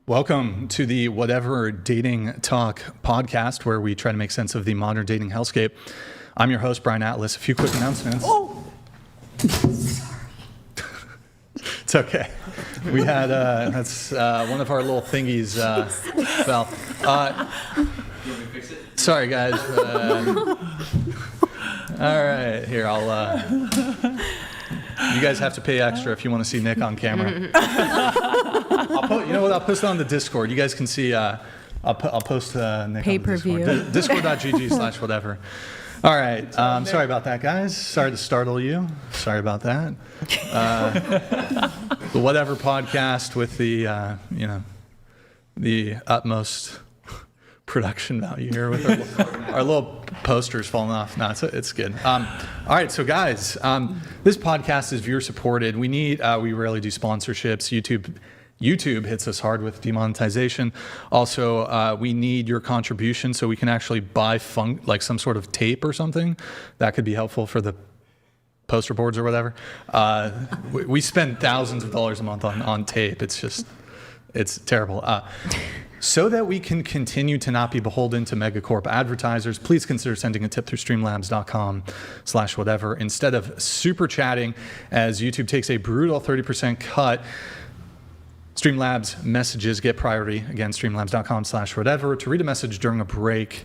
Welcome to the Whatever Dating Talk podcast, where we try to make sense of the modern dating hellscape. I'm your host, Brian Atlas. A few quick announcements. Oh, sorry. It's okay. We had, that's one of our little thingies fell. You want me to fix it? Sorry, guys. All right, here, you guys have to pay extra if you want to see Nick on camera. You know what? I'll post it on the Discord. You guys can see. I'll post Nick on the Discord. Discord.gg/whatever. All right. Sorry about that, guys. Sorry to startle you. Sorry about that. The Whatever podcast with the utmost production value here with our little posters falling off. No, it's good. All right, so guys, this podcast is viewer supported. We rarely do sponsorships. YouTube hits us hard with demonetization. Also, we need your contribution so we can actually buy like some sort of tape or something that could be helpful for the poster boards or whatever. We spend thousands of dollars a month on tape. It's terrible. So that we can continue to not be beholden to megacorp advertisers, please consider sending a tip through streamlabs.com/whatever instead of super chatting, as YouTube takes a brutal 30% cut. Streamlabs messages get priority. Again, streamlabs.com/whatever. To read a message during a break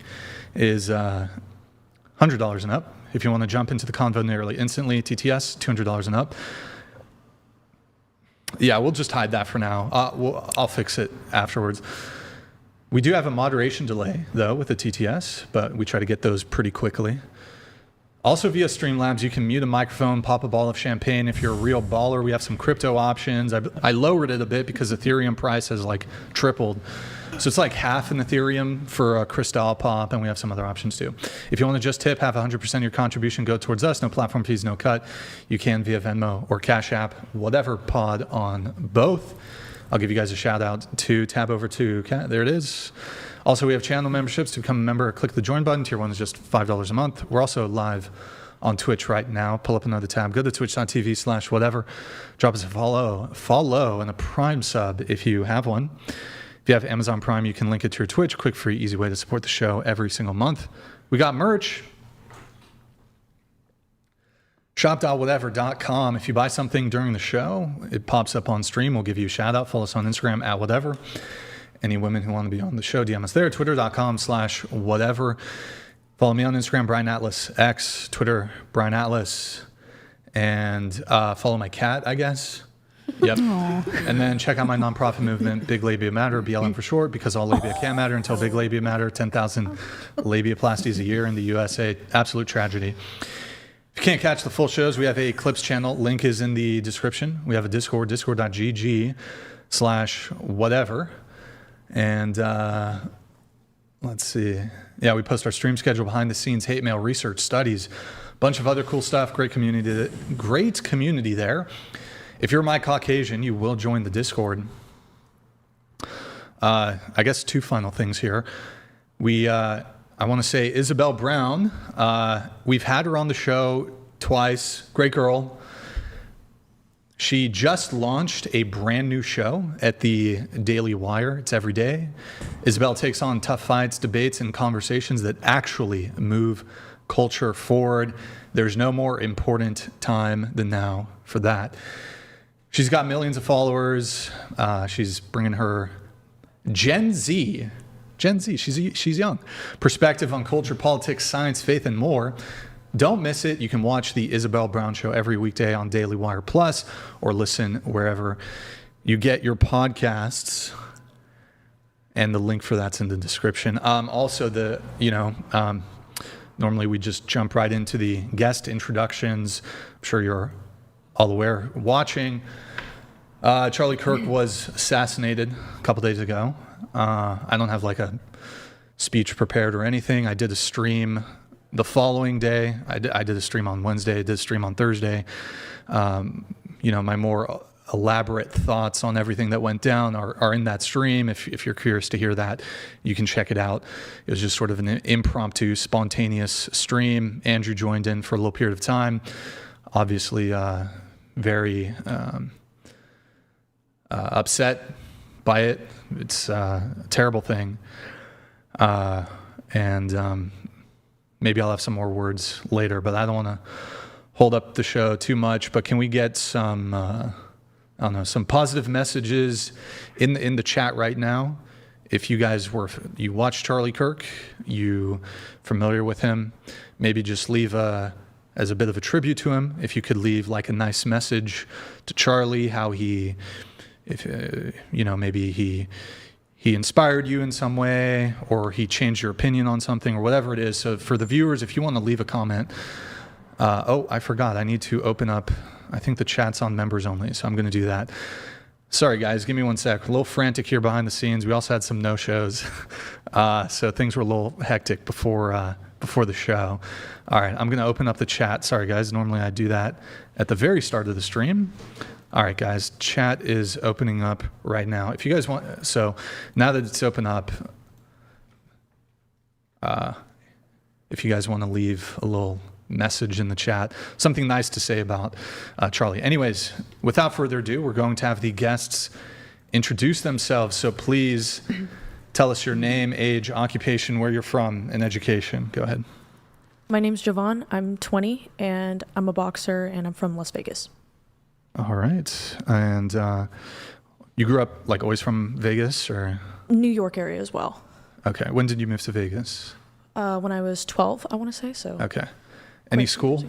is $100 and up. If you want to jump into the convo nearly instantly, TTS, $200 and up. Yeah, we'll just hide that for now. I'll fix it afterwards. We do have a moderation delay, though, with the TTS, but we try to get those pretty quickly. Also, via Streamlabs, you can mute a microphone, pop a ball of champagne. If you're a real baller, we have some crypto options. I lowered it a bit because Ethereum price has like tripled. So it's like half in Ethereum for a Crystal Pop, and we have some other options too. If you want to just tip, have 100% of your contribution go towards us. No platform fees, no cut. You can via Venmo or Cash App, whatever pod on both. I'll give you guys a shout out to tab over to, there it is. Also, we have channel memberships. To become a member, click the join button. Tier 1 is just $5 a month. We're also live on Twitch right now. Pull up another tab. Go to twitch.tv/whatever. Drop us a follow, and a Prime sub if you have one. If you have Amazon Prime, you can link it to your Twitch. Quick, free, easy way to support the show every single month. We got merch. Shop.whatever.com. If you buy something during the show, it pops up on stream. We'll give you a shout out. Follow us on Instagram @whatever. Any women who want to be on the show, DM us there. Twitter.com/whatever. Follow me on Instagram, Brian Atlas X. Twitter, Brian Atlas. And follow my cat, I guess. Yep. Aww. And then check out my nonprofit movement, Big Labia Matter, BLM for short, because all labia can matter until big labia matter. 10,000 labiaplasties a year in the USA. Absolute tragedy. If you can't catch the full shows, we have a Clips channel. Link is in the description. We have a Discord, discord.gg/whatever. And let's see. Yeah, we post our stream schedule, behind the scenes, hate mail, research, studies, bunch of other cool stuff. Great community there. If you're my Caucasian, you will join the Discord. I guess two final things here. I want to say Isabel Brown. We've had her on the show twice. Great girl. She just launched a brand new show at the Daily Wire. It's every day. Isabel takes on tough fights, debates, and conversations that actually move culture forward. There's no more important time than now for that. She's got millions of followers. She's bringing her Gen Z, she's young, perspective on culture, politics, science, faith, and more. Don't miss it. You can watch the Isabel Brown Show every weekday on Daily Wire Plus, or listen wherever you get your podcasts. And the link for that's in the description. Also, normally we just jump right into the guest introductions. I'm sure you're all aware watching. Charlie Kirk was assassinated a couple days ago. I don't have like a speech prepared or anything. I did a stream the following day. I did a stream on Wednesday. I did a stream on Thursday. My more elaborate thoughts on everything that went down are in that stream. If you're curious to hear that, you can check it out. It was just sort of an impromptu, spontaneous stream. Andrew joined in for a little period of time. Obviously, very upset by it. It's a terrible thing. And maybe I'll have some more words later, but I don't want to hold up the show too much. But can we get some, I don't know, some positive messages in the chat right now? If you guys you watch Charlie Kirk, you familiar with him, maybe just leave as a bit of a tribute to him, if you could leave like a nice message to Charlie, how maybe he inspired you in some way, or he changed your opinion on something, or whatever it is. So for the viewers, if you want to leave a comment, I forgot, I need to open up, I think the chat's on members only, so I'm going to do that. Sorry guys, give me 1 sec. A little frantic here behind the scenes. We also had some no-shows, so things were a little hectic before the show. All right, I'm going to open up the chat. Sorry guys, normally I do that at the very start of the stream. All right guys, chat is opening up right now. If you guys want, so now that it's open up, if you guys want to leave a little message in the chat, something nice to say about Charlie. Anyways, without further ado, we're going to have the guests introduce themselves. So please tell us your name, age, occupation, where you're from, and education. Go ahead. My name's Javon. I'm 20, and I'm a boxer, and I'm from Las Vegas. All right. And you grew up like always from Vegas, or? New York area as well. Okay. When did you move to Vegas? When I was 12, I want to say. So. Okay. Any school?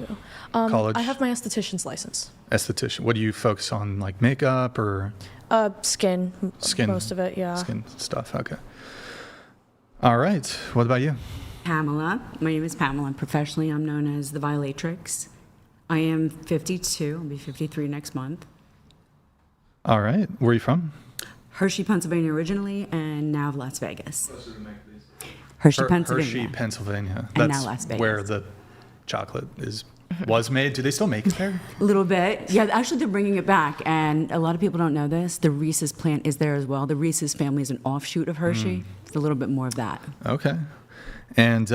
College? I have my esthetician's license. Esthetician. What do you focus on, like makeup or? Skin. Skin. Most of it, yeah. Skin stuff. Okay. All right. What about you? Pamela. My name is Pamela. Professionally, I'm known as the Violatrix. I am 52. I'll be 53 next month. All right. Where are you from? Hershey, Pennsylvania originally, and now Las Vegas. Hershey, Pennsylvania. Hershey, Pennsylvania. And That's now Las Vegas. where the chocolate was made. Do they still make it there? A little bit. Yeah, actually, they're bringing it back, and a lot of people don't know this. The Reese's plant is there as well. The Reese's family is an offshoot of Hershey. It's a little bit more of that. Okay. And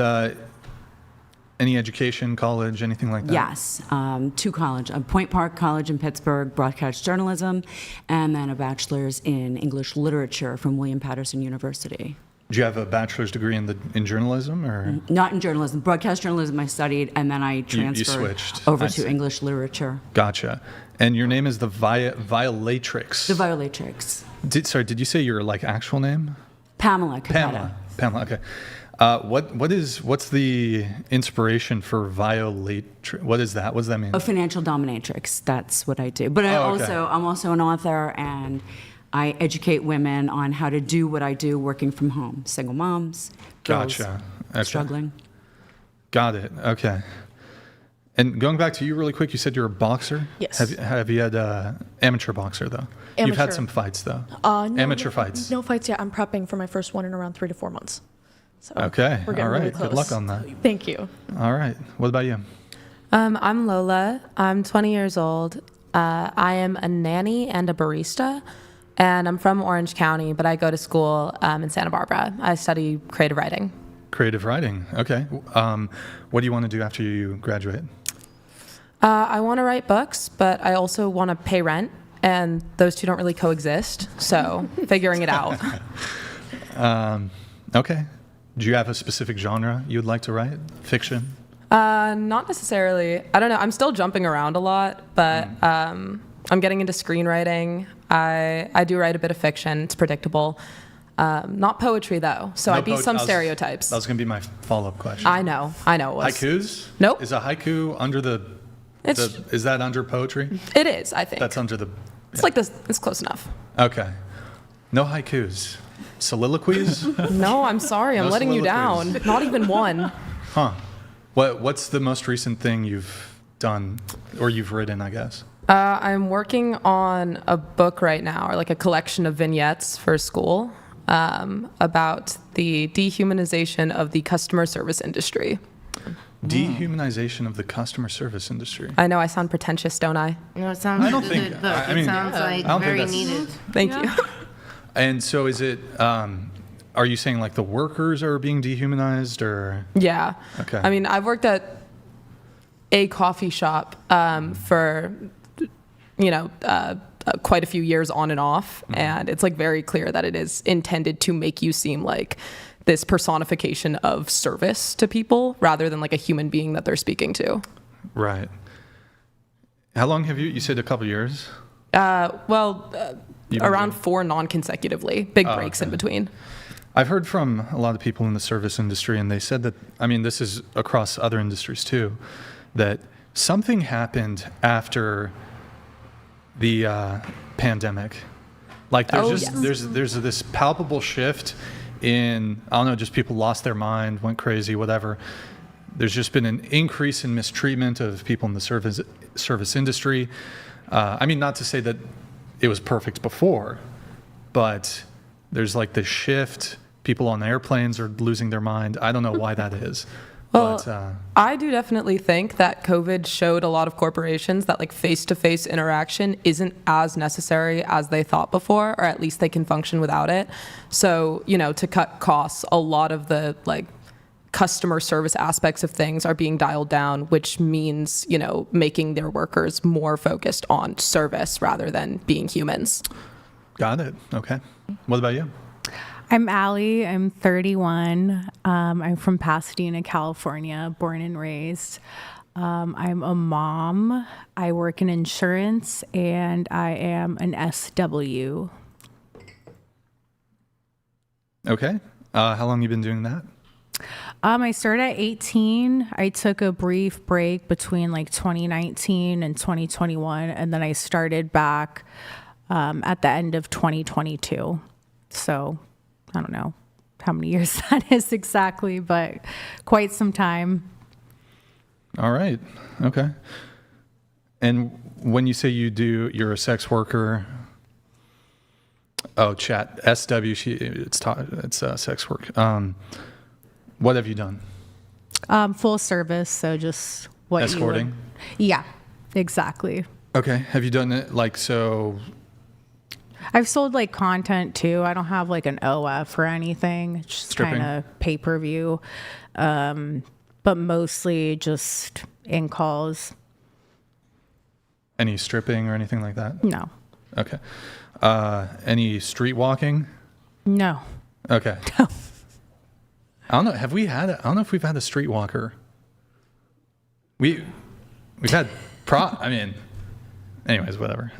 any education, college, anything like that? Yes, 2 college. Point Park College in Pittsburgh, broadcast journalism, and then a bachelor's in English literature from William Patterson University. Do you have a bachelor's degree in journalism, or? Not in journalism. Broadcast journalism I studied, and then I transferred over to English literature. Gotcha. And your name is the Violatrix. The Violatrix. Did you say your like actual name? Pamela. Pamela. Okay. What's the inspiration for Violatrix? What is that? What does that mean? A financial dominatrix. That's what I do. But I'm also an author, and I educate women on how to do what I do working from home. Single moms, girls struggling. Got it. Okay. And going back to you really quick, you said you're a boxer? Yes. Have you had amateur boxer, though? Amateur. You've had some fights, though. Amateur fights. No fights yet. I'm prepping for my first one in around 3 to 4 months. So okay. We're getting all right. really close. Good luck on that. Thank you. All right. What about you? I'm Lola. I'm 20 years old. I am a nanny and a barista, and I'm from Orange County, but I go to school in Santa Barbara. I study creative writing. Creative writing. Okay. What do you want to do after you graduate? I want to write books, but I also want to pay rent, and those two don't really coexist, so figuring it out. Okay. Do you have a specific genre you would like to write? Fiction? Not necessarily. I don't know. I'm still jumping around a lot, but I'm getting into screenwriting. I do write a bit of fiction. It's predictable. Not poetry, though, so I beat some stereotypes. That was going to be my follow-up question. I know it was. Haikus? Nope. Is a haiku under is that under poetry? It is, I think. That's under the... It's like this. It's close enough. Okay. No haikus. Soliloquies? No, I'm sorry. I'm letting you down. Not even one. Huh. What's the most recent thing you've done, or you've written, I guess? I'm working on a book right now, or like a collection of vignettes for school, about the dehumanization of the customer service industry. Dehumanization of the customer service industry. I know I sound pretentious, don't I? No, it sounds I don't like think- a good book. I mean, It sounds I like don't think very that's- needed. Thank you. And so is it, are you saying like the workers are being dehumanized, or? Yeah. Okay. I mean, I've worked at a coffee shop for, quite a few years on and off. And it's like very clear that it is intended to make you seem like this personification of service to people rather than like a human being that they're speaking to. Right. How long have you said a couple years? Around 4 non-consecutively, big breaks in between. I've heard from a lot of people in the service industry, and they said that, I mean, this is across other industries too, that something happened after the pandemic. Like there's this palpable shift in, I don't know, just people lost their mind, went crazy, whatever. There's just been an increase in mistreatment of people in the service industry. I mean, not to say that it was perfect before, but there's like this shift. People on airplanes are losing their mind. I don't know why that is. Well, but, I do definitely think that COVID showed a lot of corporations that like face-to-face interaction isn't as necessary as they thought before, or at least they can function without it. So, you know, to cut costs, a lot of the like customer service aspects of things are being dialed down, which means, you know, making their workers more focused on service rather than being humans. Got it. Okay. What about you? I'm Allie. I'm 31. I'm from Pasadena, California, born and raised. I'm a mom. I work in insurance, and I am an SW. Okay. How long have you been doing that? I started at 18. I took a brief break between like 2019 and 2021, and then I started back at the end of 2022. So I don't know how many years that is exactly, but quite some time. All right. Okay. And when you say you're a sex worker, chat, SW, it's sex work. What have you done? Full service, so just what escorting? Yeah, exactly. Okay. Have you done it like so? I've sold like content too. I don't have like an OF or anything. It's just kind of pay-per-view, but mostly just in calls. Any stripping or anything like that? No. Okay. Any street walking? No. Okay. No. I don't know. I don't know if we've had a streetwalker. We've had anyways, whatever.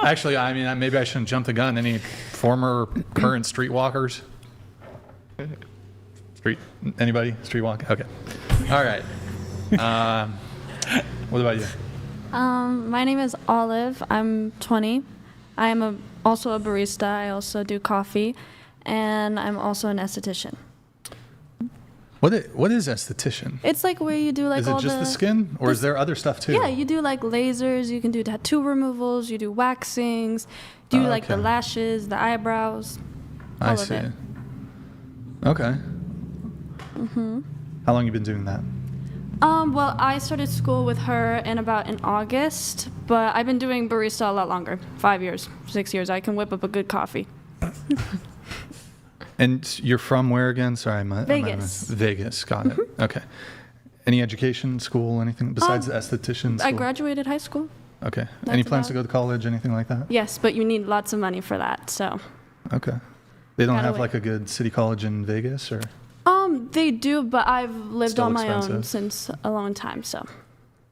Actually, I mean, maybe I shouldn't jump the gun. Any former, current streetwalkers? Anybody? Streetwalk? Okay. All right. What about you? My name is Olive. I'm 20. I am also a barista. I also do coffee. And I'm also an esthetician. What is esthetician? It's like where you do like all the... Is it just the skin? Or is there other stuff too? Yeah, you do like lasers, you can do tattoo removals, you do waxings, like the lashes, the eyebrows, all of it. Okay. Mm-hmm. How long have you been doing that? Well, I started school with her in August, but I've been doing barista a lot longer, 5 years, 6 years. I can whip up a good coffee. And you're from where again? Sorry, Vegas. Vegas, got it. Okay. Any education, school, anything besides the esthetician school? I graduated high school. Okay. Any plans to go to college, anything like that? Yes, but you need lots of money for that, so. Okay. They don't have like a good city college in Vegas, or? They do, but I've lived Still on my expensive. own since a long time, so.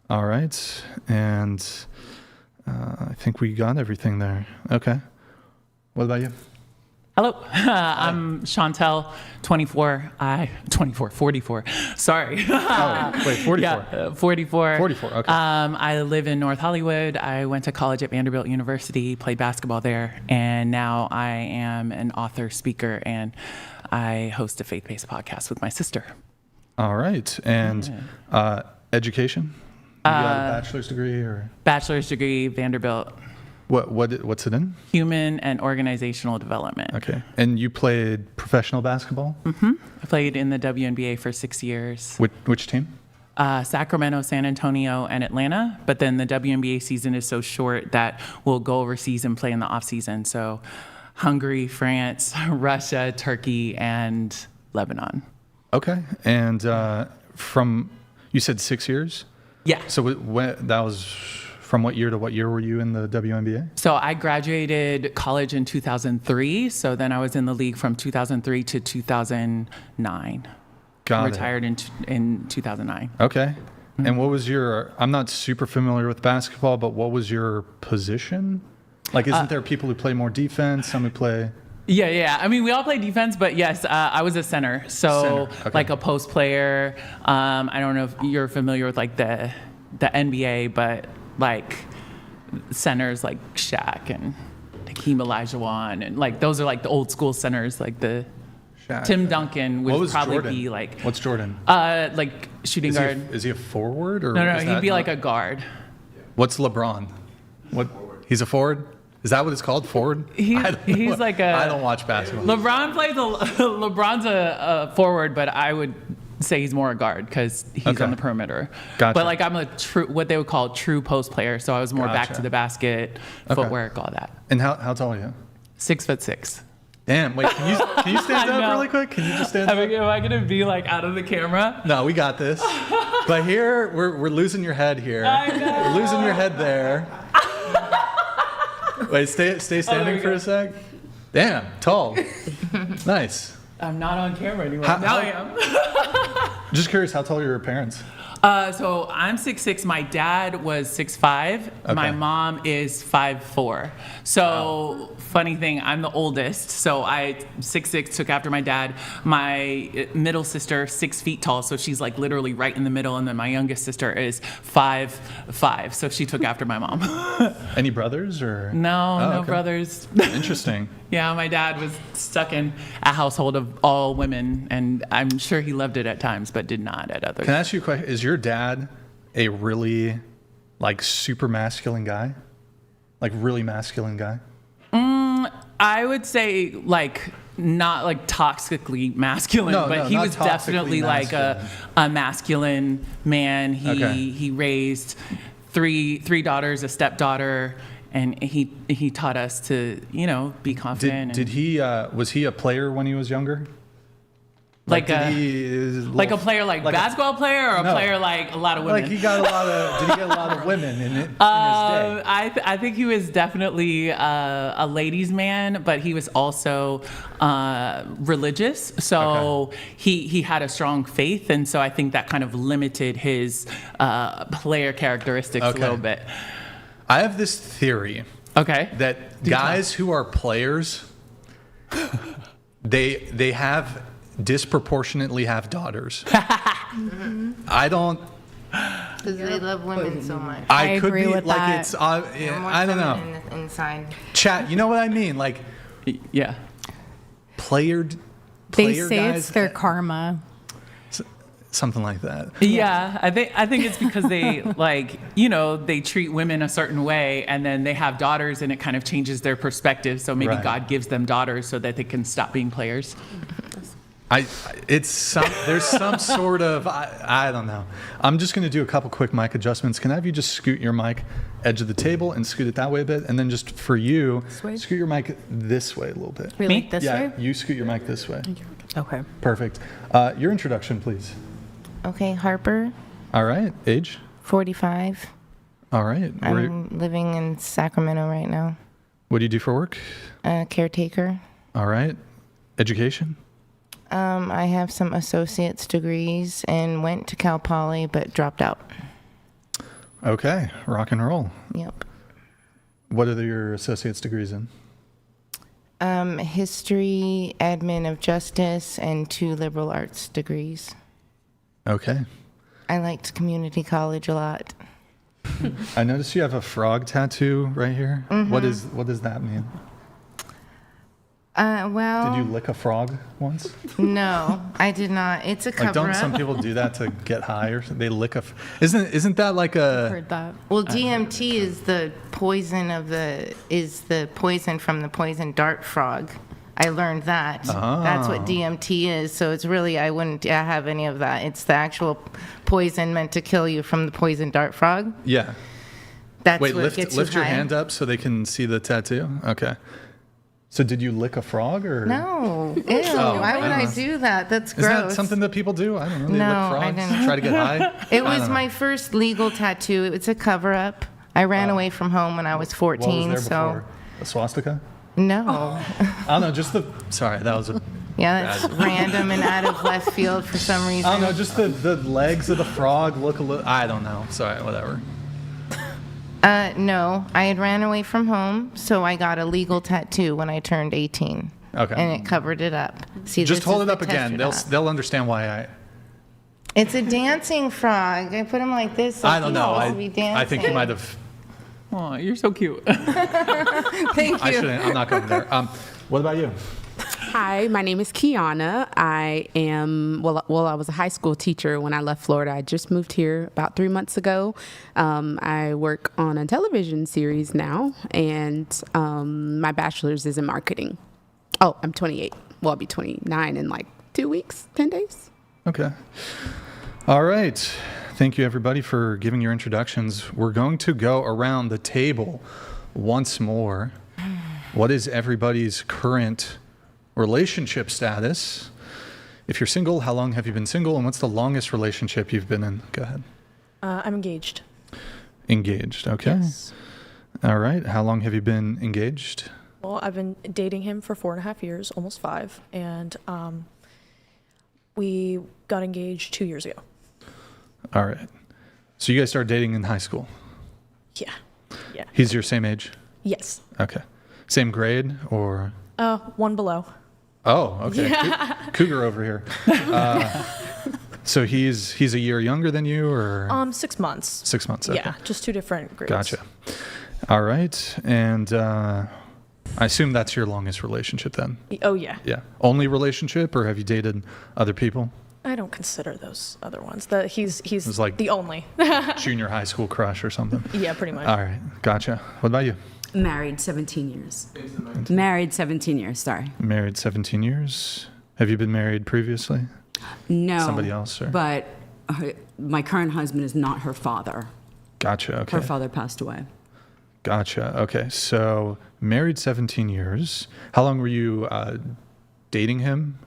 All right. And I think we got everything there. Okay. What about you? Hello, I'm Chantel, 44. 44. Sorry. Oh, wait, 44. Yeah, 44. 44, okay. I live in North Hollywood. I went to college at Vanderbilt University, played basketball there, and now I am an author, speaker, and I host a faith-based podcast with my sister. All right. And education? You got a bachelor's degree or? Bachelor's degree, Vanderbilt. What's it in? Human and organizational development. Okay. And you played professional basketball? Mm-hmm. I played in the WNBA for 6 years. Which team? Sacramento, San Antonio, and Atlanta. But then the WNBA season is so short that we'll go overseas and play in the off season. So Hungary, France, Russia, Turkey, and Lebanon. Okay. And you said 6 years? Yeah. So that was From what year to what year were you in the WNBA? So I graduated college in 2003. So then I was in the league from 2003 to 2009. Got Retired in 2009. Okay. And what was your, I'm not super familiar with basketball, but what was your position? Like, isn't there people who play more defense, some who play? Yeah. I mean, we all play defense, but yes, I was a center. So Center, okay. like a post player. I don't know if you're familiar with like the NBA, but like centers like Shaq and Hakeem Olajuwon, and like those are like the old school centers, like the Shaq. Tim Duncan would What was probably Jordan? be like What's Jordan? like shooting guard. Is he a forward or? No, is he'd that be not- like a guard. What's LeBron? What? He's a forward? Is that what it's called? Forward? He's I don't know. like a. I don't watch basketball. LeBron's a forward, but I would say he's more a guard because he's Okay. on the perimeter. Gotcha. But like I'm a true, what they would call true post player. So I was more back Gotcha. to the basket, Okay. footwork, all that. And how tall are you? 6'6". Damn, wait, can you stand I up know. really quick? Can you just stand Am up? I gonna be like out of the camera? No, we got this. But here, we're losing your head here. I know. We're losing your head there. Wait, stay standing we for go. a sec. Damn, tall. Nice. I'm not on camera anymore. How- Now how- I am. Just curious, how tall are your parents? So I'm 6'6". My dad was 6'5". My Okay. mom is 5'4". So funny thing, I'm the oldest. So I 6'6", took after my dad. My middle sister 6 feet tall, so she's like literally right in the middle. And then my youngest sister is 5'5", so she took after my mom. Any brothers or? No Oh, okay. brothers. Interesting. Yeah, my dad was stuck in a household of all women, and I'm sure he loved it at times, but did not at others. Can I ask you a question? Is your dad a really, like, super masculine guy? Like, really masculine guy? I would say like not like toxically masculine, No, but no, he not was toxically definitely like a masculine man. He raised three daughters, a stepdaughter, and he taught us to be confident. Did he, was he a player when he was younger? like did a he, like a player like basketball player or a No. player like a lot of women. Like he got a lot of, did he get a lot of women in his day? I think he was definitely a ladies' man, but he was also religious. So he had a strong faith, and so I think that kind of limited his player characteristics a little bit. I have this theory Okay. that guys who are players, they have disproportionately have daughters. I don't. Because they love women so much. I could agree be with like that. it's. They're more I don't know. feminine inside. Chat. You know what I mean? Like Yeah. player They say guys, it's their karma. something like that. Yeah, I think it's because they they treat women a certain way, and then they have daughters, and it kind of changes their perspective. So maybe Right. God gives them daughters so that they can stop being players. There's some sort of I don't know. I'm just gonna do a couple quick mic adjustments. Can I have you just scoot your mic edge of the table and scoot it that way a bit, and then just for you, way? scoot your mic this way a little bit. We Me? like this Yeah, way? you scoot your mic this way. Okay. Perfect. Your introduction, please. Okay, Harper, All right. Age. 45. All right. I'm living in Sacramento right now. What do you do for work? Caretaker. All right. Education. I have some associate's degrees and went to Cal Poly, but dropped out. Okay. Rock and roll. Yep. What are your associate's degrees in? History, admin of justice, and 2 liberal arts degrees. Okay. I liked community college a lot. I noticed you have a frog tattoo right here. Mm-hmm. What does that mean? Well, Did you lick a frog once? no, I did not. It's a Like, cover don't up. some people do that to get high or something? They lick a. Isn't that like a? Heard that. Well, DMT is the poison from the poison dart frog. I learned that. That's what DMT is. So it's really, I wouldn't have any of that. It's the actual poison meant to kill you from the poison dart frog. Yeah. That's Wait, what gets lift you your high. hand up so they can see the tattoo. Okay. So did you lick a frog or? No. Ew. Oh, Why would I I don't know. do that? That's Isn't gross. that something that people do? I don't know. They No, lick I frogs didn't. to try to get high. It I was don't know. my first legal tattoo. It's a cover up. I ran away from home when I was 14. What was there so before? A swastika? no. I don't know, just the, sorry, that was a, Yeah, that's random and out of left field for some reason. I don't know, just the legs of the frog look a little, I don't know. Sorry, whatever. No, I had ran away from home, so I got a legal tattoo when I turned 18. Okay. And it covered it up. See, Just this hold is it up the again. testosterone. They'll understand why I. It's a dancing frog. I put him like this. So I don't know. he's supposed to be I think you dancing. might have. Oh, you're so cute. Thank I you. shouldn't. I'm not going there. What about you? Hi, my name is Kiana. I am, I was a high school teacher when I left Florida. I just moved here about 3 months ago. I work on a television series now, and my bachelor's is in marketing. Oh, I'm 28. Well, I'll be 29 in like 2 weeks, 10 days. Okay. All right. Thank you, everybody, for giving your introductions. We're going to go around the table once more. What is everybody's current relationship status? If you're single, how long have you been single, and what's the longest relationship you've been in? Go ahead. I'm engaged. Engaged. Okay. Yes. All right. How long have you been engaged? Well, I've been dating him for 4.5 years, almost 5, and we got engaged 2 years ago. All right. So you guys started dating in high school. Yeah. Yeah. He's your same age? Yes. Okay. Same grade or? One below. Oh, okay. Cougar over here. So he's a year younger than you, or? 6 months. 6 months. Okay. Yeah, just 2 different grades. Gotcha. All right. And I assume that's your longest relationship then? Oh, yeah. Yeah. Only relationship, or have you dated other people? I don't consider those other ones. He's was like- the only. Junior high school crush or something? Yeah, pretty much. All right. Gotcha. What about you? Married 17 years. Married 17 years, sorry. Married 17 years. Have you been married previously? No. Somebody else, or? But my current husband is not her father. Gotcha. Okay. Her father passed away. Gotcha. Okay. So married 17 years. How long were you dating him?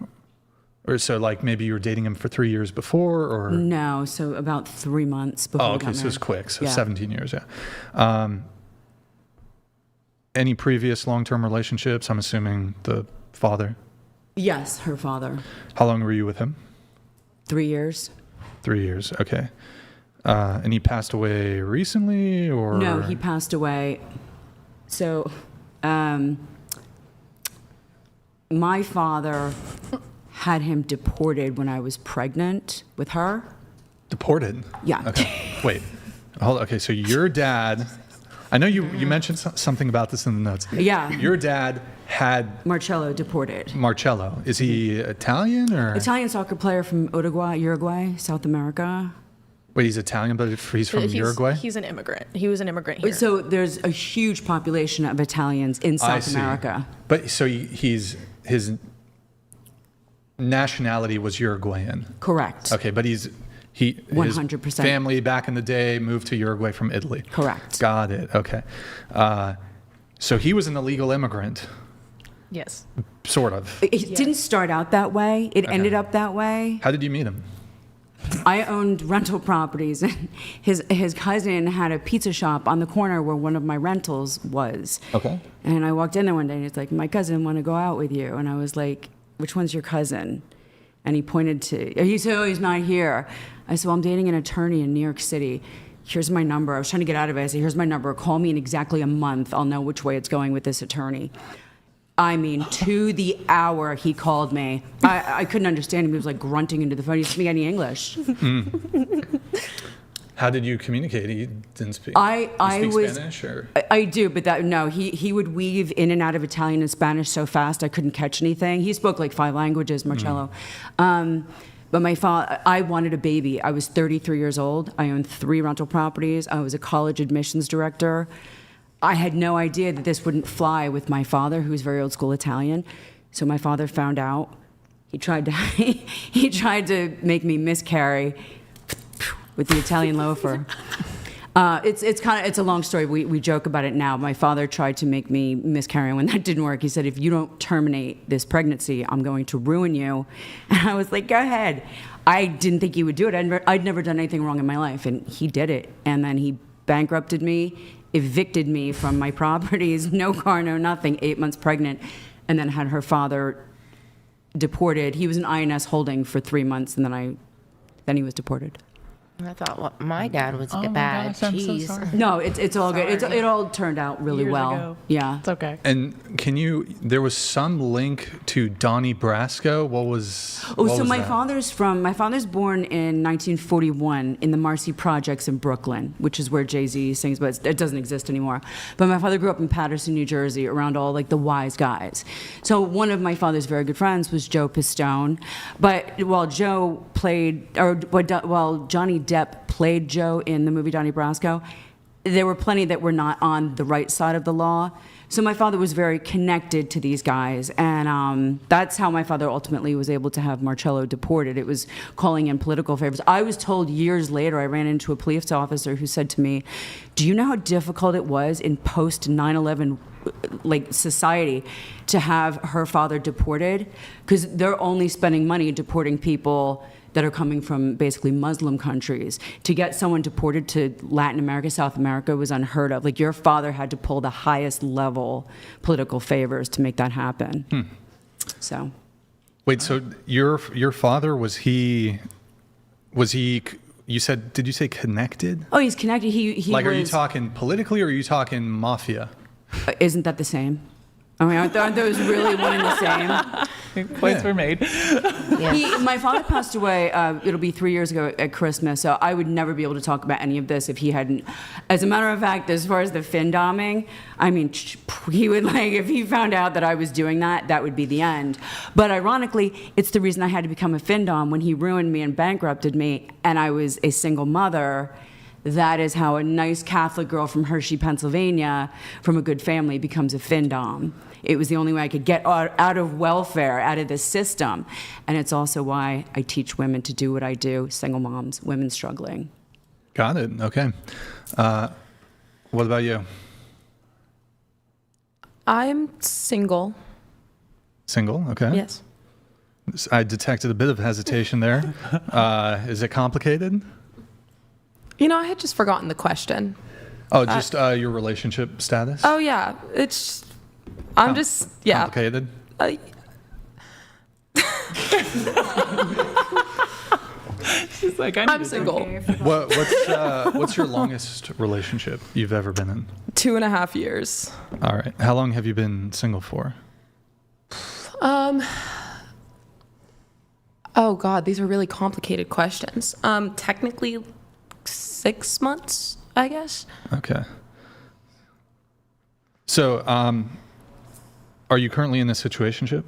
Or so like maybe you were dating him for 3 years before, or? No, so about 3 months before Oh, we okay. got So it's married. quick. So Yeah. 17 years. Yeah. Any previous long-term relationships? I'm assuming the father. Yes, her father. How long were you with him? 3 years. 3 years. Okay. And he passed away recently, or? No, he passed away. So, my father had him deported when I was pregnant with her. Deported? Yeah. Okay. Wait. Hold on. Okay. So your dad, I know you mentioned something about this in the notes. Yeah. Your dad had Marcello deported. Marcello. Is he Italian, or? Italian soccer player from Uruguay, South America. Wait, he's Italian, but he's from Uruguay? He's an immigrant. He was an immigrant here. So there's a huge population of Italians in I South see. America. But so his nationality was Uruguayan. Correct. Okay, but his 100%. family back in the day moved to Uruguay from Italy. Correct. Got it. Okay. So he was an illegal immigrant, Yes. sort of. It didn't start out that way. It ended up that way. How did you meet him? I owned rental properties, and his cousin had a pizza shop on the corner where one of my rentals was. Okay. And I walked in there one day, and he's like, "My cousin want to go out with you." And I was like, "Which one's your cousin?" And he pointed to, he said, "Oh, he's not here." I said, "Well, I'm dating an attorney in New York City. Here's my number." I was trying to get out of it. I said, "Here's my number. Call me in exactly a month. I'll know which way it's going with this attorney." I mean, to the hour he called me. I couldn't understand him. He was like grunting into the phone. He didn't speak any English. How did you communicate? He didn't speak. I you speak was Spanish, or? I do, but he would weave in and out of Italian and Spanish so fast I couldn't catch anything. He spoke like 5 languages, Marcello. But my father, I wanted a baby. I was 33 years old. I owned 3 rental properties. I was a college admissions director. I had no idea that this wouldn't fly with my father, who's very old school Italian. So my father found out. He tried to make me miscarry with the Italian loafer. It's a long story. We joke about it now. My father tried to make me miscarry. When that didn't work, he said, "If you don't terminate this pregnancy, I'm going to ruin you." And I was like, "Go ahead." I didn't think he would do it. I'd never done anything wrong in my life, and he did it. And then he bankrupted me, evicted me from my properties, no car, no nothing, 8 months pregnant, and then had her father deported. He was an INS holding for 3 months, and then he was deported. I thought, well, my dad was Oh my bad. gosh, I'm so Jeez. sorry. No, it's all good. It all turned out really Years well. ago. Yeah. It's okay. And there was some link to Donnie Brasco. What was My that? father's born in 1941 in the Marcy Projects in Brooklyn, which is where Jay-Z sings, but it doesn't exist anymore. But my father grew up in Paterson, New Jersey, around all like the wise guys. So one of my father's very good friends was Joe Pistone. But while Johnny Depp played Joe in the movie Donnie Brasco, there were plenty that were not on the right side of the law. So my father was very connected to these guys, and that's how my father ultimately was able to have Marcello deported. It was calling in political favors. I was told years later, I ran into a police officer who said to me, do you know how difficult it was in post 9/11 society to have her father deported? Because they're only spending money deporting people that are coming from basically Muslim countries. To get someone deported to Latin America, South America was unheard of. Like, your father had to pull the highest level political favors to make that happen. So. Wait, so your father, was he, you said, did you say connected? Oh, he's connected. He Like, are you talking politically or are you talking mafia? Isn't that the same? I mean, aren't those really one and the same? Points were made. My father passed away, it'll be 3 years ago at Christmas, so I would never be able to talk about any of this if he hadn't. As a matter of fact, as far as the findoming, I mean, he would, if he found out that I was doing that, that would be the end. But ironically, it's the reason I had to become a findom. When he ruined me and bankrupted me, and I was a single mother, that is how a nice Catholic girl from Hershey, Pennsylvania, from a good family, becomes a findom. It was the only way I could get out of welfare, out of the system. And it's also why I teach women to do what I do, single moms, women struggling. Got it. Okay. What about you? I'm single. Single? Okay. Yes. I detected a bit of hesitation there. Is it complicated? I had just forgotten the question. Oh, just your relationship status? Oh, yeah. It's, I'm just, yeah. Complicated? She's like, I'm single. What's your longest relationship you've ever been in? 2.5 years. All right. How long have you been single for? Oh, God, these are really complicated questions. Technically 6 months, I guess. Okay. So, are you currently in a situationship?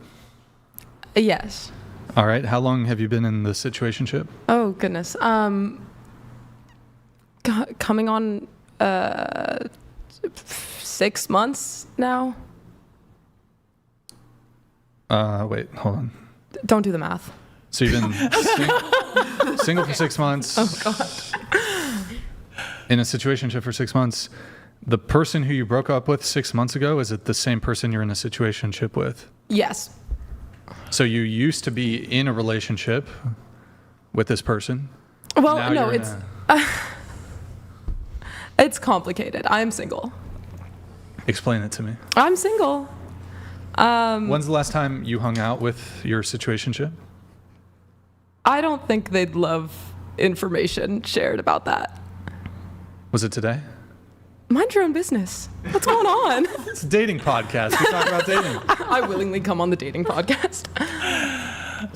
Yes. All right. How long have you been in the situationship? Oh, goodness. Coming on 6 months now. Wait, hold on. Don't do the math. So you've been single for 6 months. Oh, God. In a situationship for 6 months. The person who you broke up with 6 months ago, is it the same person you're in a situationship with? Yes. So you used to be in a relationship with this person? Well, Now no, you're it's complicated. I'm single. Explain it to me. I'm single. When's the last time you hung out with your situationship? I don't think they'd love information shared about that. Was it today? Mind your own business. What's going on? It's a dating podcast. We talk about dating. I willingly come on the dating podcast.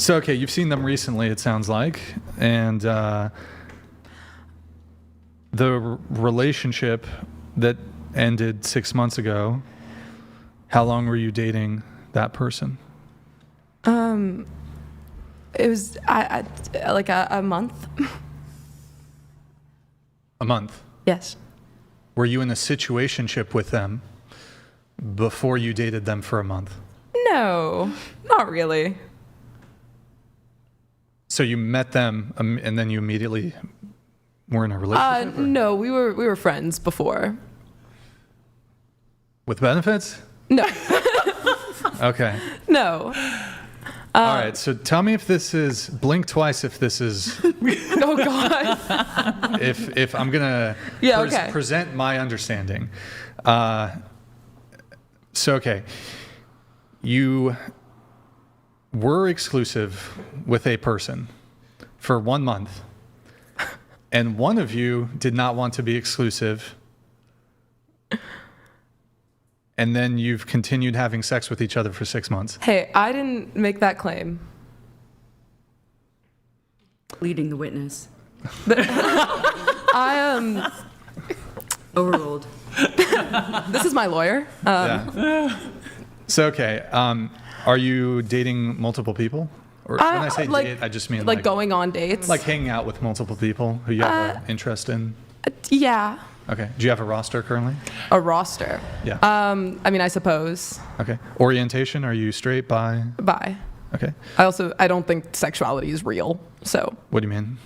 So, okay, you've seen them recently, it sounds like. And the relationship that ended 6 months ago, how long were you dating that person? It was like a month. A month? Yes. Were you in a situationship with them before you dated them for a month? No, not really. So you met them and then you immediately were in a relationship? No, we were friends before. With benefits? No. Okay. No. All right, so tell me if this is, blink twice if this is, Oh God. if I'm gonna present my understanding. Okay, you were exclusive with a person for 1 month, and one of you did not want to be exclusive, and then you've continued having sex with each other for 6 months. Hey, I didn't make that claim. Leading the witness. I Overruled. This is my lawyer. Yeah. So, okay, are you dating multiple people? Or when I say date, I just mean like going on dates. like hanging out with multiple people who you have an interest in? Yeah. Okay. Do you have a roster currently? A roster. Yeah. I mean, I suppose. Okay. Orientation, are you straight, bi? Bi. Okay. I don't think sexuality is real. So. What do you mean?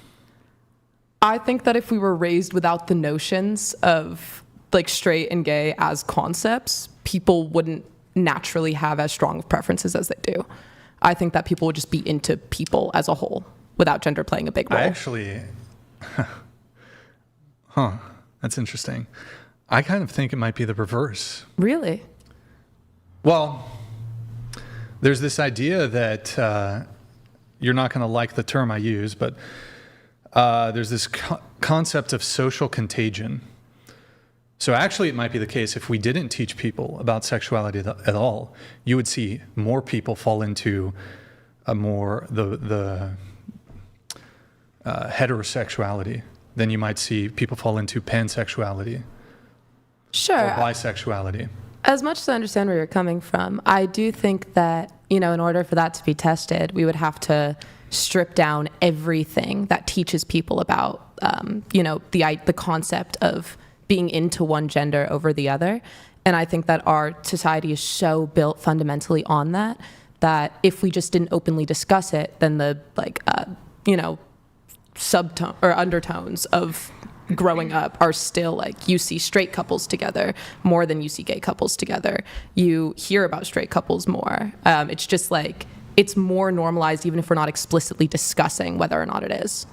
I think that if we were raised without the notions of like straight and gay as concepts, people wouldn't naturally have as strong of preferences as they do. I think that people would just be into people as a whole without gender playing a big role. I actually, that's interesting. I kind of think it might be the reverse. Really? Well, there's this idea that you're not going to like the term I use, but there's this concept of social contagion. So actually, it might be the case if we didn't teach people about sexuality at all, you would see more people fall into a more the heterosexuality than you might see people fall into pansexuality. Sure. Or bisexuality. As much as I understand where you're coming from, I do think that, in order for that to be tested, we would have to strip down everything that teaches people about, the concept of being into one gender over the other. And I think that our society is so built fundamentally on that if we just didn't openly discuss it, then the subtone or undertones of growing up are still like, you see straight couples together more than you see gay couples together. You hear about straight couples more. It's just like, it's more normalized even if we're not explicitly discussing whether or not it is.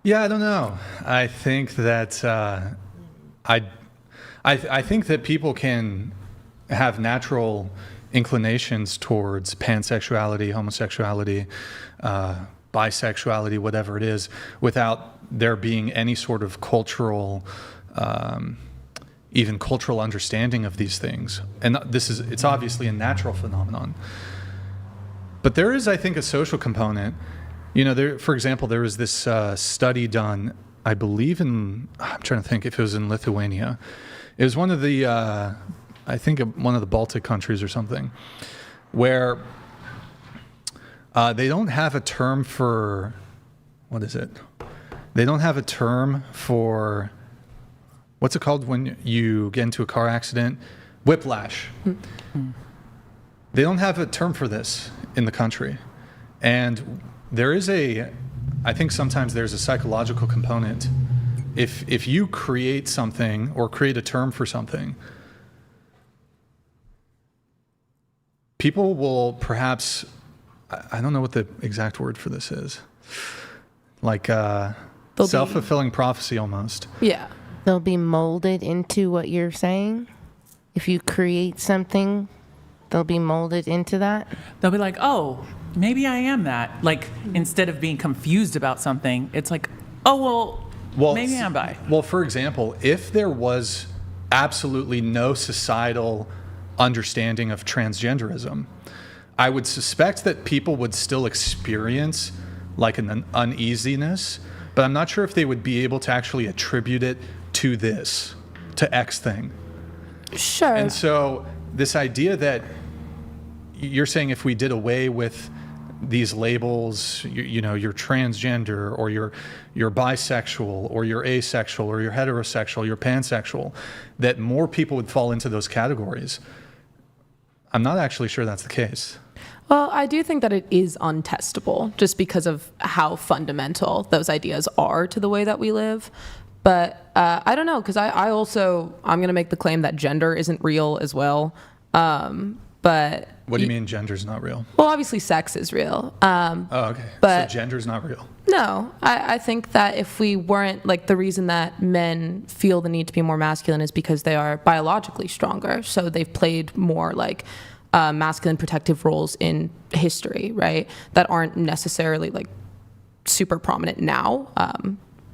Yeah, I don't know. I think that I think that people can have natural inclinations towards pansexuality, homosexuality, bisexuality, whatever it is, without there being any sort of cultural, even cultural understanding of these things. And it's obviously a natural phenomenon. But there is, I think, a social component. For example, there was this study done, I believe I'm trying to think if it was in Lithuania. It was one of the, I think one of the Baltic countries or something, where they don't have a term for, what is it? They don't have a term for, what's it called when you get into a car accident? Whiplash. Mm-hmm. They don't have a term for this in the country. And there is I think sometimes there's a psychological component. If you create something or create a term for something, people will perhaps, I don't know what the exact word for this is, like self-fulfilling prophecy almost. Yeah. They'll be molded into what you're saying. If you create something, they'll be molded into that. They'll be like, oh, maybe I am that. Like, instead of being confused about something, it's like, oh, well maybe I'm bi. Well, for example, if there was absolutely no societal understanding of transgenderism, I would suspect that people would still experience like an uneasiness, but I'm not sure if they would be able to actually attribute it to X thing. Sure. And so this idea that you're saying if we did away with these labels, you're transgender, or you're bisexual, or you're asexual, or you're heterosexual, you're pansexual, that more people would fall into those categories. I'm not actually sure that's the case. Well, I do think that it is untestable just because of how fundamental those ideas are to the way that we live. But I don't know, because I'm going to make the claim that gender isn't real as well. But What do you mean gender's not real? Well, obviously sex is real. Oh, okay. But so gender's not real. No, I think that if we weren't, like, the reason that men feel the need to be more masculine is because they are biologically stronger. So they've played more, like, masculine protective roles in history, right? That aren't necessarily, like, super prominent now,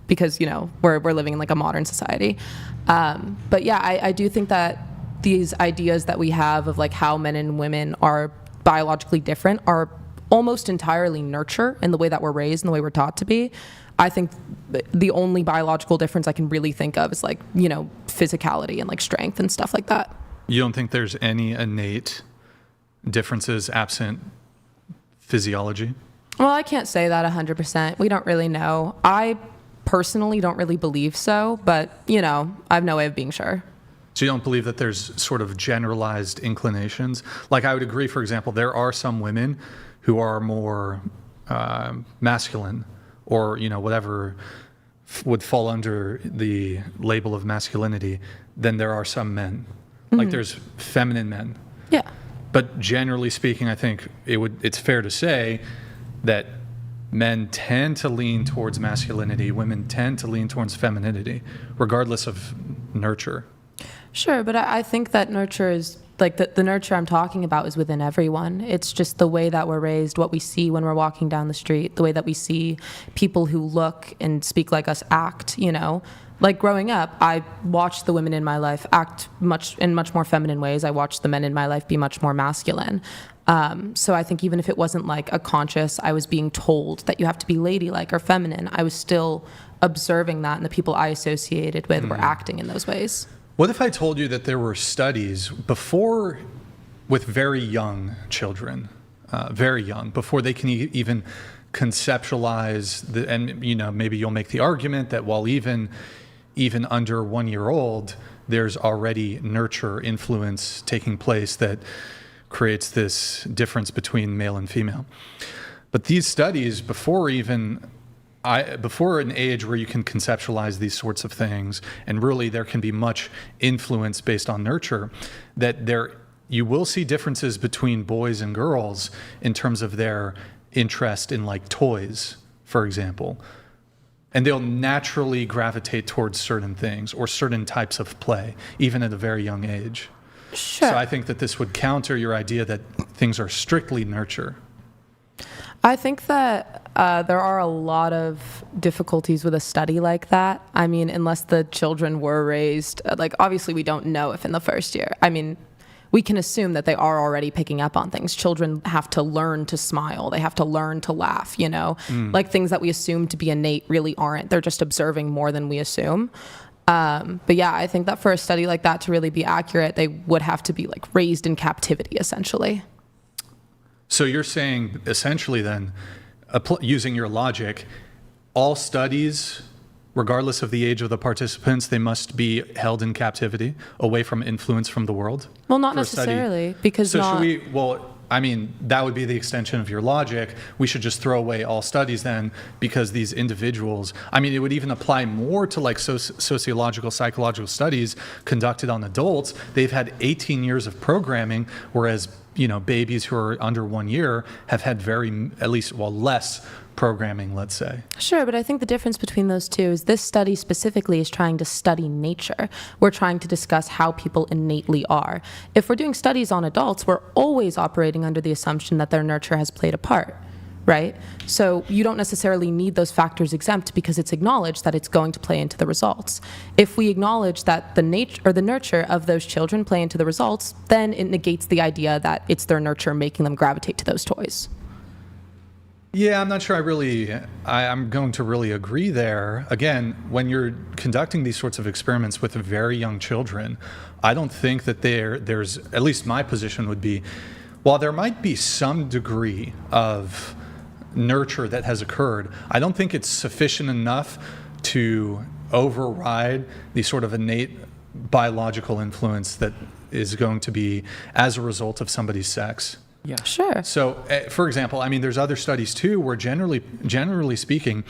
because, you know, we're living in, like, a modern society. But yeah, I do think that these ideas that we have of, like, how men and women are biologically different are almost entirely nurture in the way that we're raised and the way we're taught to be. I think the only biological difference I can really think of is, like, you know, physicality and, like, strength and stuff like that. You don't think there's any innate differences absent physiology? Well, I can't say that 100%. We don't really know. I personally don't really believe so, but, you know, I have no way of being sure. So you don't believe that there's sort of generalized inclinations? Like, I would agree, for example, there are some women who are more masculine, or, you know, whatever would fall under the label of masculinity, than there are some men. Mm-hmm. Like, there's feminine men. Yeah. But generally speaking, I think it's fair to say that men tend to lean towards masculinity, women tend to lean towards femininity, regardless of nurture. Sure, but I think that nurture is, like, the nurture I'm talking about is within everyone. It's just the way that we're raised, what we see when we're walking down the street, the way that we see people who look and speak like us act, you know. Like, growing up, I watched the women in my life act in much more feminine ways. I watched the men in my life be much more masculine. So I think even if it wasn't, like, a conscious, I was being told that you have to be ladylike or feminine, I was still observing that, and the people I associated with were acting in those ways. What if I told you that there were studies before, with very young children, very young, before they can even conceptualize, and, you know, maybe you'll make the argument that while even under 1 year old, there's already nurture influence taking place that creates this difference between male and female. But these studies, before an age where you can conceptualize these sorts of things, and really there can be much influence based on nurture, that you will see differences between boys and girls in terms of their interest in, like, toys, for example. And they'll naturally gravitate towards certain things or certain types of play, even at a very young age. Sure. So I think that this would counter your idea that things are strictly nurture. I think that there are a lot of difficulties with a study like that. I mean, unless the children were raised, like, obviously we don't know if in the first year, I mean, we can assume that they are already picking up on things. Children have to learn to smile. They have to learn to laugh, you know? Like, things that we assume to be innate really aren't. They're just observing more than we assume. But yeah, I think that for a study like that to really be accurate, they would have to be, like, raised in captivity, essentially. So you're saying, essentially then, using your logic, all studies, regardless of the age of the participants, they must be held in captivity, away from influence from the world? Well, not necessarily, because should we, I mean, that would be the extension of your logic. We should just throw away all studies then, because these individuals, I mean, it would even apply more to, like, sociological, psychological studies conducted on adults. They've had 18 years of programming, whereas, you know, babies who are under 1 year have had less programming, let's say. Sure, but I think the difference between those two is this study specifically is trying to study nature. We're trying to discuss how people innately are. If we're doing studies on adults, we're always operating under the assumption that their nurture has played a part, right? So you don't necessarily need those factors exempt because it's acknowledged that it's going to play into the results. If we acknowledge that the nature or the nurture of those children play into the results, then it negates the idea that it's their nurture making them gravitate to those toys. Yeah, I'm not sure I'm going to really agree there. Again, when you're conducting these sorts of experiments with very young children, I don't think that there's, at least my position would be, while there might be some degree of nurture that has occurred, I don't think it's sufficient enough to override the sort of innate biological influence that is going to be as a result of somebody's sex. Yeah. Sure. So, for example, I mean, there's other studies too where generally speaking,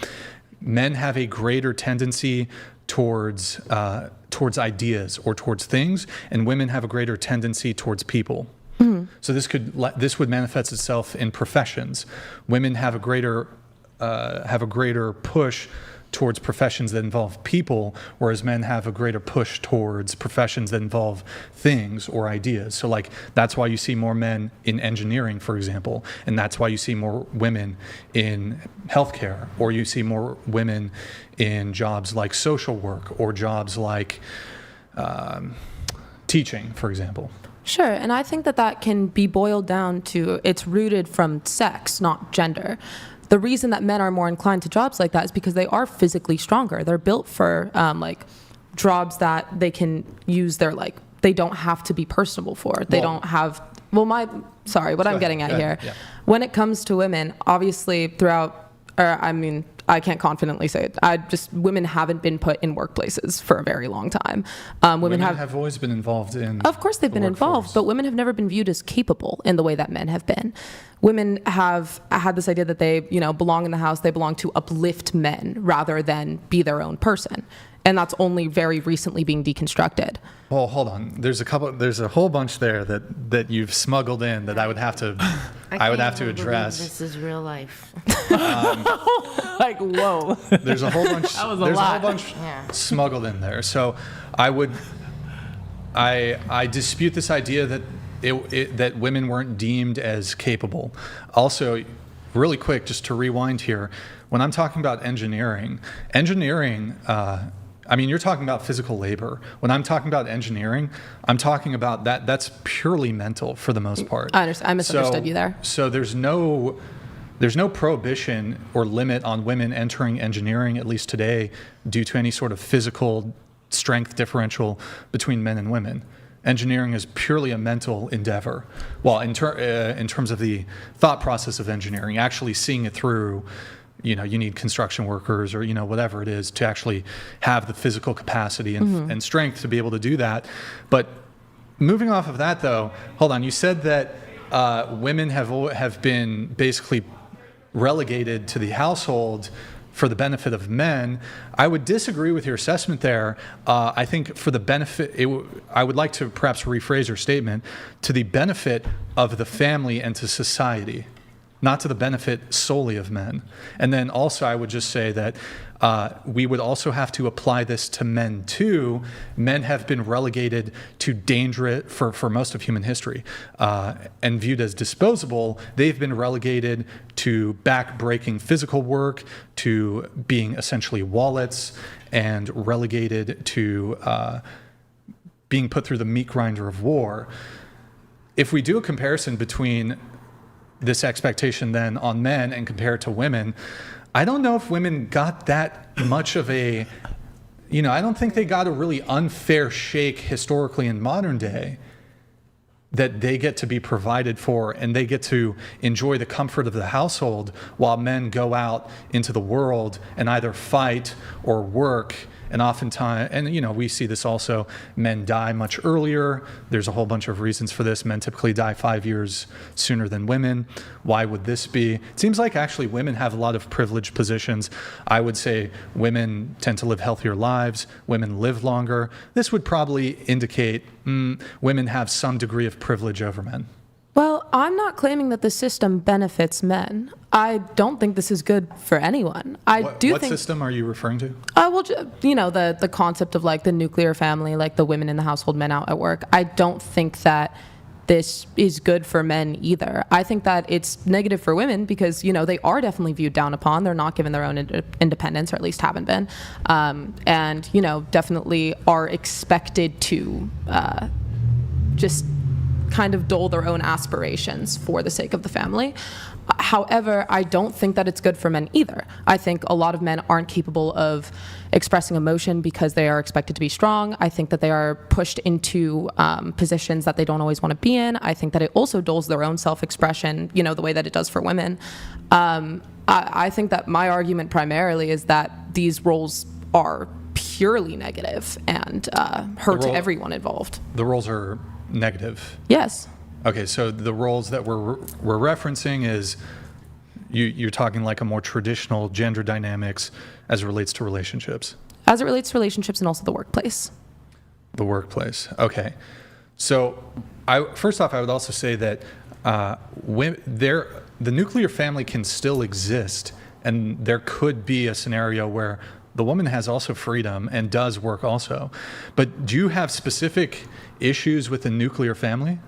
men have a greater tendency towards ideas or towards things, and women have a greater tendency towards people. Mm-hmm. So this would manifest itself in professions. Women have a greater push towards professions that involve people, whereas men have a greater push towards professions that involve things or ideas. So like that's why you see more men in engineering, for example, and that's why you see more women in healthcare, or you see more women in jobs like social work or jobs like teaching, for example. Sure, and I think that can be boiled down to it's rooted from sex, not gender. The reason that men are more inclined to jobs like that is because they are physically stronger. They're built for like jobs that they can use their they don't have to be personable for. They don't have, what I'm getting at here. Yeah. When it comes to women, obviously I can't confidently say it. Women haven't been put in workplaces for a very long time. Women have always been involved in. Of course, they've been involved, but women have never been viewed as capable in the way that men have been. Women have had this idea that they, belong in the house. They belong to uplift men rather than be their own person, and that's only very recently being deconstructed. Well, hold on. There's a whole bunch there that you've smuggled in that I would have to address. This is real life. Whoa. There's a whole bunch. That was a whole bunch smuggled in there. So I dispute this idea that that women weren't deemed as capable. Also, really quick, just to rewind here, when I'm talking about engineering, you're talking about physical labor. When I'm talking about engineering, I'm talking about that's purely mental for the most part. I understand. I misunderstood you there. So there's no prohibition or limit on women entering engineering, at least today, due to any sort of physical strength differential between men and women. Engineering is purely a mental endeavor. Well, in terms of the thought process of engineering, actually seeing it through, you need construction workers or, whatever it is to actually have the physical capacity and strength to be able to do that. But moving off of that, though, hold on. You said that women have been basically relegated to the household for the benefit of men. I would disagree with your assessment there. I think for the benefit, I would like to perhaps rephrase your statement, to the benefit of the family and to society, not to the benefit solely of men. And then also I would just say that we would also have to apply this to men too. Men have been relegated to danger for most of human history and viewed as disposable. They've been relegated to back-breaking physical work, to being essentially wallets, and relegated to being put through the meat grinder of war. If we do a comparison between this expectation then on men and compare it to women, I don't know if women got that much of I don't think they got a really unfair shake historically in modern day, that they get to be provided for and they get to enjoy the comfort of the household while men go out into the world and either fight or work. And oftentimes, we see this also, men die much earlier. There's a whole bunch of reasons for this. Men typically die 5 years sooner than women. Why would this be? It seems like actually women have a lot of privileged positions. I would say women tend to live healthier lives. Women live longer. This would probably indicate women have some degree of privilege over men. Well, I'm not claiming that the system benefits men. I don't think this is good for anyone. What system are you referring to? The concept of the nuclear family, the women in the household, men out at work. I don't think that this is good for men either. I think that it's negative for women because, they are definitely viewed down upon. They're not given their own independence, or at least haven't been. And definitely are expected to just kind of dole their own aspirations for the sake of the family. However, I don't think that it's good for men either. I think a lot of men aren't capable of expressing emotion because they are expected to be strong. I think that they are pushed into positions that they don't always want to be in. I think that it also dulls their own self-expression, the way that it does for women. I think that my argument primarily is that these roles are purely negative and hurt everyone involved. The roles are negative? Yes. Okay, so the roles that we're referencing is you're talking like a more traditional gender dynamics as it relates to relationships. As it relates to relationships and also the workplace. The workplace. Okay. So, first off, I would also say that the nuclear family can still exist, and there could be a scenario where the woman has also freedom and does work also. But do you have specific issues with the nuclear family?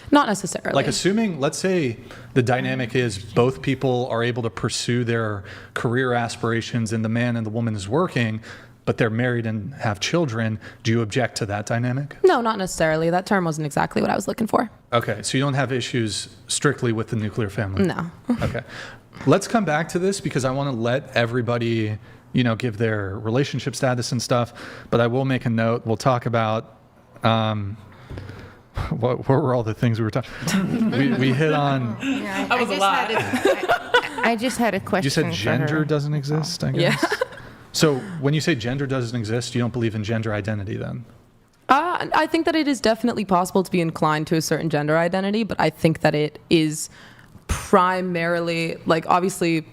Not necessarily. Like assuming, let's say the dynamic is both people are able to pursue their career aspirations and the man and the woman is working, but they're married and have children. Do you object to that dynamic? No, not necessarily. That term wasn't exactly what I was looking for. Okay, so you don't have issues strictly with the nuclear family? No. Okay. Let's come back to this because I want to let everybody, give their relationship status and stuff, but I will make a note. We'll talk about what were all the things we were talking? We hit on. Yeah, That was a lot. I just had a question. You said for gender her. doesn't exist, I guess? Yeah. So when you say gender doesn't exist, you don't believe in gender identity then? I think that it is definitely possible to be inclined to a certain gender identity, but I think that it is primarily, obviously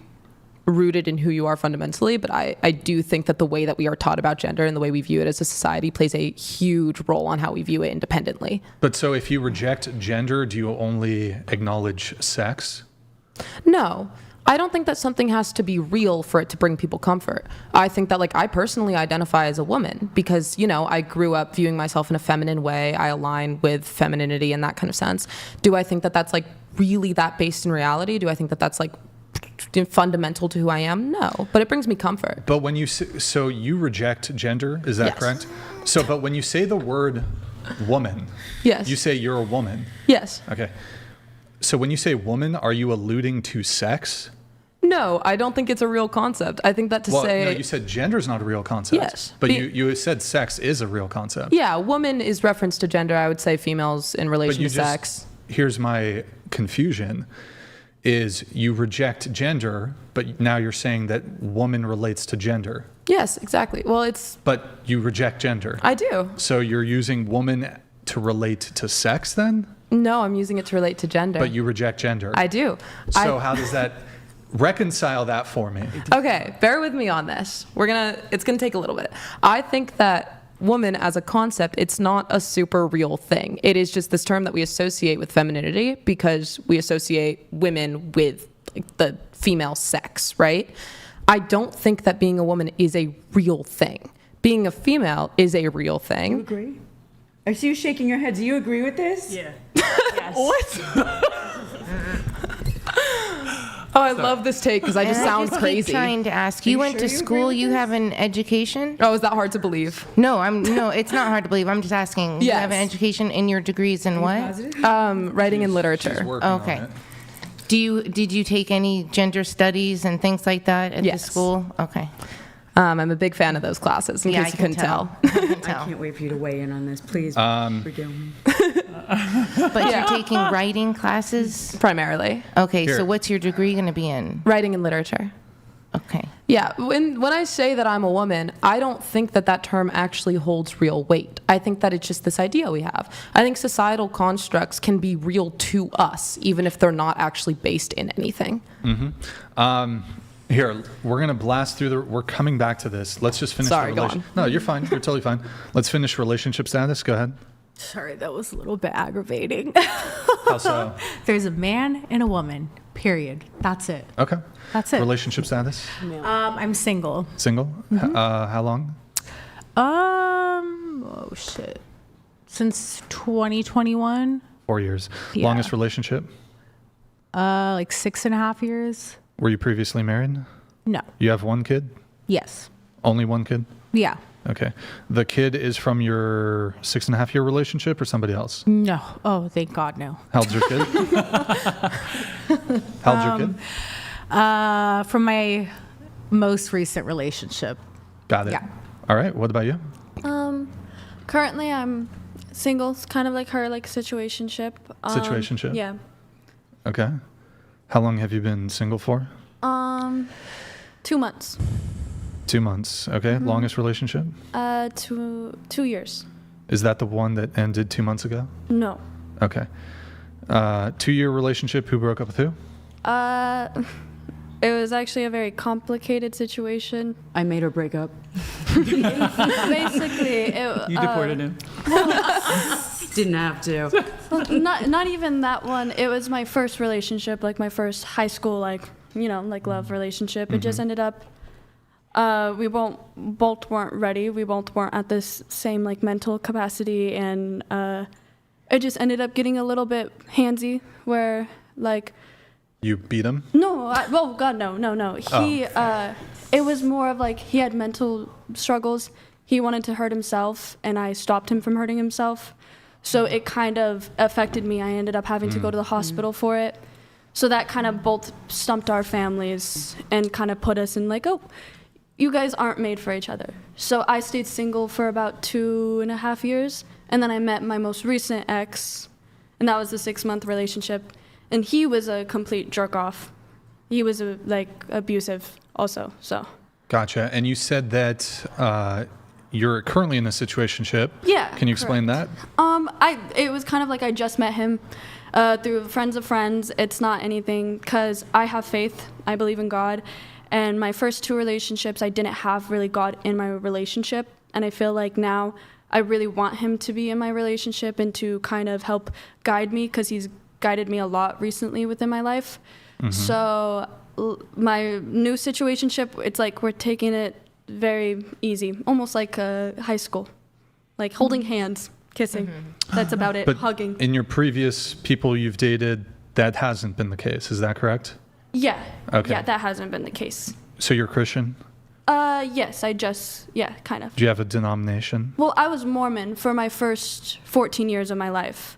rooted in who you are fundamentally, but I do think that the way that we are taught about gender and the way we view it as a society plays a huge role on how we view it independently. But so if you reject gender, do you only acknowledge sex? No. I don't think that something has to be real for it to bring people comfort. I think that I personally identify as a woman because, I grew up viewing myself in a feminine way. I align with femininity in that kind of sense. Do I think that that's really that based in reality? Do I think that that's fundamental to who I am? No, but it brings me comfort. But when so you reject gender, is that Yes. correct? So, but when you say the word woman, Yes. you say you're a woman. Yes. Okay. So when you say woman, are you alluding to sex? No, I don't think it's a real concept. I think that No, you said gender is not a real concept. Yes. But you said sex is a real concept. Yeah, woman is reference to gender. I would say females in relation to sex. Here's my confusion, is you reject gender, but now you're saying that woman relates to gender. Yes, exactly. Well, But you reject gender. I do. So you're using woman to relate to sex then? No, I'm using it to relate to gender. But you reject gender. I do. So how does that reconcile that for me? Okay, bear with me on this. It's gonna take a little bit. I think that woman as a concept, it's not a super real thing. It is just this term that we associate with femininity because we associate women with the female sex, right? I don't think that being a woman is a real thing. Being a female is a real thing. You agree? I see you shaking your head. Do you agree with this? Yeah. Yes. What? Oh, I love this take because I just sound keep crazy. trying to ask. You went to school. You have an education. Oh, is that hard to believe? No, it's not hard to believe. I'm just asking. You have an Yes. education in your degrees in what? Writing and She's literature. working on Okay. it. Did you take any gender studies and things like that at the Yes. school? Okay. I'm a big fan of those classes, in Yeah, case I you couldn't can tell. I can I tell. can't wait for you to weigh in on this. Please forgive me. But you're taking writing classes? Primarily. Okay, Here. so what's your degree going to be in? Writing and literature. Okay. Yeah, when I say that I'm a woman, I don't think that term actually holds real weight. I think that it's just this idea we have. I think societal constructs can be real to us, even if they're not actually based in anything. Here, we're going to blast through we're coming back to this. Let's just finish Sorry, the go relation. on. No, you're fine. You're totally fine. Let's finish relationship status. Go ahead. Sorry, that was a little bit aggravating. How so? There's a man and a woman, period. That's it. Okay. That's it. Relationship status? I'm single. Single? How long? Oh shit. Since 2021, 4 years. Yeah. Longest relationship? like 6.5 years. Were you previously married? No. You have one kid? Yes. Only one kid? Yeah. Okay. The kid is from your 6.5 year relationship or somebody else? No. Oh, thank God, no. How old's your kid? How old's your kid? From my most recent relationship. Got it. Yeah. All right. What about you? Currently I'm single. It's kind of like her situationship. Situationship? Yeah. Okay. How long have you been single for? 2 months. 2 months. Okay. Longest relationship? 2 years. Is that the one that ended 2 months ago? No. Okay. 2 year relationship. Who broke up with who? It was actually a very complicated situation. I made her break up. Basically, You deported him. Didn't have to. Well, not even that one. It was my first relationship, like my first high school, like, like love relationship. It just ended up, we both weren't ready. We both weren't at this same like mental capacity, and it just ended up getting a little bit handsy, where like. You beat him? No, God, no. He, it was more of like he had mental struggles. He wanted to hurt himself, and I stopped him from hurting himself. So it kind of affected me. I ended up having to go to the hospital for it. So that kind of both stumped our families and kind of put us in like, oh, you guys aren't made for each other. So I stayed single for about 2.5 years. And then I met my most recent ex, and that was a 6-month relationship. And he was a complete jerk off. He was abusive also, so. Gotcha. And you said that you're currently in a situationship. Yeah. Can you explain that? It was kind of like I just met him through friends of friends. It's not anything, because I have faith. I believe in God. And my first 2 relationships, I didn't have really God in my relationship. And I feel like now I really want him to be in my relationship and to kind of help guide me, because he's guided me a lot recently within my life. So my new situationship, it's like we're taking it very easy, almost like high school, like holding hands, kissing. That's about it. But hugging. In your previous people you've dated, that hasn't been the case. Is that correct? Yeah. Okay. Yeah, that hasn't been the case. So you're Christian? Yes, kind of. Do you have a denomination? Well, I was Mormon for my first 14 years of my life.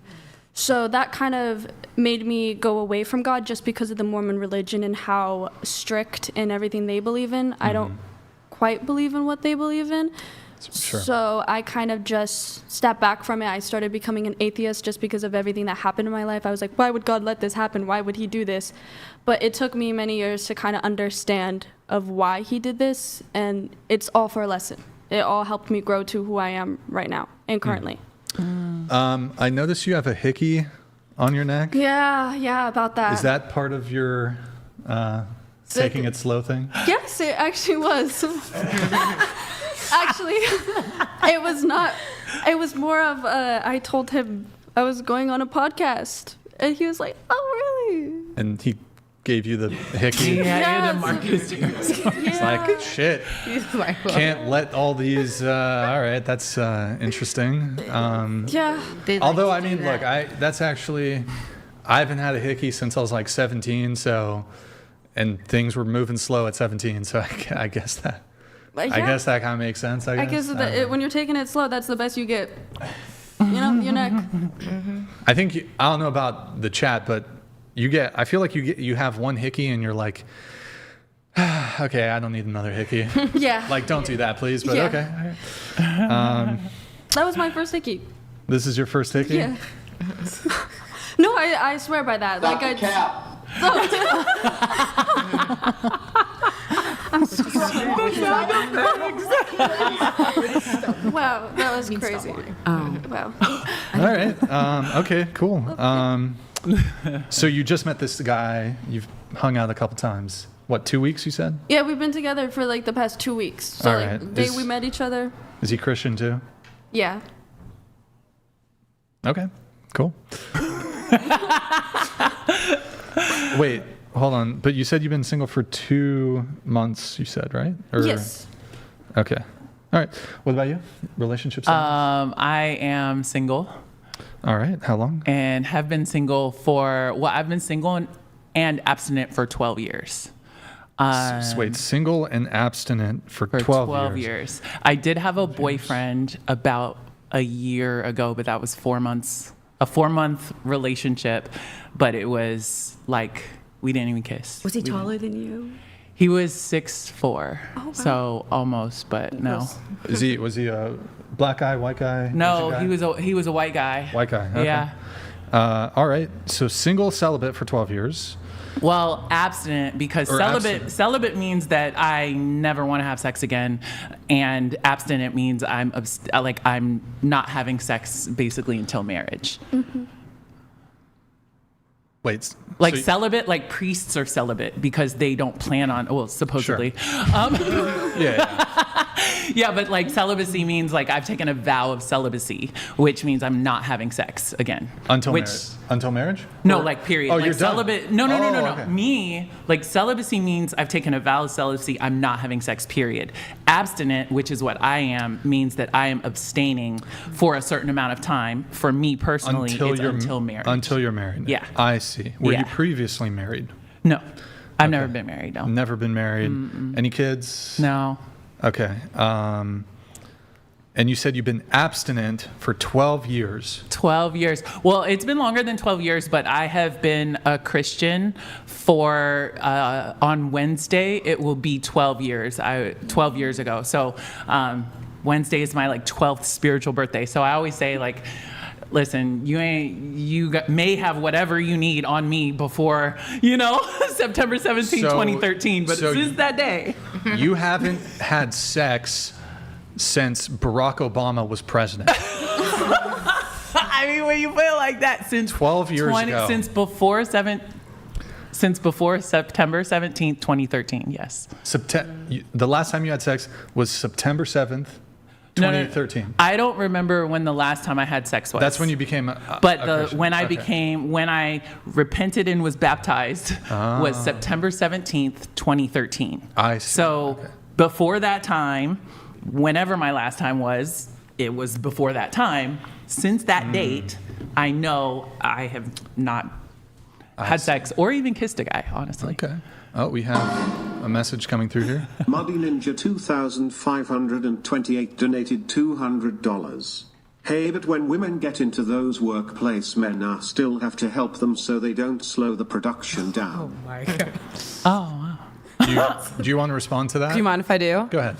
So that kind of made me go away from God just because of the Mormon religion and how strict and everything they believe in. I don't quite believe in what they believe in. Sure. So I kind of just stepped back from it. I started becoming an atheist just because of everything that happened in my life. I was like, why would God let this happen? Why would he do this? But it took me many years to kind of understand of why he did this, and it's all for a lesson. It all helped me grow to who I am right now and currently. I noticed you have a hickey on your neck. Yeah, about that. Is that part of your taking it slow thing? Yes, it actually was. Actually, it was not. It was more of I told him I was going on a podcast, and he was like, "Oh, really?" And he gave you the hickey. Yeah, the Marcus. It's like, shit. He's like, well, Can't let all these. All right, that's interesting. Yeah. Although, I mean, look, that's actually, I haven't had a hickey since I was like 17. So, and things were moving slow at 17. So I guess that. Yeah. I guess that kind of makes sense. I guess that when you're taking it slow, that's the best you get. Your neck. I think I don't know about the chat, but I feel like you have one hickey and you're like, okay, I don't need another hickey. Yeah. Like, don't do that, please. But Yeah. okay. That was my first hickey. This is your first hickey? Yeah. No, I swear by that. Stop the cap. I'm so sorry. Wow, that was crazy. Wow. All right. Okay, cool. So you just met this guy. You've hung out a couple times. What, 2 weeks, you said? Yeah, we've been together for like the past 2 weeks. So All like right. the day we met each other. Is he Christian too? Yeah. Okay, cool. Wait, hold on. But you said you've been single for 2 months, you said, right? Yes. Okay. All right. What about you? Relationship status? I am single. All right. How long? And have been single I've been single and abstinent for 12 years. Wait, single and abstinent for 12 years. I did have a boyfriend about a year ago, but that was 4 months. A 4-month relationship, but it was like we didn't even kiss. Was he taller than you? He was 6'4", wow. So almost, but no. Was he a black guy, white guy? No, Asian guy? he was a white guy. White guy. Okay. Yeah. All right. So single, celibate for 12 years. Well, abstinent because celibate means that I never want to have sex again, and abstinent means I'm not having sex basically until marriage. Mm-hmm. Wait. Like celibate, like priests are celibate because they don't plan on. Well, supposedly. Sure. Yeah. Yeah, but like celibacy means like I've taken a vow of celibacy, which means I'm not having sex again. Until marriage? Until marriage? No, like period. Oh, like you're celibate. done. No. Okay. Me, like celibacy means I've taken a vow of celibacy. I'm not having sex, period. Abstinent, which is what I am, means that I am abstaining for a certain amount of time. For me personally, until marriage. Until you're married. Yeah. I see. Were you previously married? No. I've never been married, no. Never been married. Any kids? No. Okay. And you said you've been abstinent for 12 years. 12 years. Well, it's been longer than 12 years, but I have been a Christian for, on Wednesday, it will be 12 years. 12 years ago. So Wednesday is my like 12th spiritual birthday. So I always say like, listen, may have whatever you need on me before, September 17, 2013, but since that day. You haven't had sex since Barack Obama was president. I mean, when you put it like that, since 12 years ago. Since before September 17th, 2013, yes. The last time you had sex was September 7th, 2013. No. I don't remember when the last time I had sex was. That's when you became a Christian. when I repented and was baptized was September 17th, 2013. I see. So before that time, whenever my last time was, it was before that time. Since that date, I know I have not had sex or even kissed a guy, honestly. Okay. Oh, we have a message coming through here. Muddy Ninja 2528 donated $200. Hey, but when women get into those workplace, men still have to help them so they don't slow the production down. Oh my God. Oh, wow. Do you want to respond to that? Do you mind if I do? Go ahead.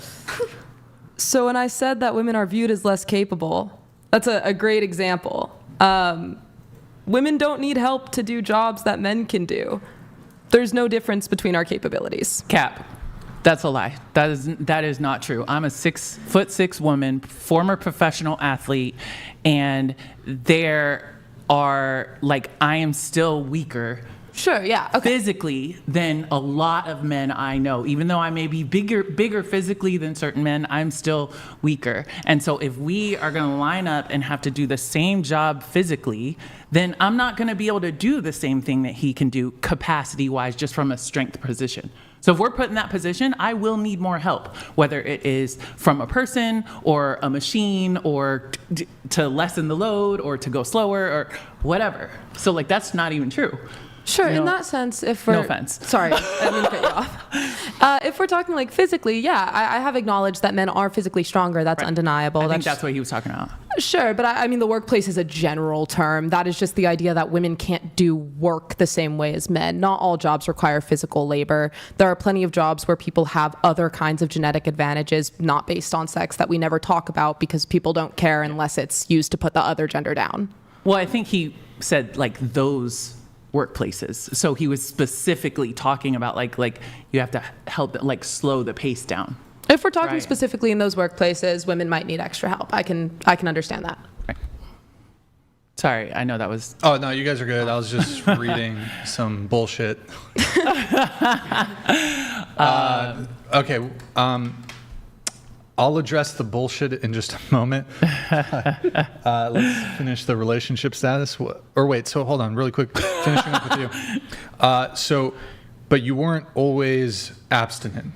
So when I said that women are viewed as less capable, that's a great example. Women don't need help to do jobs that men can do. There's no difference between our capabilities. Cap. That's a lie. That is not true. I'm a 6'6" woman, former professional athlete, and there are I am still weaker. Sure, yeah. Okay. Physically than a lot of men I know. Even though I may be bigger physically than certain men, I'm still weaker. And so if we are going to line up and have to do the same job physically, then I'm not going to be able to do the same thing that he can do capacity-wise just from a strength position. So if we're put in that position, I will need more help, whether it is from a person or a machine or to lessen the load or to go slower or whatever. So that's not even true. Sure, in that sense, if we're... No offense. Sorry, I didn't mean to cut you off. If we're talking physically, yeah, I have acknowledged that men are physically stronger. That's undeniable. I think that's what he was talking about. Sure, but I mean, the workplace is a general term. That is just the idea that women can't do work the same way as men. Not all jobs require physical labor. There are plenty of jobs where people have other kinds of genetic advantages, not based on sex, that we never talk about because people don't care unless it's used to put the other gender down. Well, I think he said those workplaces. So he was specifically talking about you have to help slow the pace down. If we're talking specifically in those workplaces, women might need extra help. I can understand that. Right. Sorry, I know that was... Oh, no, you guys are good. I was just reading some bullshit. Okay. I'll address the bullshit in just a moment. Let's finish the relationship status. Or wait, so hold on really quick. Finishing up with you. But you weren't always abstinent?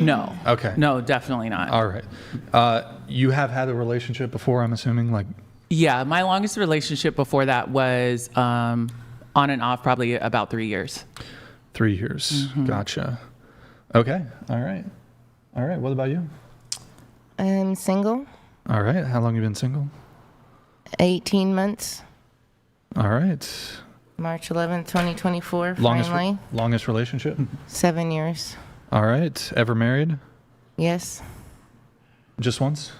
No. Okay. No, definitely not. All right. You have had a relationship before, I'm assuming? Yeah, my longest relationship before that was on and off probably about 3 years. 3 years. Mm-hmm. Gotcha. Okay. All right. What about you? I'm single. All right. How long have you been single? 18 months. All right. March 11th, 2024, finally. Longest relationship? 7 years. All right. Ever married? Yes. Just once?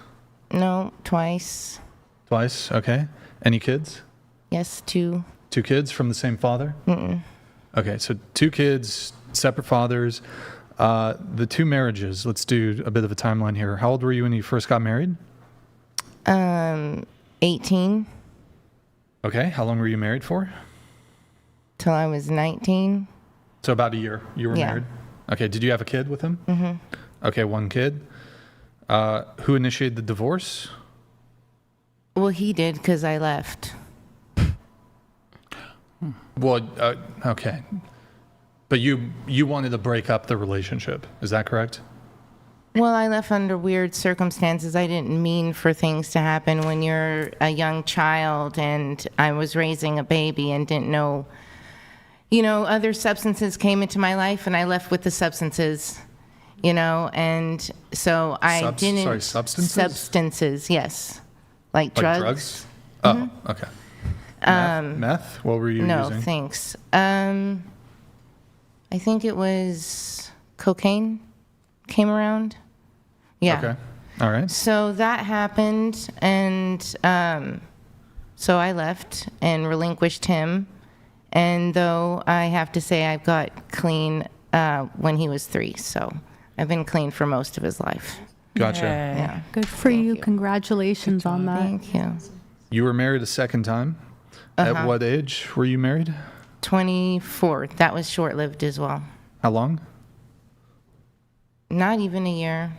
No, twice. Twice? Okay. Any kids? Yes, 2. 2 kids from the same father? Mm-mm. Okay, so 2 kids, separate fathers. The 2 marriages, let's do a bit of a timeline here. How old were you when you first got married? 18. Okay, how long were you married for? Till I was 19. So about a year you were married? Okay, did you have a kid with him? Mm-hmm. Okay, 1 kid. Who initiated the divorce? Well, he did because I left. Well, okay. But you wanted to break up the relationship. Is that correct? Well, I left under weird circumstances. I didn't mean for things to happen when you're a young child, and I was raising a baby and didn't know, other substances came into my life, and I left with the substances, and so I didn't. Sorry, substances? Substances, yes. Like drugs. Drugs? Oh, okay. Meth? What were you no, using? No, thanks. I think it was cocaine came around. Yeah. Okay. All right. So that happened, and so I left and relinquished him. And though I have to say I got clean when he was 3, so I've been clean for most of his life. Gotcha. Yeah. Good for you. Congratulations on that. Thank you. You were married a second time. At what age were you married? 24. That was short-lived as well. How long? Not even a year.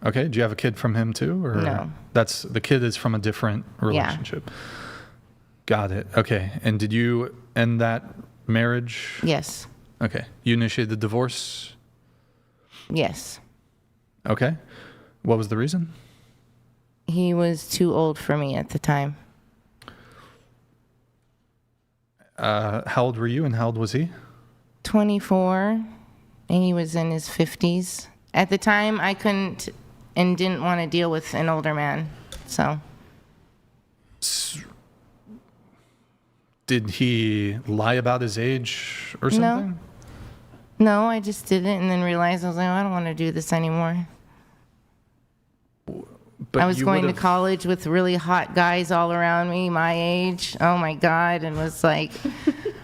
Okay. Do you have a kid from him too, or no? The kid is from a different relationship. Yeah. Got it. Okay. And did you end that marriage? Yes. Okay. You initiated the divorce? Yes. Okay. What was the reason? He was too old for me at the time. How old were you and how old was he? 24, and he was in his 50s. At the time, I couldn't and didn't want to deal with an older man, so. Did he lie about his age or something? No, I just did it and then realized I was like, I don't want to do this anymore. But I was going to college with really hot guys all around me, my age. Oh my God. And was like,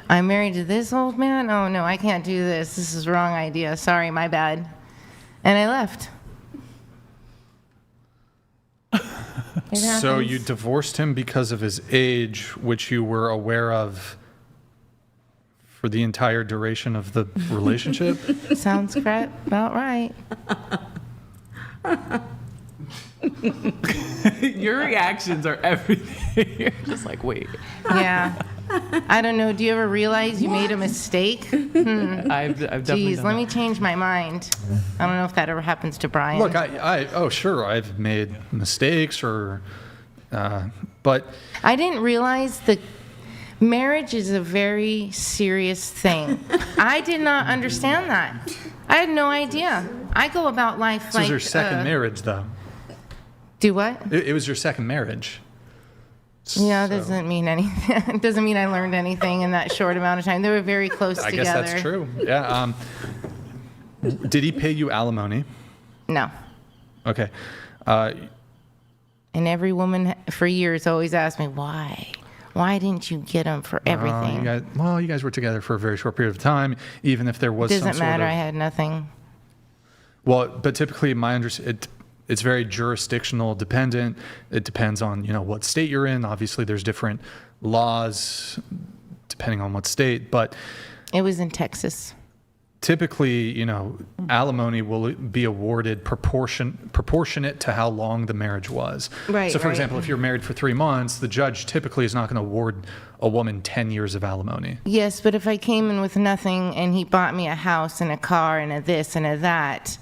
I'm married to this old man? Oh no, I can't do this. This is the wrong idea. Sorry, my bad. And I left. So you divorced him because of his age, which you were aware of for the entire duration of the relationship? Sounds about right. Your reactions are everything. You're just like, wait. Yeah. I don't know. Do you ever realize you made a mistake? I've definitely done let me change my mind. I don't know if that ever happens to Brian. Look, sure, I've made mistakes but I didn't realize that marriage is a very serious thing. I did not understand that. I had no idea. I go about life this was your second marriage, though. Do what? It was your second marriage. Yeah, that doesn't mean anything. It doesn't mean I learned anything in that short amount of time. They were very close together. I guess that's true. Yeah. Did he pay you alimony? No. Okay. And every woman for years always asked me, why? Why didn't you get him for everything? You guys were together for a very short period of time, even if there was some sort of... Doesn't matter. I had nothing. Well, but typically it's very jurisdictional dependent. It depends on, what state you're in. Obviously, there's different laws depending on what state, but... It was in Texas. Typically, alimony will be awarded proportionate to how long the marriage was. Right. So, for example, if you're married for 3 months, the judge typically is not going to award a woman 10 years of alimony. Yes, but if I came in with nothing and he bought me a house and a car and a this and a that,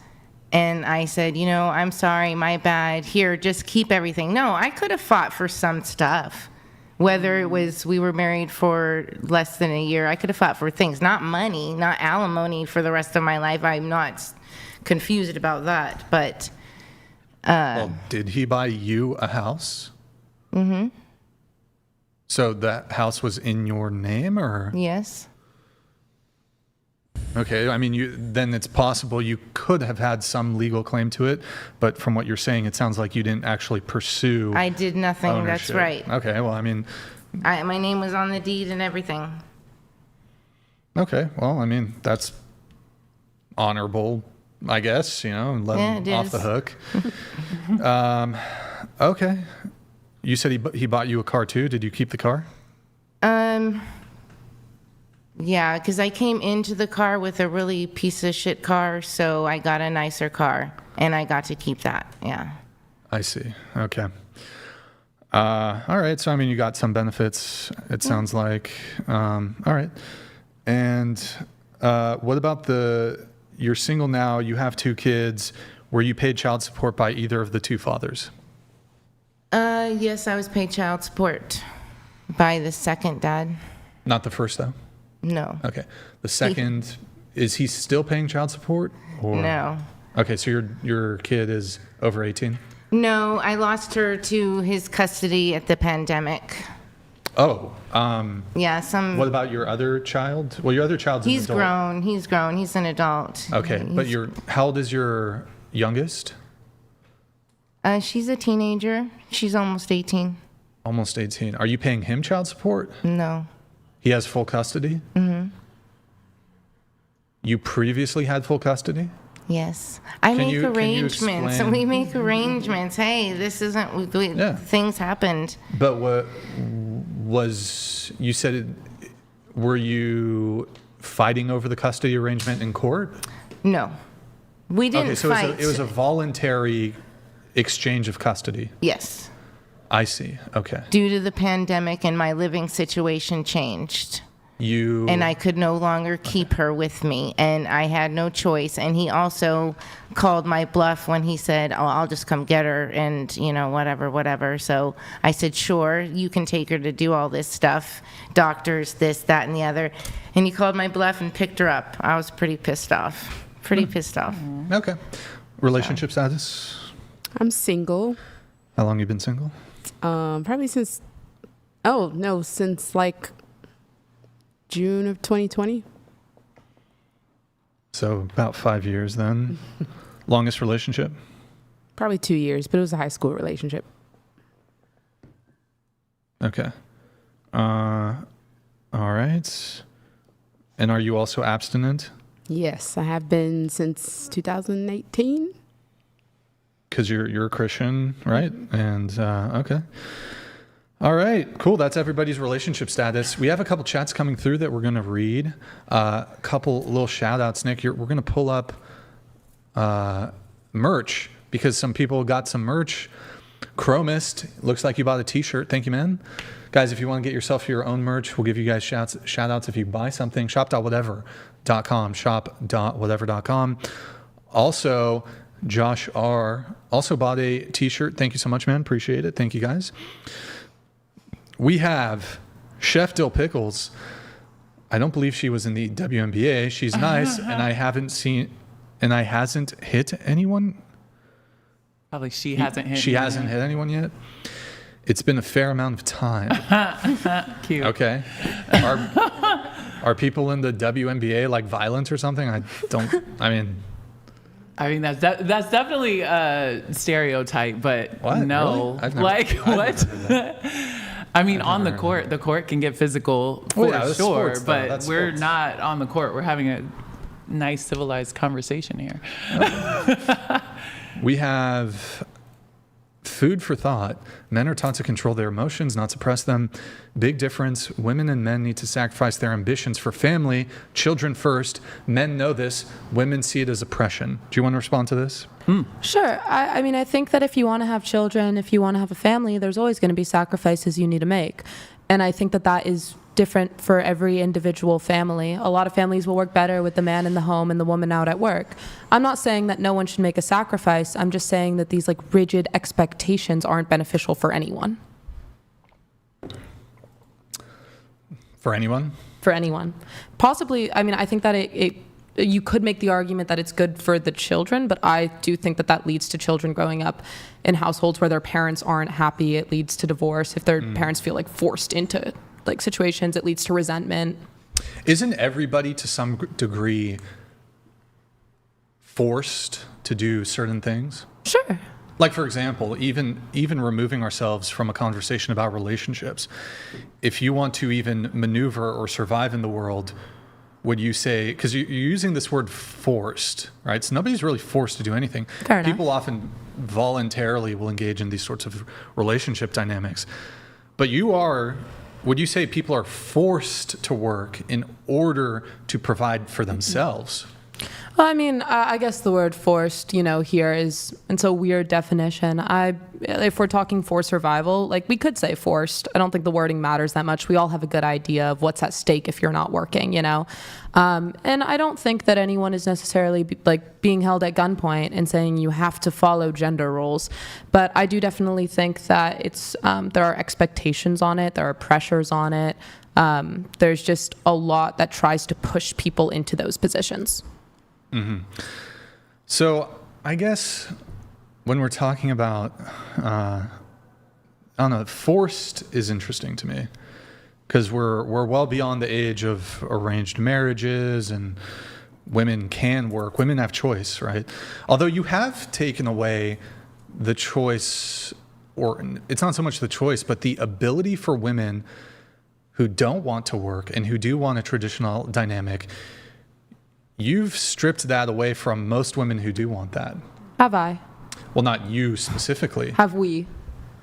and I said, I'm sorry, my bad, here, just keep everything. No, I could have fought for some stuff. Whether it was we were married for less than a year, I could have fought for things, not money, not alimony for the rest of my life. I'm not confused about that, but... well, did he buy you a house? Mm-hmm. So that house was in your name, or? Yes. Okay, I mean, then it's possible you could have had some legal claim to it, but from what you're saying, it sounds like you didn't actually pursue I did nothing, ownership. That's right. Okay, well, I mean... my name was on the deed and everything. Okay, well, I mean, that's honorable, I guess, and let him off the hook. Okay. You said he bought you a car, too? Did you keep the car? Yeah, because I came into the car with a really piece of shit car, so I got a nicer car, and I got to keep that. Yeah. I see. Okay. All right. So, I mean, you got some benefits, it sounds like. All right. And what about you're single now, you have 2 kids. Were you paid child support by either of the 2 fathers? Yes, I was paid child support by the second dad. Not the first, though? No. Okay. The second, is he still paying child support? Or? No. Okay, so your kid is over 18? No, I lost her to his custody at the pandemic. Oh. Yeah, What about your other child? Well, your other child's an adult. He's grown. He's an adult. Okay, but how old is your youngest? She's a teenager. She's almost 18. Almost 18. Are you paying him child support? No. He has full custody? Mm-hmm. You previously had full custody? Yes. I make arrangements. We make arrangements. Hey, this isn't, things happened. But what was, you said, were you fighting over the custody arrangement in court? No. We didn't fight. It was a voluntary exchange of custody? Yes. I see. Okay. Due to the pandemic and my living situation changed. And I could no longer keep her with me, and I had no choice. And he also called my bluff when he said, "Oh, I'll just come get her," and whatever. So I said, "Sure, you can take her to do all this stuff, doctors, this, that, and the other." And he called my bluff and picked her up. I was pretty pissed off. Okay. Relationship status? I'm single. How long you been single? Probably since like June of 2020. So about 5 years then. Longest relationship? Probably 2 years, but it was a high school relationship. Okay. All right. And are you also abstinent? Yes, I have been since 2018. Because you're a Christian, right? And okay. All right, cool. That's everybody's relationship status. We have a couple chats coming through that we're going to read. A couple little shout outs, Nick. We're going to pull up merch because some people got some merch. Chromist, looks like you bought a t-shirt. Thank you, man. Guys, if you want to get yourself your own merch, we'll give you guys shout outs if you buy something. Shop.whatever.com. Shop.whatever.com. Also, Josh R. also bought a t-shirt. Thank you so much, man. Appreciate it. Thank you, guys. We have Chef Dill Pickles. I don't believe she was in the WNBA. She's nice, and I hasn't hit anyone. Probably she hasn't hit anyone yet. It's been a fair amount of time. Cute. Okay. Are people in the WNBA like violent or something? I mean, that's definitely a stereotype, but what? no. Really? What? I mean, on the court can get physical for sure, sports, but we're not on the court. We're having a nice civilized conversation here. We have food for thought. Men are taught to control their emotions, not suppress them. Big difference. Women and men need to sacrifice their ambitions for family, children first. Men know this. Women see it as oppression. Do you want to respond to this? Sure. I mean, I think that if you want to have children, if you want to have a family, there's always going to be sacrifices you need to make. And I think that that is different for every individual family. A lot of families will work better with the man in the home and the woman out at work. I'm not saying that no one should make a sacrifice. I'm just saying that these like rigid expectations aren't beneficial for anyone. For anyone? For anyone. Possibly, I mean, I think that you could make the argument that it's good for the children, but I do think that that leads to children growing up in households where their parents aren't happy. It leads to divorce. If their parents feel like forced into like situations, it leads to resentment. Isn't everybody to some degree forced to do certain things? Sure. Like, for example, even removing ourselves from a conversation about relationships, if you want to even maneuver or survive in the world, would you say, because you're using this word forced, right? So nobody's really forced to do anything. Fair enough. People often voluntarily will engage in these sorts of relationship dynamics. But you are would you say people are forced to work in order to provide for themselves? Well, I mean, I guess the word forced, here it's a weird definition. If we're talking for survival, like we could say forced. I don't think the wording matters that much. We all have a good idea of what's at stake if you're not working, And I don't think that anyone is necessarily being held at gunpoint and saying you have to follow gender roles. But I do definitely think that there are expectations on it. There are pressures on it. There's just a lot that tries to push people into those positions. Mm-hmm. So I guess when we're talking about, I don't know, forced is interesting to me because we're well beyond the age of arranged marriages and women can work. Women have choice, right? Although you have taken away the choice, or it's not so much the choice, but the ability for women who don't want to work and who do want a traditional dynamic. You've stripped that away from most women who do want that. Have I? Well, not you specifically. Have we?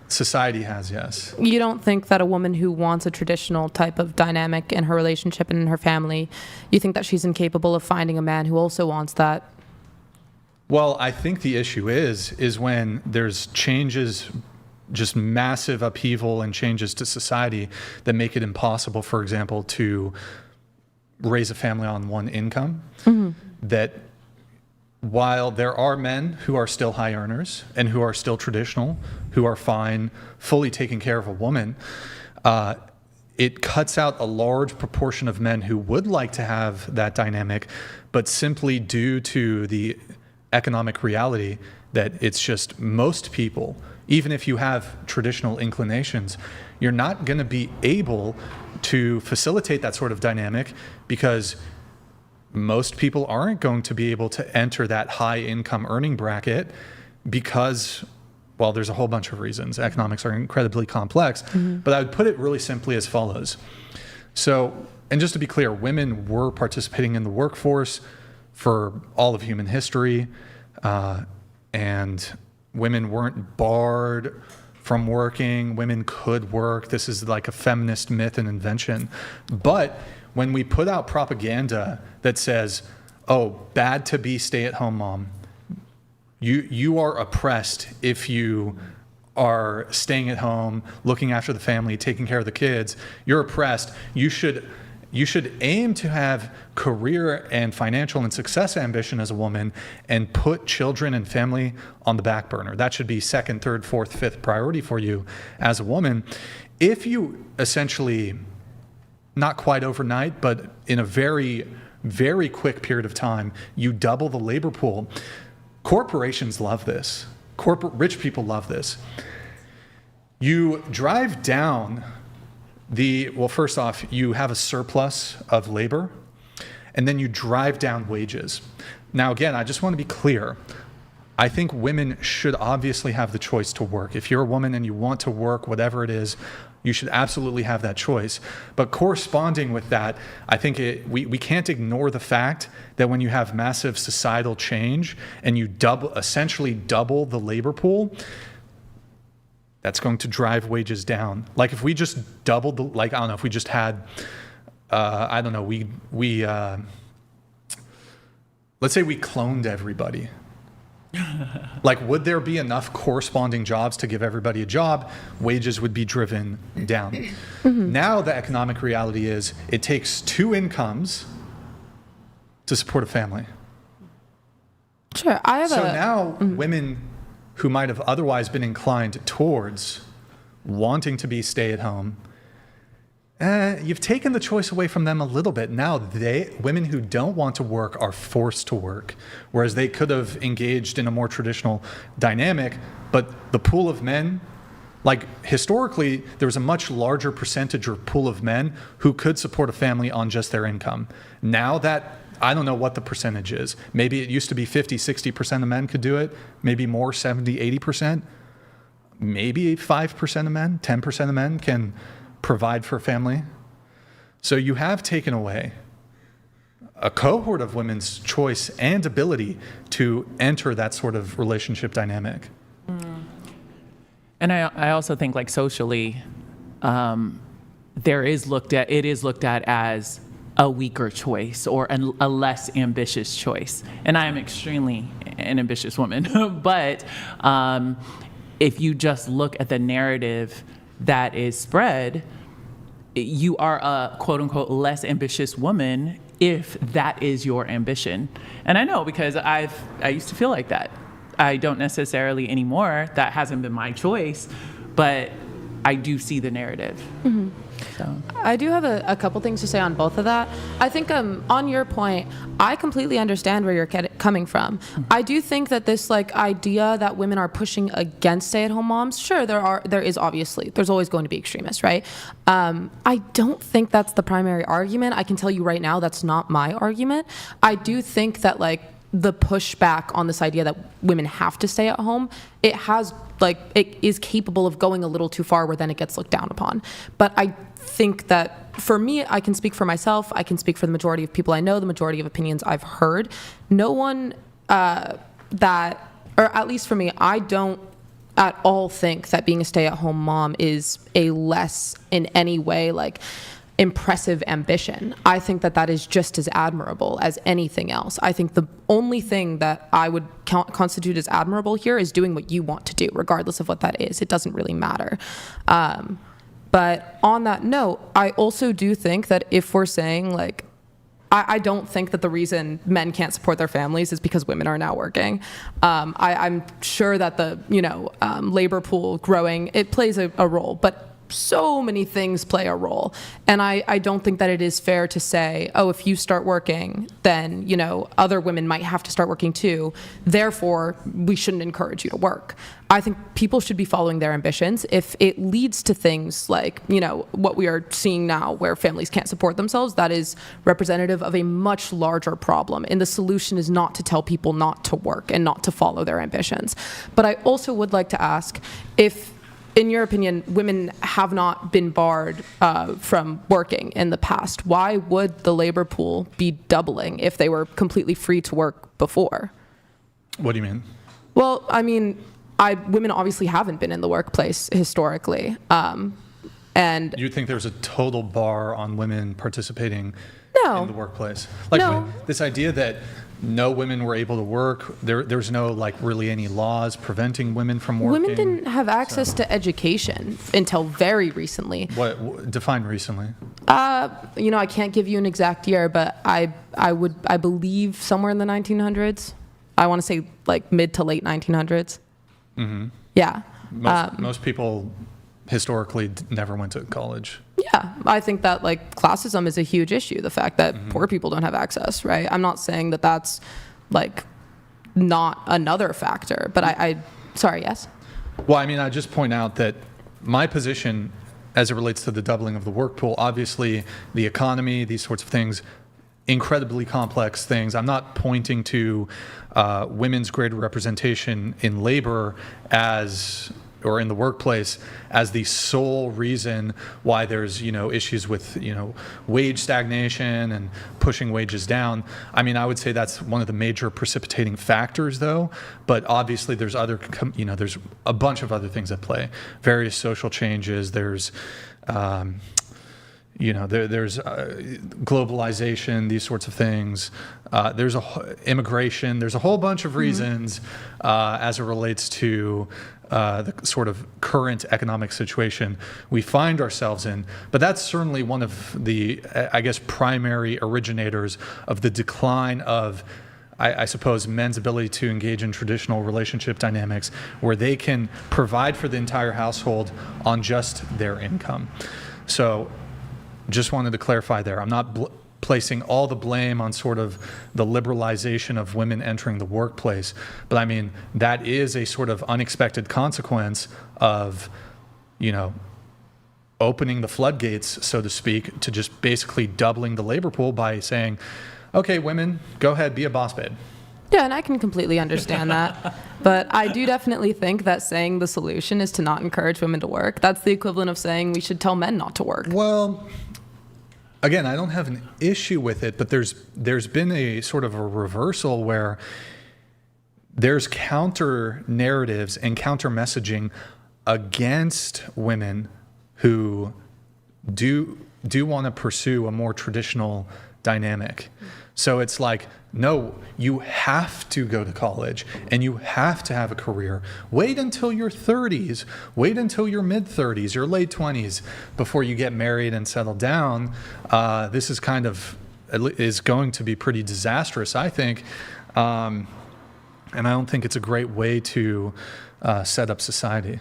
Society has, yes. You don't think that a woman who wants a traditional type of dynamic in her relationship and in her family, you think that she's incapable of finding a man who also wants that? Well, I think the issue is when there's changes, just massive upheaval and changes to society that make it impossible, for example, to raise a family on one income, that while there are men who are still high earners and who are still traditional, who are fine fully taking care of a woman, it cuts out a large proportion of men who would like to have that dynamic, but simply due to the economic reality that it's just most people, even if you have traditional inclinations, you're not going to be able to facilitate that sort of dynamic because most people aren't going to be able to enter that high income earning bracket because, well, there's a whole bunch of reasons. Economics are incredibly complex, but I would put it really simply as follows. So, and just to be clear, women were participating in the workforce for all of human history, and women weren't barred from working. Women could work. This is like a feminist myth and invention. But when we put out propaganda that says, oh, bad to be stay-at-home mom, you are oppressed if you are staying at home, looking after the family, taking care of the kids, you're oppressed. You should aim to have career and financial and success ambition as a woman and put children and family on the back burner. That should be second, third, fourth, fifth priority for you as a woman. If you essentially, not quite overnight, but in a very, very quick period of time, you double the labor pool. Corporations love this. Rich people love this. You drive down well, first off, you have a surplus of labor, and then you drive down wages. Now, again, I just want to be clear. I think women should obviously have the choice to work. If you're a woman and you want to work, whatever it is, you should absolutely have that choice. But corresponding with that, I think we can't ignore the fact that when you have massive societal change and you essentially double the labor pool, that's going to drive wages down. Like if we just doubled I don't know, if we just had, let's say we cloned everybody. Like, would there be enough corresponding jobs to give everybody a job? Wages would be driven down. Now the economic reality is it takes two incomes to support a family. Sure, now women who might have otherwise been inclined towards wanting to be stay-at-home, you've taken the choice away from them a little bit. Now women who don't want to work are forced to work, whereas they could have engaged in a more traditional dynamic, but the pool of men, like historically, there was a much larger percentage or pool of men who could support a family on just their income. Now that, I don't know what the percentage is. Maybe it used to be 50, 60% of men could do it, maybe more, 70, 80%. Maybe 5% of men, 10% of men can provide for a family. So you have taken away a cohort of women's choice and ability to enter that sort of relationship dynamic. And I also think, like, socially, it is looked at as a weaker choice or a less ambitious choice. And I am extremely an ambitious woman. But if you just look at the narrative that is spread, you are a quote unquote less ambitious woman if that is your ambition. And I know because I used to feel like that. I don't necessarily anymore. That hasn't been my choice, but I do see the narrative. Mm-hmm. So. I do have a couple things to say on both of that. I think on your point, I completely understand where you're coming from. I do think that this idea that women are pushing against stay-at-home moms, sure, there's always going to be extremists, right? I don't think that's the primary argument. I can tell you right now that's not my argument. I do think that the pushback on this idea that women have to stay at home, it is capable of going a little too far where then it gets looked down upon. But I think that for me, I can speak for myself, I can speak for the majority of people I know, the majority of opinions I've heard. No one or at least for me, I don't at all think that being a stay-at-home mom is a less in any way impressive ambition. I think that is just as admirable as anything else. I think the only thing that I would constitute as admirable here is doing what you want to do, regardless of what that is. It doesn't really matter. But on that note, I also do think that if we're saying I don't think that the reason men can't support their families is because women are now working. I'm sure that the labor pool growing, it plays a role, but so many things play a role. And I don't think that it is fair to say, oh, if you start working, then, other women might have to start working too. Therefore, we shouldn't encourage you to work. I think people should be following their ambitions. If it leads to things what we are seeing now where families can't support themselves, that is representative of a much larger problem. And the solution is not to tell people not to work and not to follow their ambitions. But I also would like to ask if, in your opinion, women have not been barred from working in the past. Why would the labor pool be doubling if they were completely free to work before? What do you mean? Well, I mean, women obviously haven't been in the workplace historically. And you think there's a total bar on women participating in the workplace? No. This idea that no women were able to work, there's no really any laws preventing women from working. Women didn't have access to education until very recently. What define recently? I can't give you an exact year, but I believe somewhere in the 1900s. I want to say mid to late 1900s. Mm-hmm. Yeah. Most people historically never went to college. Yeah, I think that classism is a huge issue. The fact that poor people don't have access, right? I'm not saying that that's not another factor, but sorry, yes? Well, I mean, I just point out that my position as it relates to the doubling of the work pool, obviously the economy, these sorts of things, incredibly complex things. I'm not pointing to women's greater representation in labor or in the workplace as the sole reason why there's issues with wage stagnation and pushing wages down. I mean, I would say that's one of the major precipitating factors, though. But obviously, there's there's a bunch of other things at play. Various social changes. There's there's globalization, these sorts of things. There's immigration. There's a whole bunch of reasons as it relates to the sort of current economic situation we find ourselves in. But that's certainly one of the, primary originators of the decline of, I suppose, men's ability to engage in traditional relationship dynamics where they can provide for the entire household on just their income. So just wanted to clarify there. I'm not placing all the blame on sort of the liberalization of women entering the workplace, but I mean, that is a sort of unexpected consequence of, opening the floodgates, so to speak, to just basically doubling the labor pool by saying, okay, women, go ahead, be a boss babe. Yeah, and I can completely understand that. But I do definitely think that saying the solution is to not encourage women to work, that's the equivalent of saying we should tell men not to work. Well, again, I don't have an issue with it, but there's been a sort of a reversal where there's counter narratives and counter messaging against women who do want to pursue a more traditional dynamic. So it's like, no, you have to go to college and you have to have a career. Wait until your 30s, wait until your mid-30s, your late 20s before you get married and settle down. This is going to be pretty disastrous, I think. And I don't think it's a great way to set up society.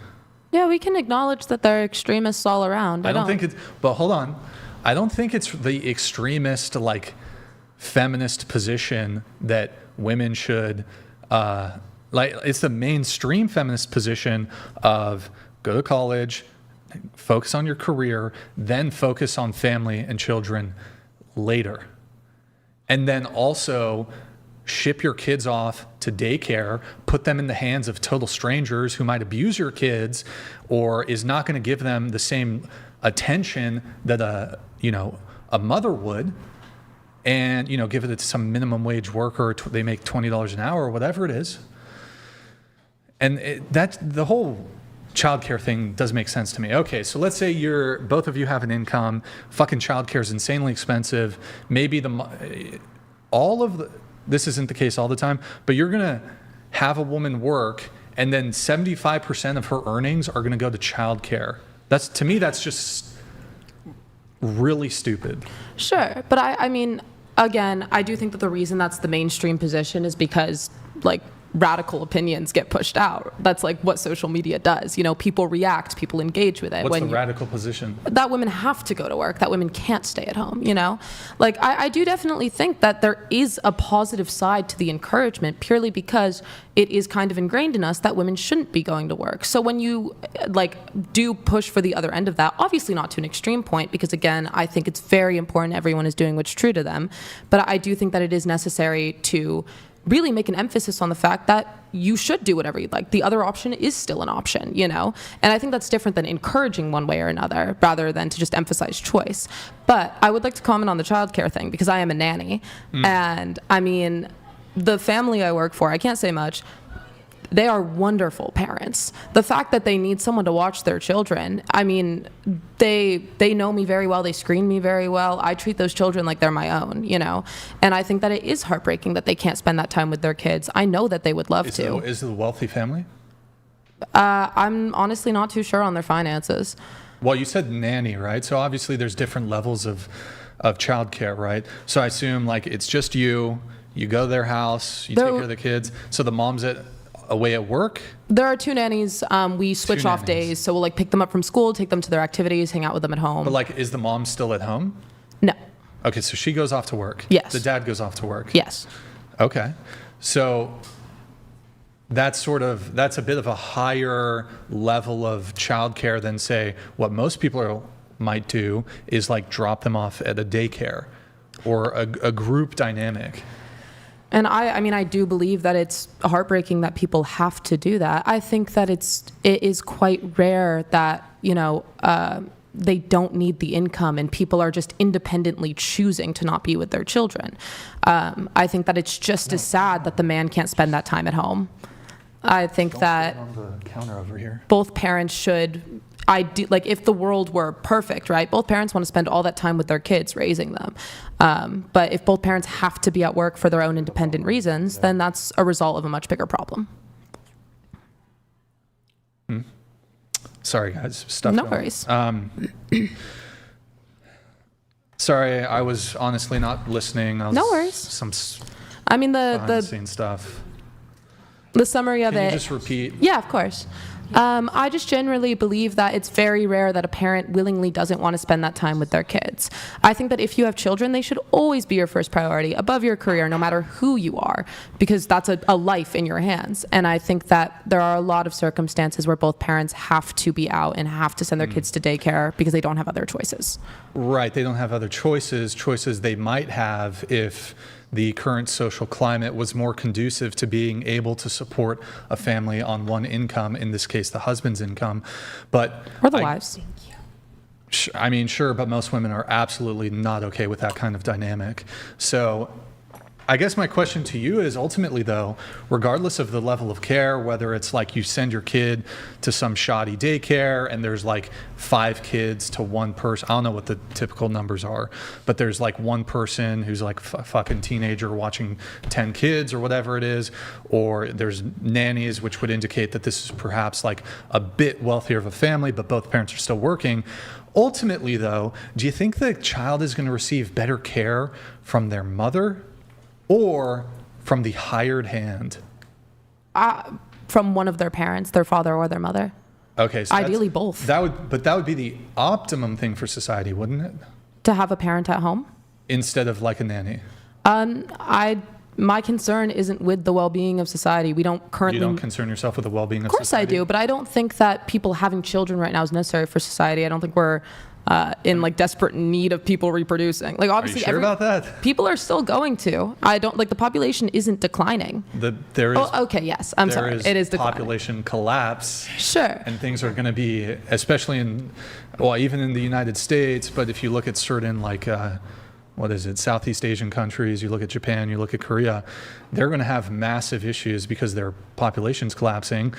Yeah, we can acknowledge that there are extremists all around. I don't think it's, but hold on. I don't think it's the extremist, like, feminist position that women should, it's the mainstream feminist position of go to college, focus on your career, then focus on family and children later. And then also ship your kids off to daycare, put them in the hands of total strangers who might abuse your kids or is not going to give them the same attention that a mother would, and give it to some minimum wage worker. They make $20 an hour or whatever it is. And that's the whole childcare thing does make sense to me. Okay, so let's say both of you have an income. Fucking childcare is insanely expensive. Maybe this isn't the case all the time, but you're gonna have a woman work, and then 75% of her earnings are gonna go to childcare. To me, that's just really stupid. Sure, but I mean, again, I do think that the reason that's the mainstream position is because, like, radical opinions get pushed out. That's like what social media does. People react, people engage with it. What's the radical position? That women have to go to work, that women can't stay at home, Like, I do definitely think that there is a positive side to the encouragement purely because it is kind of ingrained in us that women shouldn't be going to work. So when you, do push for the other end of that, obviously not to an extreme point, because again, I think it's very important everyone is doing what's true to them. But I do think that it is necessary to really make an emphasis on the fact that you should do whatever you'd like. The other option is still an option, And I think that's different than encouraging one way or another, rather than to just emphasize choice. But I would like to comment on the childcare thing, because I am a nanny. And I mean, the family I work for, I can't say much, they are wonderful parents. The fact that they need someone to watch their children, I mean, they know me very well. They screen me very well. I treat those children like they're my own, And I think that it is heartbreaking that they can't spend that time with their kids. I know that they would love to. Is it a wealthy family? I'm honestly not too sure on their finances. Well, you said nanny, right? So obviously there's different levels of childcare, right? So I assume, like, it's just you go to their house, you take care of the kids. So the mom's away at work? There are 2 nannies. We switch off days, so we'll pick them up from school, take them to their activities, hang out with them at home. But is the mom still at home? No. Okay, so she goes off to work. Yes. The dad goes off to work. Yes. Okay, so that's a bit of a higher level of childcare than, say, what most people might do is drop them off at a daycare or a group dynamic. And I do believe that it's heartbreaking that people have to do that. I think that it is quite rare that, they don't need the income and people are just independently choosing to not be with their children. I think that it's just as sad that the man can't spend that time at home. I think that on the counter over here. Both parents should, if the world were perfect, right? Both parents want to spend all that time with their kids raising them. But if both parents have to be at work for their own independent reasons, then that's a result of a much bigger problem. Sorry, guys. Stuff. No worries. Sorry, I was honestly not listening. No worries. Behind the scenes stuff. The summary of it. Can you just repeat? Yeah, of course. I just generally believe that it's very rare that a parent willingly doesn't want to spend that time with their kids. I think that if you have children, they should always be your first priority above your career, no matter who you are, because that's a life in your hands. And I think that there are a lot of circumstances where both parents have to be out and have to send their kids to daycare because they don't have other choices. Right. They don't have other choices they might have if the current social climate was more conducive to being able to support a family on one income, in this case, the husband's income. Or the wives. Sure, but most women are absolutely not okay with that kind of dynamic. So I guess my question to you is ultimately, though, regardless of the level of care, whether it's like you send your kid to some shoddy daycare and there's like 5 kids to one person, I don't know what the typical numbers are, but there's like one person who's like a fucking teenager watching 10 kids or whatever it is, or there's nannies, which would indicate that this is perhaps like a bit wealthier of a family, but both parents are still working. Ultimately, though, do you think the child is going to receive better care from their mother or from the hired hand? From one of their parents, their father or their mother. Okay, so ideally both. That would be the optimum thing for society, wouldn't it? To have a parent at home instead of like a nanny. My concern isn't with the well-being of society. We don't currently. You don't concern yourself with the well-being of society? Of course I do, but I don't think that people having children right now is necessary for society. I don't think we're in like desperate need of people reproducing. Like obviously, are you sure about that? People are still going to. I don't like the population isn't declining. There is. Oh, okay, yes. I'm sorry. It is declining. Population collapse. Sure. And things are going to be, especially even in the United States. But if you look at certain like. Southeast Asian countries, you look at Japan, you look at Korea, they're going to have massive issues because their population's collapsing.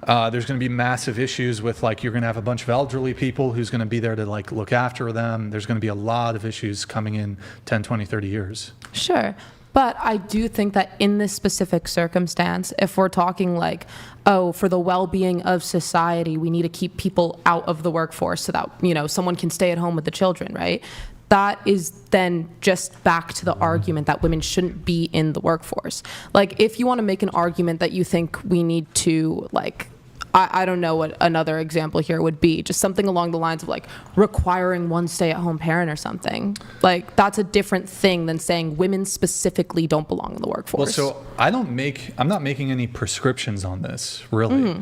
There's going to be massive issues with like, you're going to have a bunch of elderly people who's going to be there to like look after them. There's going to be a lot of issues coming in 10, 20, 30 years. Sure. But I do think that in this specific circumstance, if we're talking like, oh, for the well-being of society, we need to keep people out of the workforce so that, someone can stay at home with the children, right? That is then just back to the argument that women shouldn't be in the workforce. Like, if you want to make an argument that you think we need to, like, I don't know what another example here would be, just something along the lines of, like, requiring one stay-at-home parent or something. Like, that's a different thing than saying women specifically don't belong in the workforce. Well, so I'm not making any prescriptions on this, really.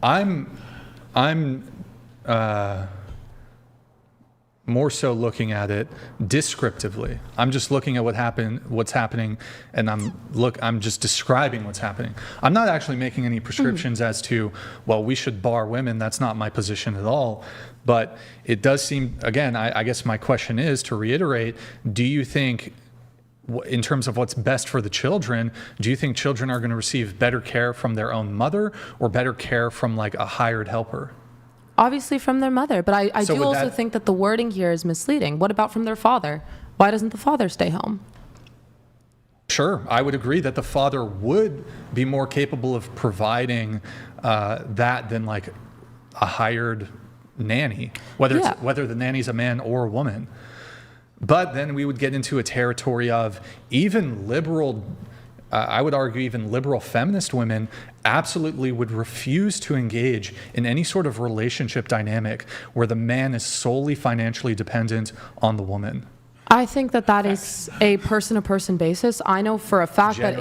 I'm more so looking at it descriptively. I'm just looking at what's happening, and I'm just describing what's happening. I'm not actually making any prescriptions as to, well, we should bar women. That's not my position at all. But it does seem, again, I guess my question is, to reiterate, do you think, in terms of what's best for the children, do you think children are going to receive better care from their own mother or better care from like a hired helper? Obviously from their mother, but I do also think that the wording here is misleading. What about from their father? Why doesn't the father stay home? Sure, I would agree that the father would be more capable of providing that than like a hired nanny, whether the nanny's a man or a woman. But then we would get into a territory of even liberal, I would argue even liberal feminist women absolutely would refuse to engage in any sort of relationship dynamic where the man is solely financially dependent on the woman. I think that is a person-to-person basis. I know for a fact that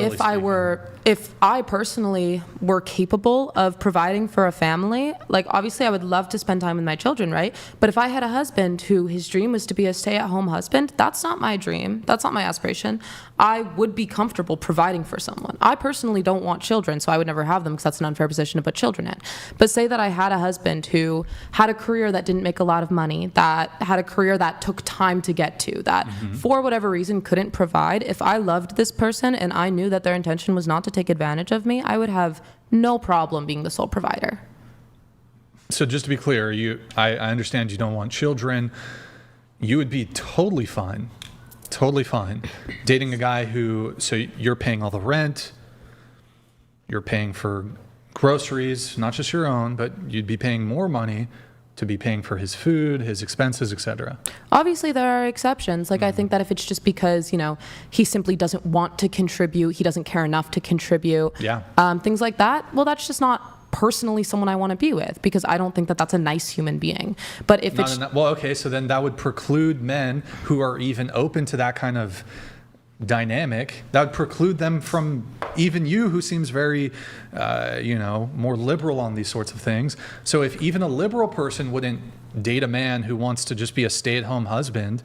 if I personally were capable of providing for a family, like obviously I would love to spend time with my children, right? But if I had a husband who his dream was to be a stay-at-home husband, that's not my dream. That's not my aspiration. I would be comfortable providing for someone. I personally don't want children, so I would never have them because that's an unfair position to put children in. But say that I had a husband who had a career that didn't make a lot of money, that had a career that took time to get to, that for whatever reason couldn't provide. If I loved this person and I knew that their intention was not to take advantage of me, I would have no problem being the sole provider. So just to be clear, I understand you don't want children. You would be totally fine dating a guy so you're paying all the rent, you're paying for groceries, not just your own, but you'd be paying more money to be paying for his food, his expenses, etc. Obviously, there are exceptions. Like, I think that if it's just because, he simply doesn't want to contribute, he doesn't care enough to contribute, things like that, well, that's just not personally someone I want to be with, because I don't think that that's a nice human being. But if so then that would preclude men who are even open to that kind of dynamic. That would preclude them from even you, who seems very, more liberal on these sorts of things. So if even a liberal person wouldn't date a man who wants to just be a stay-at-home husband,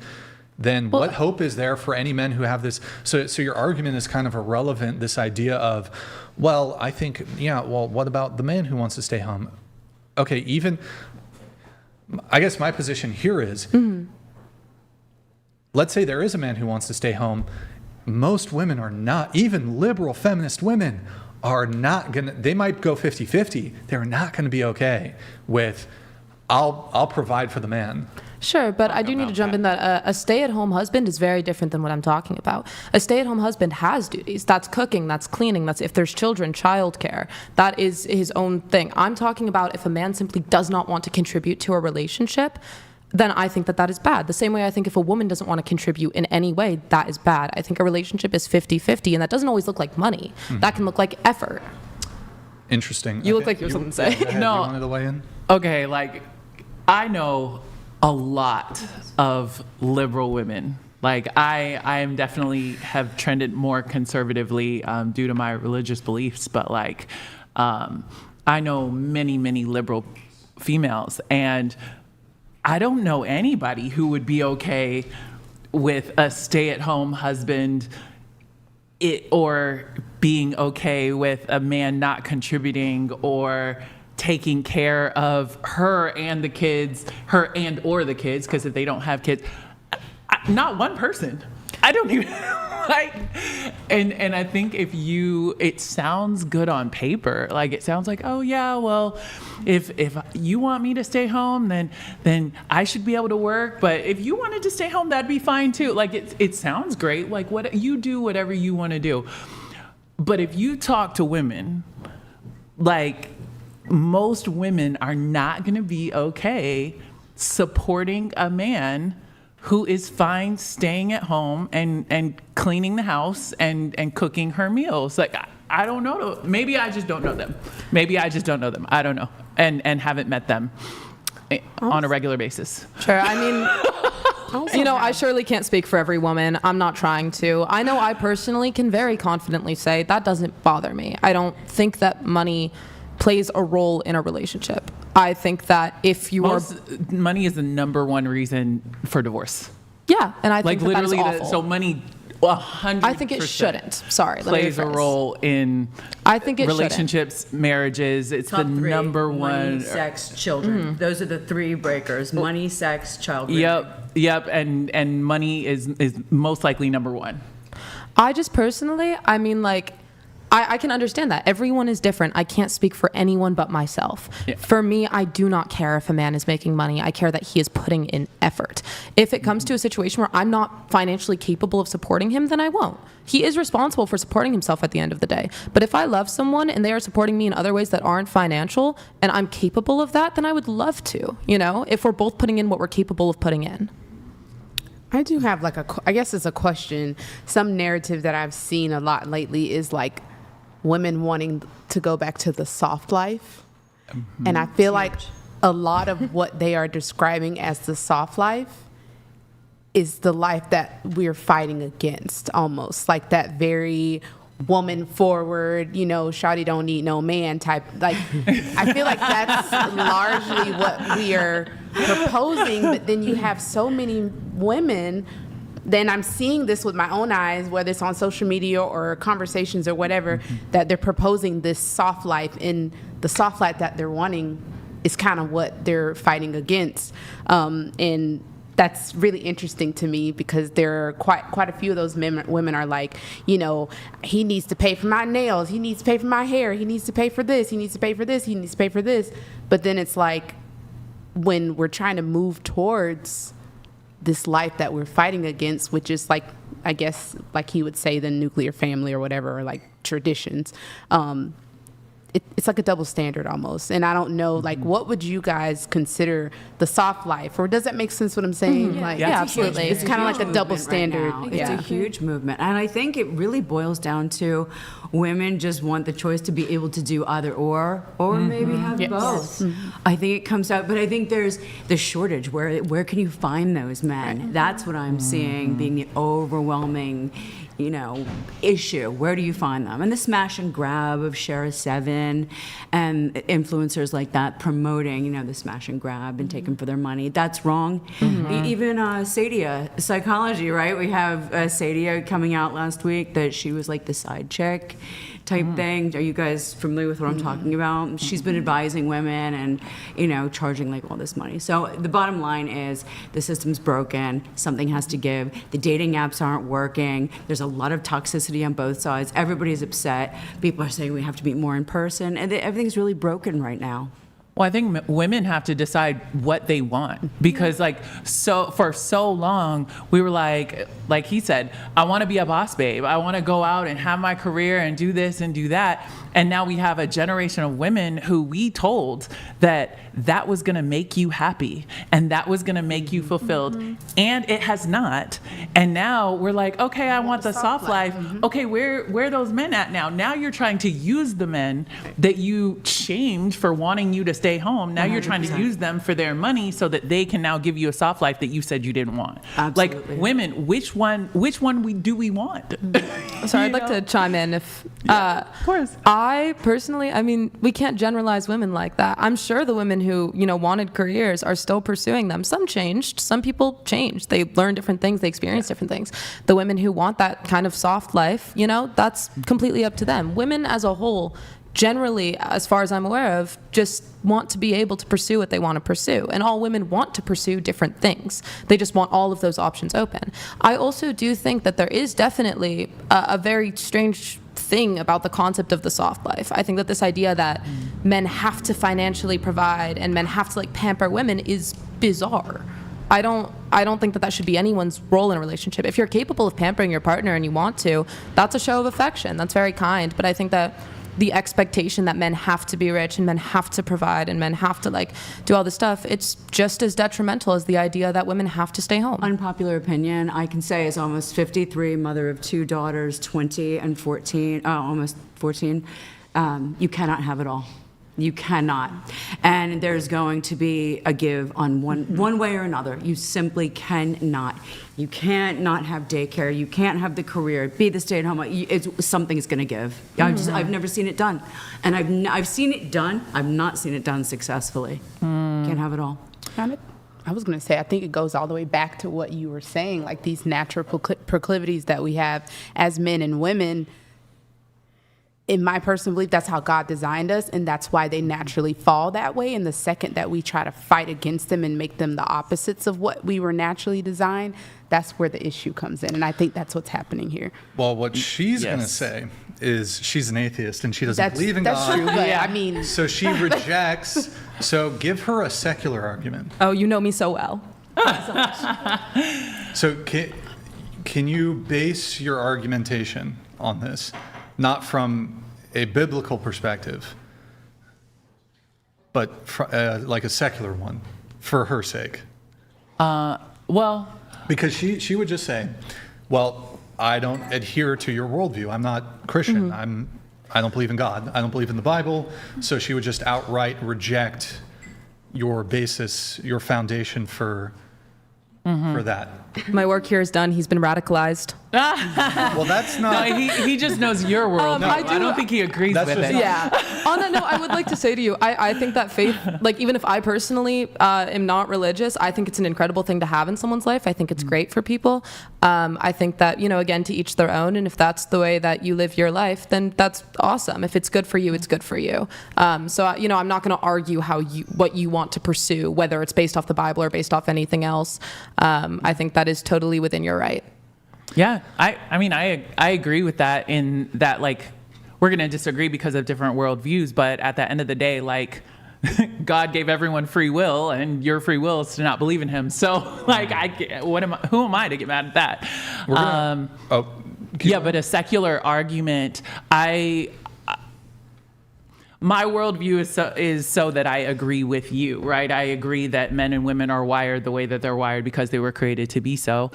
then what hope is there for any men who have this? So your argument is kind of irrelevant, this idea of, well, I think, what about the man who wants to stay home? Okay, I guess my position here is, let's say there is a man who wants to stay home. most women are not, even liberal feminist women are not gonna, they might go 50-50. They're not gonna be okay with, I'll provide for the man. Sure, but I do need to jump in that a stay-at-home husband is very different than what I'm talking about. A stay-at-home husband has duties. That's cooking, that's cleaning, that's if there's children, childcare. That is his own thing. I'm talking about if a man simply does not want to contribute to a relationship, then I think that that is bad. The same way I think if a woman doesn't want to contribute in any way, that is bad. I think a relationship is 50-50, and that doesn't always look like money. That can look like effort. Interesting. You look like you have something to say. No. You wanted to weigh in? Okay, like, I know a lot of liberal women. Like, I am definitely have trended more conservatively due to my religious beliefs, but like, I know many, many liberal females, and I don't know anybody who would be okay with a stay-at-home husband or being okay with a man not contributing or taking care of her and the kids, her and or the kids, because if they don't have kids, not one person. I don't even like, and I think if it sounds good on paper. Like, it sounds like, oh yeah, well, if you want me to stay home, then I should be able to work. But if you wanted to stay home, that'd be fine too. Like, it sounds great. Like, what you do, whatever you want to do. But if you talk to women, like, most women are not going to be okay supporting a man who is fine staying at home and cleaning the house and cooking her meals. Like, I don't know. Maybe I just don't know them. I don't know. And haven't met them on a regular basis. Sure. I mean, you know, I surely can't speak for every woman. I'm not trying to. I know I personally can very confidently say that doesn't bother me. I don't think that money plays a role in a relationship. I think that if you money is the number one reason for divorce. Yeah, and I think like that literally is awful. So money 100%. I think it shouldn't. Sorry, plays a role in. I think it relationships, shouldn't. Marriages. It's Top the three: number money, one. sex, children. Those are the three breakers: money, sex, child. Yep, and money is most likely number one. I just personally, I mean, like, I can understand that. Everyone is different. I can't speak for anyone but myself. Yeah. For me, I do not care if a man is making money. I care that he is putting in effort. If it comes to a situation where I'm not financially capable of supporting him, then I won't. He is responsible for supporting himself at the end of the day. But if I love someone and they are supporting me in other ways that aren't financial and I'm capable of that, then I would love to, you know, if we're both putting in what we're capable of putting in. I do have I guess it's a question. Some narrative that I've seen a lot lately is like women wanting to go back to the soft life. Mm-hmm. And I feel like a lot of what they are describing as the soft life is the life that we're fighting against, almost like that very woman forward, you know, shawty don't need no man type. Like, I feel like that's largely what we are proposing, but then you have so many women. Then I'm seeing this with my own eyes, whether it's on social media or conversations or whatever, that they're proposing this soft life, and the soft life that they're wanting is kind of what they're fighting against. And that's really interesting to me because there are quite a few of those women are like, you know, he needs to pay for my nails, he needs to pay for my hair, he needs to pay for this, he needs to pay for this, he needs to pay for this. But then it's like, when we're trying to move towards this life that we're fighting against, which is like, I guess, like he would say, the nuclear family or whatever, or like traditions, it's like a double standard almost. And I don't know, like, what would you guys consider the soft life? Or does that make sense what I'm saying? Mm-hmm. Like, yeah, absolutely. It's kind of like a double standard. Right, it's a huge movement. And I think it really boils down to women just want the choice to be able to do either or maybe have both. Mm-hmm. I think it comes out, but I think there's the shortage. Where can you find those men? Right. That's what I'm seeing being the overwhelming, you know, issue. Where do you find them? And the smash and grab of Share 7 and influencers like that promoting, you know, the smash and grab and taking for their money. That's wrong. Mm-hmm. Even Sadia, psychology, right? We have Sadia coming out last week that she was like the side chick. type thing. Are you guys familiar with what I'm talking about? She's been advising women and, you know, charging like all this money. So the bottom line is the system's broken. Something has to give. The dating apps aren't working. There's a lot of toxicity on both sides. Everybody's upset. People are saying we have to meet more in person, and everything's really broken right now. Well, I think women have to decide what they want, because for so long we were like he said, I want to be a boss babe. I want to go out and have my career and do this and do that. And now we have a generation of women who we told that was going to make you happy and that was going to make you fulfilled. And it has not. And now we're like, okay, I want the soft life. Okay, where are those men at now? Now you're trying to use the men that you shamed for wanting you to stay home. Now you're trying to use them for their money so that they can now give you a soft life that you said you didn't want. Absolutely. Like, women, which one do we want? Sorry, I'd like to chime in if of course. I personally, I mean, we can't generalize women like that. I'm sure the women who, you know, wanted careers are still pursuing them. Some changed. Some people changed. They learned different things. They experienced different things. The women who want that kind of soft life, you know, that's completely up to them. Women as a whole, generally, as far as I'm aware of, just want to be able to pursue what they want to pursue. And all women want to pursue different things. They just want all of those options open. I also do think that there is definitely a very strange thing about the concept of the soft life. I think that this idea that men have to financially provide and men have to like pamper women is bizarre. I don't think that should be anyone's role in a relationship. If you're capable of pampering your partner and you want to, that's a show of affection. That's very kind. But I think that the expectation that men have to be rich and men have to provide and men have to like do all this stuff, it's just as detrimental as the idea that women have to stay home. Unpopular opinion, I can say, as almost 53, mother of 2 daughters, 20 and 14, almost 14, you cannot have it all. You cannot. And there's going to be a give on one way or another. You simply cannot. You can't not have daycare. You can't have the career, be the stay-at-home. Something is going to give. I've never seen it done. And I've seen it done. I've not seen it done successfully. Can't have it all. I was going to say, I think it goes all the way back to what you were saying, like these natural proclivities that we have as men and women. In my personal belief, that's how God designed us, and that's why they naturally fall that way. And the second that we try to fight against them and make them the opposites of what we were naturally designed, that's where the issue comes in. And I think that's what's happening here. Well, what she's going to say is she's an atheist and she doesn't believe in God. That's true, but I mean... So she rejects. So give her a secular argument. Oh, you know me so well. So can you base your argumentation on this? Not from a biblical perspective, but like a secular one, for her sake. Well, because she would just say, "Well, I don't adhere to your worldview. I'm not Christian. I don't believe in God. I don't believe in the Bible." So she would just outright reject your basis, your foundation for that. My work here is done. He's been radicalized. Well, that's not. No, he just knows your world. I don't think he agrees with it. Yeah. On that note, I would like to say to you, I think that faith, like even if I personally am not religious, I think it's an incredible thing to have in someone's life. I think it's great for people. I think that, you know, again, to each their own. And if that's the way that you live your life, then that's awesome. If it's good for you, it's good for you. So, you know, I'm not going to argue what you want to pursue, whether it's based off the Bible or based off anything else. I think that is totally within your right. Yeah, I mean, I agree with that, in that, like, we're going to disagree because of different worldviews, but at the end of the day, like, God gave everyone free will, and your free will is to not believe in him. So, like, who am I to get mad at that? But a secular argument, my worldview is so that I agree with you, right? I agree that men and women are wired the way that they're wired because they were created to be so.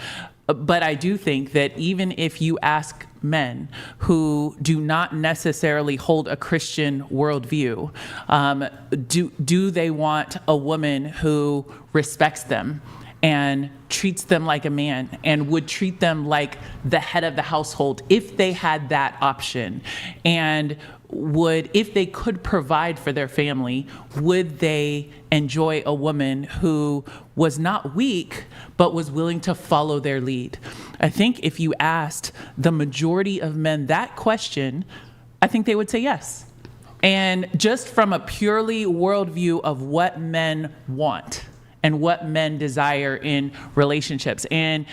But I do think that even if you ask men who do not necessarily hold a Christian worldview, do they want a woman who respects them and treats them like a man and would treat them like the head of the household if they had that option? And if they could provide for their family, would they enjoy a woman who was not weak, but was willing to follow their lead? I think if you asked the majority of men that question, I think they would say yes. And just from a purely worldview of what men want and what men desire in relationships. And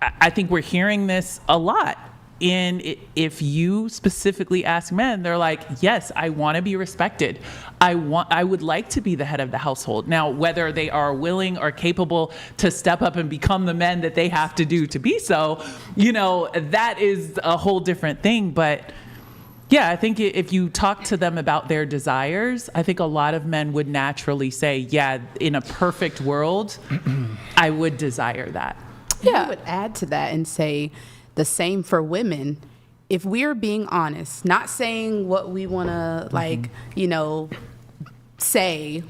I think we're hearing this a lot. And if you specifically ask men, they're like, yes, I want to be respected. I would like to be the head of the household. Now, whether they are willing or capable to step up and become the men that they have to do to be so, that is a whole different thing. But yeah, I think if you talk to them about their desires, I think a lot of men would naturally say, yeah, in a perfect world, I would desire that. Yeah. I would add to that and say the same for women. If we're being honest, not saying what we want to say,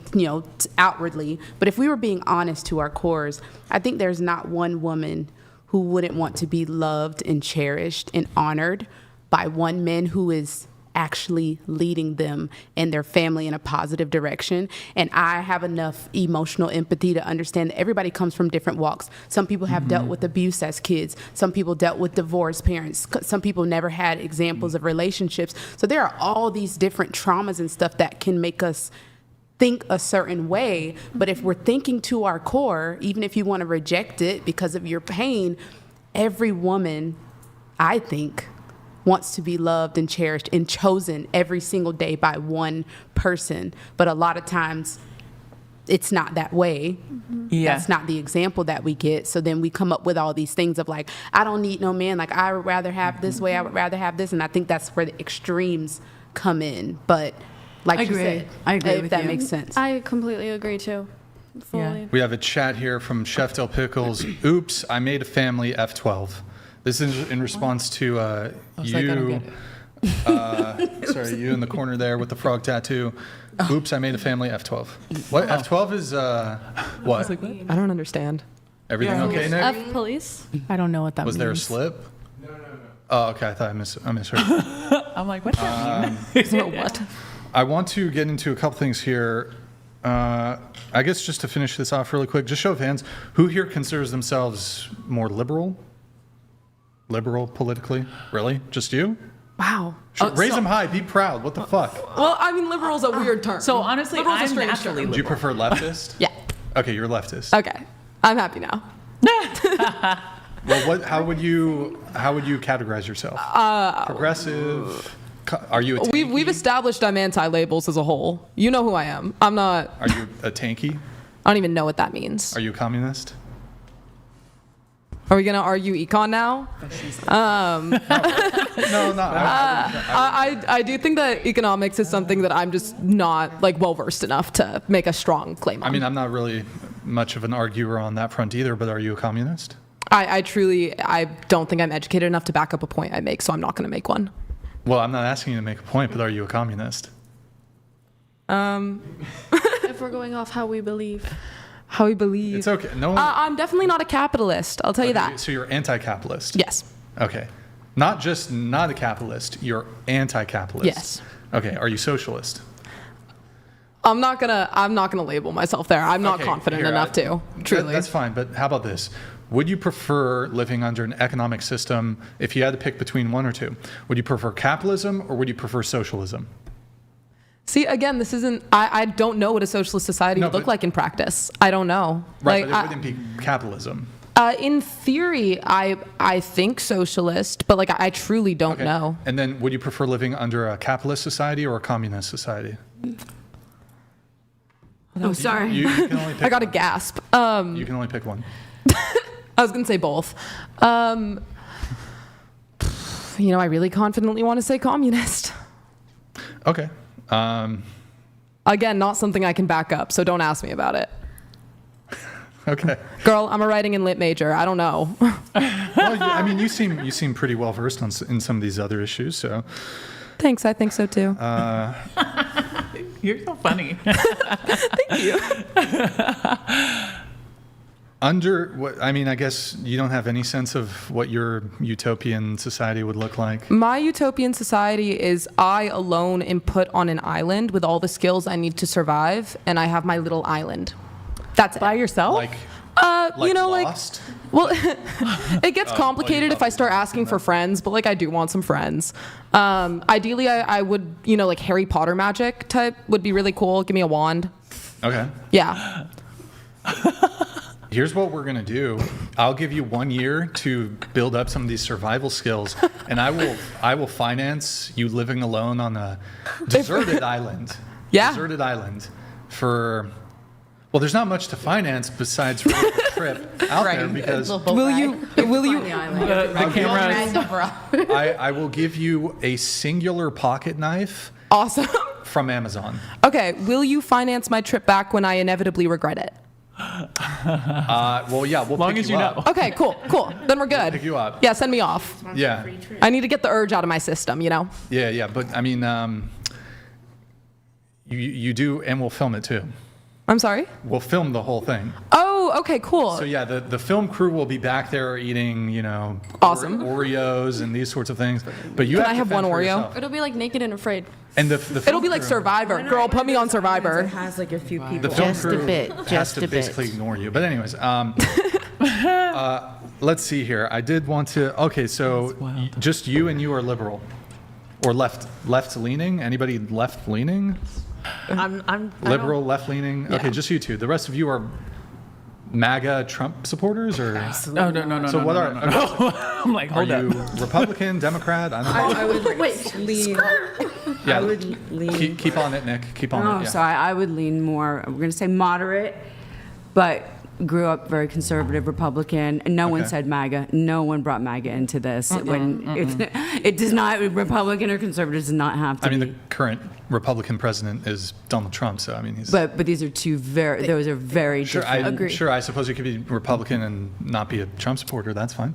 outwardly, but if we were being honest to our cores, I think there's not one woman who wouldn't want to be loved and cherished and honored by one man who is actually leading them and their family in a positive direction. And I have enough emotional empathy to understand that everybody comes from different walks. Some people have dealt with abuse as kids. Some people dealt with divorced parents. Some people never had examples of relationships. So there are all these different traumas and stuff that can make us think a certain way. But if we're thinking to our core, even if you want to reject it because of your pain, every woman, I think, wants to be loved and cherished and chosen every single day by one person. But a lot of times it's not that way. Yeah. That's not the example that we get. So then we come up with all these things of like, I don't need no man. Like, I would rather have this way. I would rather have this. And I think that's where the extremes come in. But like you said, I agree if with that you. makes sense. I completely agree too. Fully. Yeah. We have a chat here from Chef Del Pickles. Oops, I made a family F12. This is in response to you. Sorry, you in the corner there with the frog tattoo. Oops, I made a family F12. What? F12 is what? I don't understand. Everything okay, Nick? F police. I don't know what that means. Was there a slip? No. Oh, okay. I thought I misheard. I'm like, what's that mean? What? I want to get into a couple things here. I guess just to finish this off really quick, just show of hands, who here considers themselves more liberal? Liberal politically? Really? Just you? Wow. Sure. Raise them high. Be proud. What the fuck? Well, I mean, liberal's a weird term. So honestly, Liberal's a I'm strange naturally term. Do you prefer leftist? Yeah. Okay, you're leftist. Okay. I'm happy now. Well, how would you categorize yourself? Progressive? Are you a tanky? We've established I'm anti-labels as a whole. You know who I am. I'm not. Are you a tanky? I don't even know what that means. Are you a communist? Are we gonna argue econ now? No. I do think that economics is something that I'm just not well versed enough to make a strong claim on. I mean, I'm not really much of an arguer on that front either. But are you a communist? I don't think I'm educated enough to back up a point I make, so I'm not gonna make one. Well, I'm not asking you to make a point, but are you a communist? If we're going off how we believe. How we believe. It's okay. No. I'm definitely not a capitalist. I'll tell you that. So you're anti-capitalist. Yes. Okay. Not just not a capitalist. You're anti-capitalist. Yes. Okay. Are you socialist? I'm not gonna label myself there. I'm not confident enough to. Truly. That's fine. But how about this? Would you prefer living under an economic system if you had to pick between one or two? Would you prefer capitalism or would you prefer socialism? See, again, this isn't. I don't know what a socialist society would look like in practice. I don't know. Right, but it wouldn't be capitalism. In theory, I think socialist, but I truly don't know. And then, would you prefer living under a capitalist society or a communist society? Oh, sorry. You can only pick I got a one. gasp. You can only pick one. I was gonna say both. I really confidently want to say communist. Okay. Again, not something I can back up, so don't ask me about it. Okay. Girl, I'm a writing and lit major. I don't know. Well, you seem pretty well versed in some of these other issues. So. Thanks. I think so too. You're so funny. Thank you. I guess you don't have any sense of what your utopian society would look like. My utopian society is I alone am put on an island with all the skills I need to survive, and I have my little island. That's it. By yourself? You know, lost? well, it gets complicated if I start asking for friends, but like I do want some friends. Ideally, I would, you know, like Harry Potter magic type would be really cool. Give me a wand. Okay. Yeah. Here's what we're gonna do. I'll give you 1 year to build up some of these survival skills, and I will finance you living alone on a deserted island. Yeah. Deserted island for. Well, there's not much to finance besides really a trip out there because Will you? The camera. I will give you a singular pocket knife Awesome. from Amazon. Okay. Will you finance my trip back when I inevitably regret it? Well, yeah, we'll Long pick as you you up. know. Okay. Cool. Then we're good. Pick you up. Yeah. Send me off. Yeah, I need to get the urge out of my system. You know. yeah. But I mean, you do, and we'll film it too. I'm sorry. We'll film the whole thing. Oh. Okay. Cool. So yeah, the film crew will be back there eating, you know, Awesome. Oreos and these sorts of things. But you Can have I to have fend one for Oreo? yourself. It'll be like Naked and Afraid. And the film It'll be like crew- Survivor. Girl, put me on It Survivor. has like a few people. The film Just a crew bit, has just to a bit. basically ignore you. But anyways, let's see here. I did want to. Okay, so just you and you are liberal, or left leaning. Anybody left leaning? I'm Liberal, left leaning. Okay, just you two. The rest of you are MAGA Trump supporters, or No. So what are? I'm like, Are hold you up. Republican, Democrat? I don't know. I would lean. Yeah. I would lean. Keep on it, Nick. Keep on Oh, it. Yeah. so I would lean more, we're going to say moderate, but grew up very conservative Republican. And no one Okay. said MAGA. No one brought MAGA into this. It does not, Republican or conservative does not have to I mean, be. the current Republican president is Donald Trump, so I mean, he's. But these are those are very Sure, different. sure. I suppose you could be Republican and not be a Trump supporter. That's fine.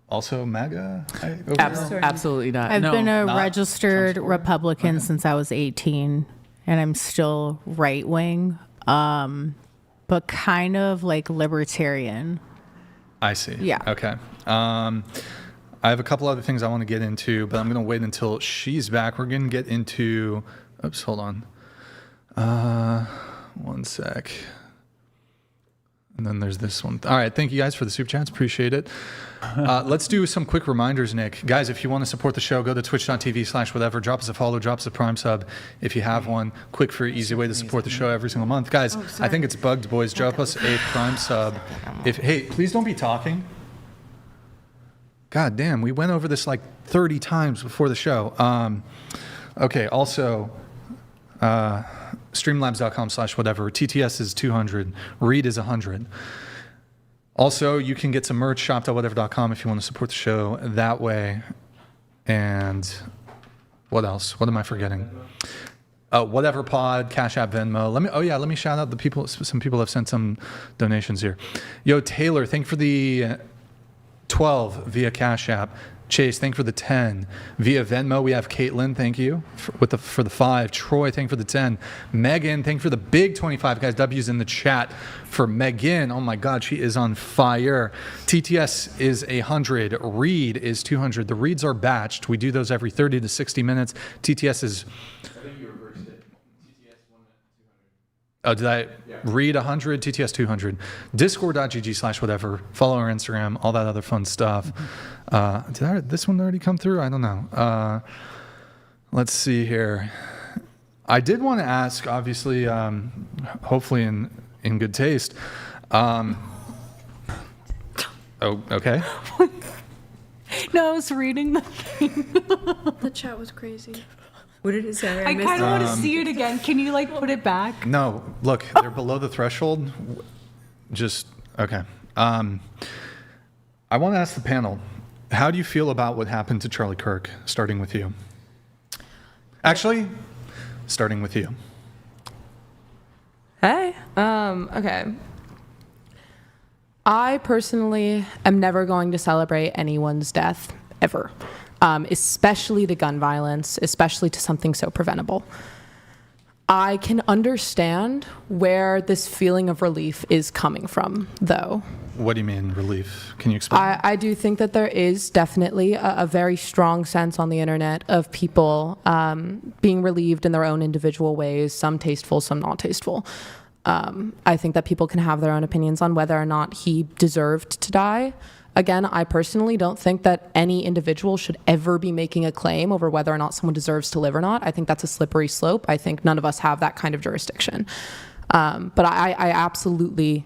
Also, MAGA. Absolutely not. I've been a not registered Trump supporter? Republican since I was 18, and I'm still right wing, but kind of like libertarian. I see. Yeah. Okay. I have a couple other things I want to get into, but I'm going to wait until she's back. We're going to get into. Oops, hold on. One sec. And then there's this one. All right. Thank you guys for the super chats. Appreciate it. Let's do some quick reminders, Nick. Guys, if you want to support the show, go to twitch.tv/whatever. Drop us a follow, drop us a Prime sub if you have one. Quick, free, easy way to support the show every single month. Guys, I think it's bugged, boys. Drop us a Prime sub. Hey, please don't be talking. God damn, we went over this like 30 times before the show. Okay, also, streamlabs.com/whatever. TTS is 200. Read is 100. Also, you can get some merch, shop.whatever.com if you want to support the show that way. And what else? What am I forgetting? Whatever Pod, Cash App, Venmo. Let me shout out the people. Some people have sent some donations here. Yo, Taylor, thank you for the 12 via Cash App. Chase, thank you for the 10. Via Venmo, we have Caitlin, thank you for the 5. Troy, thank you for the 10. Megan, thank you for the big 25. Guys, W's in the chat for Megan. Oh my God, she is on fire. TTS is 100. Read is 200. The reads are batched. We do those every 30 to 60 minutes. TTS is... Oh, did I read 100? TTS 200. Discord.gg/whatever. Follow our Instagram, all that other fun stuff. Did this one already come through? I don't know. Let's see here. I did want to ask, obviously, hopefully in good taste. Oh, okay. No, I was reading the The chat was crazy. What did it say? I kind of want to see it again. Can you like put it back? No, look, they're below the threshold. Just, okay. I want to ask the panel, how do you feel about what happened to Charlie Kirk, starting with you? Actually, starting with you. Hey. Okay. I personally am never going to celebrate anyone's death, ever. Especially to gun violence, especially to something so preventable. I can understand where this feeling of relief is coming from, though. What do you mean, relief? Can you explain? I do think that there is definitely a very strong sense on the internet of people being relieved in their own individual ways, some tasteful, some not tasteful. I think that people can have their own opinions on whether or not he deserved to die. Again, I personally don't think that any individual should ever be making a claim over whether or not someone deserves to live or not. I think that's a slippery slope. I think none of us have that kind of jurisdiction. But I absolutely,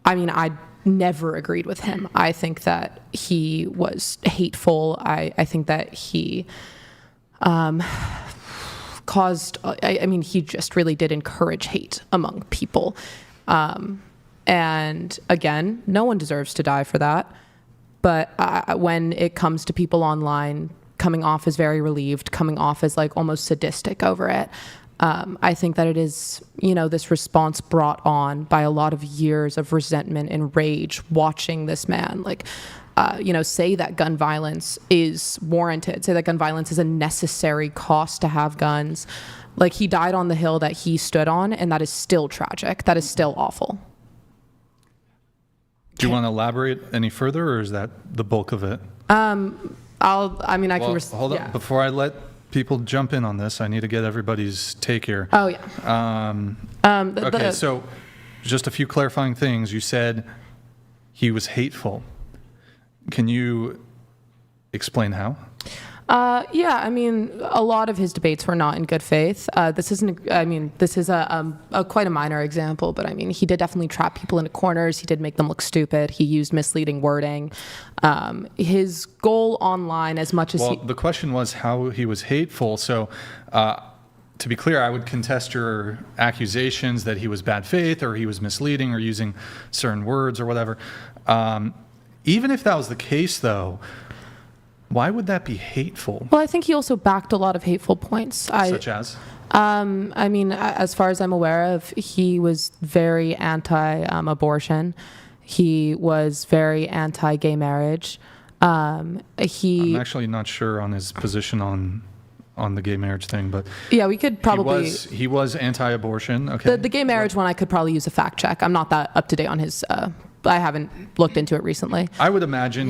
I mean, I never agreed with him. I think that he was hateful. I think that he caused, I mean, he just really did encourage hate among people. And again, no one deserves to die for that. But when it comes to people online coming off as very relieved, coming off as like almost sadistic over it, I think that it is, you know, this response brought on by a lot of years of resentment and rage watching this man, like, you know, say that gun violence is warranted, say that gun violence is a necessary cost to have guns. Like, he died on the hill that he stood on, and that is still tragic. That is still awful. Do you want to elaborate any further, or is that the bulk of it? Hold on. Before I let people jump in on this, I need to get everybody's take here. Oh, yeah. Okay, so just a few clarifying things. You said he was hateful. Can you explain how? Yeah, I mean, a lot of his debates were not in good faith. This is a quite a minor example, but I mean, he did definitely trap people into corners. He did make them look stupid. He used misleading wording. His goal online, as much as the question was how he was hateful. So, to be clear, I would contest your accusations that he was bad faith or he was misleading or using certain words or whatever. Even if that was the case, though, why would that be hateful? Well, I think he also backed a lot of hateful points. Such as? I mean, as far as I'm aware of, he was very anti-abortion. He was very anti-gay marriage. I'm actually not sure on his position on the gay marriage thing, but yeah, we could probably. He was anti-abortion. Okay. The gay marriage one, I could probably use a fact check. I'm not that up to date on his. I haven't looked into it recently. I would imagine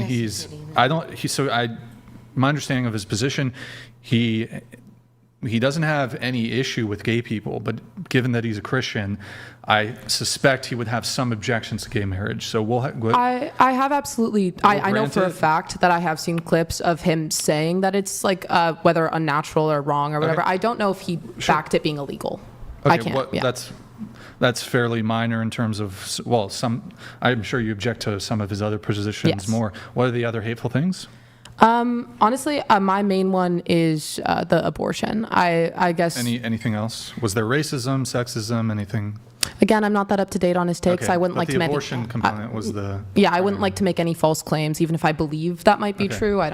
my understanding of his position, he doesn't have any issue with gay people, but given that he's a Christian, I suspect he would have some objections to gay marriage. So I have absolutely. I know for a fact that I have seen clips of him saying that it's like whether unnatural or wrong or whatever. Okay. I don't know if he backed it being illegal. Okay, I can't. That's fairly minor in terms of, well, I'm sure you object to some of his other positions more. What are the other hateful things? Honestly, my main one is the abortion. I guess. Anything else? Was there racism, sexism, anything? Again, I'm not that up to date on his takes. Okay, I wouldn't like to make. The abortion component was the. Yeah, I wouldn't like to make any false claims, even if I believe that might be true. I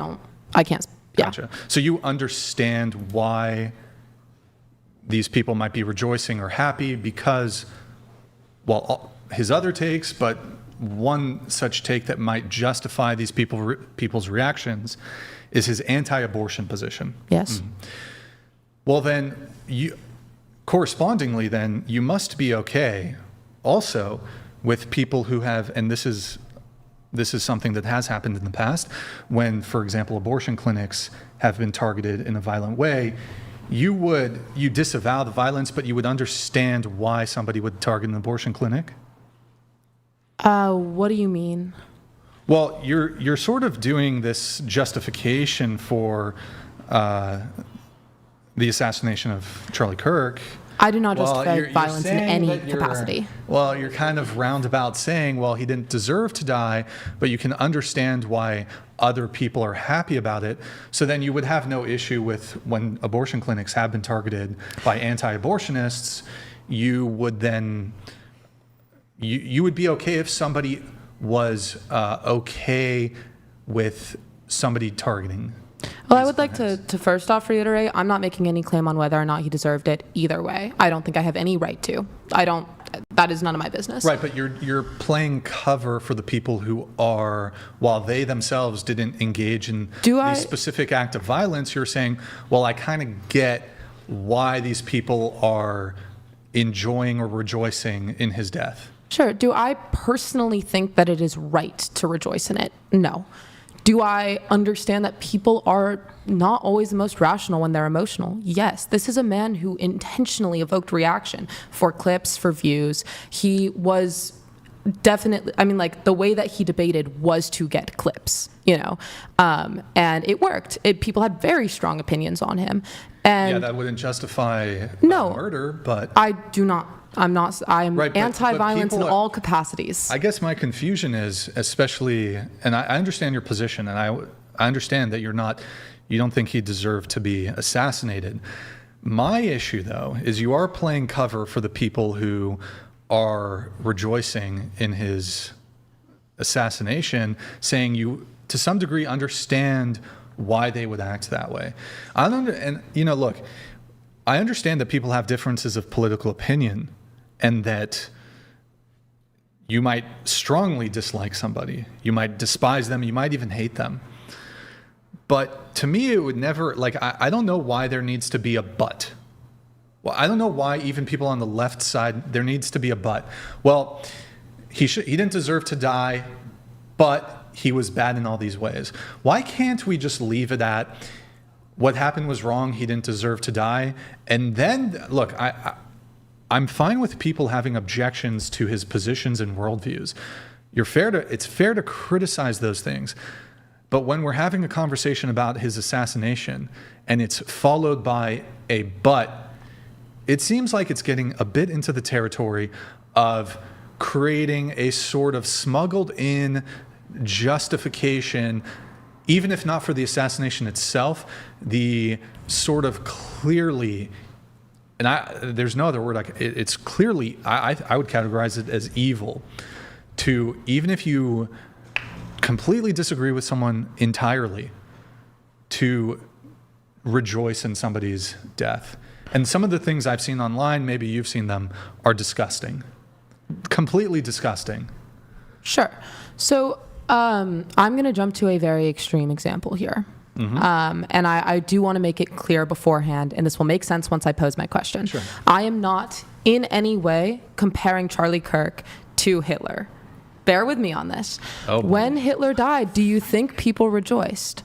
can't. Yeah. Gotcha. So you understand why these people might be rejoicing or happy because, well, his other takes, but one such take that might justify these people's reactions is his anti-abortion position. Yes. Mm. Well, then, correspondingly, then, you must be okay also with people who have, and this is something that has happened in the past, when, for example, abortion clinics have been targeted in a violent way. You disavow the violence, but you would understand why somebody would target an abortion clinic? What do you mean? Well, you're sort of doing this justification for the assassination of Charlie Kirk. I do not justify violence in any capacity. Well, you're kind of roundabout saying, well, he didn't deserve to die, but you can understand why other people are happy about it. So then you would have no issue with when abortion clinics have been targeted by anti-abortionists. You would then, you would be okay if somebody was okay with somebody targeting. Well, I would like to first off reiterate, I'm not making any claim on whether or not he deserved it either way. I don't think I have any right to. That is none of my business. Right, but you're playing cover for the people who are, while they themselves didn't engage in the specific act of violence, you're saying, well, I kind of get why these people are enjoying or rejoicing in his death. Sure. Do I personally think that it is right to rejoice in it? No. Do I understand that people are not always the most rational when they're emotional? Yes. This is a man who intentionally evoked reaction for clips, for views. He was definitely, I mean, like, the way that he debated was to get clips, you know, and it worked. People had very strong opinions on him. And yeah, that wouldn't justify murder, but I do not. I'm right, anti-violence but in all capacities. I guess my confusion is, especially, and I understand your position, and I understand that you don't think he deserved to be assassinated. My issue, though, is you are playing cover for the people who are rejoicing in his assassination, saying you, to some degree, understand why they would act that way. And, you know, look, I understand that people have differences of political opinion and that you might strongly dislike somebody. You might despise them. You might even hate them. But to me, it would never, like, I don't know why there needs to be a but. Well, I don't know why even people on the left side, there needs to be a but. Well, he didn't deserve to die, but he was bad in all these ways. Why can't we just leave it at what happened was wrong, he didn't deserve to die? And then, look, I'm fine with people having objections to his positions and worldviews. It's fair to criticize those things. But when we're having a conversation about his assassination and it's followed by a but, it seems like it's getting a bit into the territory of creating a sort of smuggled in justification, even if not for the assassination itself, the sort of clearly, and there's no other word, it's clearly, I would categorize it as evil, to, even if you completely disagree with someone entirely, to rejoice in somebody's death. And some of the things I've seen online, maybe you've seen them, are disgusting. Completely disgusting. Sure. So I'm going to jump to a very extreme example here. Mm-hmm. And I do want to make it clear beforehand, and this will make sense once I pose my question. Sure. I am not in any way comparing Charlie Kirk to Hitler. Bear with me on this. Oh, when Hitler died, do you think people rejoiced?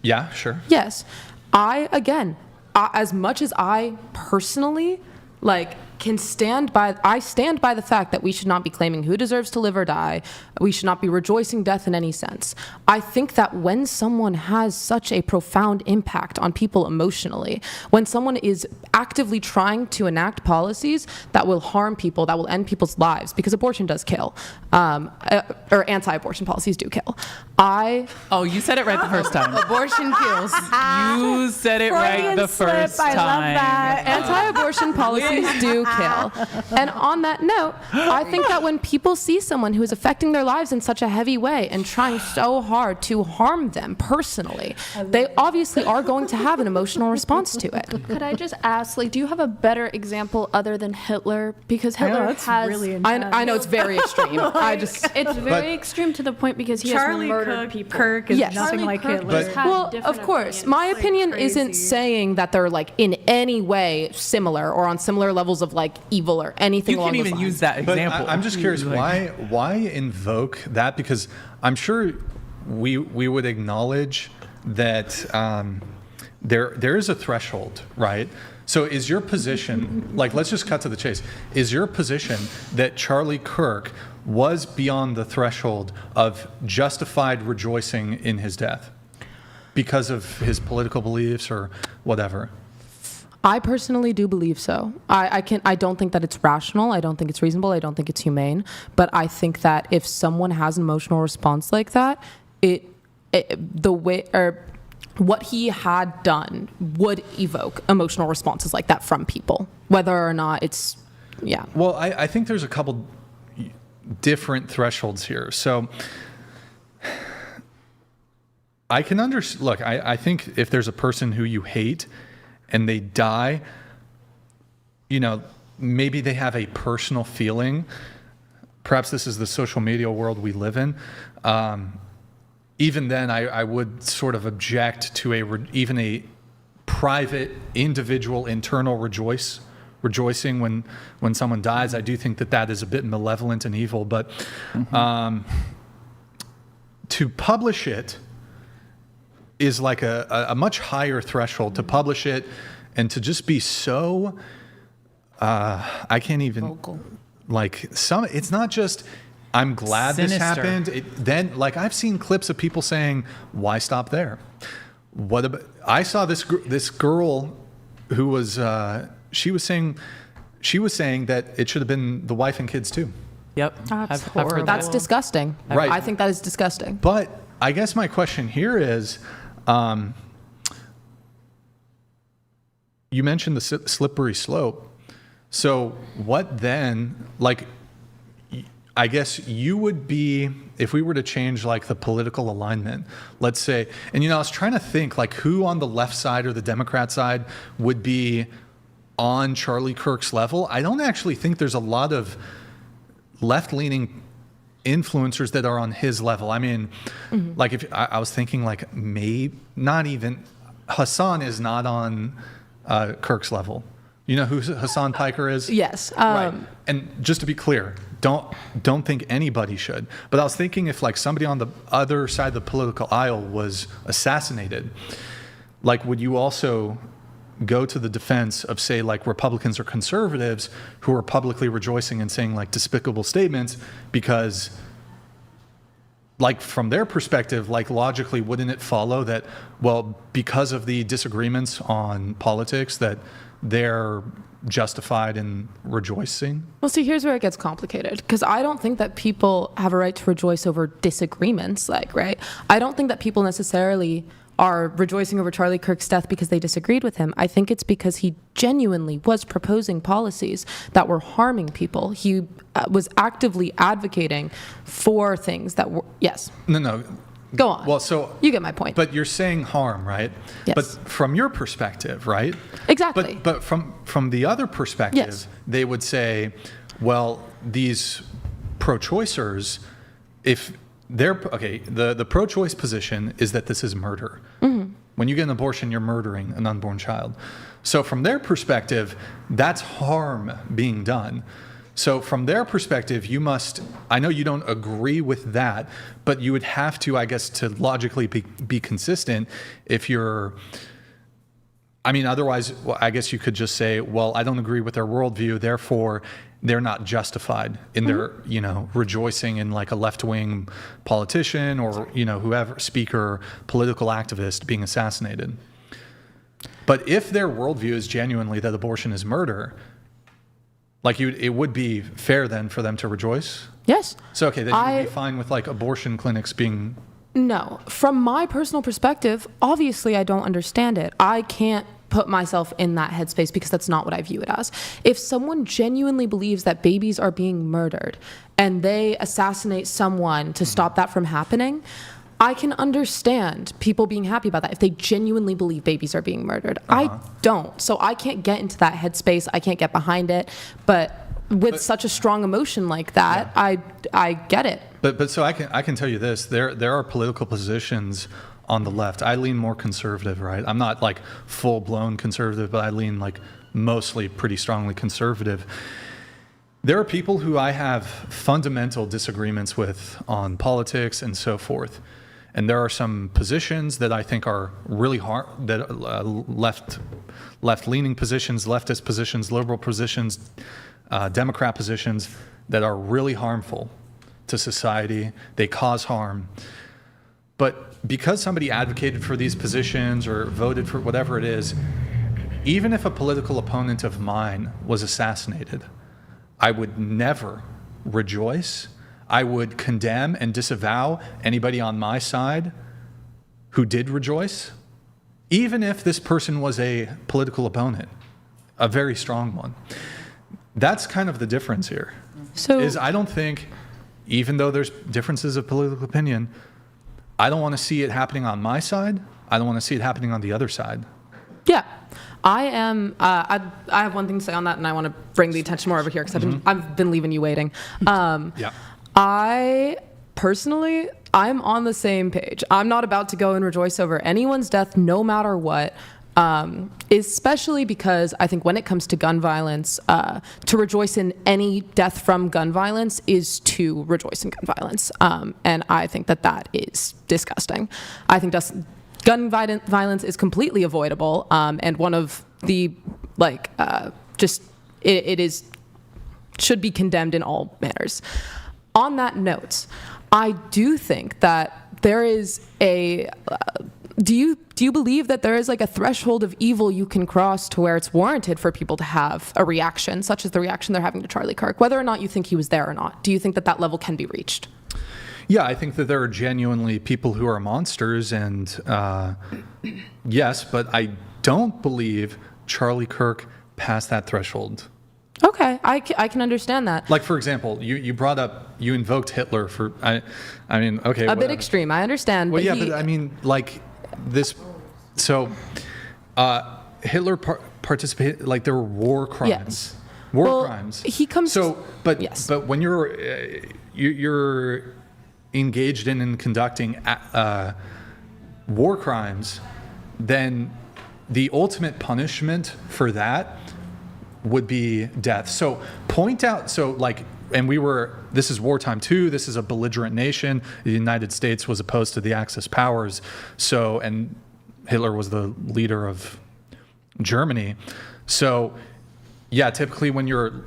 Yeah, sure. Yes. As much as I personally, stand by the fact that we should not be claiming who deserves to live or die. We should not be rejoicing death in any sense. I think that when someone has such a profound impact on people emotionally, when someone is actively trying to enact policies that will harm people, that will end people's lives, because abortion does kill, or anti-abortion policies do kill. Oh, you said it right the first time. Abortion kills. You said it right the first time. I love that. Anti-abortion policies do kill. And on that note, I think that when people see someone who is affecting their lives in such a heavy way and trying so hard to harm them personally, they obviously are going to have an emotional response to it. Could I just ask, do you have a better example other than Hitler? Because Hitler has... Really I know it's very extreme. It's very extreme to the point because he has murdered people. Kirk is Yes. nothing Charlie like Kirk Hitler. just had Well, different of course, opinions. my opinion crazy. isn't saying that they're in any way similar or on similar levels of evil or anything You along can't those even lines. use that But example. I'm just curious, why invoke that? Because I'm sure we would acknowledge that there is a threshold, right? So is your position, let's just cut to the chase, is your position that Charlie Kirk was beyond the threshold of justified rejoicing in his death because of his political beliefs or whatever? I personally do believe so. I don't think that it's rational. I don't think it's reasonable. I don't think it's humane. But I think that if someone has an emotional response like that, what he had done would evoke emotional responses like that from people, whether or not it's, yeah. Well, I think there's a couple different thresholds here. So I can understand. Look, I think if there's a person who you hate and they die, maybe they have a personal feeling. Perhaps this is the social media world we live in. Even then, I would sort of object to even a private, individual, internal rejoicing when someone dies. I do think that is a bit malevolent and evil. But to publish it is like a much higher threshold to publish it and to just be so, I can't even, vocal. Like it's not just, I'm glad Sinister. this happened. Then like I've seen clips of people saying, why stop there? What about, I saw this girl who was, she was saying that it should have been the wife and kids too. Yep. That's I've heard horrible. That's disgusting. Right. I think that is disgusting. But I guess my question here is, you mentioned the slippery slope. So what then, like, I guess you would be, if we were to change like the political alignment, let's say, and I was trying to think like who on the left side or the Democrat side would be on Charlie Kirk's level. I don't actually think there's a lot of left-leaning influencers that are on his level. I mean, like if I was thinking like maybe not even Hassan is not on Kirk's level. You know who Hassan Piker is? Yes. Right. And just to be clear, don't think anybody should. But I was thinking if like somebody on the other side of the political aisle was assassinated, like would you also go to the defense of say like Republicans or conservatives who are publicly rejoicing and saying like despicable statements because like from their perspective, like logically, wouldn't it follow that, well, because of the disagreements on politics that they're justified in rejoicing? Well, see, here's where it gets complicated because I don't think that people have a right to rejoice over disagreements, like, right? I don't think that people necessarily are rejoicing over Charlie Kirk's death because they disagreed with him. I think it's because he genuinely was proposing policies that were harming people. He was actively advocating for things that were, yes. No. Go on. Well, so you get my point. But you're saying harm, right? Yes. But from your perspective, right? Exactly. But from the other perspective, yes. They would say, well, these pro-choicers, if they're okay, the pro-choice position is that this is murder. Mm-hmm. When you get an abortion, you're murdering an unborn child. So from their perspective, that's harm being done. So from their perspective, you must, I know you don't agree with that, but you would have to, I guess, to logically be consistent if you're, I mean, otherwise, well, I guess you could just say, well, I don't agree with their worldview, therefore they're not justified in their, rejoicing in like a left-wing politician or, whoever, speaker, political activist being assassinated. But if their worldview is genuinely that abortion is murder, like it would be fair then for them to rejoice? Yes. So, okay, then you'd be fine with like abortion clinics being... No. From my personal perspective, obviously I don't understand it. I can't put myself in that headspace because that's not what I view it as. If someone genuinely believes that babies are being murdered and they assassinate someone to stop that from happening, I can understand people being happy about that if they genuinely believe babies are being murdered. I don't. So I can't get into that headspace. I can't get behind it. But with such a strong emotion like that, I get it. But so I can tell you this, there are political positions on the left. I lean more conservative, right? I'm not like full-blown conservative, but I lean like mostly pretty strongly conservative. There are people who I have fundamental disagreements with on politics and so forth. And there are some positions that I think are really hard, that left-leaning positions, leftist positions, liberal positions, Democrat positions that are really harmful to society. They cause harm. But because somebody advocated for these positions or voted for whatever it is, even if a political opponent of mine was assassinated, I would never rejoice. I would condemn and disavow anybody on my side who did rejoice, even if this person was a political opponent, a very strong one. That's kind of the difference here. Is I don't think, even though there's differences of political opinion, I don't want to see it happening on my side. I don't want to see it happening on the other side. Yeah. I am. I have one thing to say on that, and I want to bring the attention more over here because I've been leaving you waiting. Yeah. I personally, I'm on the same page. I'm not about to go and rejoice over anyone's death, no matter what. especially because I think when it comes to gun violence, to rejoice in any death from gun violence is to rejoice in gun violence. And I think that is disgusting. I think gun violence is completely avoidable, and one of the, should be condemned in all manners. On that note, I do think that there is do you believe that there is like a threshold of evil you can cross to where it's warranted for people to have a reaction, such as the reaction they're having to Charlie Kirk, whether or not you think he was there or not? Do you think that level can be reached? Yeah, I think that there are genuinely people who are monsters, and yes, but I don't believe Charlie Kirk passed that threshold. Okay, I can understand that. Like, for example, you brought up, you invoked Hitler for, I mean, okay. A bit extreme, I understand. Well, but I mean, like, this, so Hitler participated, like, there were war crimes. Yes. War crimes. He comes. So, but yes. But when you're engaged in and conducting war crimes, then the ultimate punishment for that would be death. So point out, this is wartime too, this is a belligerent nation. The United States was opposed to the Axis powers, and Hitler was the leader of Germany. So yeah, typically when you're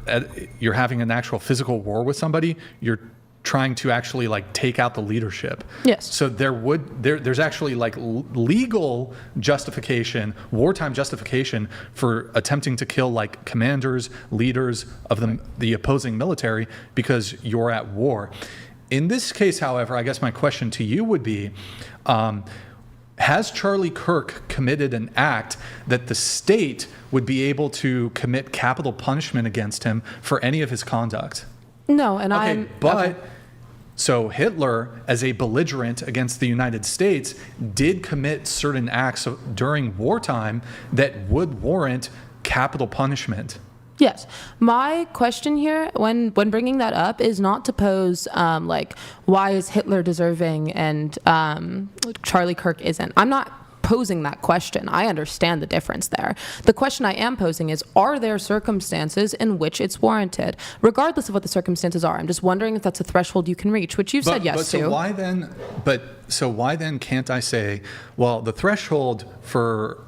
having an actual physical war with somebody, you're trying to actually take out the leadership. Yes. So there's actually legal justification, wartime justification for attempting to kill commanders, leaders of the opposing military because you're at war. In this case, however, I guess my question to you would be, has Charlie Kirk committed an act that the state would be able to commit capital punishment against him for any of his conduct? No, and So Hitler, as a belligerent against the United States, did commit certain acts during wartime that would warrant capital punishment. Yes. My question here, when bringing that up, is not to pose, why is Hitler deserving and Charlie Kirk isn't. I'm not posing that question. I understand the difference there. The question I am posing is, are there circumstances in which it's warranted? Regardless of what the circumstances are, I'm just wondering if that's a threshold you can reach, which you've said yes to. So why then can't I say, well, the threshold for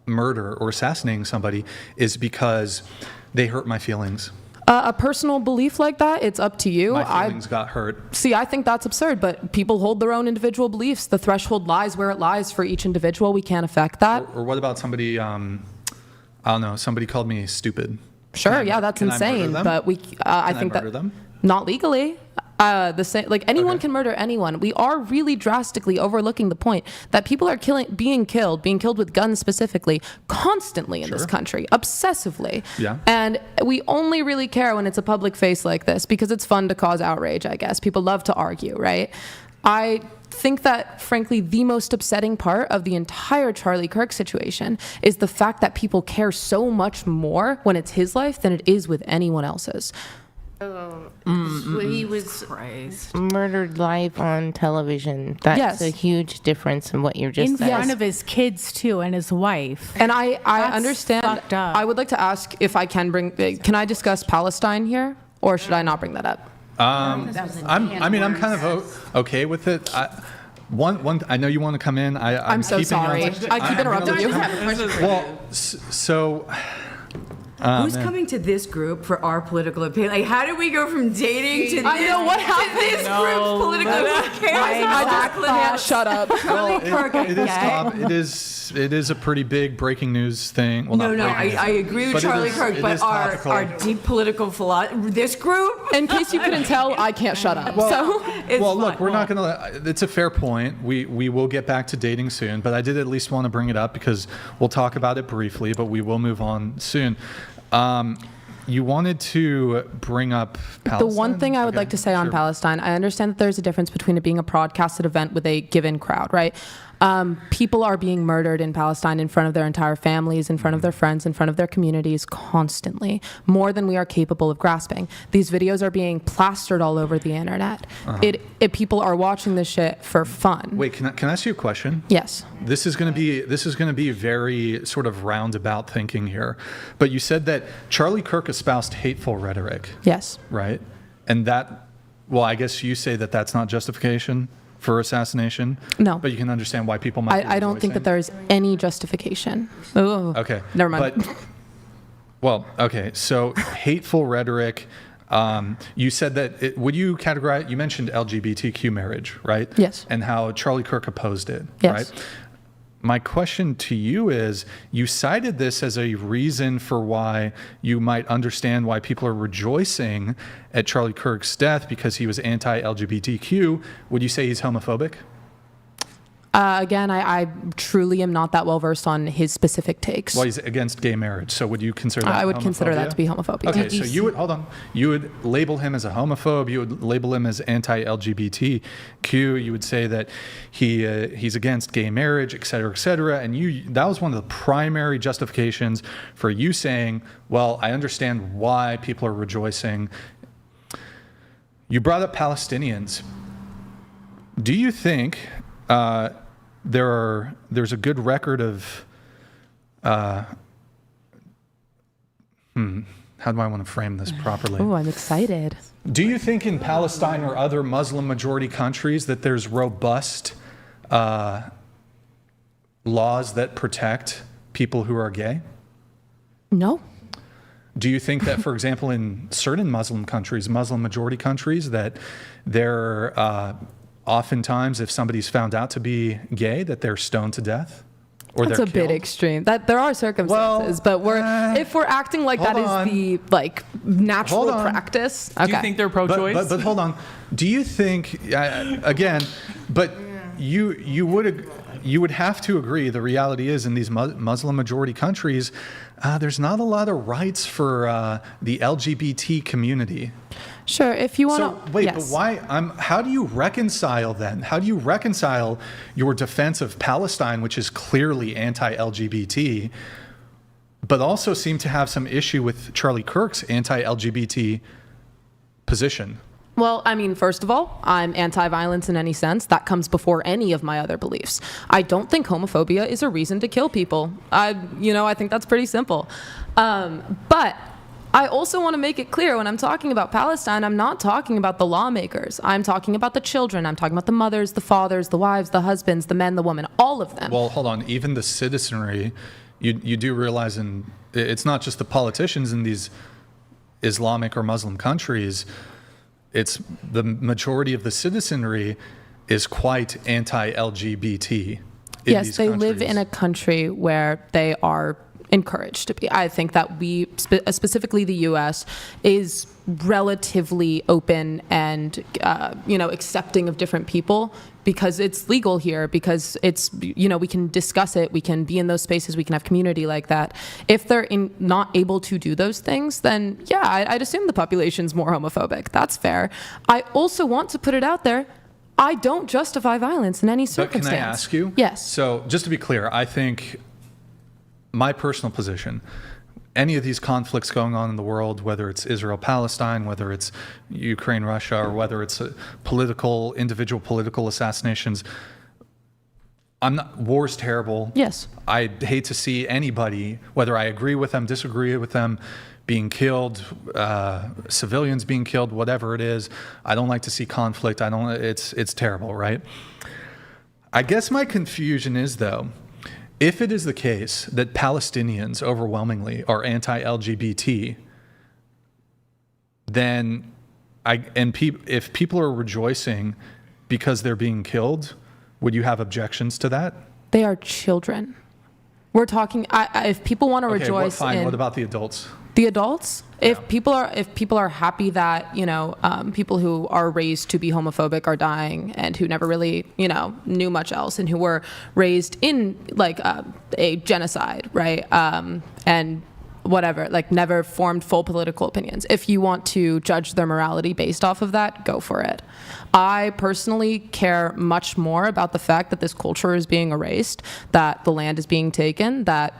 murder or assassinating somebody is because they hurt my feelings? A personal belief like that, it's up to you. My feelings got hurt. See, I think that's absurd, but people hold their own individual beliefs. The threshold lies where it lies for each individual. We can't affect that. Or what about somebody, I don't know, somebody called me stupid. Sure, that's insane. But I think that them? Not legally. Anyone can murder anyone. We are really drastically overlooking the point that people are being killed with guns specifically, constantly in this country, obsessively. Yeah. And we only really care when it's a public face like this because it's fun to cause outrage, I guess. People love to argue, right? I think that, frankly, the most upsetting part of the entire Charlie Kirk situation is the fact that people care so much more when it's his life than it is with anyone else's. He was murdered live on television. That's a huge difference in what you're just saying. In front of his kids too, and his wife. And I understand. Fucked up. I would like to ask if I can I discuss Palestine here, or should I not bring that up? I'm kind of okay with it. I know you want to come in. I'm so sorry. I keep interrupting you. Well, so. Who's coming to this group for our political opinion? How do we go from dating to I know what happened. this group's political opinion? Shut up. It is a pretty big breaking news thing. Well, I agree with Charlie Kirk, but our deep political philosophy, this group. In case you couldn't tell, I can't shut up. Look, we're not gonna. It's a fair point. We will get back to dating soon, but I did at least want to bring it up because we'll talk about it briefly, but we will move on soon. You wanted to bring up Palestine? The one thing I would like to say on Palestine, I understand that there's a difference between it being a broadcasted event with a given crowd, right? People are being murdered in Palestine in front of their entire families, in front of their friends, in front of their communities constantly, more than we are capable of grasping. These videos are being plastered all over the internet. People are watching this shit for fun. Wait, can I ask you a question? Yes. This is going to be very sort of roundabout thinking here, but you said that Charlie Kirk espoused hateful rhetoric. Yes. Right, and that, well, I guess you say that that's not justification for assassination. No. But you can understand why people might. I don't think that there's any justification. Ooh. Okay. Never mind. But, well, okay. So hateful rhetoric. You said that. Would you categorize? You mentioned LGBTQ marriage, right? Yes. And how Charlie Kirk opposed it. Yes. Right. My question to you is, you cited this as a reason for why you might understand why people are rejoicing at Charlie Kirk's death because he was anti-LGBTQ. Would you say he's homophobic? Again, I truly am not that well versed on his specific takes. Well, he's against gay marriage, so would you consider that I would homophobia? consider that to be homophobia. Okay, so you would, hold on, you would label him as a homophobe, you would label him as anti-LGBTQ, you would say that he's against gay marriage, et cetera, and that was one of the primary justifications for you saying, well, I understand why people are rejoicing. You brought up Palestinians. Do you think there's a good record of how do I want to frame this properly? Oh, I'm excited. Do you think in Palestine or other Muslim majority countries that there's robust laws that protect people who are gay? No. Do you think that, for example, in certain Muslim countries, Muslim majority countries, that there oftentimes, if somebody's found out to be gay, that they're stoned to death? Or that's they're a bit killed? extreme. That there are circumstances, but if we're acting like that is the natural practice. Okay. Do you think they're pro-choice? But hold on. Do you think again? But you would have to agree. The reality is, in these Muslim majority countries, there's not a lot of rights for the LGBT community. Sure, if you want to. So wait, yes. but why? How do you reconcile then? How do you reconcile your defense of Palestine, which is clearly anti-LGBT, but also seem to have some issue with Charlie Kirk's anti-LGBT position? Well, I mean, first of all, I'm anti-violence in any sense. That comes before any of my other beliefs. I don't think homophobia is a reason to kill people. I think that's pretty simple. But I also want to make it clear when I'm talking about Palestine, I'm not talking about the lawmakers. I'm talking about the children. I'm talking about the mothers, the fathers, the wives, the husbands, the men, the women, all of them. Well, hold on. Even the citizenry, you do realize it's not just the politicians in these Islamic or Muslim countries. It's the majority of the citizenry is quite anti-LGBT. Yes, they live in a country where they are encouraged to be. I think that specifically the U.S., is relatively open and accepting of different people because it's legal here, because it's we can discuss it, we can be in those spaces, we can have community like that. If they're not able to do those things, then yeah, I'd assume the population's more homophobic. That's fair. I also want to put it out there, I don't justify violence in any circumstance. But can I ask you? Yes. So just to be clear, I think my personal position, any of these conflicts going on in the world, whether it's Israel-Palestine, whether it's Ukraine-Russia, or whether it's individual political assassinations, war's terrible. Yes. I hate to see anybody, whether I agree with them, disagree with them, being killed, civilians being killed, whatever it is. I don't like to see conflict. It's terrible, right? I guess my confusion is, though, if it is the case that Palestinians overwhelmingly are anti-LGBT, then if people are rejoicing because they're being killed, would you have objections to that? They are children. We're talking. If people want to rejoice, fine. What about the adults? The adults, Yeah. if people are happy that people who are raised to be homophobic are dying and who never really knew much else and who were raised in a genocide, right? And whatever, like never formed full political opinions. If you want to judge their morality based off of that, go for it. I personally care much more about the fact that this culture is being erased, that the land is being taken, that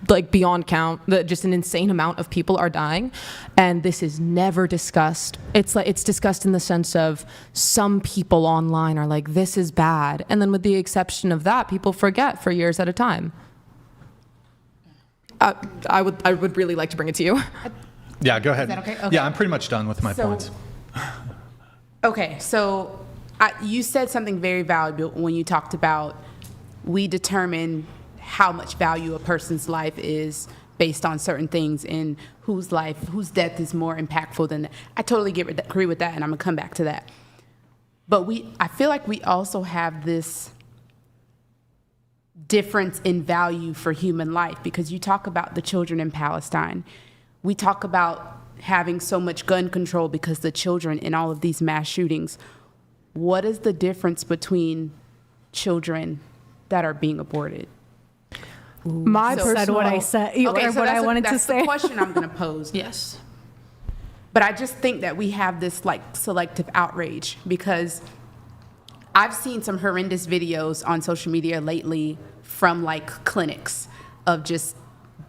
like beyond count, that just an insane amount of people are dying, and this is never discussed. It's like it's discussed in the sense of some people online are like, this is bad, and then with the exception of that, people forget for years at a time. I would really like to bring it to you. Yeah, go ahead. Is that okay? Okay. Yeah, I'm pretty much done with my points. Okay, so you said something very valuable when you talked about we determine how much value a person's life is based on certain things and whose death is more impactful than that. I totally agree with that, and I'm gonna come back to that. But I feel like we also have this difference in value for human life, because you talk about the children in Palestine. We talk about having so much gun control because the children in all of these mass shootings. What is the difference between children that are being aborted? My personal, said what I said, okay, or so what I wanted to that's say. The question I'm going to pose. Yes. But I just think that we have this like selective outrage, because I've seen some horrendous videos on social media lately from like clinics of just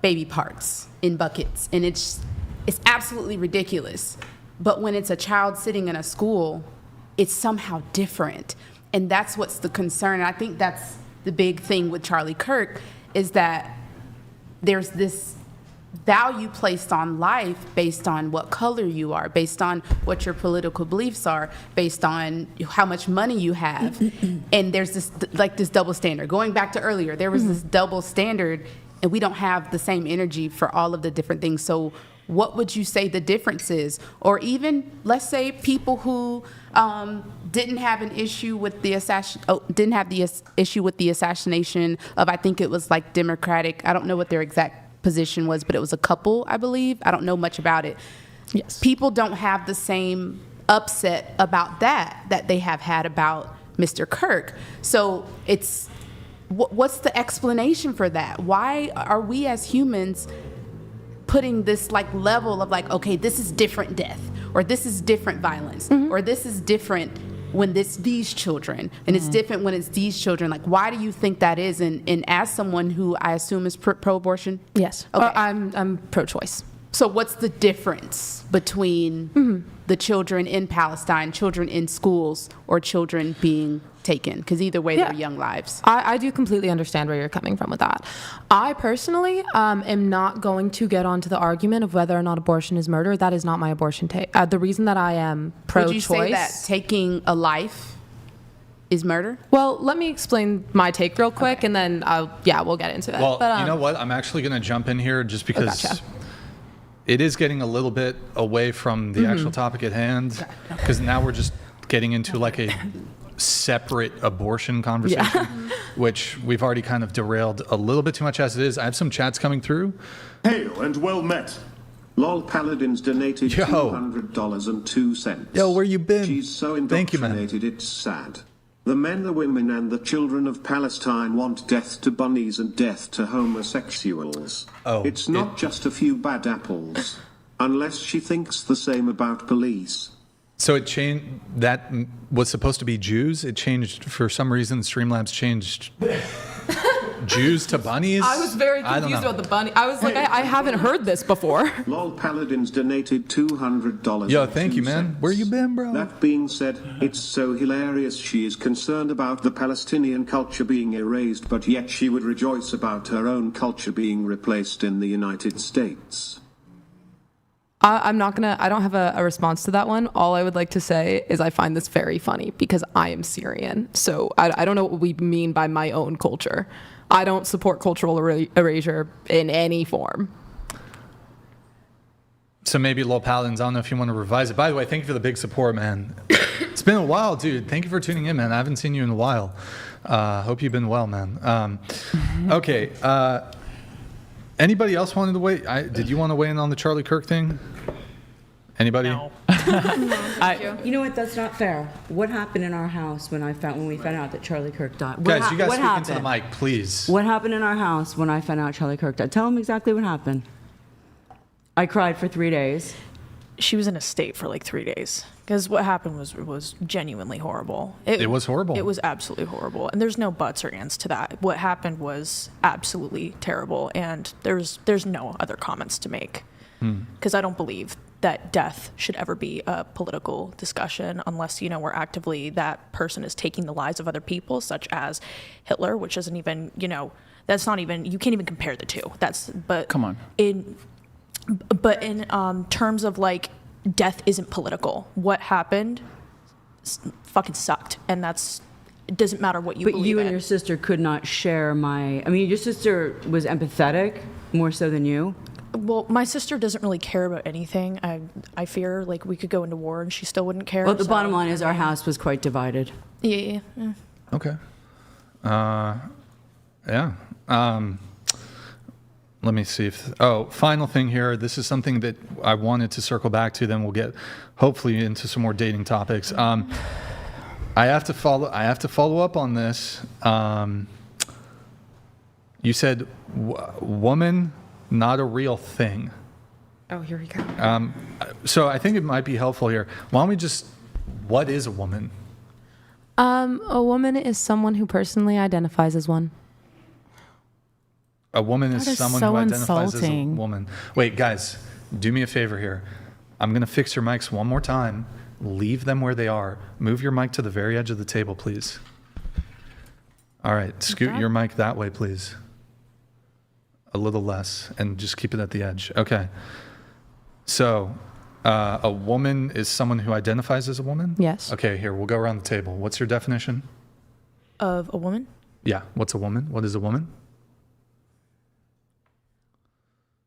baby parts in buckets, and it's absolutely ridiculous. But when it's a child sitting in a school, it's somehow different, and that's what's the concern. And I think that's the big thing with Charlie Kirk, is that there's this value placed on life based on what color you are, based on what your political beliefs are, based on how much money you have. And there's this double standard. Going back to earlier, there was this double standard, and we don't have the same energy for all of the different things. So what would you say the difference is? Or even, let's say, people who didn't have an issue with the issue with the assassination of, I think it was like Democratic, I don't know what their exact position was, but it was a couple, I believe. I don't know much about it. Yes. People don't have the same upset about that they have had about Mr. Kirk. So it's, what's the explanation for that? Why are we as humans putting this like level of like, okay, this is different death, or this is different violence, or this is different when these children, and it's different when it's these children? Like, why do you think that is? And as someone who I assume is pro-abortion? Yes. Okay. I'm pro-choice. So what's the difference between the children in Palestine, children in schools, or children being taken? Because either way, they're young lives. I do completely understand where you're coming from with that. I personally am not going to get onto the argument of whether or not abortion is murder. That is not my abortion take. The reason that I am pro-choice. Would you say that taking a life is murder? Well, let me explain my take real quick, and then we'll get into it. Well, you know what? I'm actually going to jump in here just because gotcha. It is getting a little bit away from the actual topic at hand, because now we're just getting into like a separate abortion conversation, which we've already kind of derailed a little bit too much as it is. I have some chats coming through. Hail and well met. Lol Paladins donated $200.02. Yo, where you been? She's so Thank you, man. indoctrinated, it's sad. The men, the women, and the children of Palestine want death to bunnies and death to homosexuals. It's not just a few bad apples. Unless she thinks the same about police. So it changed, that was supposed to be Jews. It changed, for some reason, Streamlabs changed Jews to bunnies. I was very confused about the bunny. I was like, I haven't heard this before. Lol Paladins donated $200. Yo, thank you, man. Where you been, bro? That being said, it's so hilarious she is concerned about the Palestinian culture being erased, but yet she would rejoice about her own culture being replaced in the United States. I don't have a response to that one. All I would like to say is I find this very funny because I am Syrian. So I don't know what we mean by my own culture. I don't support cultural erasure in any form. So maybe Lol Paladins, I don't know if you want to revise it. By the way, thank you for the big support, man. It's been a while, dude. Thank you for tuning in, man. I haven't seen you in a while. Hope you've been well, man. Okay. Anybody else wanted to weigh? Did you want to weigh in on the Charlie Kirk thing? Anybody? No. You know what? That's not fair. What happened in our house when we found out that Charlie Kirk died? Guys, you guys speak into the mic, please. What happened in our house when I found out Charlie Kirk died? Tell them exactly what happened. I cried for 3 days. She was in a state for like 3 days because what happened was genuinely horrible. It was horrible. It was absolutely horrible, and there's no buts or ands to that. What happened was absolutely terrible, and there's no other comments to make because I don't believe that death should ever be a political discussion unless we're actively that person is taking the lives of other people, such as Hitler, which isn't even that's not even, you can't even compare the two. Come on. But in terms of like death isn't political. What happened fucking sucked, and it doesn't matter what you believe in. But you and your sister could not share your sister was empathetic more so than you. Well, my sister doesn't really care about anything. I fear like we could go into war and she still wouldn't care. Well, the bottom line is our house was quite divided. Yeah. Okay. Yeah. Let me see final thing here. This is something that I wanted to circle back to. Then we'll get hopefully into some more dating topics. I have to follow up on this. You said woman, not a real thing. Oh, here we go. So I think it might be helpful here. Why don't we what is a woman? A woman is someone who personally identifies as one. A woman is someone so who identifies insulting. as a woman. Wait, guys, do me a favor here. I'm going to fix your mics one more time. Leave them where they are. Move your mic to the very edge of the table, please. All right, scoot your mic that way, please. A little less, and just keep it at the edge. Okay. So, a woman is someone who identifies as a woman? Yes. Okay, here, we'll go around the table. What's your definition? Of a woman? Yeah, what's a woman? What is a woman?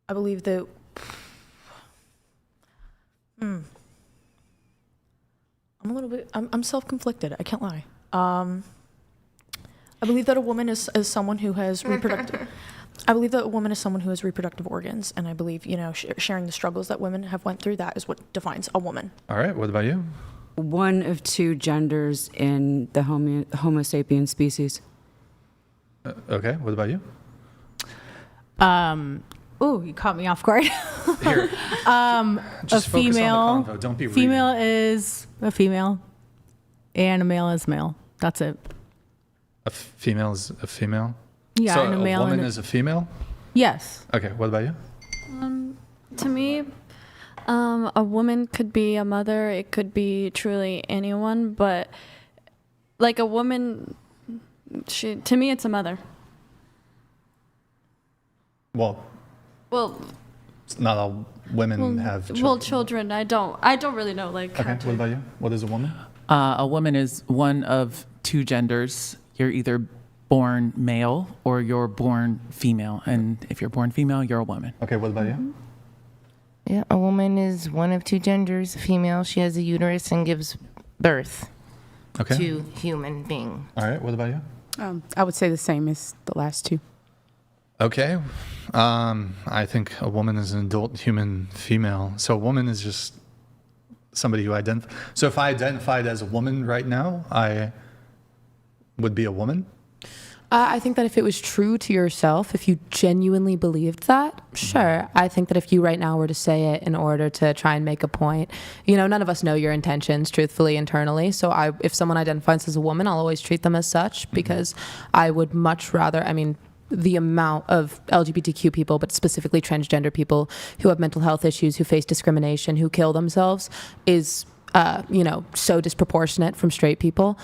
I believe that. I'm a little bit. I'm self-conflicted. I can't lie. I believe that a woman is someone who has reproductive. I believe that a woman is someone who has reproductive organs, and I believe sharing the struggles that women have went through. That is what defines a woman. All right. What about you? One of two genders in the Homo sapiens species. Okay. What about you? Oh, you caught me off guard. Here. Just a female. Focus on the convo. Don't be female reading. is a female, and a male is male. That's it. A female is a female? Yeah, so and a male. A woman is a female? Yes. Okay, what about you? To me, a woman could be a mother. It could be truly anyone, but like a woman, to me, it's a mother. Well, not all women have children. Well, children. I don't really know. Like. Okay, what about you? What is a woman? A woman is one of two genders. You're either born male or you're born female. And if you're born female, you're a woman. Okay, what about you? Yeah, a woman is one of two genders. A female, she has a uterus and gives birth to human being. All right, what about you? I would say the same as the last two. Okay. I think a woman is an adult human female. So a woman is just somebody who identifies. So if I identified as a woman right now, I would be a woman? I think that if it was true to yourself, if you genuinely believed that, sure. I think that if you right now were to say it in order to try and make a point, none of us know your intentions truthfully internally. So if someone identifies as a woman, I'll always treat them as such because I would much rather, the amount of LGBTQ people, but specifically transgender people who have mental health issues, who face discrimination, who kill themselves is, so disproportionate from straight people.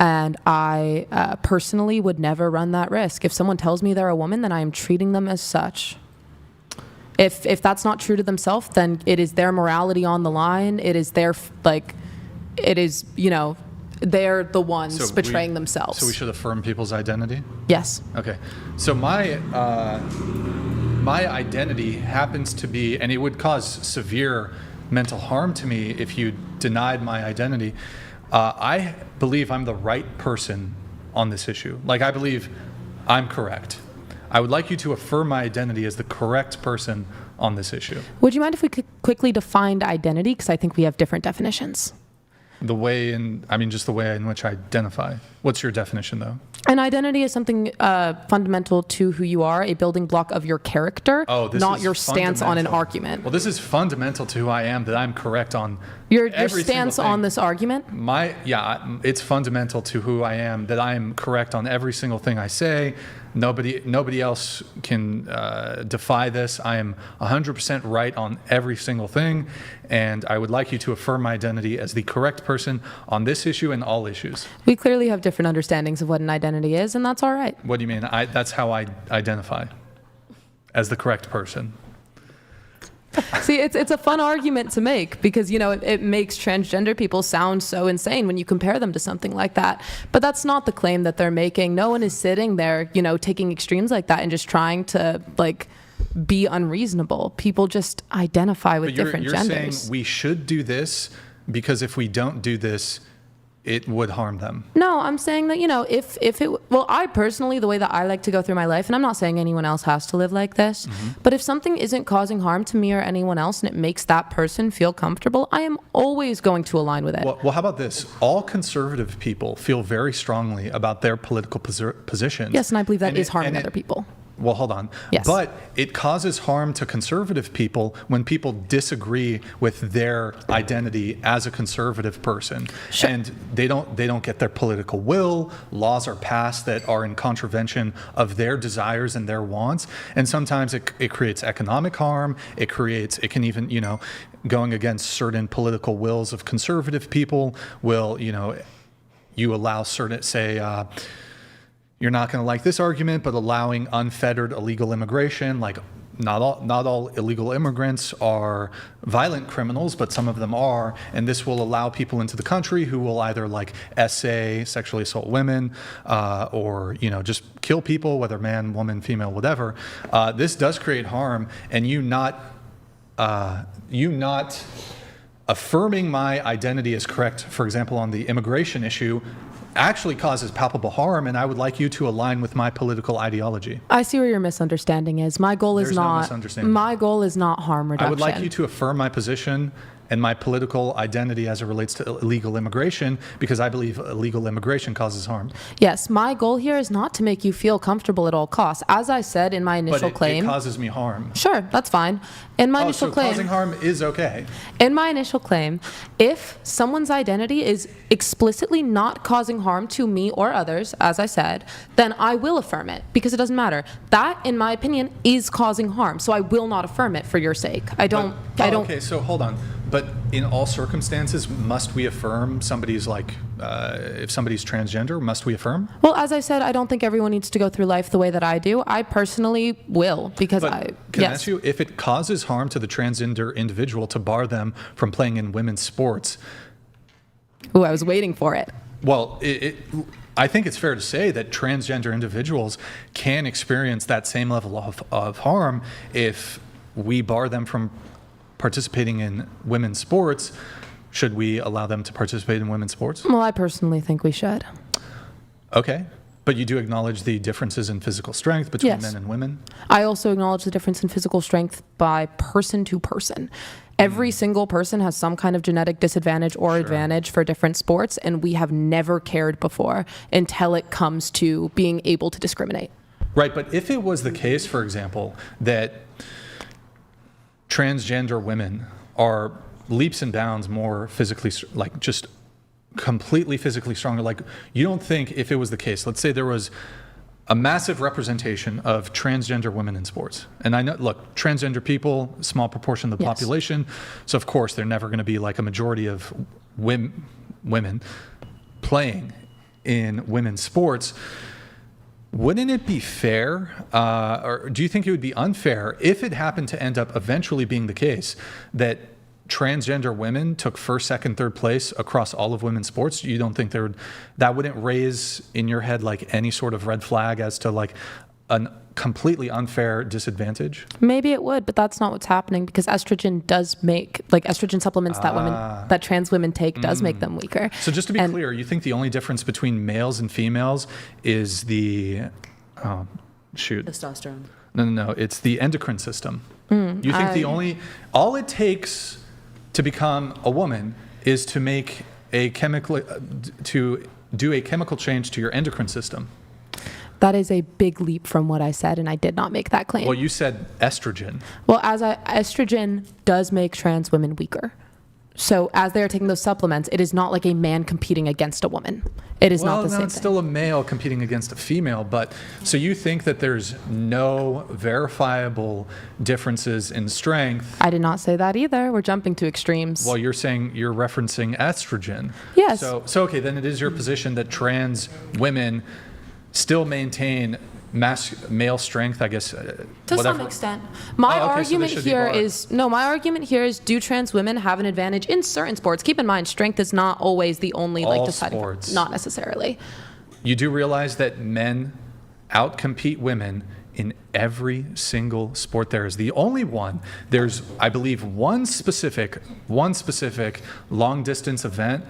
And I personally would never run that risk. If someone tells me they're a woman, then I am treating them as such. If that's not true to themselves, then it is their morality on the line. It is they're the ones betraying themselves. So we should affirm people's identity? Yes. Okay. So my identity happens to be, and it would cause severe mental harm to me if you denied my identity. I believe I'm the right person on this issue. Like, I believe I'm correct. I would like you to affirm my identity as the correct person on this issue. Would you mind if we could quickly define identity? Because I think we have different definitions. just the way in which I identify. What's your definition, though? An identity is something fundamental to who you are, a building block of your character, not your stance on an argument. Well, this is fundamental to who I am, that I'm correct on your stance on this argument? It's fundamental to who I am, that I am correct on every single thing I say. Nobody else can defy this. I am 100% right on every single thing, and I would like you to affirm my identity as the correct person on this issue and all issues. We clearly have different understandings of what an identity is, and that's all right. What do you mean? That's how I identify, as the correct person. See, it's a fun argument to make because, it makes transgender people sound so insane when you compare them to something like that. But that's not the claim that they're making. No one is sitting there, taking extremes like that and just trying to, be unreasonable. People just identify with different genders. You're saying we should do this because if we don't do this, it would harm them. No, I'm saying that, I personally, the way that I like to go through my life, and I'm not saying anyone else has to live like this, but if something isn't causing harm to me or anyone else and it makes that person feel comfortable, I am always going to align with it. Well, how about this? All conservative people feel very strongly about their political positions. Yes, and I believe that is harming other people. Well, hold on. Yes. But it causes harm to conservative people when people disagree with their identity as a conservative person. Sure. And they don't get their political will. Laws are passed that are in contravention of their desires and their wants. And sometimes it creates economic harm. It can even, going against certain political wills of conservative people will, you allow certain, say, you're not going to like this argument, but allowing unfettered illegal immigration, like not all illegal immigrants are violent criminals, but some of them are, and this will allow people into the country who will either essay, sexually assault women, or just kill people, whether man, woman, female, whatever. This does create harm, and you not affirming my identity as correct, for example, on the immigration issue, actually causes palpable harm, and I would like you to align with my political ideology. I see where your misunderstanding is. My goal is not harm reduction. I would like you to affirm my position and my political identity as it relates to illegal immigration, because I believe illegal immigration causes harm. Yes, my goal here is not to make you feel comfortable at all costs. As I said in my initial claim, it causes me harm. Sure, that's fine. In my initial claim, causing harm is okay. In my initial claim, if someone's identity is explicitly not causing harm to me or others, as I said, then I will affirm it because it doesn't matter. That, in my opinion, is causing harm, so I will not affirm it for your sake. I don't. Okay, so hold on. But in all circumstances, must we affirm somebody's if somebody's transgender, must we affirm? Well, as I said, I don't think everyone needs to go through life the way that I do. I personally will because Can I ask you, if it causes harm to the transgender individual to bar them from playing in women's sports? Ooh, I was waiting for it. Well, I think it's fair to say that transgender individuals can experience that same level of harm if we bar them from participating in women's sports. Should we allow them to participate in women's sports? Well, I personally think we should. Okay. But you do acknowledge the differences in physical strength between men and women? I also acknowledge the difference in physical strength by person to person. Every single person has some kind of genetic disadvantage or advantage for different sports, and we have never cared before until it comes to being able to discriminate. Right, but if it was the case, for example, that transgender women are leaps and bounds more physically, just completely physically stronger. You don't think if it was the case, let's say there was a massive representation of transgender women in sports. And I know, look, transgender people, small proportion of the population. So of course, they're never going to be a majority of women playing in women's sports. Wouldn't it be fair, or do you think it would be unfair if it happened to end up eventually being the case that transgender women took first, second, third place across all of women's sports? You don't think that wouldn't raise in your head any sort of red flag as to a completely unfair disadvantage? Maybe it would, but that's not what's happening because estrogen does make, estrogen supplements that trans women take does make them weaker. So just to be clear, you think the only difference between males and females is the, testosterone? No, it's the endocrine system. You think all it takes to become a woman is to make to do a chemical change to your endocrine system. That is a big leap from what I said, and I did not make that claim. Well, you said estrogen. Well, estrogen does make trans women weaker. So as they are taking those supplements, it is not like a man competing against a woman. It is not the same it's thing. still a male competing against a female. But so you think that there's no verifiable differences in strength? I did not say that either. We're jumping to extremes. Well, you're saying you're referencing estrogen. Yes. So okay, then it is your position that trans women still maintain male strength, I guess. To some extent. My argument here is do trans women have an advantage in certain sports? Keep in mind, strength is not always the only deciding sports. Not necessarily. You do realize that men outcompete women in every single sport there is. The only one, there's, I believe, one specific long distance event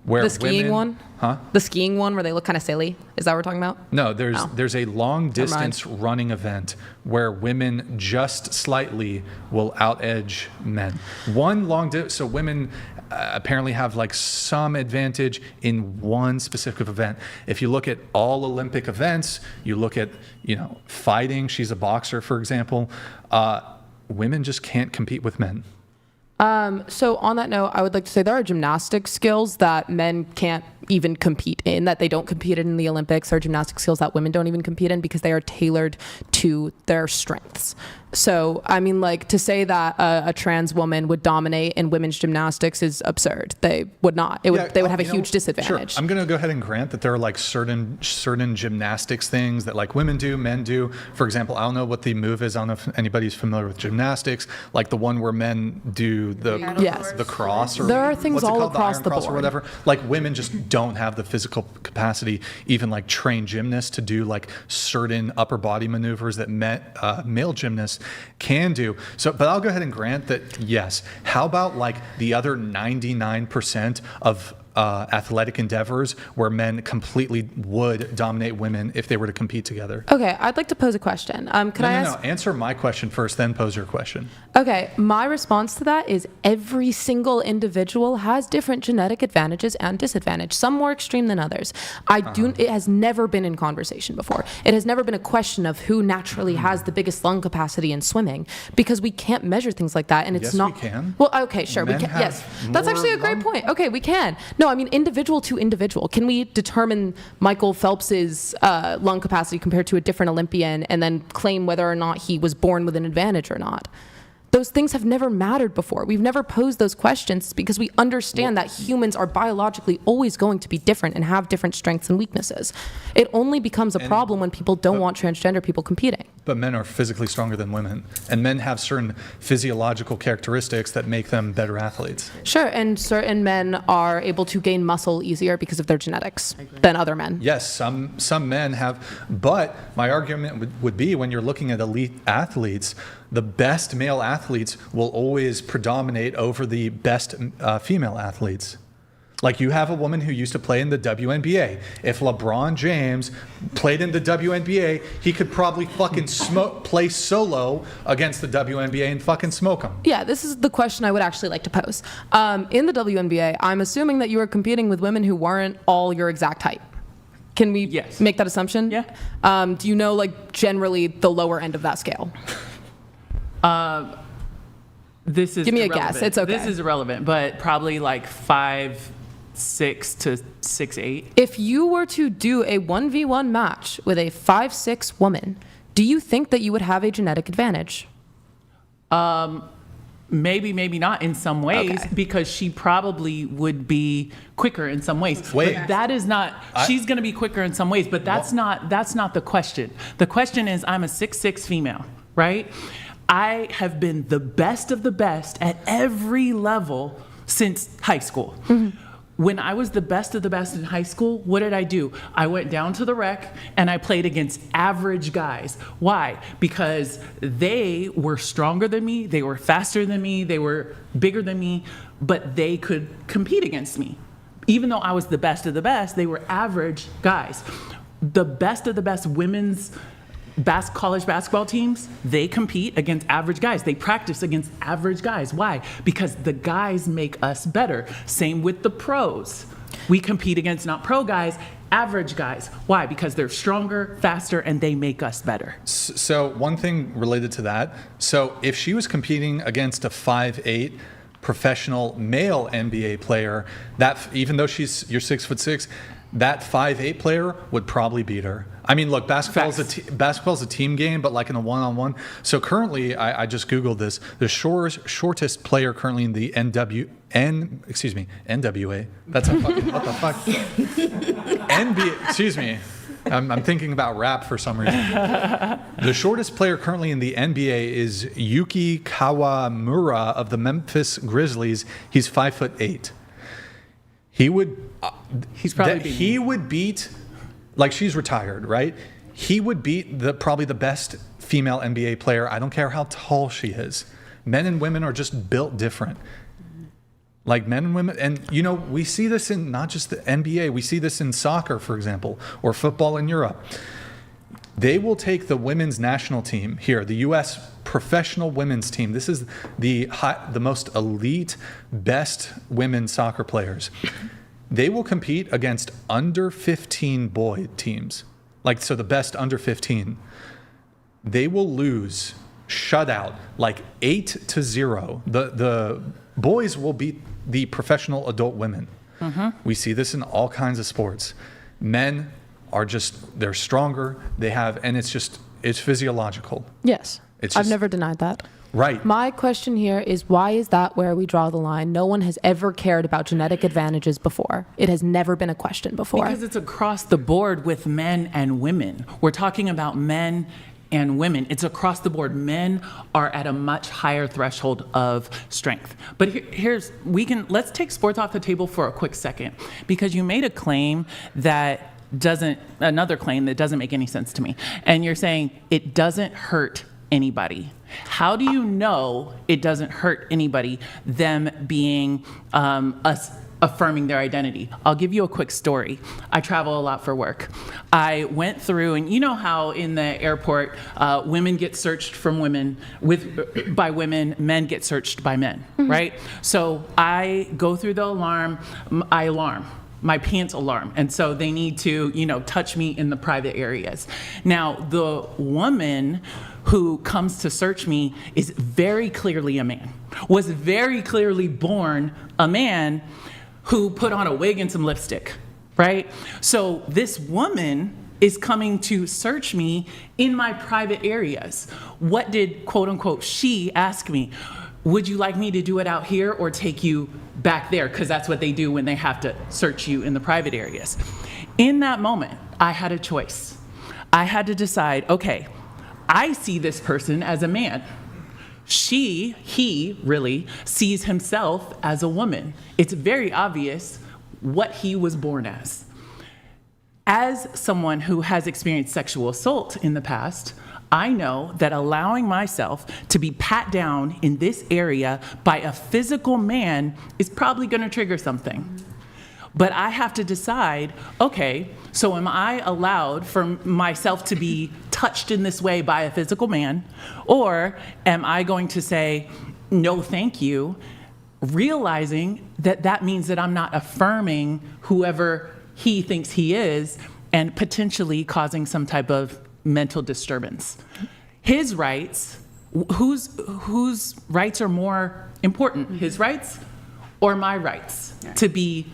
where the skiing women, one? The skiing one where they look kind of silly? Is that what we're talking about? No, there's a long distance running event where women just slightly will out-edge men. So women apparently have like some advantage in one specific event. If you look at all Olympic events, you look at, fighting, she's a boxer, for example, women just can't compete with men. So on that note, I would like to say there are gymnastic skills that men can't even compete in, that they don't compete in the Olympics. There are gymnastic skills that women don't even compete in because they are tailored to their strengths. So, I mean, to say that a trans woman would dominate in women's gymnastics is absurd. They would not. They would have a huge disadvantage. Sure. I'm going to go ahead and grant that there are certain gymnastics things that women do, men do. For example, I don't know what the move is. I don't know if anybody's familiar with gymnastics, like the one where men do the cross. Or there are things all across the board. Or whatever. Women just don't have the physical capacity, even trained gymnasts, to do certain upper body maneuvers that male gymnasts can do. So, but I'll go ahead and grant that, yes. How about the other 99% of athletic endeavors where men completely would dominate women if they were to compete together? Okay, I'd like to pose a question. Could I ask? No. Answer my question first, then pose your question. Okay, my response to that is every single individual has different genetic advantages and disadvantages, some more extreme than others. It has never been in conversation before. It has never been a question of who naturally has the biggest lung capacity in swimming, because we can't measure things like that, and it's not. Yes, we can. Well, okay, sure, we can. Yes, that's actually a great point. Okay, we can. No, I mean individual to individual. Can we determine Michael Phelps's lung capacity compared to a different Olympian and then claim whether or not he was born with an advantage or not? Those things have never mattered before. We've never posed those questions because we understand that humans are biologically always going to be different and have different strengths and weaknesses. It only becomes a problem when people don't want transgender people competing. But men are physically stronger than women, and men have certain physiological characteristics that make them better athletes. Sure, and certain men are able to gain muscle easier because of their genetics than other men. Yes, some men have, but my argument would be when you're looking at elite athletes, the best male athletes will always predominate over the best female athletes. You have a woman who used to play in the WNBA. If LeBron James played in the WNBA, he could probably fucking play solo against the WNBA and fucking smoke him. Yeah, this is the question I would actually like to pose. In the WNBA, I'm assuming that you are competing with women who weren't all your exact height. Can we make that assumption? Yeah. Do you know, generally the lower end of that scale? This is Give me irrelevant. a guess. It's okay. This is irrelevant, but probably 5'6" to 6'8". If you were to do a 1v1 match with a 5'6" woman, do you think that you would have a genetic advantage? Maybe, maybe not in some ways, because she probably would be quicker in some ways. Wait. But that is not, she's going to be quicker in some ways, but that's not the question. The question is, I'm a 6'6" female, right? I have been the best of the best at every level since high school. Mm-hmm. When I was the best of the best in high school, what did I do? I went down to the rec and I played against average guys. Why? Because they were stronger than me, they were faster than me, they were bigger than me, but they could compete against me. Even though I was the best of the best, they were average guys. The best of the best women's college basketball teams, they compete against average guys. They practice against average guys. Why? Because the guys make us better. Same with the pros. We compete against not pro guys, average guys. Why? Because they're stronger, faster, and they make us better. So one thing related to that, so if she was competing against a 5'8" professional male NBA player, that even though you're 6'6", that 5'8" player would probably beat her. I mean, look, basketball's a team game, but like in a one-on-one. So currently, I just Googled this. The shortest player currently in the NWA. That's a fucking, what the fuck? NBA, excuse me. I'm thinking about rap for some reason. The shortest player currently in the NBA is Yuki Kawamura of the Memphis Grizzlies. He's 5'8". He would beat, like, she's retired, right? He would beat probably the best female NBA player. I don't care how tall she is. Men and women are just built different. Like men and women, and we see this in not just the NBA, we see this in soccer, for example, or football in Europe. They will take the women's national team here, the U.S. professional women's team. This is the most elite, best women's soccer players. They will compete against under 15 boy teams. So the best under 15. They will lose, shut out, 8-0. The boys will beat the professional adult women. Mm-hmm. We see this in all kinds of sports. Men are they're stronger. And it's physiological. Yes. I've never denied that. Right. My question here is, why is that where we draw the line? No one has ever cared about genetic advantages before. It has never been a question before. Because it's across the board with men and women. We're talking about men and women. It's across the board. Men are at a much higher threshold of strength. But let's take sports off the table for a quick second, because you made a claim that another claim that doesn't make any sense to me. And you're saying it doesn't hurt anybody. How do you know it doesn't hurt anybody, them being us affirming their identity? I'll give you a quick story. I travel a lot for work. I went through, and you know how in the airport, women get searched by women, men get searched by men, mm-hmm. right? So I go through the alarm, my pants alarm. And so they need to, touch me in the private areas. Now, the woman who comes to search me is very clearly a man, was very clearly born a man who put on a wig and some lipstick, right? So this woman is coming to search me in my private areas. What did, quote unquote, she ask me? Would you like me to do it out here or take you back there? Because that's what they do when they have to search you in the private areas. In that moment, I had a choice. I had to decide, okay, I see this person as a man. He really sees himself as a woman. It's very obvious what he was born as. As someone who has experienced sexual assault in the past, I know that allowing myself to be pat down in this area by a physical man is probably going to trigger something. But I have to decide, okay, so am I allowed for myself to be touched in this way by a physical man? Or am I going to say, no, thank you, realizing that means that I'm not affirming whoever he thinks he is and potentially causing some type of mental disturbance. His rights, whose rights are more important? His rights or my rights to be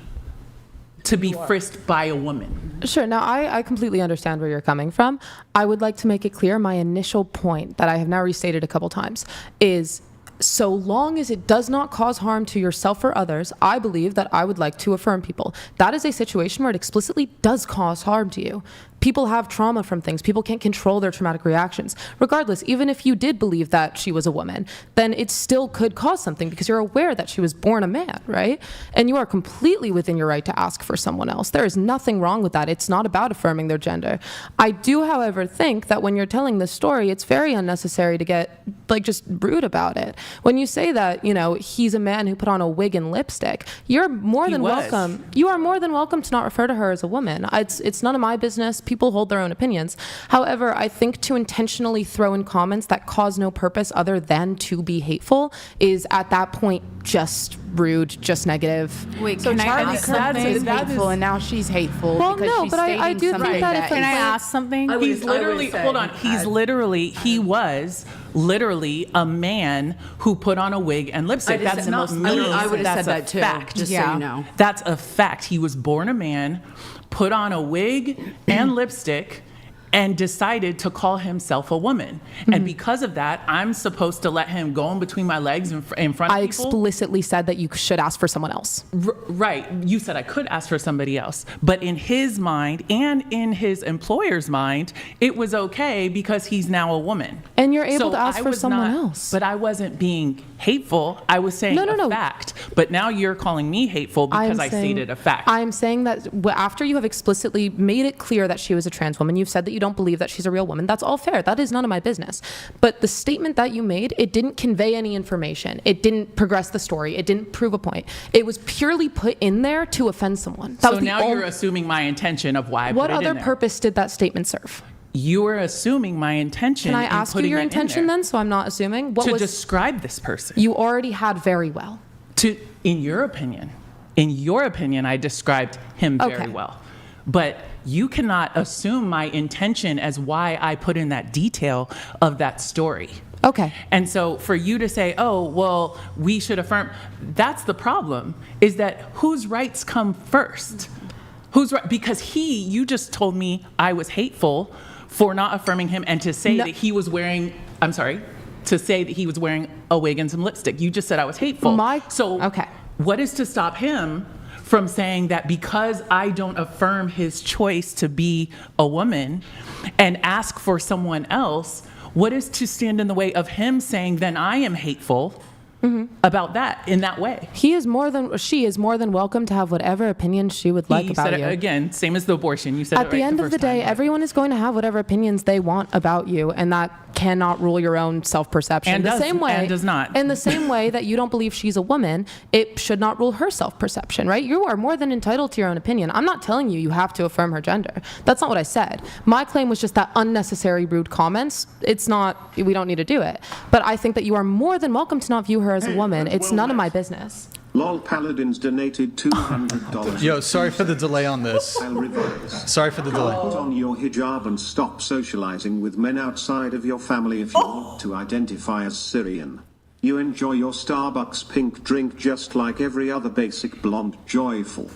frisked by a woman? Sure. Now, I completely understand where you're coming from. I would like to make it clear my initial point that I have now restated a couple times is, so long as it does not cause harm to yourself or others, I believe that I would like to affirm people. That is a situation where it explicitly does cause harm to you. People have trauma from things. People can't control their traumatic reactions. Regardless, even if you did believe that she was a woman, then it still could cause something because you're aware that she was born a man, right? And you are completely within your right to ask for someone else. There is nothing wrong with that. It's not about affirming their gender. I do, however, think that when you're telling this story, it's very unnecessary to get just rude about it. When you say that, he's a man who put on a wig and lipstick, you're more than welcome. You are more than welcome to not refer to her as a woman. It's none of my business. People hold their own opinions. However, I think to intentionally throw in comments that cause no purpose other than to be hateful is at that point just rude, just negative. Wait, So can I Charlie ask Kirk something? is hateful, and now she's hateful. Well, because no, she's but I do stating think that if Can I ask something? He's literally, hold on, he was literally a man who put on a wig and lipstick. That's not me. I would have said That's that a too, fact. just so you know. That's a fact. He was born a man, put on a wig and lipstick, and decided to call himself a woman. And because of that, I'm supposed to let him go in between my legs in front of people? I explicitly said that you should ask for someone else. Right. You said I could ask for somebody else. But in his mind and in his employer's mind, it was okay because he's now a woman. And you're able to I ask for was someone not- else. But I wasn't being hateful. I was saying a fact. But now you're calling me hateful because I stated a fact. I'm saying that after you have explicitly made it clear that she was a trans woman, you've said that you don't believe that she's a real woman. That's all fair. That is none of my business. But the statement that you made, it didn't convey any information. It didn't progress the story. It didn't prove a point. It was purely put in there to offend someone. That So was the now you're assuming my intention of why I What put it in other there. purpose did that statement serve? You were assuming my intention. Can I in ask you putting your it in intention there. then, so I'm not assuming? What To was describe this person. you already had very well? In your opinion, I described him very Okay. well. But you cannot assume my intention as why I put in that detail of that story. Okay. And so for you to say, oh, well, we should affirm, that's the problem, is that whose rights come first? Who's right? Because you just told me I was hateful for not affirming him and to say that he was wearing, to say that he was wearing a wig and some lipstick. You just said I was hateful. Okay. What is to stop him from saying that because I don't affirm his choice to be a woman and ask for someone else, what is to stand in the way of him saying then I am hateful about that in that way? She is more than welcome to have whatever opinion she would like He about said you. It again, same as the abortion. You said At the end of the day, everyone is going to have whatever opinions they want about you, and that cannot rule your own self-perception. And the same way, and does not. In the same way that you don't believe she's a woman, it should not rule her self-perception, right? You are more than entitled to your own opinion. I'm not telling you have to affirm her gender. That's not what I said. My claim was just that unnecessary rude comments. It's not, we don't need to do it. But I think that you are more than welcome to not view her as a woman. It's none of my business. Lol Paladins donated $200. Yo, sorry for the delay on this. I'll revise. Sorry for the delay. Put on your hijab and stop socializing with men outside of your family if you want to identify as Syrian. You enjoy your Starbucks pink drink just like every other basic blonde joyful.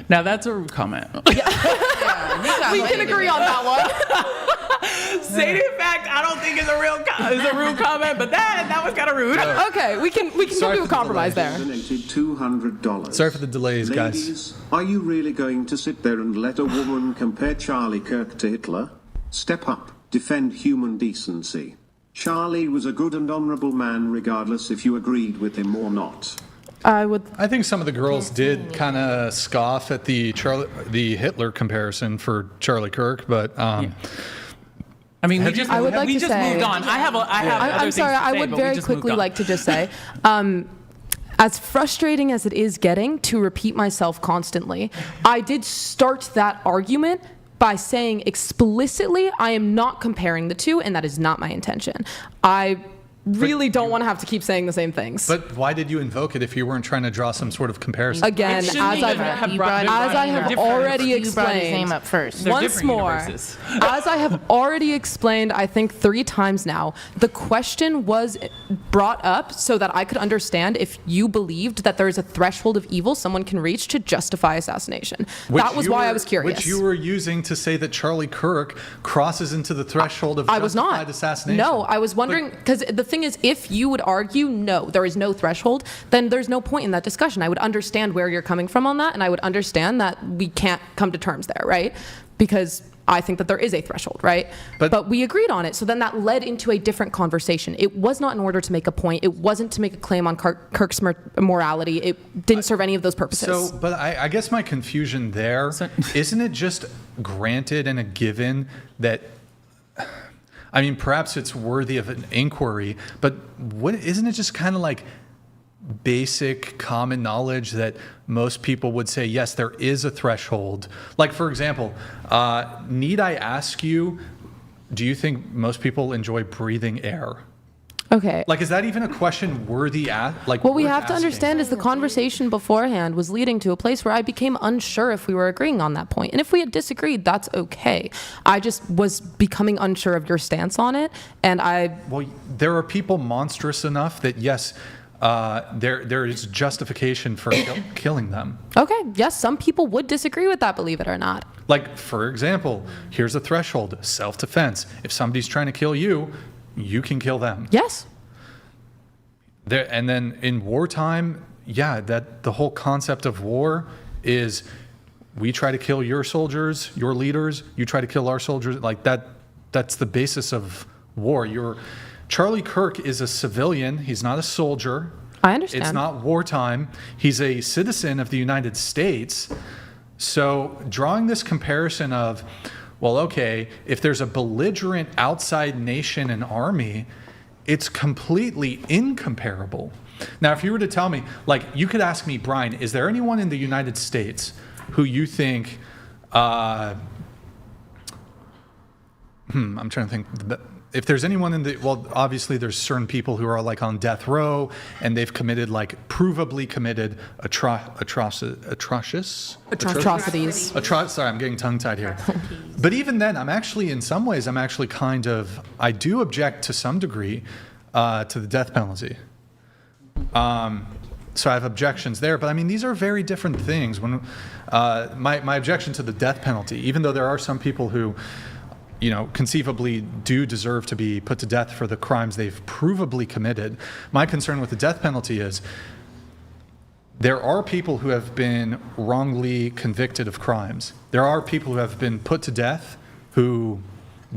Now that's a rude comment. We can agree on that one. Stating fact, I don't think is a rude comment, but that was kind of rude. Okay, we can come to a compromise there. Donated $200. Sorry for the delays, guys. Ladies, are you really going to sit there and let a woman compare Charlie Kirk to Hitler? Step up, defend human decency. Charlie was a good and honorable man regardless if you agreed with him or not. I think some of the girls did kind of scoff at the Hitler comparison for Charlie Kirk, but I mean, we just moved on. I'm sorry. I would very quickly like to just say, as frustrating as it is getting to repeat myself constantly, I did start that argument by saying explicitly, I am not comparing the two, and that is not my intention. I really don't want to have to keep saying the same things. But why did you invoke it if you weren't trying to draw some sort of comparison? Again, as I have already explained, once more, as I have already explained, I think 3 times now, the question was brought up so that I could understand if you believed that there is a threshold of evil someone can reach to justify assassination. That was why I was curious. Which you were using to say that Charlie Kirk crosses into the threshold of justified assassination. No, I was wondering, because the thing is, if you would argue, no, there is no threshold, then there's no point in that discussion. I would understand where you're coming from on that, and I would understand that we can't come to terms there, right? Because I think that there is a threshold, right? But we agreed on it, so then that led into a different conversation. It was not in order to make a point. It wasn't to make a claim on Kirk's morality. It didn't serve any of those purposes. But I guess my confusion there, isn't it just granted and a given that, I mean, perhaps it's worthy of an inquiry, but isn't it just kind of like basic common knowledge that most people would say, yes, there is a threshold. Like, for example, need I ask you, do you think most people enjoy breathing air? Okay. Like, is that even a question worthy what we have to understand is the conversation beforehand was leading to a place where I became unsure if we were agreeing on that point. And if we had disagreed, that's okay. I just was becoming unsure of your stance on it. And Well, there are people monstrous enough that, yes, there is justification for killing them. Okay. Yes, some people would disagree with that, believe it or not. Like, for example, here's a threshold, self-defense. If somebody's trying to kill you, you can kill them. Yes. And then in wartime, that the whole concept of war is we try to kill your soldiers, your leaders, you try to kill our soldiers. Like that's the basis of war. Charlie Kirk is a civilian. He's not a soldier. I understand. It's not wartime. He's a citizen of the United States. So drawing this comparison of, well, okay, if there's a belligerent outside nation and army, it's completely incomparable. Now, if you were to tell me, like, you could ask me, Brian, is there anyone in the United States who you think, I'm trying to think, if there's anyone obviously there's certain people who are like on death row and they've committed, like, provably committed atrocities. Sorry, I'm getting tongue-tied here. But even then, in some ways, I do object to some degree to the death penalty. So I have objections there, but these are very different things. When my objection to the death penalty, even though there are some people who, conceivably do deserve to be put to death for the crimes they've provably committed. My concern with the death penalty is there are people who have been wrongly convicted of crimes. There are people who have been put to death who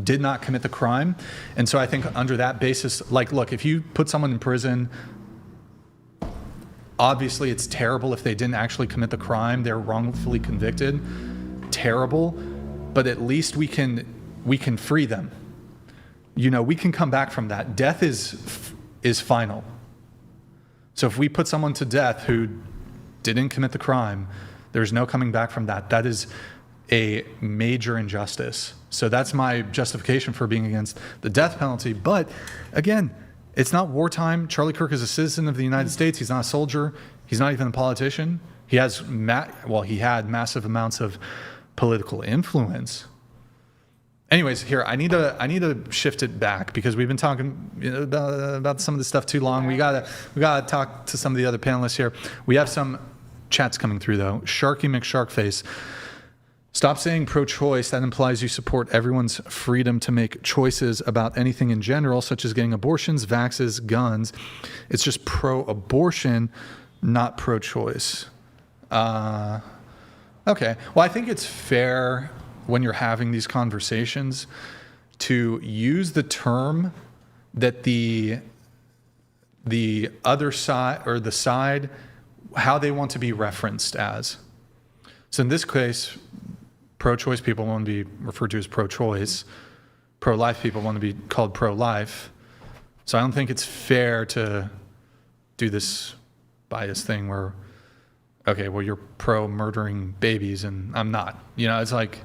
did not commit the crime. And so I think under that basis, like, look, if you put someone in prison, obviously it's terrible if they didn't actually commit the crime. They're wrongfully convicted. Terrible. But at least we can free them. We can come back from that. Death is final. So if we put someone to death who didn't commit the crime, there's no coming back from that. That is a major injustice. So that's my justification for being against the death penalty. But again, it's not wartime. Charlie Kirk is a citizen of the United States. He's not a soldier. He's not even a politician. He had massive amounts of political influence. Anyways, here I need to shift it back because we've been talking about some of this stuff too long. We gotta talk to some of the other panelists here. We have some chats coming through though. Sharky McSharkface, stop saying pro-choice. That implies you support everyone's freedom to make choices about anything in general, such as getting abortions, vaxes, guns. It's just pro-abortion, not pro-choice. Okay. Well, I think it's fair when you're having these conversations to use the term that the other side or the side, how they want to be referenced as. So in this case, pro-choice people want to be referred to as pro-choice. Pro-life people want to be called pro-life. So I don't think it's fair to do this bias thing where, okay, well, you're pro-murdering babies and I'm not. It's like,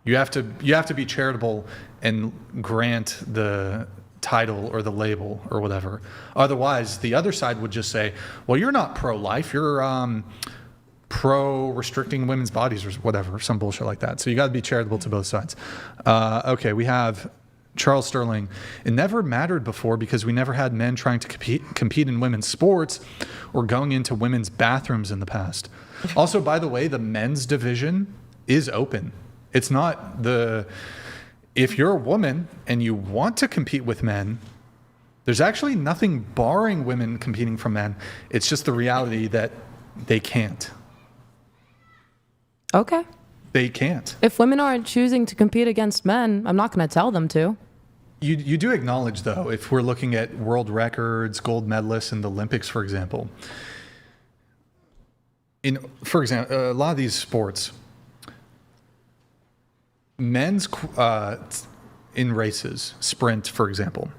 you have to be charitable and grant the title or the label or whatever. Otherwise, the other side would just say, well, you're not pro-life, you're pro-restricting women's bodies or whatever, some bullshit like that. So you got to be charitable to both sides. Okay, we have Charles Sterling. It never mattered before because we never had men trying to compete in women's sports or going into women's bathrooms in the past. Also, by the way, the men's division is open. It's not if you're a woman and you want to compete with men, there's actually nothing barring women competing from men. It's just the reality that they can't. Okay. They can't. If women aren't choosing to compete against men, I'm not going to tell them to. You do acknowledge, though, if we're looking at world records, gold medalists in the Olympics, for example. For example, a lot of these sports, men's in races, sprint, for example,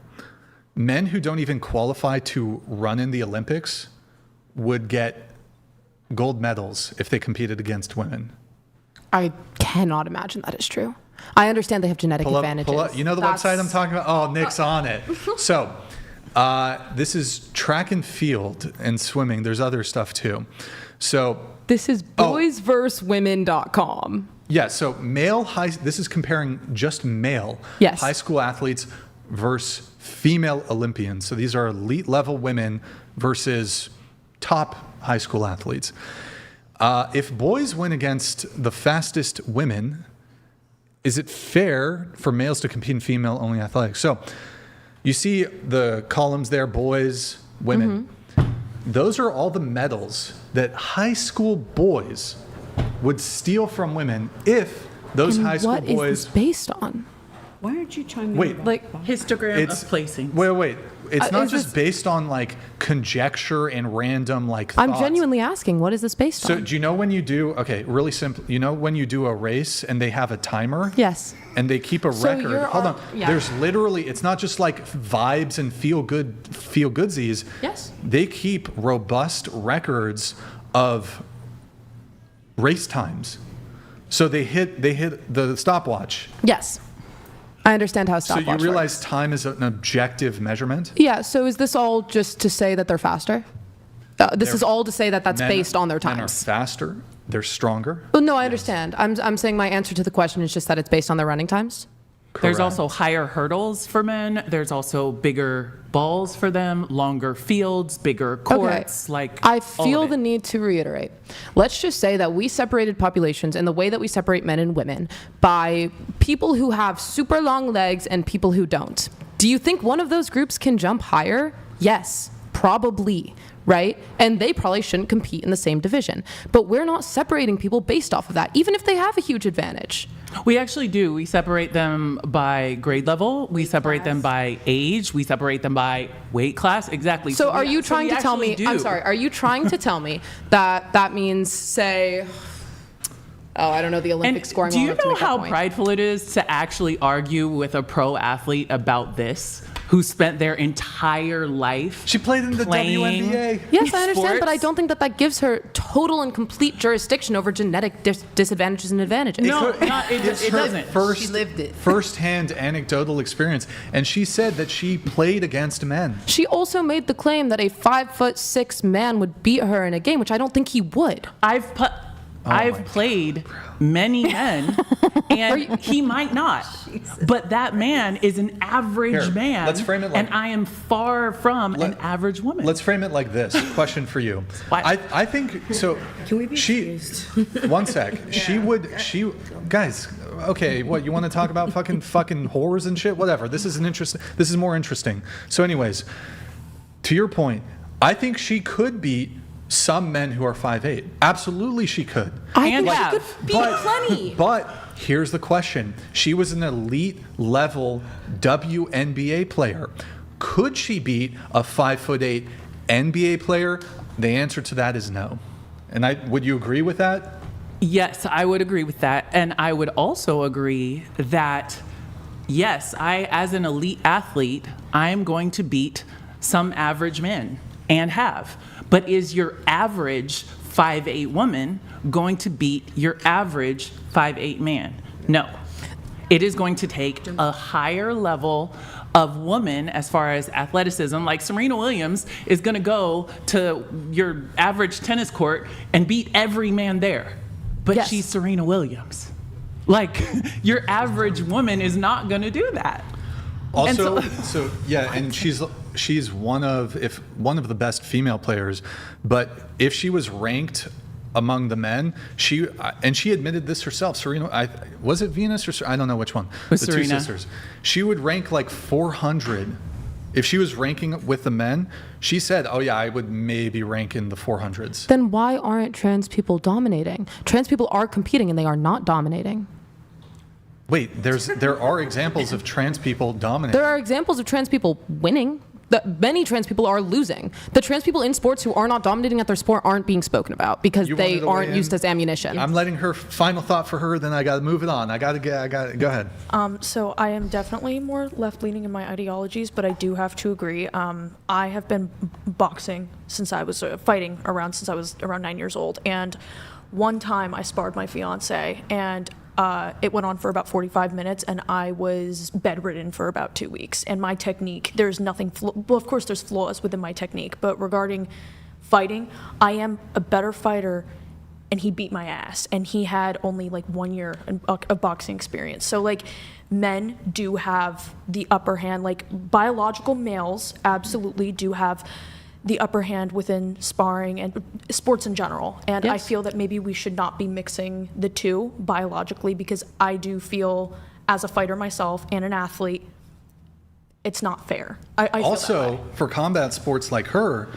men who don't even qualify to run in the Olympics would get gold medals if they competed against women. I cannot imagine that is true. I understand they have genetic advantages. Pull up. You know the website I'm talking about? Oh, Nick's on it. So this is track and field and swimming. There's other stuff too. So this is boysversuswomen.com. Yeah, so this is comparing just male high school athletes versus female Olympians. So these are elite level women versus top high school athletes. If boys win against the fastest women, is it fair for males to compete in female only athletics? So you see the columns there, boys, women. Those are all the medals that high school boys would steal from women if those high school boys. What is this based on? Why aren't you trying to histogram of placing? Wait. It's not just based on like conjecture and random like thoughts. I'm genuinely asking, what is this based on? So do you know when you do, really simple, you know when you do a race and they have a timer? Yes. And they keep a record. Hold on. Yeah. There's literally, it's not just like vibes and feel goodsies. Yes. They keep robust records of race times. So they hit the stopwatch. Yes. I understand how stopwatch works. So you realize time is an objective measurement? Yeah, so is this all just to say that they're faster? This is all to say that that's based on their times. Men are faster, they're stronger. Well, no, I understand. I'm saying my answer to the question is just that it's based on their running times. Correct. There's also higher hurdles for men. There's also bigger balls for them, longer fields, bigger courts. I feel the need to reiterate. Let's just say that we separated populations in the way that we separate men and women by people who have super long legs and people who don't. Do you think one of those groups can jump higher? Yes, probably. Right? And they probably shouldn't compete in the same division. But we're not separating people based off of that, even if they have a huge advantage. We actually do. We separate them by grade level. We separate them by age. We separate them by weight class. Exactly. So are you trying to tell me, I'm sorry, are you trying to tell me that means, say, I don't know, the Olympic scoring. Do you know how prideful it is to actually argue with a pro athlete about this, who spent their entire life She played in the WNBA. Yes, I understand, but I don't think that gives her total and complete jurisdiction over genetic disadvantages and advantages. No, it doesn't. She lived it. First-hand anecdotal experience, and she said that she played against men. She also made the claim that a 5'6" man would beat her in a game, which I don't think he would. I've played many men, and he might not. But that man is an average man. Let's frame it like, and I am far from an average woman. Let's frame it like this. Question for you. I think so. Can we be excused? One sec. Yeah. Guys. Okay, what you want to talk about? Fucking whores and shit. Whatever. This is more interesting. So, anyways, to your point, I think she could beat some men who are 5'8". Absolutely she could. I think she could beat plenty. But here's the question. She was an elite level WNBA player. Could she beat a 5'8" NBA player? The answer to that is no. And would you agree with that? Yes, I would agree with that. And I would also agree that, yes, as an elite athlete, I am going to beat some average men and have. But is your average 5'8" woman going to beat your average 5'8" man? No. It is going to take a higher level of woman as far as athleticism. Like Serena Williams is going to go to your average tennis court and beat every man there. But she's Serena Williams. Like, your average woman is not going to do that. Also, and she's one of the best female players, but if she was ranked among the men, she admitted this herself. Serena, was it Venus or I don't know which one. The Serena. Two sisters. She would rank like 400. If she was ranking with the men, she said, "Oh yeah, I would maybe rank in the 400s." Then why aren't trans people dominating? Trans people are competing and they are not dominating. Wait, there are examples of trans people dominating. There are examples of trans people winning. that many trans people are losing. The trans people in sports who are not dominating at their sport aren't being spoken about because they aren't used as ammunition. I'm letting her final thought for her, then I got to move it on. I got to go ahead. So I am definitely more left-leaning in my ideologies, but I do have to agree. I have been boxing since I was fighting around since I was around 9 years old, and one time I sparred my fiance, and it went on for about 45 minutes, and I was bedridden for about 2 weeks. And my technique, there's nothing, well, of course there's flaws within my technique, but regarding fighting, I am a better fighter, and he beat my ass. And he had only like 1 year of boxing experience. So like, men do have the upper hand, like biological males absolutely do have the upper hand within sparring and sports in general. And I feel that maybe we should not be mixing the two biologically, because I do feel, as a fighter myself and an athlete, it's not fair. I feel also, for combat sports like her,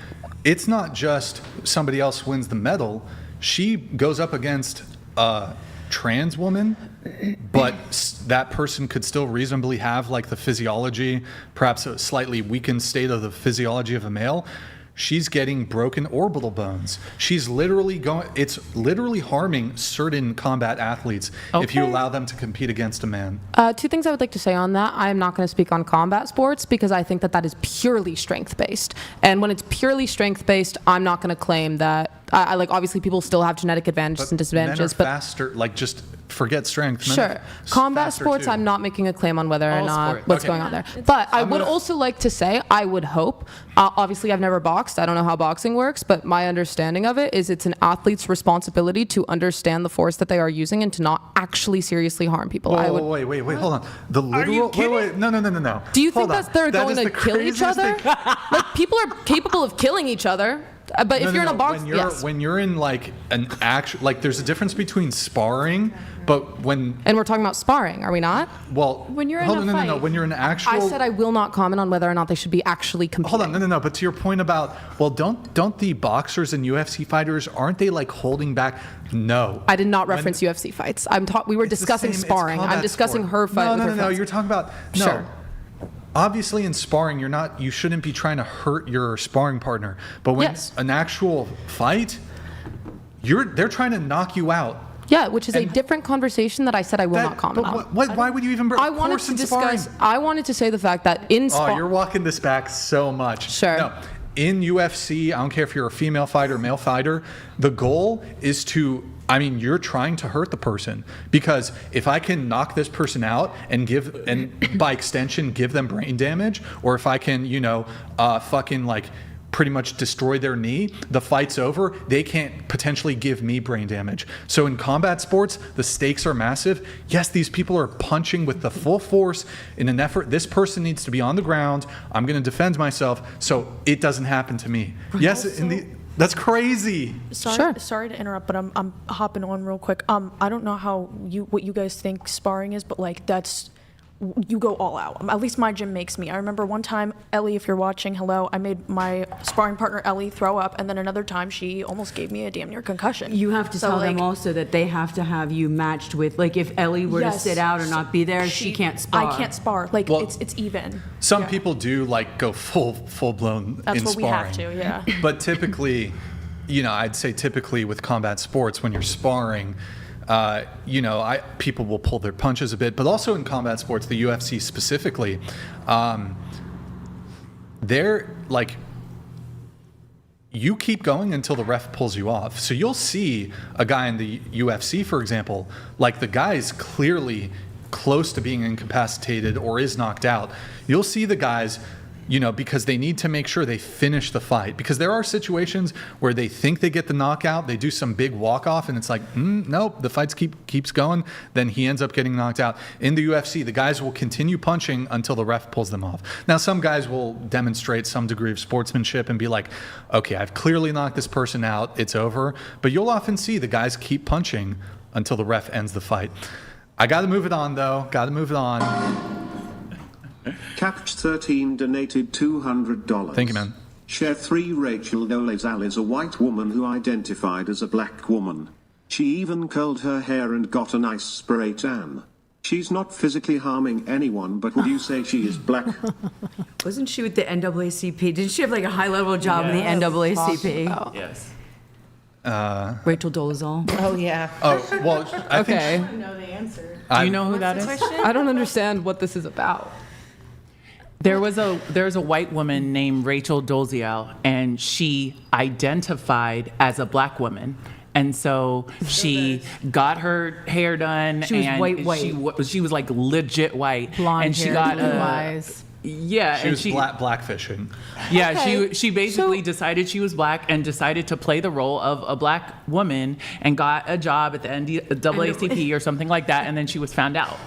it's not just somebody else wins the medal. She goes up against a trans woman, but that person could still reasonably have like the physiology, perhaps a slightly weakened state of the physiology of a male. She's getting broken orbital bones. She's literally it's literally harming certain combat athletes if you allow them to compete against a man. 2 things I would like to say on that. I'm not going to speak on combat sports because I think that is purely strength-based. And when it's purely strength-based, I'm not going to claim that, like, obviously people still have genetic advantages and disadvantages. Men are faster, like, just forget strength. Sure. Combat sports, too. I'm not making a claim on whether or not what's going on there. But I would also like to say, I would hope, obviously I've never boxed, I don't know how boxing works, but my understanding of it is it's an athlete's responsibility to understand the force that they are using and to not actually seriously harm people. Wait, hold on. The literal, no. Do you think that they're going to kill each other? Like, people are capable of killing each other. But if you're in a box, when you're in like an actual, like, there's a difference between sparring, but when, and we're talking about sparring, are we not? Well, when you're in a fight. No, when you're in actual, I said I will not comment on whether or not they should be actually competing. Hold on, no. But to your point about, well, don't the boxers and UFC fighters, aren't they like holding back? No, I did not reference UFC fights. We were discussing sparring. I'm discussing her fight. No. You're talking about Sure. Obviously, in sparring, you shouldn't be trying to hurt your sparring partner. But when an actual fight, they're trying to knock you out. Yeah, which is a different conversation that I said I will not comment on. Why would you even bring? I wanted to say the fact that in sparring. Oh, you're walking this back so much. Sure. No, in UFC, I don't care if you're a female fighter or male fighter, the goal is to, you're trying to hurt the person, because if I can knock this person out and by extension give them brain damage, or if I can, fucking like pretty much destroy their knee, the fight's over. They can't potentially give me brain damage. So in combat sports, the stakes are massive. Yes, these people are punching with the full force in an effort. This person needs to be on the ground. I'm going to defend myself so it doesn't happen to me. Yes, that's crazy. Sorry to interrupt, but I'm hopping on real quick. I don't know what you guys think sparring is, but like you go all out. At least my gym makes me. I remember one time, Ellie, if you're watching, hello, I made my sparring partner Ellie throw up, and then another time she almost gave me a damn near concussion. You have to tell them also that they have to have you matched with, like, if Ellie were to sit out or not be there, she can't spar. I can't spar. Like, it's even. Some people do like go full blown in sparring. That's what we have to, yeah. But typically, I'd say typically with combat sports, when you're sparring, people will pull their punches a bit, but also in combat sports, the UFC specifically, they're like, you keep going until the ref pulls you off. So you'll see a guy in the UFC, for example, like the guy's clearly close to being incapacitated or is knocked out. You'll see the guys, because they need to make sure they finish the fight. Because there are situations where they think they get the knockout, they do some big walk-off, and it's like, nope, the fight keeps going, then he ends up getting knocked out. In the UFC, the guys will continue punching until the ref pulls them off. Now, some guys will demonstrate some degree of sportsmanship and be like, okay, I've clearly knocked this person out, it's over. But you'll often see the guys keep punching until the ref ends the fight. I gotta move it on, though. Capch13 donated $200. Thank you, man. Share 3 Rachel Dolezal is a white woman who identified as a black woman. She even curled her hair and got a nice spray tan. She's not physically harming anyone, but would you say she is black? Wasn't she with the NAACP? Didn't she have like a high-level job in the NAACP? Yes. Rachel Dolezal. Oh, yeah. Oh, well, I think Okay. know the answer. Do you know who that is? I don't understand what this is about. There's a white woman named Rachel Dolezal, and she identified as a black woman. And so she got her hair done. She was and white. She was like legit white. Blonde and she hair, got blue eyes. Yeah, she was blackfishing. Yeah, Okay, she basically decided she was black and decided to play the role of a black woman and got a job at the NAACP or something like that, and then she was found out.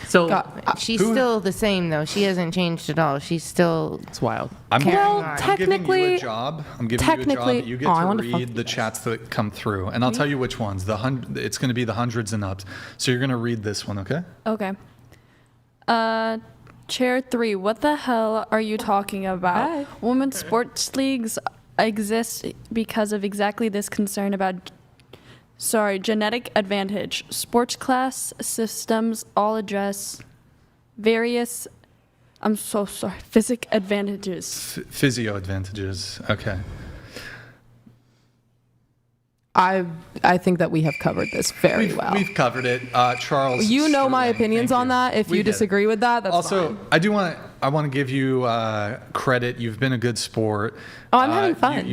So She's still the same, though. She hasn't changed at all. She's still. it's wild. I'm giving you technically- a job. I'm giving you a job. technically- That you get oh, I to wanna fuck read the chats that come through, and I'll tell you which ones. It's going to be the hundreds and ups. So you're going to read this one, okay? Okay. Chair 3, what the hell are you talking about? Hi. Women's sports leagues exist because of exactly this concern about, genetic advantage. Sports class systems all address various, physic advantages. Physio advantages. Okay. I think that we have covered this very well. We've covered it. Charles. You know my Sterling, opinions thank on that. If We you get it. disagree with that, that's Also, fine. I want to give you credit. You've been a good sport. Oh, I'm having fun.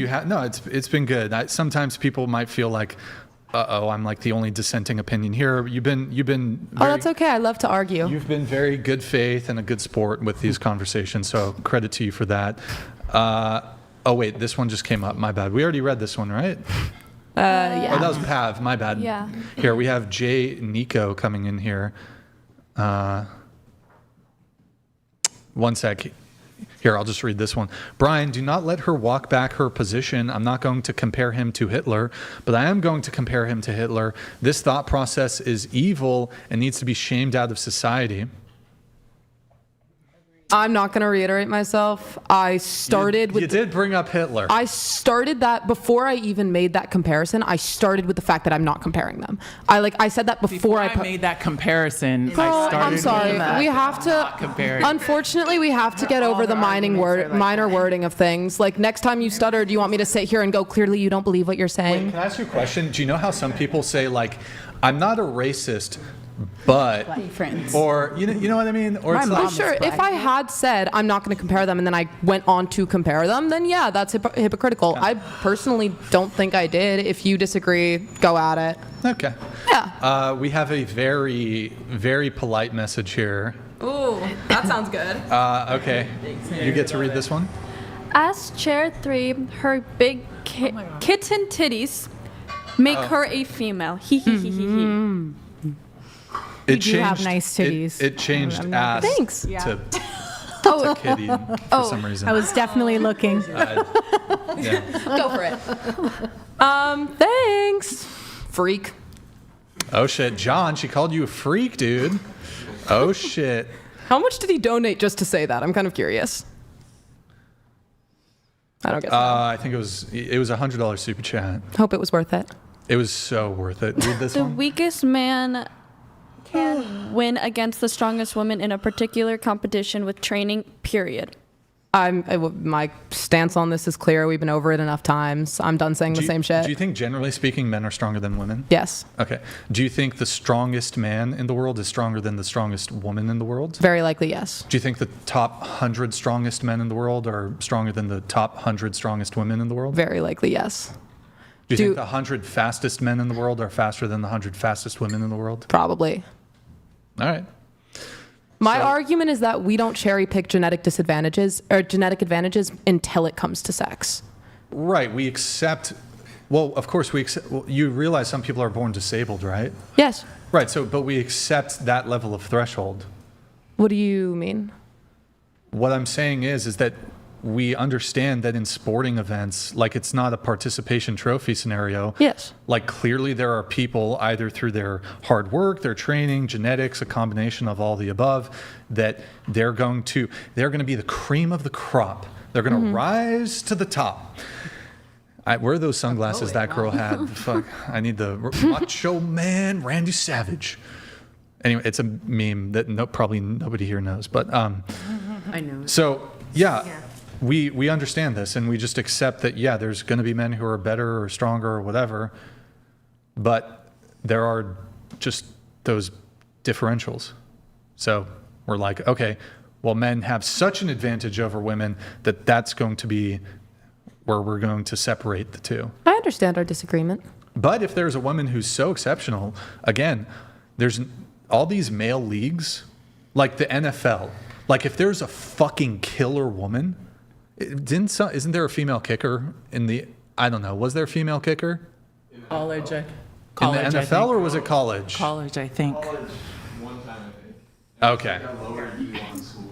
It's been good. Sometimes people might feel like, I'm like the only dissenting opinion here. You've been. Oh, that's okay. I love to argue. You've been very good faith and a good sport with these conversations. So credit to you for that. Oh wait, this one just came up. My bad. We already read this one, right? Yeah. Oh, that was Pav. My bad. Yeah. Here we have Jay Nico coming in here. One sec. Here, I'll just read this one. Brian, do not let her walk back her position. I'm not going to compare him to Hitler, but I am going to compare him to Hitler. This thought process is evil and needs to be shamed out of society. I'm not going to reiterate myself. I started with. You did bring up Hitler. I started that before I even made that comparison. I started with the fact that I'm not comparing them. I said that before I made that comparison. Girl, I started I'm sorry. with We have not to. comparing. Unfortunately, we have to get over the minor wording of things. Like next time you stutter, do you want me to sit here and go? Clearly, you don't believe what you're saying. Wait, can I ask you a question? Do you know how some people say like, "I'm not a racist, but," or you know what I mean? Or it's like, Sure. If I had said I'm not going to compare them and then I went on to compare them, then yeah, that's hypocritical. I personally don't think I did. If you disagree, go at it. Okay. Yeah. We have a very, very polite message here. Ooh, that sounds good. Okay. You get to read this one? As Chair 3, her big kitten titties make her a female. He. It do have nice titties. It changed I'm not ass Thanks. to kitty for some reason. I was definitely looking. Yeah. Go for it. Thanks. Freak. Oh shit, John, she called you a freak, dude. Oh shit. How much did he donate just to say that? I'm kind of curious. I don't get that. I think it was $100 super chat. Hope it was worth it. It was so worth it. Read this The one. weakest man can win against the strongest woman in a particular competition with training, period. My stance on this is clear. We've been over it enough times. I'm done saying the same shit. Do you think, generally speaking, men are stronger than women? Yes. Okay. Do you think the strongest man in the world is stronger than the strongest woman in the world? Very likely, yes. Do you think the top 100 strongest men in the world are stronger than the top 100 strongest women in the world? Very likely, yes. Do you think the 100 fastest men in the world are faster than the 100 fastest women in the world? Probably. All right. My argument is that we don't cherry pick genetic disadvantages or genetic advantages until it comes to sex. Right. We accept. Well, of course we accept. Well, you realize some people are born disabled, right? Yes. Right. So, but we accept that level of threshold. What do you mean? What I'm saying is that we understand that in sporting events, like it's not a participation trophy scenario. Yes. Like clearly there are people either through their hard work, their training, genetics, a combination of all the above, that they're going to be the cream of the crop. They're going to rise to the top. Where are those sunglasses that girl had? Fuck, I need the Macho Man Randy Savage. Anyway, it's a meme that probably nobody here knows. But I know. So yeah, we understand this, and we just accept that. Yeah, there's going to be men who are better or stronger or whatever, but there are just those differentials. So we're like, okay, well, men have such an advantage over women that that's going to be where we're going to separate the two. I understand our disagreement. But if there's a woman who's so exceptional, again, there's all these male leagues, like the NFL. Like if there's a fucking killer woman, isn't there a female kicker in the, I don't know, was there a female kicker? College. In the NFL or was it college? College, I think. College, one time I think. Okay. Like a lower D1 school.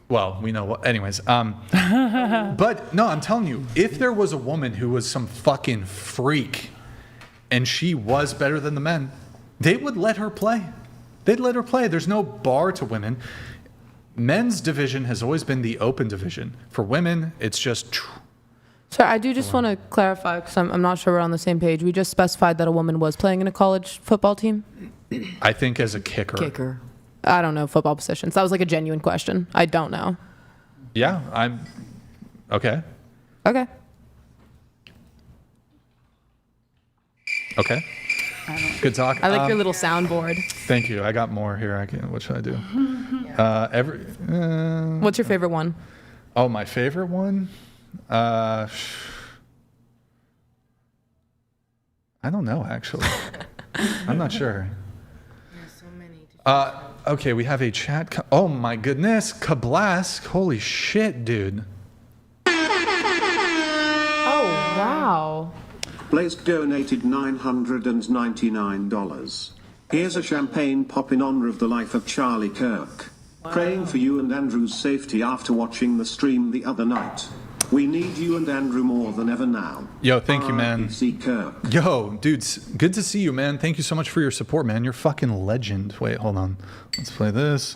Well, we know what, anyways. But no, I'm telling you, if there was a woman who was some fucking freak and she was better than the men, they would let her play. They'd let her play. There's no bar to women. Men's division has always been the open division. For women, it's just. So I do just want to clarify, because I'm not sure we're on the same page. We just specified that a woman was playing in a college football team. I think as a kicker. Kicker. I don't know football positions. That was like a genuine question. I don't know. Yeah, I'm. Okay. Okay. Okay. Good talk. I like your little soundboard. Thank you. I got more here. What should I do? What's your favorite one? Oh, my favorite one? I don't know, actually. I'm not sure. Okay, we have a chat. Oh my goodness, Kablask. Holy shit, dude. Oh, wow. Blaze donated $999. Here's a champagne pop in honor of the life of Charlie Kirk. Wow. Praying for you and Andrew's safety after watching the stream the other night. We need you and Andrew more than ever now. Yo, thank you, man. Kirk. Yo, dudes, good to see you, man. Thank you so much for your support, man. You're fucking legend. Wait, hold on. Let's play this.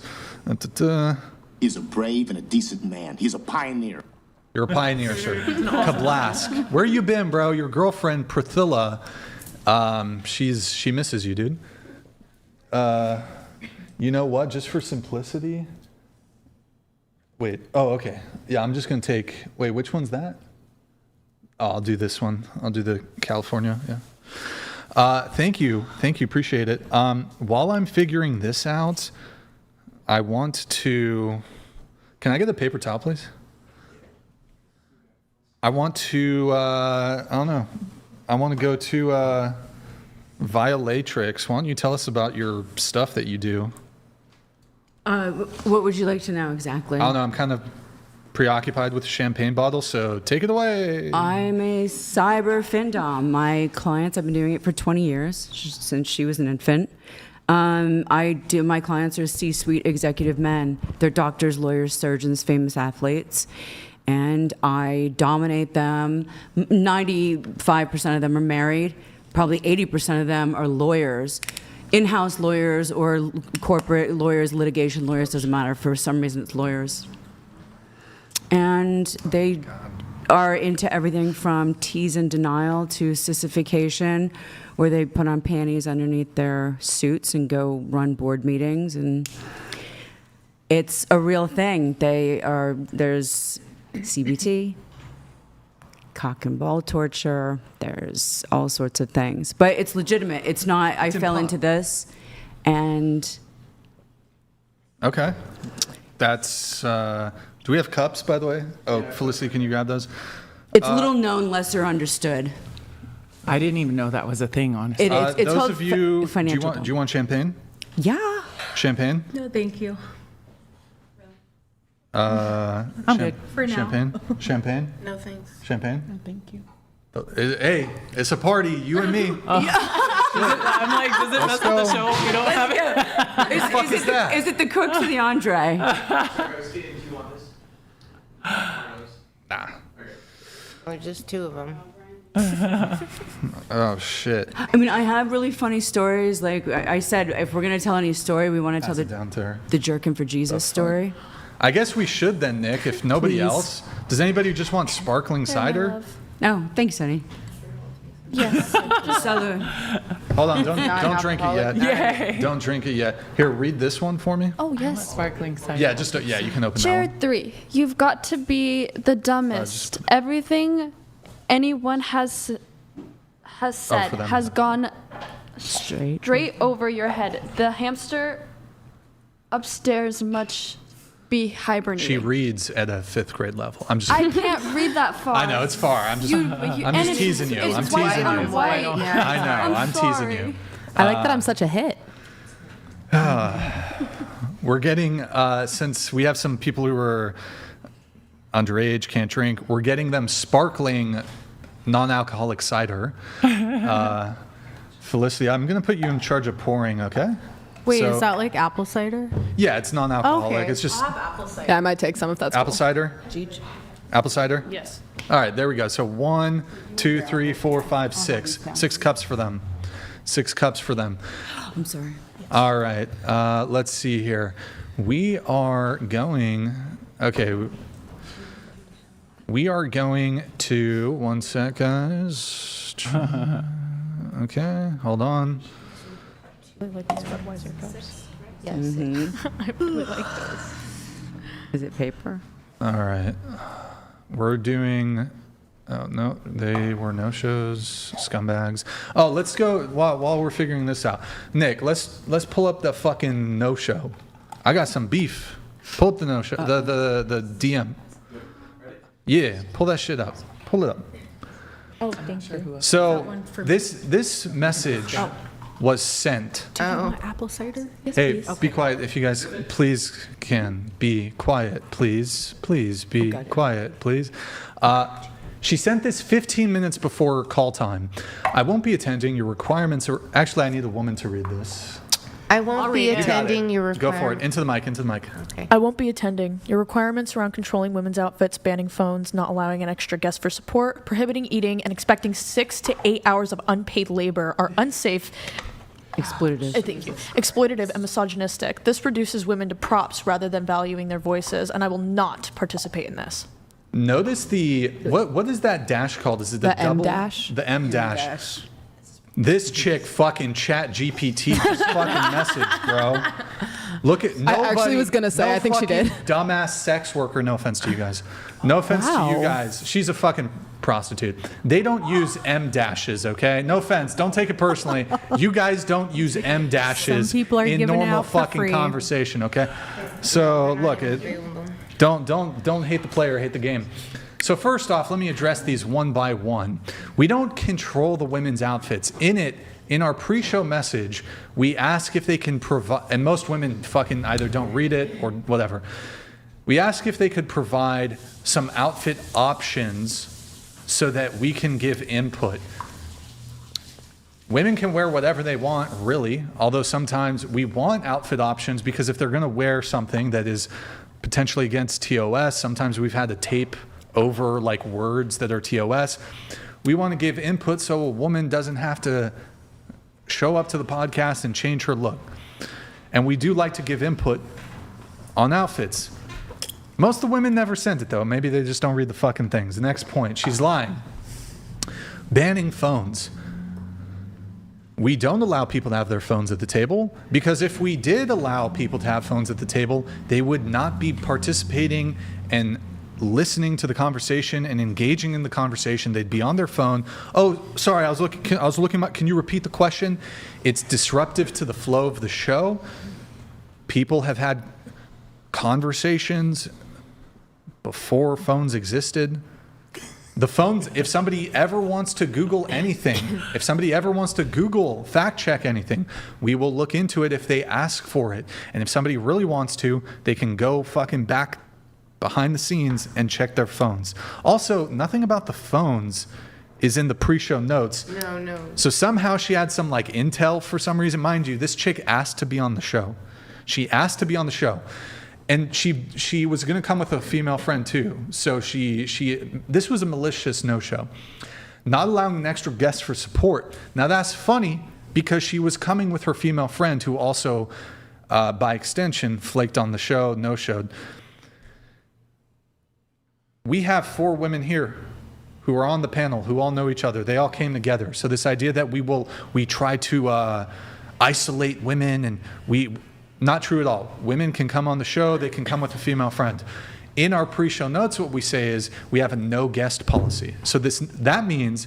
He's a brave and a decent man. He's a pioneer. You're a pioneer, sir. Kablask. Where you been, bro? Your girlfriend, Priscilla, she misses you, dude. You know what? Just for simplicity. Wait. Oh, okay. Yeah, I'm just going to take... Wait, which one's that? Oh, I'll do this one. I'll do the California. Yeah. Thank you. Thank you. Appreciate it. While I'm figuring this out, I want to... Can I get a paper towel, please? I want to... I don't know. I want to go to Violatrix. Why don't you tell us about your stuff that you do? What would you like to know exactly? I don't know. I'm kind of preoccupied with the champagne bottle, so take it away. I'm a cyber finndom. My clients, I've been doing it for 20 years, since she was an infant. My clients are C-suite executive men. They're doctors, lawyers, surgeons, famous athletes. And I dominate them. 95% of them are married. Probably 80% of them are lawyers. In-house lawyers or corporate lawyers, litigation lawyers, doesn't matter. For some reason, it's lawyers. And they are into everything from tease and denial to sissification, where they put on panties underneath their suits and go run board meetings. And it's a real thing. There's CBT, cock and ball torture, there's all sorts of things. But it's legitimate. It's not, I fell into this, and... Okay. That's, do we have cups, by the way? Oh, Felicity, can you grab those? It's little known, lesser understood. I didn't even know that was a thing, honestly. It's those called of you, financial. do you want champagne? Yeah. Champagne? No, thank you. I'm good. For now. Champagne? Champagne? No, thanks. Champagne? No, thank you. Hey, it's a party, you and me. I'm like, does it mess with the show if we don't have it? Is that? Is it the Cooks or the Andre? Nah. Or just two of them. Oh, shit. I mean, I have really funny stories. Like I said, if we're going to tell any story, we want to tell the Jerkin for Jesus story. I guess we should then, Nick, if nobody Please. else. Does anybody just want sparkling cider? No, thanks, Sonny. Yes. Just sell the... Hold on, don't drink it yet. Yay. Don't drink it yet. Here, read this one for me. Oh, yes. Sparkling cider. Yeah, you can open that one. Jared 3. You've got to be the dumbest. Everything anyone has said them. has gone straight over your head. The hamster upstairs must be hibernating. She reads at a 5th grade level. I can't read that far. I know, it's far. I'm just teasing you. I'm teasing you. White. Yeah. I know, I'm teasing you. I like that I'm such a hit. We're getting, since we have some people who are underage, can't drink, we're getting them sparkling non-alcoholic cider. Felicity, I'm going to put you in charge of pouring, okay? Wait, So- is that like apple cider? Yeah, it's non-alcoholic. Okay. It's just apple cider. Yeah, I might take some if that's apple cool. cider. Apple cider? Yes. All right, there we go. So 1, 2, 3, 4, 5, 6. 6 cups for them. 6 cups for them. I'm sorry. All right, let's see here. We are going, okay. We are going to, one sec, guys. Okay, hold on. I really like these Budweiser cups. Yes. I really like those. Is it paper? All right. We're doing, oh, no, they were no-shows, scumbags. Oh, let's go, while we're figuring this out. Nick, let's pull up the fucking no-show. I got some beef. Pull up the no-show, the DM. Yeah, pull that shit up. Pull it up. Oh, thank you. So this message was sent. Do you want apple cider? Yes, Hey, please. be quiet. If you guys please can be quiet, please. Please be quiet, please. She sent this 15 minutes before call time. I won't be attending. Your requirements are... Actually, I need a woman to read this. I won't be attending your Go for it. requirement. Into the mic, into the mic. Okay. I won't be attending. Your requirements around controlling women's outfits, banning phones, not allowing an extra guest for support, prohibiting eating, and expecting 6 to 8 hours of unpaid labor are unsafe. Exploitative. Thank you. Exploitative and misogynistic. This reduces women to props rather than valuing their voices, and I will not participate in this. Notice the... What is that dash called? Is it the M double? dash? The M dash. This chick fucking chat GPT just fucking message, bro. Look at nobody. I actually was gonna say, no I think she did. fucking dumbass sex worker. No offense to you guys. No offense to you guys. She's a fucking prostitute. They don't use M dashes, okay? No offense. Don't take it personally. You guys don't use M dashes Some people are in giving it normal out for fucking free. conversation, okay? So look, don't hate the player, hate the game. So first off, let me address these one by one. We don't control the women's outfits. In our pre-show message, we ask if they can provide, and most women fucking either don't read it or whatever. We ask if they could provide some outfit options so that we can give input. Women can wear whatever they want, really, although sometimes we want outfit options because if they're going to wear something that is potentially against TOS, sometimes we've had to tape over like words that are TOS. We want to give input so a woman doesn't have to show up to the podcast and change her look. And we do like to give input on outfits. Most of the women never sent it though. Maybe they just don't read the fucking things. The next point, she's lying. Banning phones. We don't allow people to have their phones at the table because if we did allow people to have phones at the table, they would not be participating and listening to the conversation and engaging in the conversation. They'd be on their phone. Oh, sorry, I was looking. Can you repeat the question? It's disruptive to the flow of the show. People have had conversations before phones existed. The phones, if somebody ever wants to Google anything, if somebody ever wants to Google fact check anything, we will look into it if they ask for it. And if somebody really wants to, they can go fucking back behind the scenes and check their phones. Also, nothing about the phones is in the pre-show notes. No. So somehow she had some like intel for some reason. Mind you, this chick asked to be on the show. She asked to be on the show. And she was going to come with a female friend too. So this was a malicious no-show. Not allowing an extra guest for support. Now that's funny because she was coming with her female friend who also, by extension, flaked on the show, no-showed. We have 4 women here who are on the panel, who all know each other. They all came together. So this idea that we try to isolate women, and not true at all. Women can come on the show. They can come with a female friend. In our pre-show notes, what we say is we have a no guest policy. So that means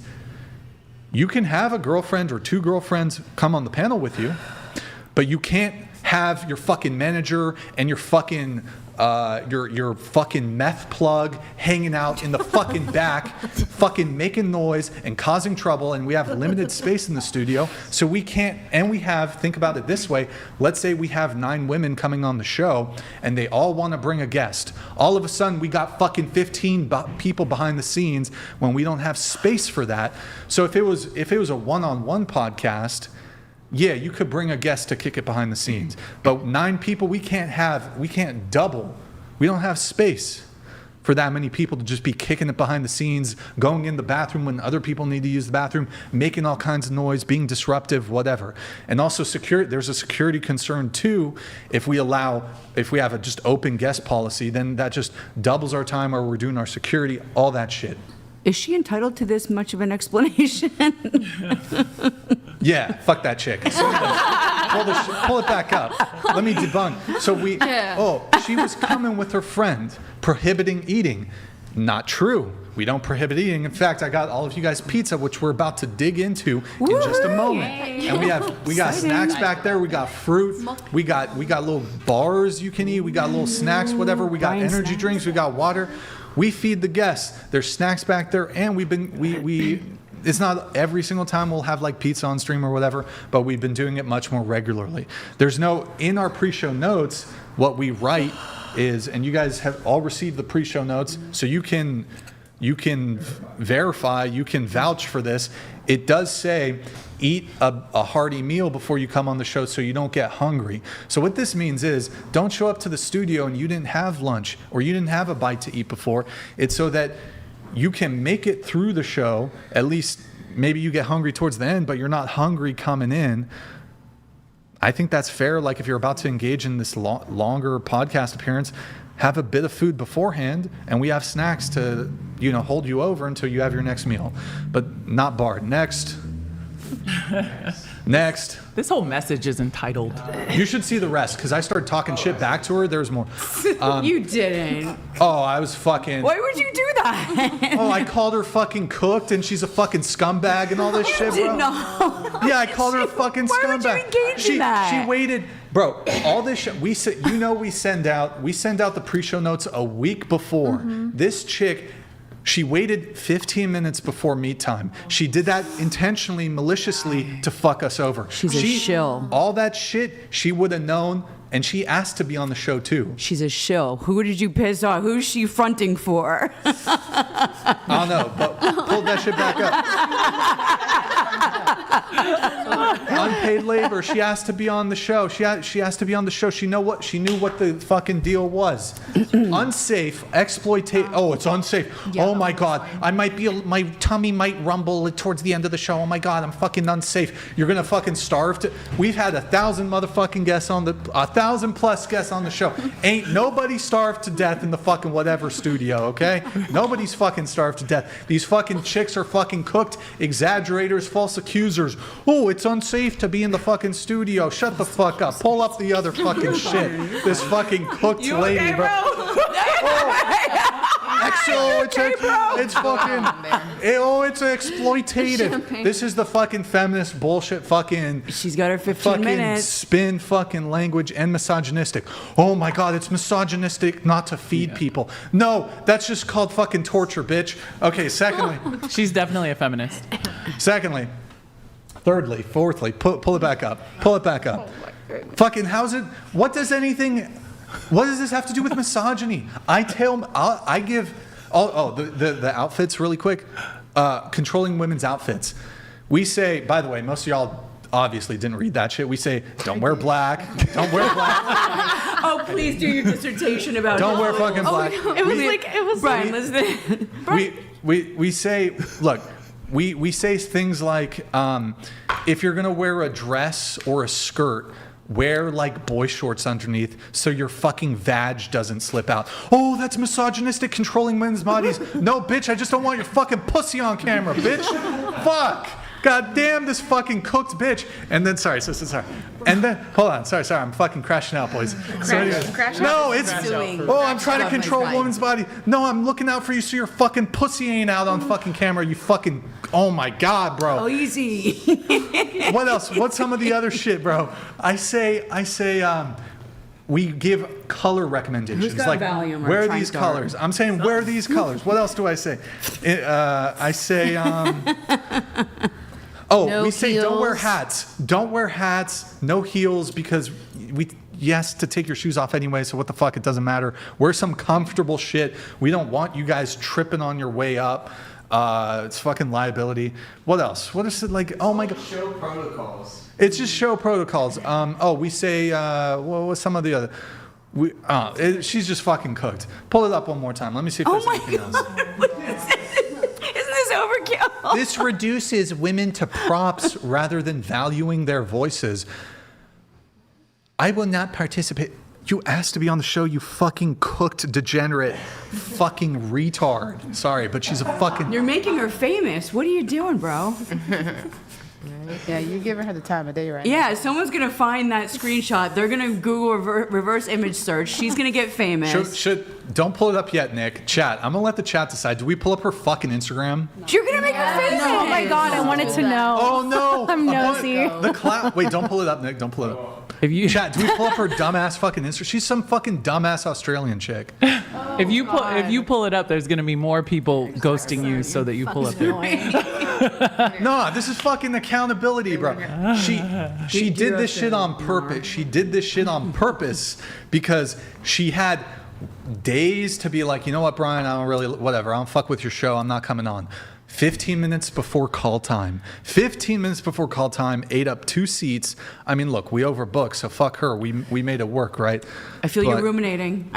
you can have a girlfriend or 2 girlfriends come on the panel with you, but you can't have your fucking manager and your fucking your fucking meth plug hanging out in the fucking back, fucking making noise and causing trouble, and we have limited space in the studio, so we can't. And we have, think about it this way, let's say we have 9 women coming on the show and they all want to bring a guest. All of a sudden we got fucking 15 people behind the scenes when we don't have space for that. So if it was a one-on-one podcast, yeah, you could bring a guest to kick it behind the scenes. But 9 people, we can't double. We don't have space for that many people to just be kicking it behind the scenes, going in the bathroom when other people need to use the bathroom, making all kinds of noise, being disruptive, whatever. And also there's a security concern too. If we have a just open guest policy, then that just doubles our time, or we're doing our security, all that shit. Is she entitled to this much of an explanation? Yeah, fuck that chick. Pull it back up. Let me debunk. So she was coming with her friend, prohibiting eating. Not true. We don't prohibit eating. In fact, I got all of you guys pizza, which we're about to dig into in just a moment. Yay. And we got snacks back there. We got fruit. We got little bars you can eat. We got little snacks, whatever. We got energy drinks. We got water. We feed the guests. There's snacks back there, and it's not every single time we'll have like pizza on stream or whatever, but we've been doing it much more regularly. In our pre-show notes, what we write is, and you guys have all received the pre-show notes, so you can verify, you can vouch for this. It does say, eat a hearty meal before you come on the show so you don't get hungry. So what this means is, don't show up to the studio and you didn't have lunch or you didn't have a bite to eat before. It's so that you can make it through the show. At least maybe you get hungry towards the end, but you're not hungry coming in. I think that's fair. Like if you're about to engage in this longer podcast appearance, have a bit of food beforehand, and we have snacks to, hold you over until you have your next meal. But not barred. Next. This whole message is entitled. You should see the rest, because I started talking shit back to her. There's more. You didn't. Oh, I was fucking. Why would you do that? Oh, I called her fucking cooked, and she's a fucking scumbag and all this shit, bro. No. Yeah, I called her a fucking scumbag. Why would you engage in that? She waited. Bro, all this shit, we send out the pre-show notes a week before. Mm-hmm. This chick, she waited 15 minutes before meet time. She did that intentionally, maliciously to fuck us over. She's a shill. All that shit, she would have known, and she asked to be on the show too. She's a shill. Who did you piss off? Who's she fronting for? I don't know, but pull that shit back up. Unpaid labor. She asked to be on the show. She asked to be on the show. She knew what the fucking deal was. Unsafe, exploitation. Oh, it's unsafe. Yeah, oh my God, my tummy might rumble towards the end of the show. Oh my God, I'm fucking unsafe. You're gonna fucking starve to. We've had 1,000 motherfucking guests on 1,000 plus guests on the show. Ain't nobody starved to death in the fucking whatever studio. Okay, nobody's fucking starved to death. These fucking chicks are fucking cooked, exaggerators, false accusers. Oh, it's unsafe to be in the fucking studio. Shut the fuck up. Pull up the other fucking shit. This fucking cooked lady, okay, bro. It's exploitative. This is the fucking feminist bullshit fucking. She's got her 15 fucking minutes. Spin fucking language and misogynistic. Oh my God, it's misogynistic not to feed people. No, that's just called fucking torture, bitch. Okay, secondly. She's definitely a feminist. Secondly. Thirdly, fourthly, pull it back up. Pull it back up. Fucking how's it? What does this have to do with misogyny? I give. The outfits really quick. Controlling women's outfits. We say, by the way, most of y'all obviously didn't read that shit. We say, don't wear black. Don't wear black. Oh, please do your dissertation about. Don't wear fucking black. No. It was Brian, listen. We say, look. We say things like, if you're going to wear a dress or a skirt, wear like boy shorts underneath so your fucking vag doesn't slip out. Oh, that's misogynistic, controlling women's bodies. No, bitch, I just don't want your fucking pussy on camera, bitch. Fuck. God damn this fucking cooked bitch. And then, sorry. And then, hold on, sorry, I'm fucking crashing out, boys. I'm trying to control a woman's body. No, I'm looking out for you so your fucking pussy ain't out on fucking camera, you fucking, oh my God, bro. Oh, easy. What else? What's some of the other shit, bro? I say, we give color recommendations. Who's got like, Valium or wear Try these Star? colors. I'm saying, wear these colors. What else do I say? I say, No we say don't wear heels. hats. Don't wear hats, no heels, because to take your shoes off anyway, so what the fuck, it doesn't matter. Wear some comfortable shit. We don't want you guys tripping on your way up. It's fucking liability. What else? What is it like? Oh my God. Show protocols. It's just show protocols. We say, what was some of the other? She's just fucking cooked. Pull it up one more time. Let me see if there's anything else. Isn't this overkill? This reduces women to props rather than valuing their voices. I will not participate. You asked to be on the show, you fucking cooked degenerate fucking retard. Sorry, but she's a fucking... You're making her famous. What are you doing, bro? Yeah, you're giving her the time of day right Yeah, someone's going to find that screenshot. They're going to Google reverse image search. She's going to get famous. Don't pull it up yet, Nick. Chat. I'm going to let the chat decide. Do we pull up her fucking Instagram? You're going to make her famous. Oh my God, I wanted to know. Oh no. I'm nosy. Wait, don't pull it up, Nick. Don't pull it up. Chat, do we pull up her dumbass fucking Instagram? She's some fucking dumbass Australian chick. If you pull it up, there's going to be more people ghosting you so that you pull up there. No, this is fucking accountability, bro. She did this shit on purpose. She did this shit on purpose because she had days to be like, you know what, Brian, I don't fuck with your show. I'm not coming on. 15 minutes before call time. 15 minutes before call time, ate up 2 seats. I mean, look, we overbooked, so fuck her. We made it work, right? I feel you're ruminating.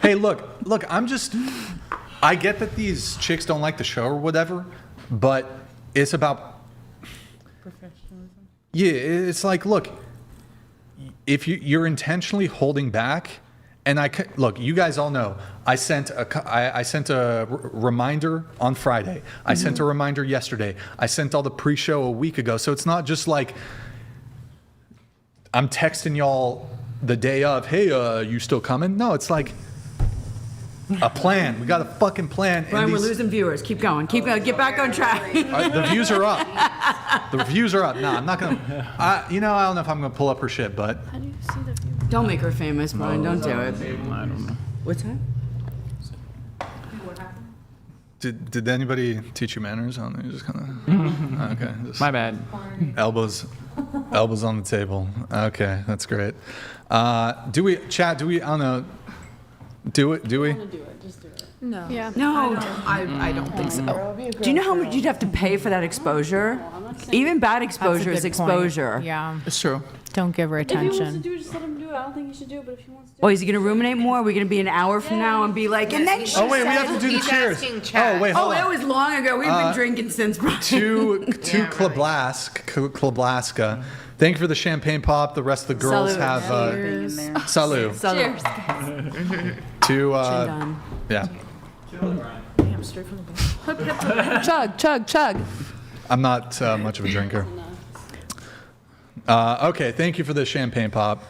Hey, look, I get that these chicks don't like the show or whatever, but it's about professionalism. Yeah, it's like, look, if you're intentionally holding back, and look, you guys all know, I sent a reminder on Friday. I sent a reminder yesterday. I sent all the pre-show a week ago. So it's not just like I'm texting y'all the day of, hey, you still coming? No, it's like a plan. We got a fucking plan. Brian, we're losing viewers. Keep going. Get back on track. The views are up. No, I'm not going to. I don't know if I'm going to pull up her shit, but. How do you see the view? Don't make her famous, Brian. Don't do it. I don't know. What's that? Did anybody teach you manners? Just kind of. Okay. My bad. Elbows on the table. Okay, that's great. Do we? I don't know. Do we? Do it. Just do it. No. Yeah. No. I don't think so. Do you know how much you'd have to pay for that exposure? Even bad exposure is exposure. Point. Yeah. It's true. Don't give her If he wants to attention. do it, just let him do it. I don't think he should do it, but if he wants to do Oh, is he going to ruminate more? Are we going to be an hour from now and be like, and then she Oh wait, we said- have to do the He's cheers. asking chat. Oh wait, hold that on. was long ago. We've been drinking since, Brian. To Klablaska. Thank you for the champagne pop. The rest of the girls Salud. have salud. Cheers. To done. yeah. Damn, straight from the bottom. Chug. I'm not much of a drinker. Okay, thank you for the champagne pop.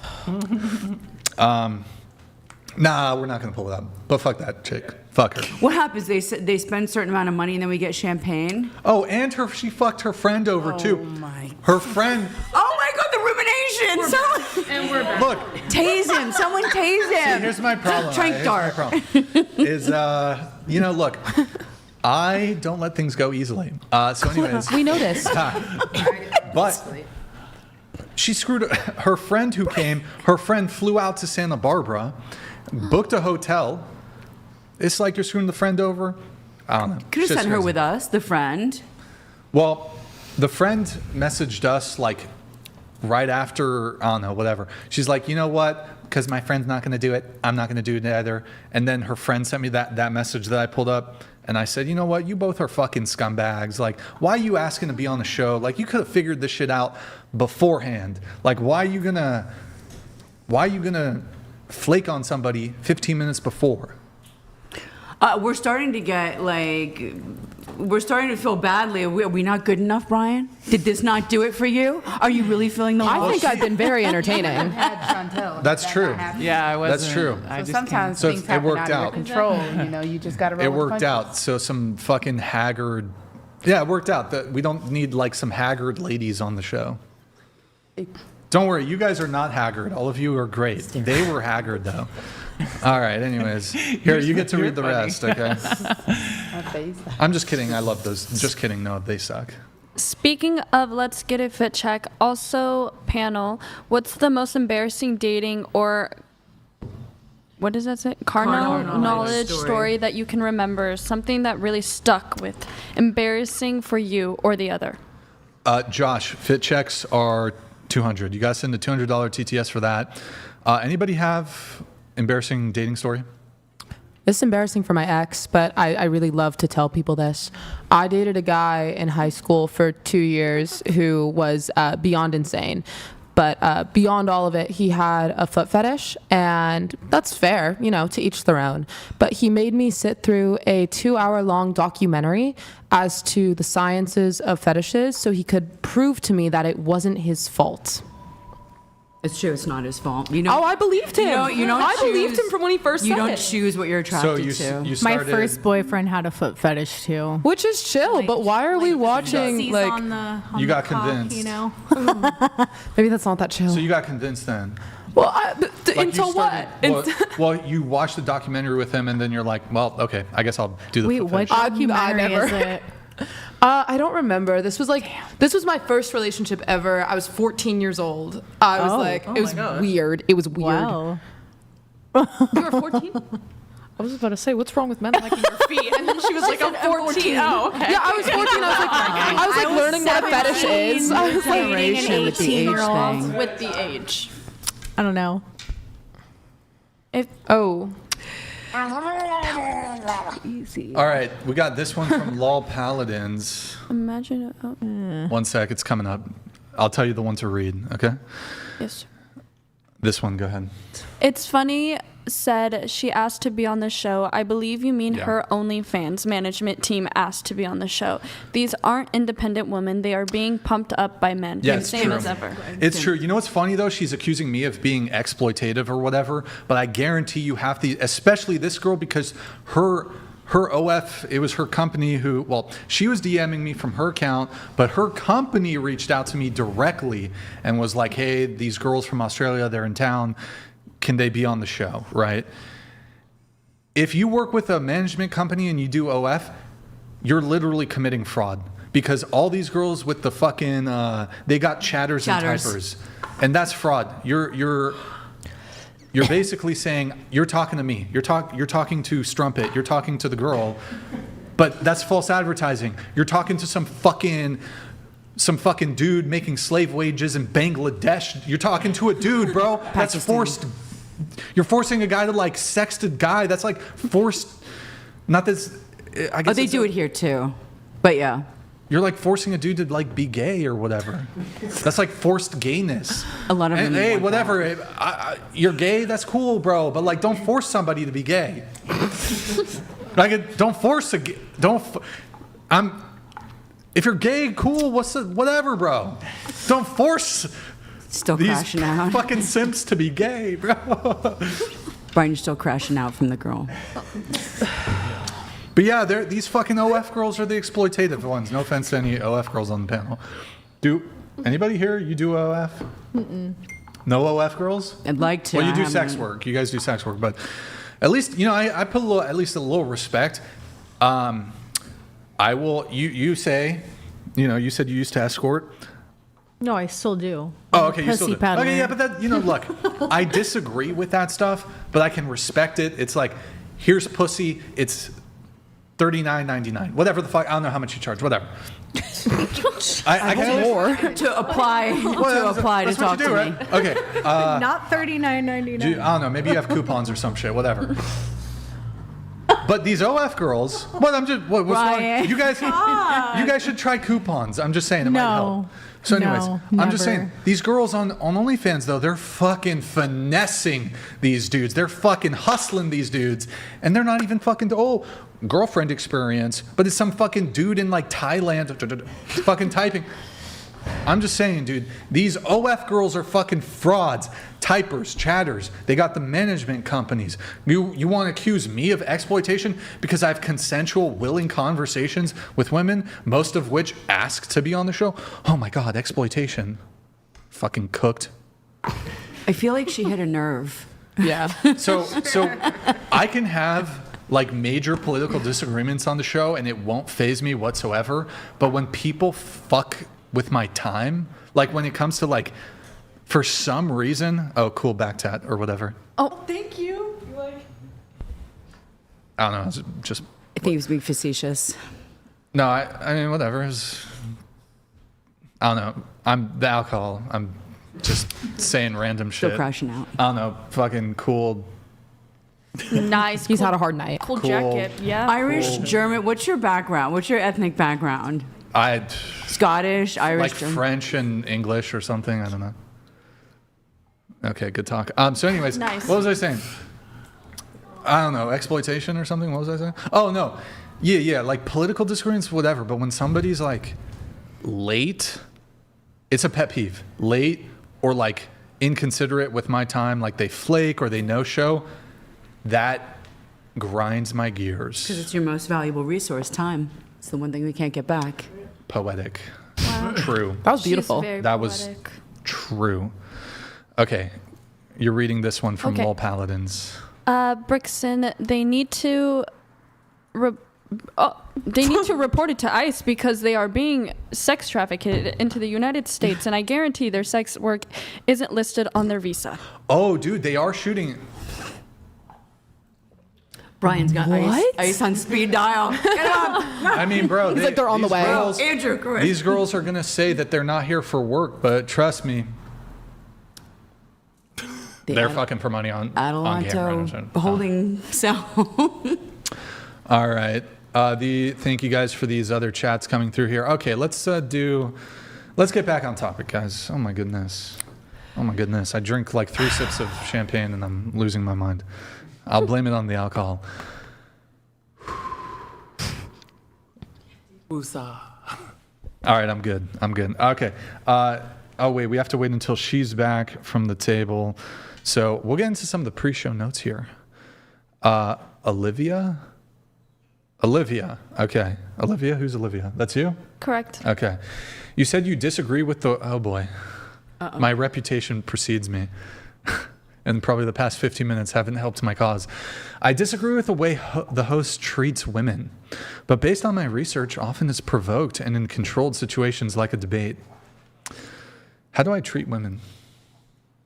Nah, we're not gonna pull it up. But fuck that chick. Fuck her. What happens? They spend a certain amount of money and then we get champagne? Oh, and she fucked her friend over too. Her friend. Oh my God, the rumination! And we're back. Look, Tase him. Someone tase him. here's my problem. Trank Here's dart. my problem. Is look, I don't let things go easily. So anyways. We noticed. But she screwed her friend who came. Her friend flew out to Santa Barbara, booked a hotel. It's like you're screwing the friend over. I don't know. Could have Shit's sent her crazy. with us, the friend. Well, the friend messaged us like right after, I don't know, whatever. She's like, you know what? because my friend's not going to do it, I'm not going to do it either. And then her friend sent me that message that I pulled up. And I said, you know what? You both are fucking scumbags. Like, why are you asking to be on the show? Like, you could have figured this shit out beforehand. Like, why are you gonna flake on somebody 15 minutes before? We're starting to get we're starting to feel badly. Are we not good enough, Brian? Did this not do it for you? Are you really feeling the loss? I think I've been very entertaining. That's true. Yeah, I wasn't. That's true. I just Sometimes So things it happen worked out of your out. control. You know, you just got to roll It with the worked punches. out. So some fucking haggard. Yeah, it worked out. That we don't need like some haggard ladies on the show. Don't worry, you guys are not haggard. All of you are great. They were haggard though. All right. Anyways, here you get to read the rest. Okay. I'm just kidding. I love those. Just kidding. No, they suck. Speaking of Let's Get It Fit Check, also panel, what's the most embarrassing dating or what does that say? Carnal knowledge story that you can remember? Something that really stuck with. Embarrassing for you or the other. Josh, fit checks are $200. You guys send a $200 TTS for that. Anybody have embarrassing dating story? This is embarrassing for my ex, but I really love to tell people this. I dated a guy in high school for 2 years who was beyond insane. But beyond all of it, he had a foot fetish, and that's fair, you know, to each their own. But he made me sit through a 2-hour-long documentary as to the sciences of fetishes so he could prove to me that it wasn't his fault. It's true. It's not his fault. I believed him. I believed him from when he first said You it. don't choose what you're attracted to. You My started, first boyfriend had a foot fetish too. Which is chill, but why are we watching Pussies like? on You the got cock, convinced. you know. Maybe that's not that chill. So you got convinced then? Well, Like until you started, what? well, you watched the documentary with him, and then you're like, well, okay, I guess I'll do the Wait, foot what fetish. documentary is it? I don't remember. This was my first relationship ever. I was 14 years old. I was it was weird. It was weird. Wow. You were 14? I was about to say, what's wrong with men liking your feet? And then she was like, I'm 14. Oh, okay. Yeah, I was 14. I was like learning what a fetish is. I was like, Generation with the age thing. With the age. I don't know. Easy. All right, we got this one from Lol Paladins. Imagine it. 1 sec, it's coming up. I'll tell you the one to read, okay? Yes. This one, go ahead. It's funny said she asked to be on the show. I believe you mean her OnlyFans management team asked to be on the show. These aren't independent women. They are being pumped up by men. Yeah, it's Same true. as ever. It's true. You know what's funny though? She's accusing me of being exploitative or whatever, but I guarantee you have to, especially this girl, because her OF, it was her company who, well, she was DMing me from her account, but her company reached out to me directly and was like, hey, these girls from Australia, they're in town. Can they be on the show, right? If you work with a management company and you do OF, you're literally committing fraud because all these girls with the fucking, they got chatters and typers, and that's fraud. You're basically saying you're talking to me. You're talking to Strumpet. You're talking to the girl, but that's false advertising. You're talking to some fucking dude making slave wages in Bangladesh. You're talking to a dude, bro. That's forced. You're forcing a guy to like sext a guy. That's like forced. Not this. I guess they do it here too, but yeah. You're like forcing a dude to like be gay or whatever. That's like forced gayness. A lot of them. Hey, whatever. You're gay. That's cool, bro. But like, don't force somebody to be gay. Like, don't force a. If you're gay, cool. Whatever, bro. Don't force. Still these crashing out. Fucking simps to be gay, bro. Brian, you're still crashing out from the girl. But yeah, these fucking OF girls are the exploitative ones. No offense to any OF girls on the panel. Do anybody here? You do OF? Mm-mm. No OF girls? I'd like to. Well, you do sex work. You guys do sex work, but at least I put at least a little respect. I will. You say, you said you used to escort. No, I still do. Oh, okay, you still do. Peddler. Okay, yeah, but that look, I disagree with that stuff, but I can respect it. It's like, here's pussy. $39.99. Whatever the fuck. I don't know how much you charge. Whatever. I can more to apply to talk to me. Right? Okay. Not $39.99. I don't know. Maybe you have coupons or some shit. Whatever. But these OF girls, what's wrong? You guys should try coupons. I'm just saying it might help. So anyways, I'm just saying, these girls on OnlyFans, though, they're fucking finessing these dudes. They're fucking hustling these dudes. And they're not even fucking, girlfriend experience. But it's some fucking dude in like Thailand fucking typing. I'm just saying, dude, these OF girls are fucking frauds, typers, chatters. They got the management companies. You want to accuse me of exploitation because I have consensual, willing conversations with women, most of which ask to be on the show? Oh my God, exploitation. Fucking cooked. I feel like she hit a nerve. Yeah. So I can have like major political disagreements on the show and it won't faze me whatsoever. But when people fuck with my time, like when it comes to like, for some reason, cool back tat or whatever. Oh, thank you. I don't know. It's just. I think he was being facetious. No, I mean whatever. I don't know. I'm the alcohol. I'm just saying random shit. Still crashing out. I don't know. Fucking cool. Nice. He's had a hard night. Cool jacket. Yeah. Irish, German. What's your background? What's your ethnic background? Scottish, Irish, like German. French and English or something. I don't know. Okay, good talk. So anyways, Nice. What was I saying? I don't know, exploitation or something? What was I saying? Oh, no. Yeah, like political disagreements, whatever. But when somebody's like late, it's a pet peeve. Late or like inconsiderate with my time, like they flake or they no-show, that grinds my gears. Because it's your most valuable resource, time. It's the one thing we can't get back. Poetic. Wow. True. That was beautiful. That was true. Okay, you're reading this one from Lol Paladins. Brixan, they need to report it to ICE because they are being sex trafficked into the United States, and I guarantee their sex work isn't listed on their visa. Oh, dude, they are shooting. Brian's got ice on speed dial. Get up. I mean, bro, He's like, they're on the way. Andrew, these girls are going to say that they're not here for work, but trust me, they're fucking promoting on camera. Holding cell. All right. Thank you guys for these other chats coming through here. Okay, let's get back on topic, guys. Oh my goodness. I drink like 3 sips of champagne and I'm losing my mind. I'll blame it on the alcohol. Woosah. All right, I'm good. Okay. Wait, we have to wait until she's back from the table. So we'll get into some of the pre-show notes here. Olivia? Okay. Olivia? Who's Olivia? That's you? Correct. Okay. You said you disagree with the... Oh, boy. Uh-oh. My reputation precedes me. And probably the past 15 minutes haven't helped my cause. I disagree with the way the host treats women. But based on my research, often it's provoked and in controlled situations like a debate. How do I treat women?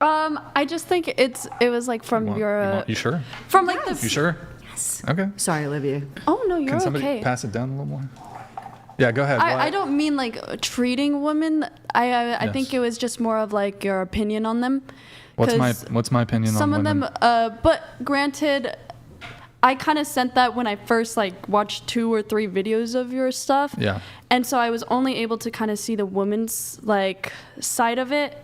I just think it was like from You sure? From like the... You sure? Yes. Okay. Sorry, Olivia. Oh, no, you're Can somebody okay. pass it down a little more? Yeah, go ahead. I don't mean like treating women. I think it was just more of like your opinion on them. What's my opinion on some women? of them, but granted, I kind of sent that when I first like watched 2 or 3 videos of your stuff. Yeah. And so I was only able to kind of see the woman's like side of it.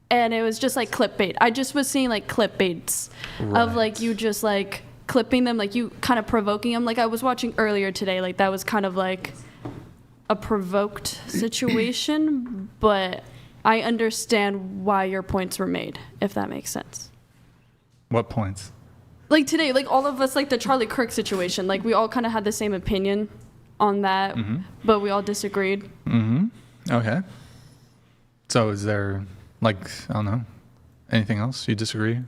And it was just like clickbait. I just was seeing like clickbaits of like you just like clipping them, like you kind of provoking them. Like I was watching earlier today, like that was kind of like a provoked situation, but I understand why your points were made, if that makes sense. What points? Like today, like all of us, like the Charlie Kirk situation, like we all kind of had the same opinion on that, but we all disagreed. Mm-hmm. Okay. So is there, like, I don't know, anything else you disagree?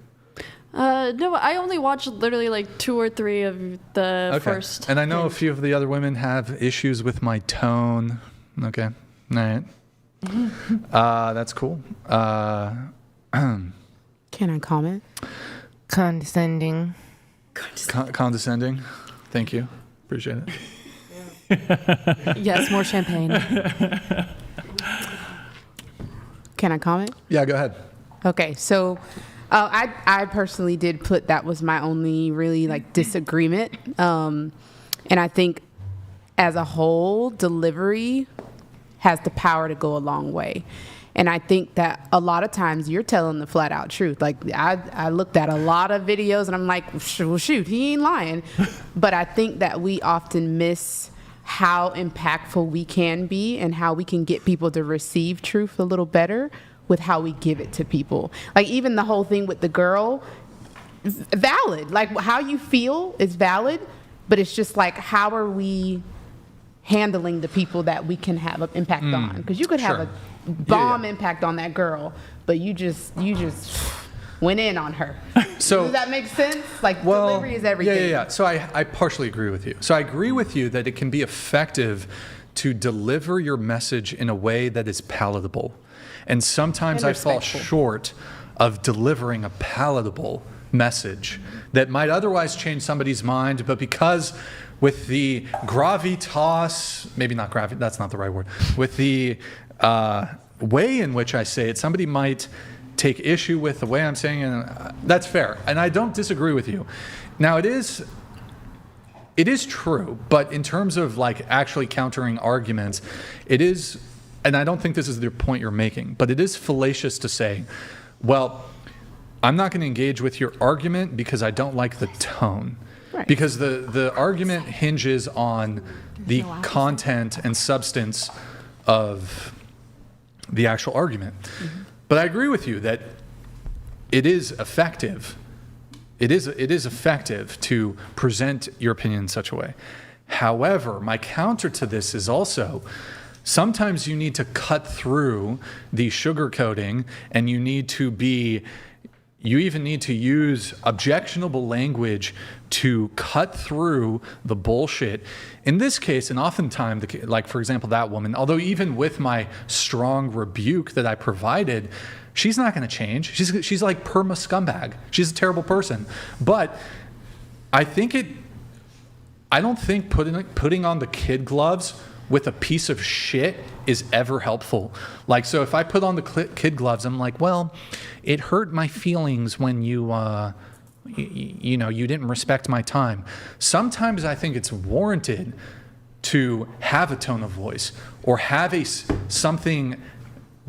No, I only watched literally like 2 or 3 of the first. And I know a few of the other women have issues with my tone. Okay. All right. That's cool. Can I comment? Condescending. Condescending. Thank you. Appreciate it. Yes, more champagne. Can I comment? Yeah, go ahead. Okay, so I personally did put that was my only really like disagreement. And I think as a whole, delivery has the power to go a long way. And I think that a lot of times you're telling the flat out truth. Like I looked at a lot of videos and I'm like, well, shoot, he ain't lying. But I think that we often miss how impactful we can be and how we can get people to receive truth a little better with how we give it to people. Like even the whole thing with the girl, valid. Like how you feel is valid, but it's just like, how are we handling the people that we can have an impact on? Because you could have a bomb impact on that girl, but you just went in on her. So does that make sense? Like delivery is everything. Yeah. So I partially agree with you. So I agree with you that it can be effective to deliver your message in a way that is palatable. And sometimes I fall short of delivering a palatable message that might otherwise change somebody's mind, but because with the gravitas, maybe not that's not the right word, with the way in which I say it, somebody might take issue with the way I'm saying it, and that's fair. And I don't disagree with you. Now it is true, but in terms of like actually countering arguments, it is, and I don't think this is the point you're making, but it is fallacious to say, well, I'm not going to engage with your argument because I don't like the tone. Right. Because the argument hinges on the content and substance of the actual argument. Mm-hmm. But I agree with you that it is effective. It is effective to present your opinion in such a way. However, my counter to this is also sometimes you need to cut through the sugarcoating, and you even need to use objectionable language to cut through the bullshit. In this case, and oftentimes, like for example, that woman, although even with my strong rebuke that I provided, she's not going to change. She's like perma scumbag. She's a terrible person. But I don't think putting on the kid gloves with a piece of shit is ever helpful. Like, so if I put on the kid gloves, I'm like, well, it hurt my feelings when you didn't respect my time. Sometimes I think it's warranted to have a tone of voice or have something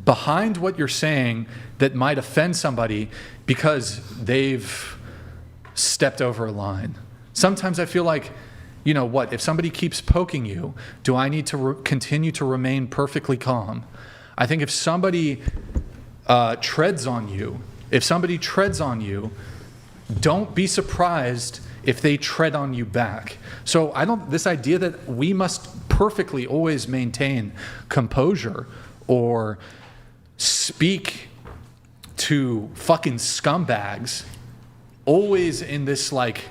behind what you're saying that might offend somebody because they've stepped over a line. Sometimes I feel like, you know what, if somebody keeps poking you, do I need to continue to remain perfectly calm? I think if somebody treads on you, don't be surprised if they tread on you back. So this idea that we must perfectly always maintain composure or speak to fucking scumbags always in this like,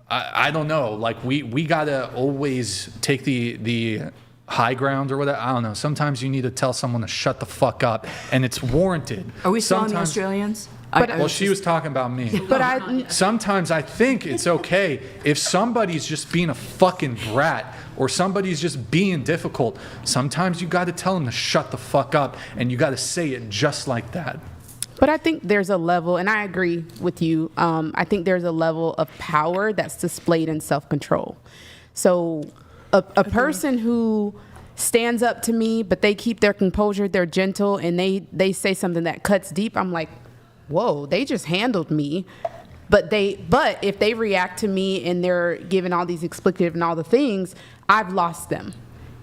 I don't know, like we gotta always take the high ground or whatever. I don't know. Sometimes you need to tell someone to shut the fuck up, and it's warranted. Are we still on the Australians? Well, she was talking about me. But sometimes I think it's okay if somebody's just being a fucking brat or somebody's just being difficult. Sometimes you got to tell them to shut the fuck up, and you got to say it just like that. But I think there's a level, and I agree with you, I think there's a level of power that's displayed in self-control. So a person who stands up to me, but they keep their composure, they're gentle, and they say something that cuts deep, I'm like, whoa, they just handled me. But if they react to me and they're giving all these expletive and all the things, I've lost them.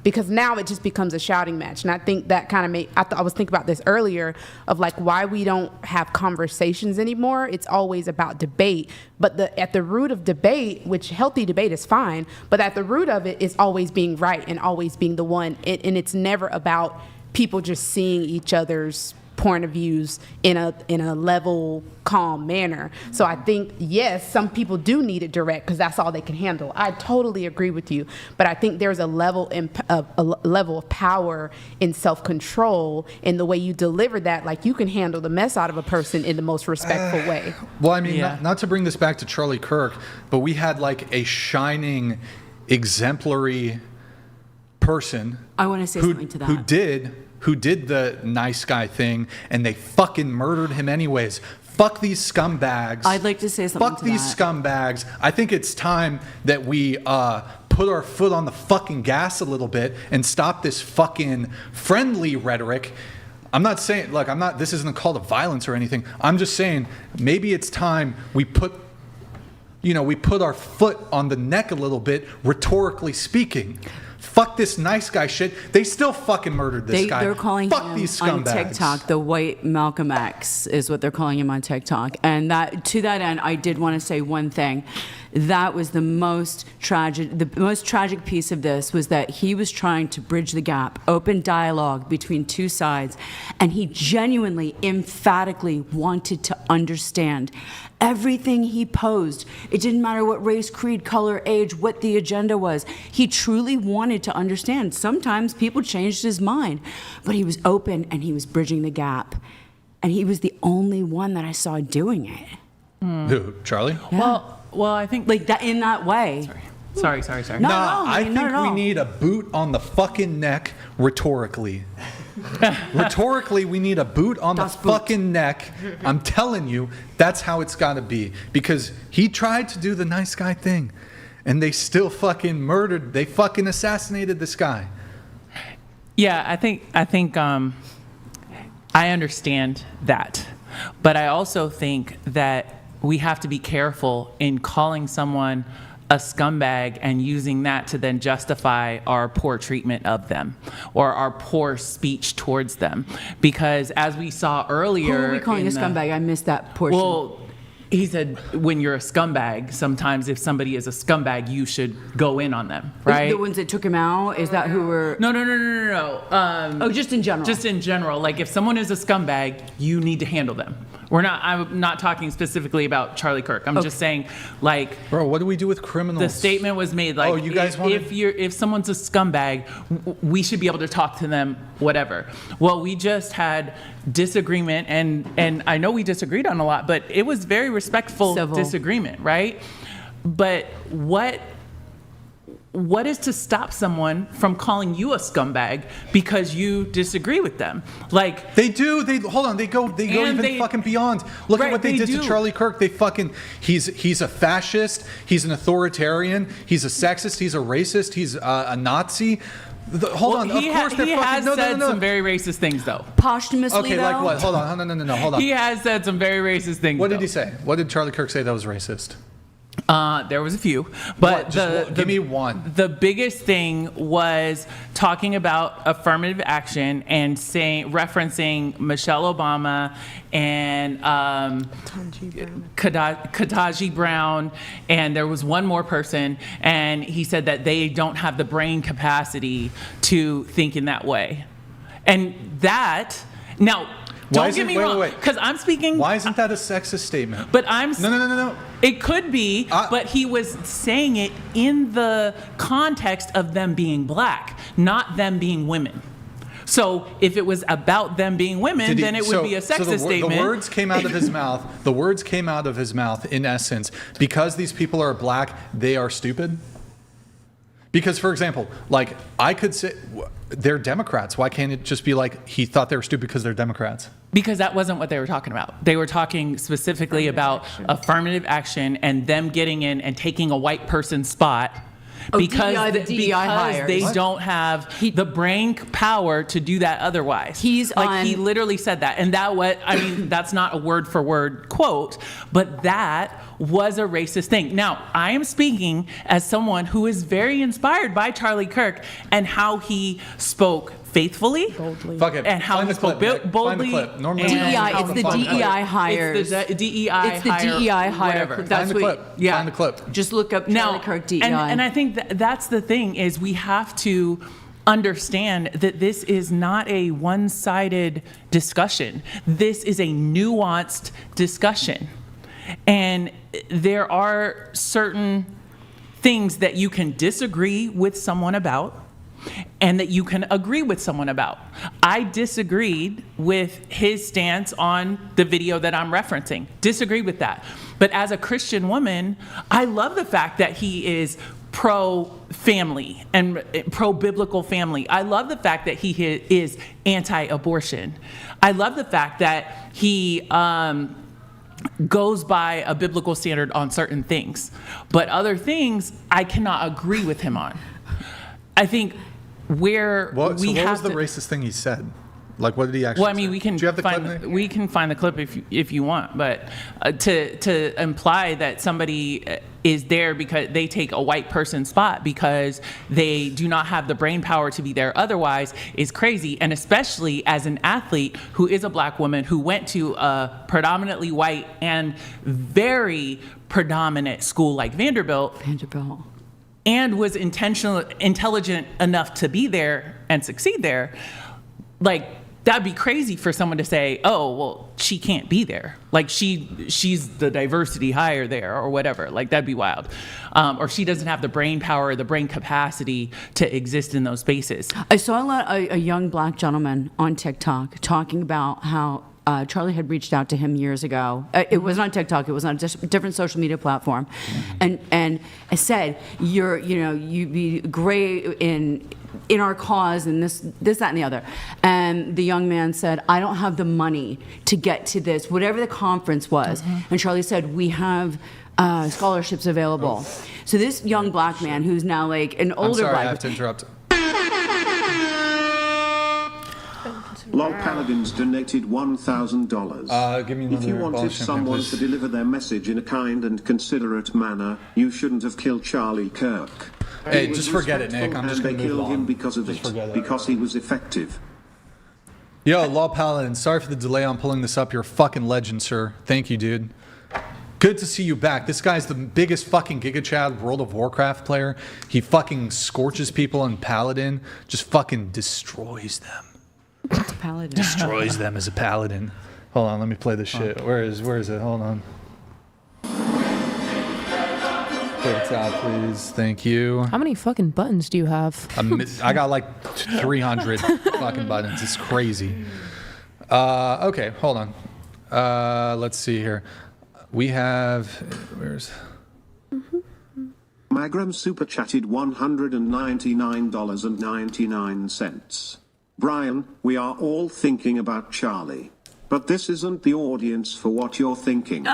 Because now it just becomes a shouting match. And I think that kind of I was thinking about this earlier of like why we don't have conversations anymore. It's always about debate. But at the root of debate, which healthy debate is fine, but at the root of it is always being right and always being the one. And it's never about people just seeing each other's point of views in a level, calm manner. So I think, yes, some people do need it direct because that's all they can handle. I totally agree with you, but I think there's a level of power in self-control in the way you deliver that. Like, you can handle the mess out of a person in the most respectful way. Well, I mean, not to bring this back to Charlie Kirk, but we had like a shining, exemplary person. I want to say something to that. Who did the nice guy thing, and they fucking murdered him anyways. Fuck these scumbags. I'd like to say something Fuck to these that. scumbags. I think it's time that we put our foot on the fucking gas a little bit and stop this fucking friendly rhetoric. I'm not saying, look, this isn't a call to violence or anything. I'm just saying maybe it's time we put our foot on the neck a little bit, rhetorically speaking. Fuck this nice guy shit. They still fucking murdered this guy. They're calling Fuck him these on scumbags. TikTok the white Malcolm X is what they're calling him on TikTok. And that, to that end, I did want to say one thing. That was the most tragic piece of this was that he was trying to bridge the gap, open dialogue between two sides, and he genuinely, emphatically wanted to understand everything he posed. It didn't matter what race, creed, color, age, what the agenda was. He truly wanted to understand. Sometimes people changed his mind, but he was open and he was bridging the gap. And he was the only one that I saw doing it. Who, Charlie? Yeah. Well, I think like that in that way. Sorry. No, I think we need a boot on the fucking neck rhetorically. Rhetorically, we need a boot on the fucking neck. I'm telling you, that's how it's got to be. Because he tried to do the nice guy thing, and they still fucking they fucking assassinated this guy. Yeah, I think I understand that. But I also think that we have to be careful in calling someone a scumbag and using that to then justify our poor treatment of them or our poor speech towards them. Because as we saw earlier... Who are we calling a scumbag? I missed that portion. Well, he said when you're a scumbag, sometimes if somebody is a scumbag, you should go in on them, right? The ones that took him out? Is that who were... No. Just in general. Just in general. Like if someone is a scumbag, you need to handle them. I'm not talking specifically about Charlie Kirk. I'm just saying, like, bro, what do we do with criminals? The statement was made, like, you guys if someone's a scumbag, we should be able to talk to them, whatever. Well, we just had disagreement, and I know we disagreed on a lot, but it was very respectful disagreement, right? But what is to stop someone from calling you a scumbag because you disagree with them? Like they do. They go even fucking beyond. Look at what they did to Charlie Kirk. He's a fascist. He's an authoritarian. He's a sexist. He's a racist. He's a Nazi. Hold on. Of course, he has said some very racist things, though. Posthumously, okay, though? like what? Hold on. No. Hold on. He has said some very racist things. What did he say? What did Charlie Kirk say that was racist? There was a few, but give me one. The biggest thing was talking about affirmative action and referencing Michelle Obama and Ketanji Brown, and there was one more person, and he said that they don't have the brain capacity to think in that way, and that now. Don't get me wrong, because I'm speaking... Why isn't that a sexist statement? But I'm... No. It could be, but he was saying it in the context of them being black, not them being women. So if it was about them being women, then it would be a sexist statement. The words came out of his mouth. The words came out of his mouth, in essence, because these people are black, they are stupid? Because, for example, like, I could say they're Democrats. Why can't it just be like he thought they were stupid because they're Democrats? Because that wasn't what they were talking about. They were talking specifically about affirmative action and them getting in and taking a white person's spot because they don't have the brain power to do that otherwise. He literally said that. And that's not a word for word quote, but that was a racist thing. Now, I am speaking as someone who is very inspired by Charlie Kirk and how he spoke faithfully, boldly, and how he spoke boldly. It's the DEI hires. It's the DEI hire. That's what. Yeah. Find the clip. Just look up Charlie Kirk DEI. And I think that's the thing is we have to understand that this is not a one-sided discussion. This is a nuanced discussion. And there are certain things that you can disagree with someone about and that you can agree with someone about. I disagreed with his stance on the video that I'm referencing. Disagree with that. But as a Christian woman, I love the fact that he is pro-family and pro-biblical family. I love the fact that he is anti-abortion. I love the fact that he goes by a biblical standard on certain things. But other things, I cannot agree with him on. I think where what was the racist thing he said? Like, what did he actually? Well, I mean, say? we can Do you have the find clip? we can find the clip if you want, but to imply that somebody is there because they take a white person's spot because they do not have the brain power to be there otherwise is crazy, and especially as an athlete who is a black woman who went to a predominantly white and very predominant school like Vanderbilt. And was intelligent enough to be there and succeed there. Like, that'd be crazy for someone to say, oh, well, she can't be there. Like, she's the diversity hire there or whatever. Like, that'd be wild. Or she doesn't have the brain power or the brain capacity to exist in those spaces. I saw a young black gentleman on TikTok talking about how Charlie had reached out to him years ago. It was on TikTok. It was on a different social media platform, and I said, you'd be great in our cause and this, that, and the other. And the young man said, I don't have the money to get to this, whatever the conference was. And Charlie said, we have scholarships available. So this young black man, who's now like an older I'm sorry, black, I have to interrupt. Lol Paladins donated $1,000. Give me if you another bottle wanted of champagne, someone please. to deliver their message in a kind and considerate manner, you shouldn't have killed Charlie Kirk. Hey, He was just forget it, Nick. respectful I'm just and gonna they move killed him on. because of Just forget it. because he was effective. Yo, Law Paladin, sorry for the delay on pulling this up. You're a fucking legend, sir. Thank you, dude. Good to see you back. This guy's the biggest fucking Giga Chad World of Warcraft player. He fucking scorches people in Paladin, just fucking destroys them. What's a paladin? Destroys them as a paladin. Hold on, let me play this shit. Where is it? Hold on. Play the top, please. Thank you. How many fucking buttons do you have? I got like 300 fucking buttons. It's crazy. Okay, hold on. Let's see here. We have. Where's. Magram super chatted $199.99. Brian, we are all thinking about Charlie. But this isn't the audience for what you're thinking.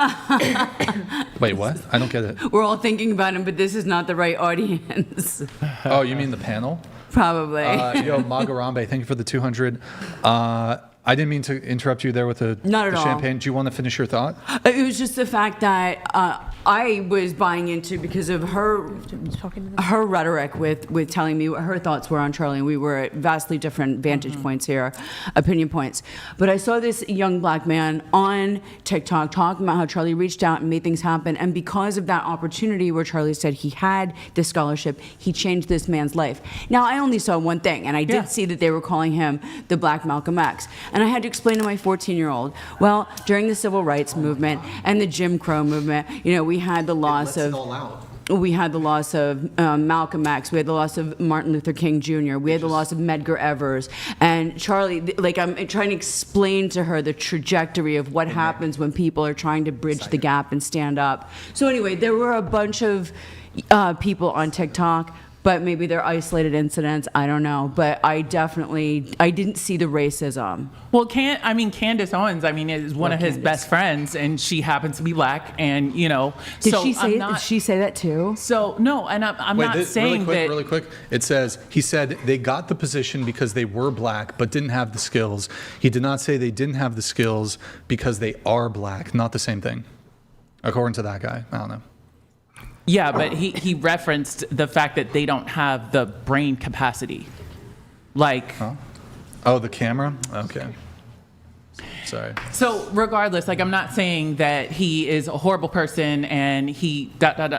Wait, what? I don't get it. We're all thinking about him, but this is not the right audience. Oh, you mean the panel? Probably. Yo, Magarambe, thank you for the 200. I didn't mean to interrupt you there with the champagne. Do you want to finish your thought? It was just the fact that I was buying into because of her rhetoric with telling me what her thoughts were on Charlie, and we were at vastly different vantage points here, opinion points. But I saw this young black man on TikTok talking about how Charlie reached out and made things happen, and because of that opportunity where Charlie said he had this scholarship, he changed this man's life. Now, I only saw one thing, and I did see that they were calling him the Black Malcolm X. And I had to explain to my 14-year-old, well, during the civil rights movement and the Jim Crow movement, we had the loss of Malcolm X, we had the loss of Martin Luther King Jr., we had the loss of Medgar Evers, and Charlie, like, I'm trying to explain to her the trajectory of what happens when people are trying to bridge the gap and stand up. So anyway, there were a bunch of people on TikTok, but maybe they're isolated incidents. I don't know. But I didn't see the racism. Well, Candace Owens, is one of his best friends, and she happens to be black, and Did she say that too? So no, and I'm not saying that. Really quick. It says he said they got the position because they were black but didn't have the skills. He did not say they didn't have the skills because they are black. Not the same thing, according to that guy. I don't know. Yeah, but he referenced the fact that they don't have the brain capacity. Like. Huh? Oh, the camera? Okay. Sorry. So regardless, like I'm not saying that he is a horrible person and he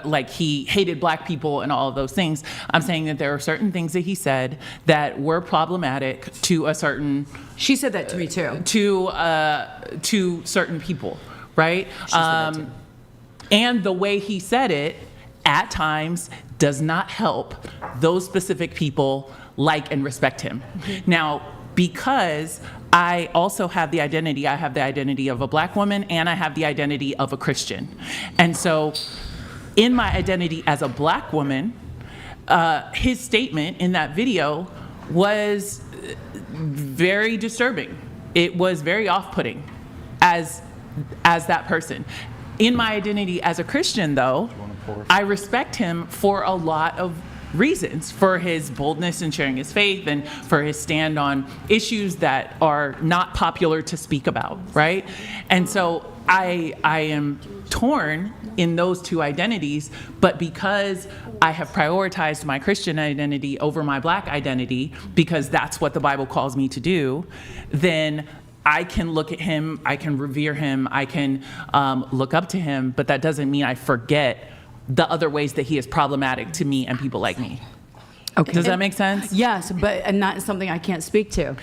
like he hated black people and all of those things. I'm saying that there are certain things that he said that were problematic to a certain. She said that to me too. To certain people, right? She said that too. And the way he said it at times does not help those specific people like and respect him. Now, because I also have the identity, I have the identity of a black woman and I have the identity of a Christian. And so in my identity as a black woman, his statement in that video was very disturbing. It was very off-putting as that person. In my identity as a Christian, though, I respect him for a lot of reasons, for his boldness in sharing his faith and for his stand on issues that are not popular to speak about, right? And so I am torn in those two identities, but because I have prioritized my Christian identity over my black identity, because that's what the Bible calls me to do, then I can look at him, I can revere him, I can look up to him, but that doesn't mean I forget the other ways that he is problematic to me and people like me. Okay. Does that make sense? Yes, and that's something I can't speak to.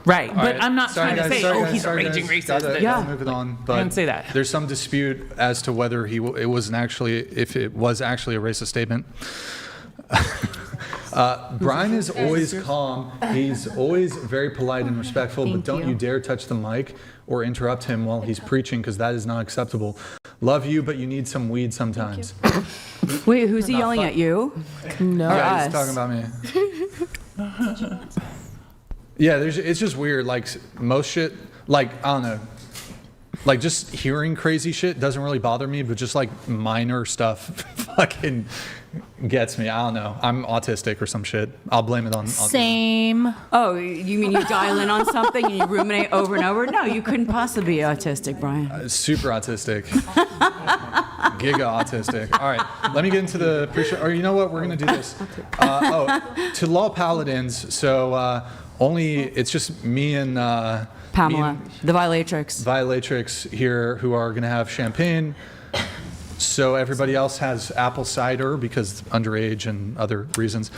Right, All but right. I'm not Sorry, trying to guys, say, sorry, he's a raging guys. racist. Gotta move it on. But I didn't say that. There's some dispute as to whether if it was actually a racist statement. Brian is always calm. He's always very polite and respectful, but don't you dare touch the mic or interrupt him while he's preaching, because that is not acceptable. Love you, but you need some weed sometimes. Wait, who's he yelling at you? No. Yeah, he's talking about me. Yeah, it's just weird. Like most shit, like I don't know, like just hearing crazy shit doesn't really bother me, but just like minor stuff fucking gets me. I don't know. I'm autistic or some shit. I'll blame it on Same. Oh, you mean you dial in on something and you ruminate over and over? No, you couldn't possibly be autistic, Brian. Super autistic. Giga autistic. All right, let me get into the pre-show. Or you know what? We're going to do this. To Law Paladins, so it's just me and Pamela, the Violatrix here, who are going to have champagne. So everybody else has apple cider because underage and other reasons.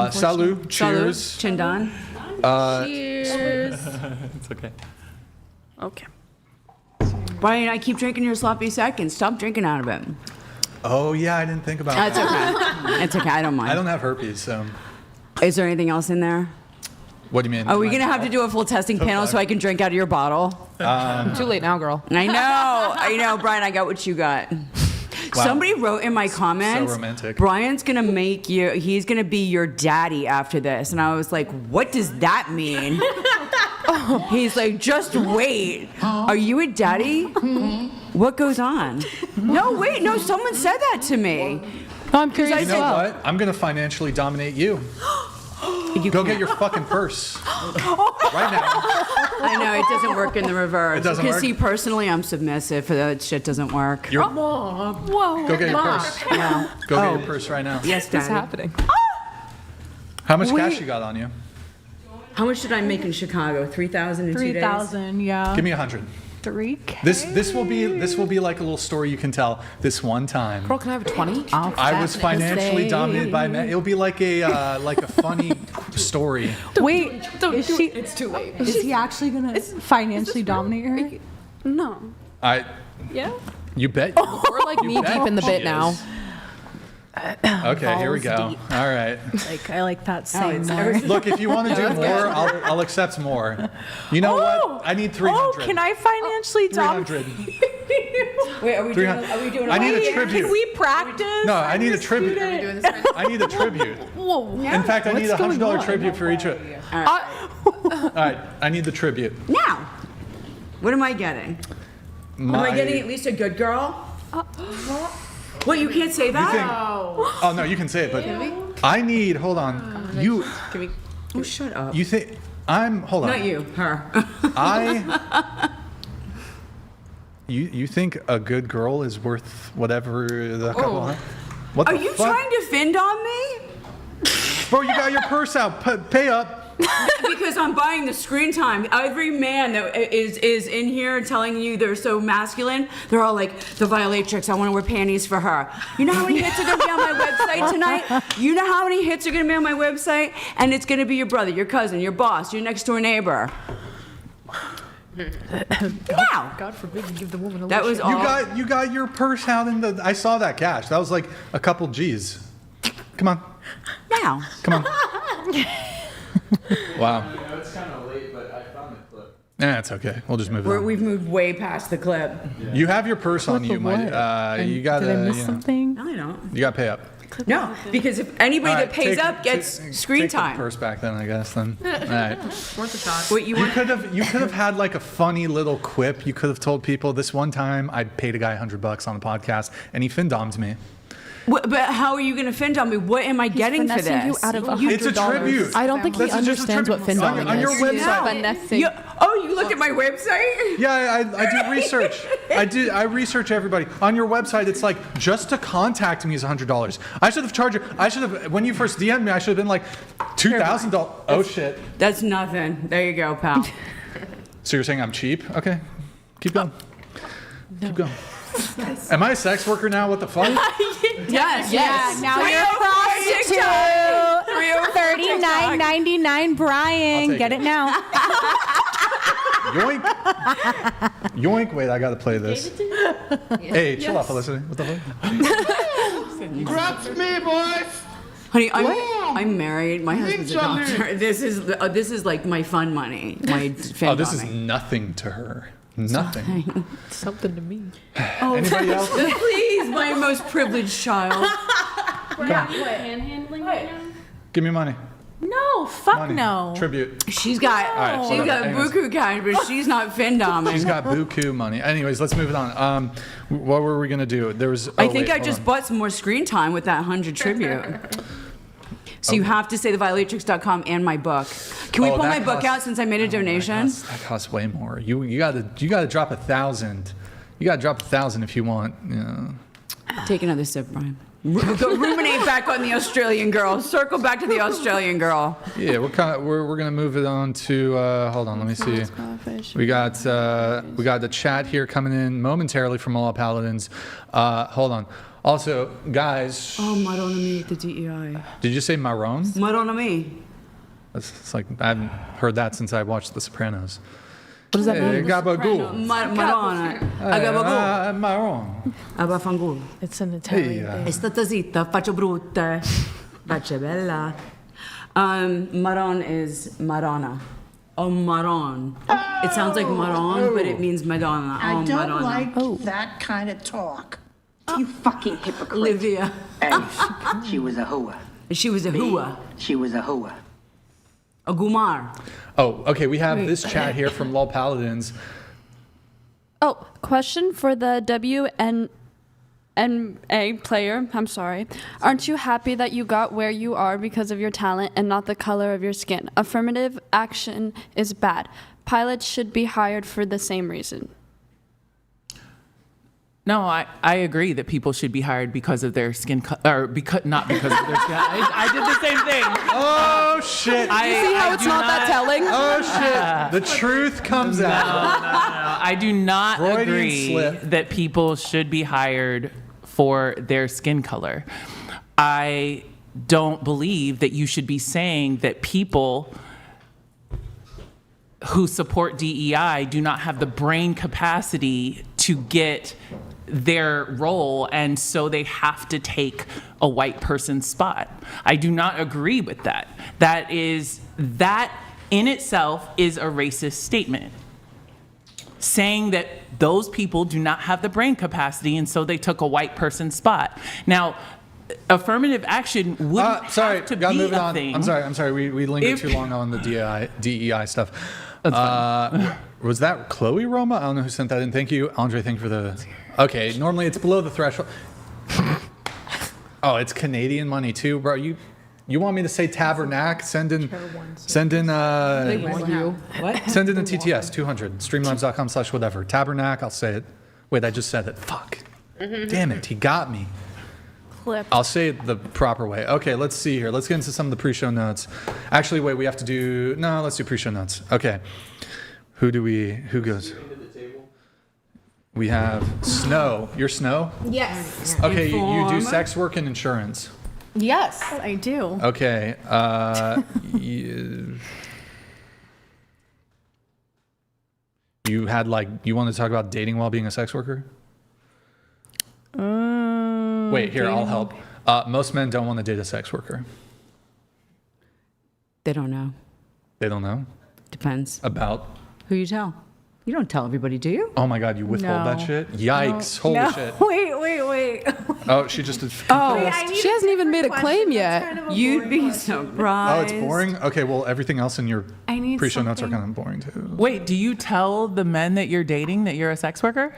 Salut, cheers. Chindan. Cheers. It's okay. Okay. Brian, I keep drinking your sloppy seconds. Stop drinking out of it. Oh yeah, I didn't think about that. That's okay. It's okay. I don't mind. I don't have herpes, so. Is there anything else in there? What do you mean? Are we going to have to do a full testing panel so I can drink out of your bottle? Too late now, girl. I know, Brian, I got what you got. Wow. Somebody wrote in my comments, so romantic. Brian's going to he's going to be your daddy after this. And I was like, what does that mean? He's like, just wait. Are you a daddy? What goes on? No, someone said that to me. No, I'm curious. You know what? I'm going to financially dominate you. Go get your fucking purse. Right now. I know, it doesn't work in the reverse. It doesn't Because work? see, personally, I'm submissive. That shit doesn't work. Whoa. Go get your purse. Yeah. Go get your purse right now. Yes, What's Daddy. happening? How much Wait. cash you got on you? How much did I make in Chicago? 3,000 in 2 days? 3,000, yeah. Give me 100. 3K. This will be like a little story you can tell. This one time, Girl, can I have a 20? I was financially dominated by men. It'll be like a funny story. Wait, It's too late. is he actually gonna financially dominate her? No. Yeah? You bet. We're like knee deep in the bit now. Okay, here we go. Balls deep. All right. Like I like that saying it's more. Look, if you want to do more, I'll accept more. You know what? I need 300. Oh, can I financially dominate? 300. Wait, are we 300. doing I need a tribute. Can we practice? No, I need a tribute. I need a tribute. Whoa. In fact, I need a $100 tribute for each. All right, I need the tribute. Now, what am I getting? Am I getting at least a good girl? What, you can't say that? Oh no, you can say it, but I need. Hold on. You. Oh, shut up. You think hold on. Not you, her. You think a good girl is worth whatever the couple? What Are the you fuck? trying to findom me? Bro, you got your purse out. Pay up. Because I'm buying the screen time. Every man that is in here telling you they're so masculine, they're all like, the violatrix, I want to wear panties for her. You know how many hits are going to be on my website tonight? You know how many hits are going to be on my website? And it's going to be your brother, your cousin, your boss, your next door neighbor. Now, God forbid you give the woman a that was all. You got your purse out in the. I saw that cash. That was like a couple G's. Come on. Now. Come on. Wow. I know it's kind of late, but I found the clip. Nah, it's okay. We'll just move on. We've moved way past the clip. Yeah. You have your purse on you, What? You got to. Did I miss something? No, I don't. You got to pay up. No, because if anybody All that right, pays take- up gets take- screen take the time. purse back then, I guess. Then. All right. Worth a shot. What you You want? could have had like a funny little quip. You could have told people this one time I paid a guy $100 on a podcast and he findommed me. But how are you going to fin on me? What am I getting for finessing this? you out of It's a tribute. I don't think he That's just a understands what tribute. findoming On your is. website. Finessing. You look at my website? Yeah, I do research. I research everybody. On your website, it's like just to contact me is $100. I should have charged you. I should have when you first DM'd me. I should have been like $2,000. Oh shit. That's nothing. There you go, pal. So you're saying I'm cheap? Okay, keep going. Keep going. Am I a sex worker now? What the fuck? Yes. Yeah, now you're a prostitute. $39.99, Brian. take Get it. it now. Yoink. Yoink. Wait, I gotta play this. Hey, chill out, Felicity. What the fuck? Grabs me, boys. Honey, I'm married. My husband's a doctor. This is like my fun money. My fin Oh, this is bombing. nothing to her. Nothing. Something to me. Anybody else? Please, my most privileged child. Panhandling right now? Give me money. No, fuck Money. no. Tribute. She's got right, she's got whatever. Anyways. buku cash, but she's not fin doming. She's got buku money. Anyways, let's move it on. What were we gonna do? There was. I think I just bought some more screen time with that 100 tribute. So you have to say theviolatrix.com and my book. Can we pull my book out since I made a donation? That costs way more. You gotta drop 1,000. You gotta drop 1,000 if you want. Yeah. Take another sip, Brian. Go ruminate back on the Australian girl. Circle back to the Australian girl. Yeah, we're gonna move it on to. Hold on, let me see. We got the chat here coming in momentarily from all paladins. Hold on. Also, guys. Oh, Madonna me at the DEI. Did you say marron? Madonna me. It's like I haven't heard that since I watched The Sopranos. What does that mean? Gabagool. Madonna. Agabagul. Marron. Abafangul. It's an Italian thing. È stata zitta, faccio brutta, faccio bella. Maron is Madonna. Oh, Maron. It sounds like Maron, but it means Madonna. Oh, I don't Madonna. like that kind of talk. You fucking hypocrite. Olivia. She was a hoa. She was a hua. She was a hoa. A gumar. Oh, okay. We have this chat here from Lol Paladins. Oh, question for the WNA player. I'm sorry. Aren't you happy that you got where you are because of your talent and not the color of your skin? Affirmative action is bad. Pilots should be hired for the same reason. No, I agree that people should be hired because of their skin or not because of their skin. I did the same thing. Oh shit! You see how it's not that telling? Oh shit! The truth comes out. No. I do not Freudian agree slip. that people should be hired for their skin color. I don't believe that you should be saying that people who support DEI do not have the brain capacity to get their role, and so they have to take a white person's spot. I do not agree with that. That in itself is a racist statement. Saying that those people do not have the brain capacity, and so they took a white person's spot. Now, affirmative action wouldn't have to gotta be move it a on. thing. I'm sorry. We lingered too long on the DEI stuff. Was that Chloe Roma? I don't know who sent that in. Thank you, Andre. Thank you for the. Okay, normally it's below the threshold. Oh, it's Canadian money too, bro. You want me to say tabernacle? Send in. What? Send in a TTS 200 streamlabs.com/whatever tabernacle. I'll say it. Wait, I just said it. Fuck. Damn it, he got me. clip. I'll say it the proper way. Okay, let's see here. Let's get into some of the pre-show notes. Actually, wait, we have to do... No, let's do pre-show notes. Okay. Who goes? We have Snow. You're Snow? Yes. Okay, you do sex work and insurance. Yes, I do. Okay. You had you want to talk about dating while being a sex worker? Wait, here, I'll help. Most men don't want to date a sex worker. They don't know. They don't know? Depends. About? Who you tell. You don't tell everybody, do you? Oh my God, you withhold that shit? Yikes. No. Holy shit. Wait. Oh, she just did. She hasn't even made a claim yet. You'd be surprised. Oh, it's boring? Okay, well, everything else in your pre-show notes are kind of boring too. Wait, do you tell the men that you're dating that you're a sex worker?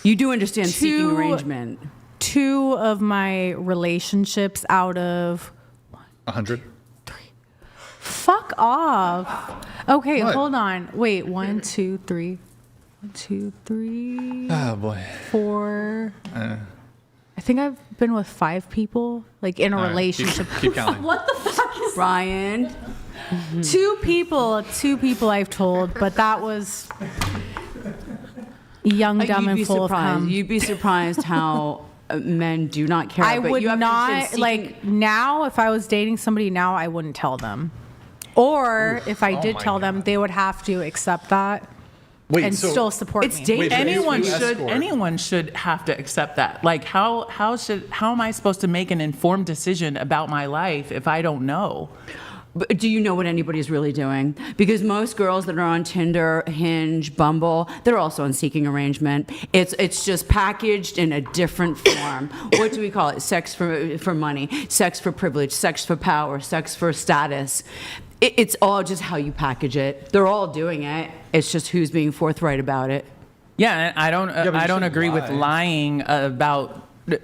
You do understand seeking arrangement. 2 of my relationships out of 100. Fuck off. Okay, What? hold on. Wait, 1, 2, 3. 1, 2, 3. Oh boy. 4. I think I've been with 5 people, in a relationship. Keep counting. What the fuck is Brian? 2 people I've told, but that was young, dumb, and full of cum. You'd be surprised how men do not care. I but would you have to not, understand now, if I was dating somebody now, I wouldn't tell them. Or if I did tell them, they would have to accept that. Wait, and so still support it's me. dating. Wait, Anyone should have to accept that. How am I supposed to make an informed decision about my life if I don't know? But do you know what anybody's really doing? Because most girls that are on Tinder, Hinge, Bumble, they're also on seeking arrangement. It's just packaged in a different form. What do we call it? Sex for money, sex for privilege, sex for power, sex for status. It's all just how you package it. They're all doing it. It's just who's being forthright about it. Yeah, and I don't agree with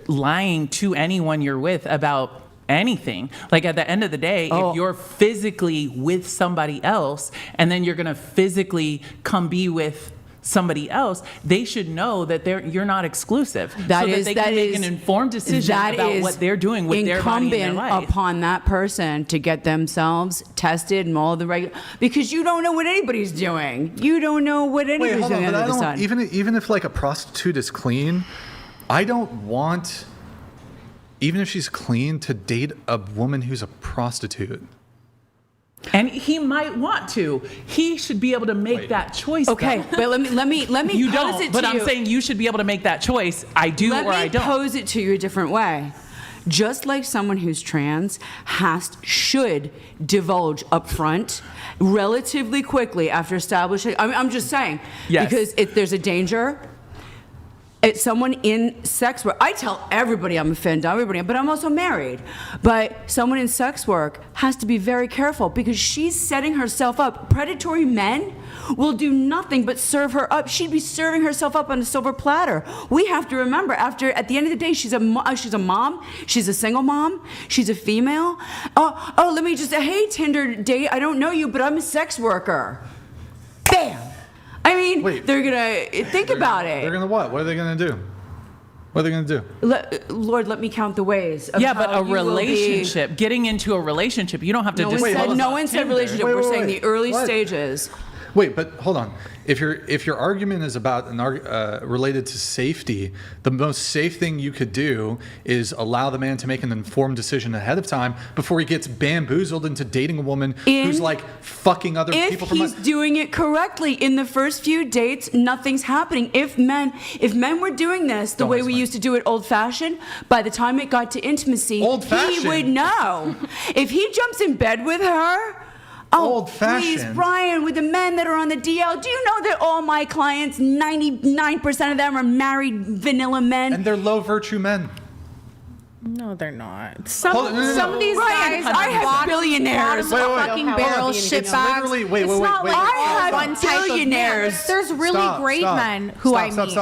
lying to anyone you're with about anything. At the end of the day, if you're physically with somebody else and then you're going to physically come be with somebody else, they should know that you're not exclusive. They can make an informed decision about what they're doing with their body and their life. Incumbent upon that person to get themselves tested and all the regular, because you don't know what anybody's doing. You don't know what anybody's doing on the other side. Even if a prostitute is clean, I don't want, even if she's clean, to date a woman who's a prostitute. And he might want to. He should be able to make that choice. Okay, but let me You pose don't, it to but you. I'm saying you should be able to make that choice. I do or I don't. Let me pose it to you a different way. Just like someone who's trans should divulge up front relatively quickly after establishing. I'm just saying, yes. Because there's a danger. It's someone in sex work. I tell everybody I'm offended, but I'm also married. But someone in sex work has to be very careful because she's setting herself up. Predatory men will do nothing but serve her up. She'd be serving herself up on a silver platter. We have to remember, at the end of the day, she's a mom. She's a single mom. She's a female. Oh, let me just say, hey, Tinder date, I don't know you, but I'm a sex worker. Bam. I mean, they're going to think about it. They're going to what? What are they going to do? What are they going to do? Lord, let me count the ways. Of yeah, but a relationship, getting into a relationship, you don't have to no one said relationship. We're saying the early stages. Wait, but hold on. If your argument is about related to safety, the most safe thing you could do is allow the man to make an informed decision ahead of time before he gets bamboozled into dating a woman who's fucking other people. If he's doing it correctly in the first few dates, nothing's happening. If men were doing this the way we used to do it old-fashioned, by the time it got to intimacy, he would know. If he jumps in bed with her. Please, Brian, with the men that are on the DL, do you know that all my clients, 99% of them are married vanilla men? And they're low virtue men. No, they're not. Some of these guys I have billionaires. Fucking barrel shitbags. Wait. I have billionaires. There's really great men who I meet.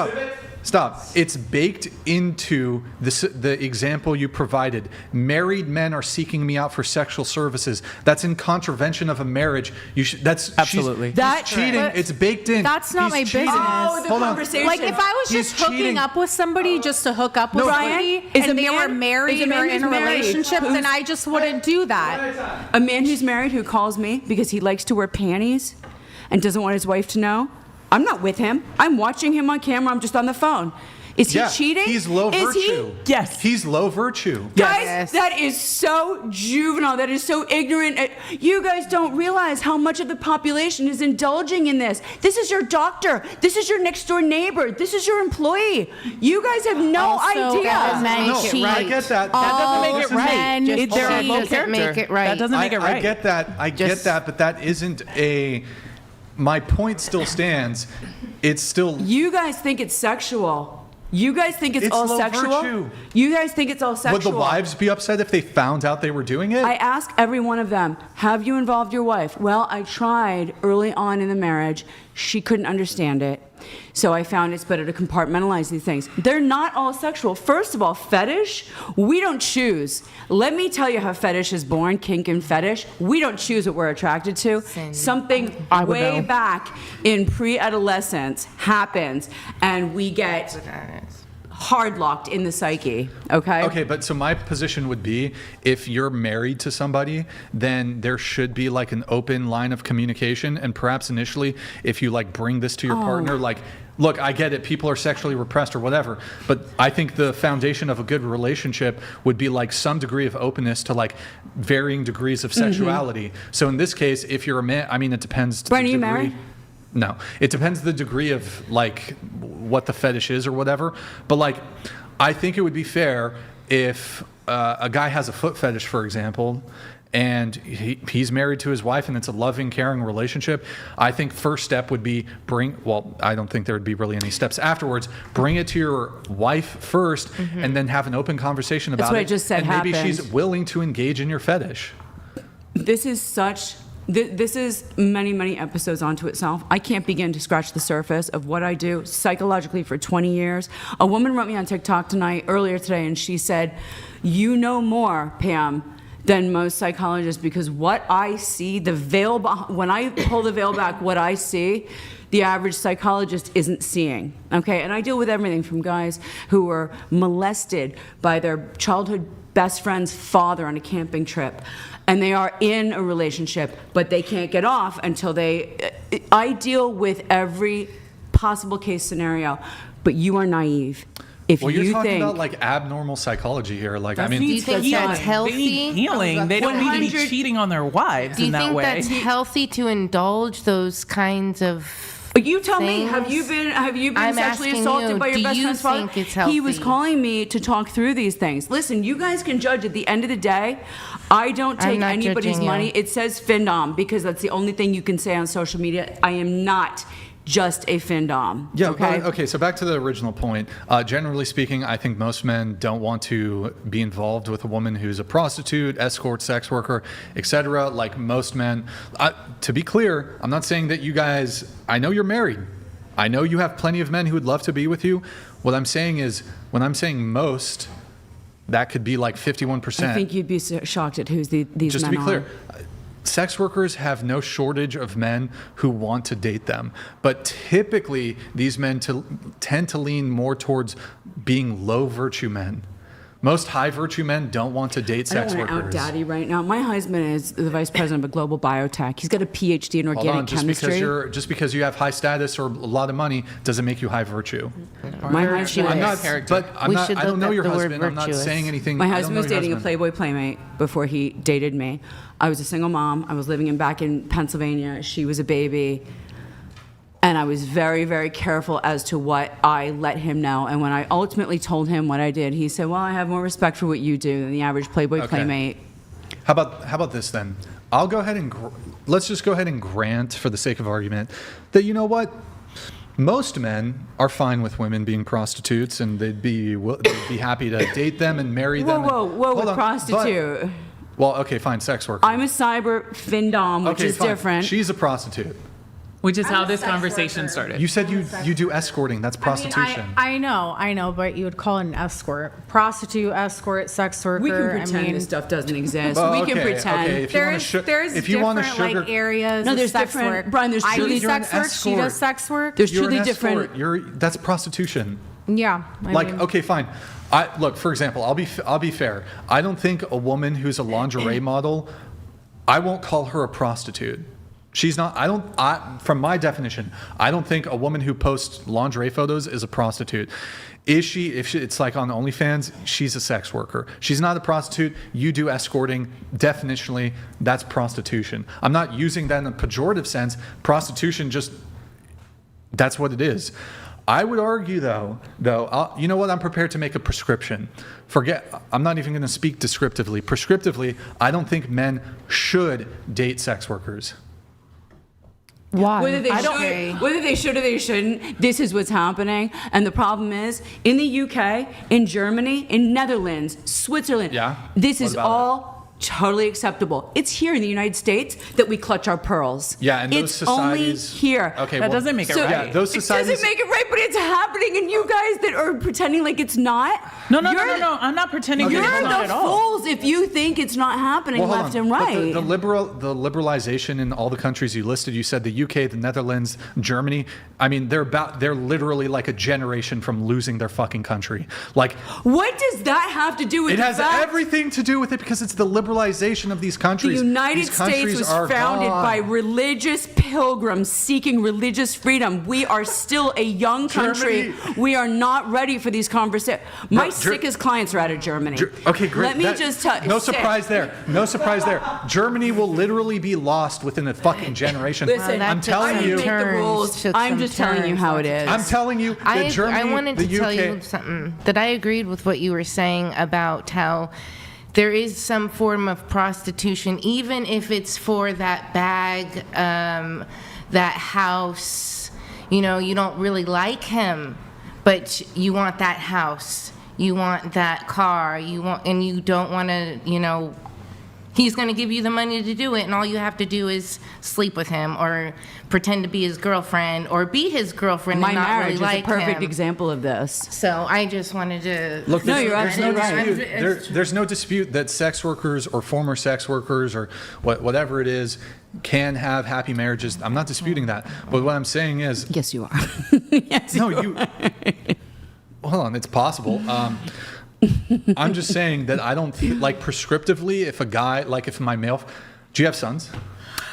Stop. It's baked into the example you provided. Married men are seeking me out for sexual services. That's in contravention of a marriage. That's absolutely. That's cheating. It's baked in. That's not my business. Oh, the conversation. Like if I was just hooking up with somebody just to hook up with somebody, and they were married or in a relationship, then I just wouldn't do that. A man who's married who calls me because he likes to wear panties and doesn't want his wife to know, I'm not with him. I'm watching him on camera. I'm just on the phone. Is he cheating? He's low virtue. Yes. He's low virtue. Guys, that is so juvenile. That is so ignorant. You guys don't realize how much of the population is indulging in this. This is your doctor. This is your next door neighbor. This is your employee. You guys have no idea. I get that. That doesn't make it right. They're all low character. Make it right. That doesn't make it right. I get that. I get that, but that isn't a... My point still stands. It's still... You guys think it's sexual. You guys think it's all low sexual? Virtue. You guys think it's all sexual? Would the wives be upset if they found out they were doing it? I ask every one of them, have you involved your wife? Well, I tried early on in the marriage. She couldn't understand it. So I found it's better to compartmentalize these things. They're not all sexual. First of all, fetish, we don't choose. Let me tell you how fetish is born, kink and fetish. We don't choose what we're attracted to. Something way back in pre-adolescence happens, and we get hard locked in the psyche, okay? Okay, but so my position would be, if you're married to somebody, then there should be like an open line of communication, and perhaps initially, if you like bring this to your partner, like, look, I get it, people are sexually repressed or whatever, but I think the foundation of a good relationship would be like some degree of openness to like varying degrees of sexuality. So in this case, if you're a man, I mean, it depends. Brian, are you married? No, it depends the degree of like what the fetish is or whatever. But like, I think it would be fair if a guy has a foot fetish, for example, and he's married to his wife and it's a loving, caring relationship. I think first step would be I don't think there would be really any steps afterwards. Bring it to your wife first and then have an open conversation about it. That's what I just said and maybe she's willing to engage in your fetish. This is many, many episodes onto itself. I can't begin to scratch the surface of what I do psychologically for 20 years. A woman wrote me on TikTok earlier today, and she said, you know more, Pam, than most psychologists, because what I see, when I pull the veil back, what I see, the average psychologist isn't seeing, okay? And I deal with everything from guys who were molested by their childhood best friend's father on a camping trip, and they are in a relationship, but they can't get off until I deal with every possible case scenario, but you are naive. If you're talking about like abnormal psychology here. Like, I mean, do you think that's healthy? They need healing. They don't need to be cheating on their wives in that way. Do you think that's healthy to indulge those kinds of... You tell me, have you been sexually assaulted by your best friend's father? Think it's healthy? He was calling me to talk through these things. Listen, you guys can judge at the end of the day. I don't take anybody's money. It says finndom because that's the only thing you can say on social media. I am not just a finndom. Yeah, okay, so back to the original point. Generally speaking, I think most men don't want to be involved with a woman who's a prostitute, escort, sex worker, etc. Like most men. To be clear, I'm not saying that you guys, I know you're married. I know you have plenty of men who would love to be with you. What I'm saying is, when I'm saying most, that could be like 51%. I think you'd be shocked at who's these men are. Just to be clear, sex workers have no shortage of men who want to date them. But typically, these men tend to lean more towards being low virtue men. Most high virtue men don't want to date sex workers. I don't want to out daddy right now. My husband is the vice president of a global biotech. He's got a PhD in organic chemistry. Just because you have high status or a lot of money doesn't make you high virtue. My husband, I don't know your husband. I'm not saying anything. My husband was dating a Playboy playmate before he dated me. I was a single mom. I was living back in Pennsylvania. She was a baby. And I was very, very careful as to what I let him know. And when I ultimately told him what I did, he said, well, I have more respect for what you do than the average Playboy playmate. How about this then? I'll go ahead and let's just go ahead and grant, for the sake of argument, that you know what? Most men are fine with women being prostitutes, and they'd be happy to date them and marry them. Whoa, prostitute. Well, okay, fine, sex worker. I'm a cyber finndom, which is different. She's a prostitute. Which is how this conversation started. You said you do escorting. That's prostitution. I know, but you would call it an escort. Prostitute, escort, sex worker. We can pretend this stuff doesn't exist. Well, we can pretend. Okay. There's different like areas. No, there's of sex different. work. Brian, there's I do truly sex work. She does sex work. There's You're truly an different. escort. That's prostitution. Yeah. Okay, fine. Look, for example, I'll be fair. I don't think a woman who's a lingerie model, I won't call her a prostitute. She's not. From my definition, I don't think a woman who posts lingerie photos is a prostitute. If it's like on OnlyFans, she's a sex worker. She's not a prostitute. You do escorting. Definitionally, that's prostitution. I'm not using that in a pejorative sense. Prostitution that's what it is. I would argue, though, you know what? I'm prepared to make a prescription. I'm not even going to speak descriptively. Prescriptively, I don't think men should date sex workers. Why? Whether they should or they shouldn't, this is what's happening. And the problem is, in the UK, in Germany, in Netherlands, Switzerland, this is all totally acceptable. It's here in the United States that we clutch our pearls. Yeah, and those societies. It's only here. Okay, that doesn't make it right. Yeah, those societies. It doesn't make it right, but it's happening, and you guys that are pretending like it's not. No. I'm not pretending You're it's not at the all. fools if you think it's not happening left and right. But the liberalization in all the countries you listed, you said the UK, the Netherlands, Germany. I mean, they're literally like a generation from losing their fucking country. Like, what does that have to do with it? Has everything to do with it because it's the liberalization of these countries. The United States was founded by religious pilgrims seeking religious freedom. We are still a young country. We are not ready for these conversations. My sickest clients are out of Germany. Okay, great. Let me just tell you. No surprise there. Germany will literally be lost within a fucking generation. Listen, I'm telling you. Make the rules. I'm just telling you how it is. I'm telling you that Germany, I wanted to tell you something, that I agreed with what you were saying about how there is some form of prostitution, even if it's for that bag, that house. You know, you don't really like him, but you want that house. You want that car. And you don't want to, he's going to give you the money to do it, and all you have to do is sleep with him or pretend to be his girlfriend or be his girlfriend and not really like him. My marriage is a perfect example of this. So I just wanted to... Look, you're absolutely right. There's no dispute that sex workers or former sex workers or whatever it is can have happy marriages. I'm not disputing that. But what I'm saying is... Yes, you are. Hold on, it's possible. I'm just saying that I don't like prescriptively if my male... Do you have sons?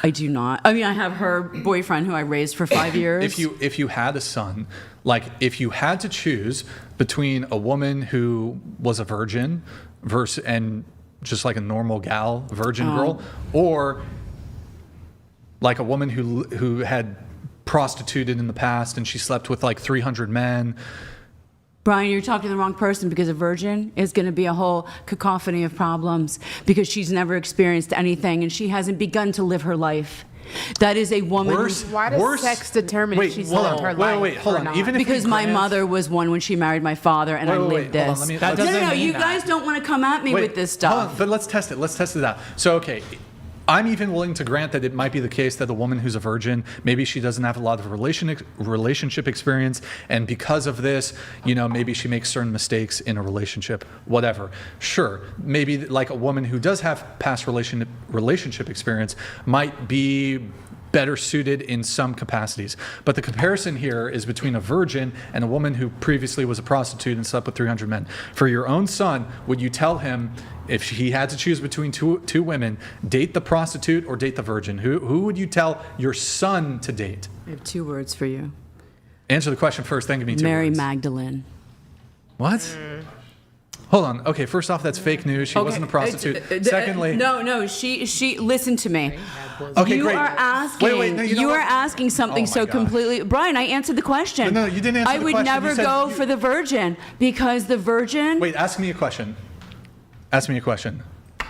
I do not. I mean, I have her boyfriend who I raised for 5 years. If you had a son, like if you had to choose between a woman who was a virgin and just like a normal virgin girl, or like a woman who had prostituted in the past and she slept with like 300 men. Brian, you're talking to the wrong person, because a virgin is going to be a whole cacophony of problems because she's never experienced anything and she hasn't begun to live her life. That is a woman. Why does sex determine if she's lived her life? Hold on. Even because my mother was one when she married my father, and I lived this. No, you guys don't want to come at me with this stuff. Hold on, but let's test it. Let's test it out. So, okay. I'm even willing to grant that it might be the case that a woman who's a virgin, maybe she doesn't have a lot of relationship experience, and because of this, maybe she makes certain mistakes in a relationship, whatever. Sure, maybe like a woman who does have past relationship experience might be better suited in some capacities. But the comparison here is between a virgin and a woman who previously was a prostitute and slept with 300 men. For your own son, would you tell him, if he had to choose between two women, date the prostitute or date the virgin? Who would you tell your son to date? I have 2 words for you. Answer the question first, then give me 2 Mary words. Magdalene. What? Hold on. Okay, first off, that's fake news. She wasn't a prostitute. Secondly... No, she listen to me. Okay, you great. are asking. Wait, no, you are asking something so completely. Brian, I answered the question. No, you didn't answer the question. I would never go for the virgin, because the virgin... Wait, ask me a question.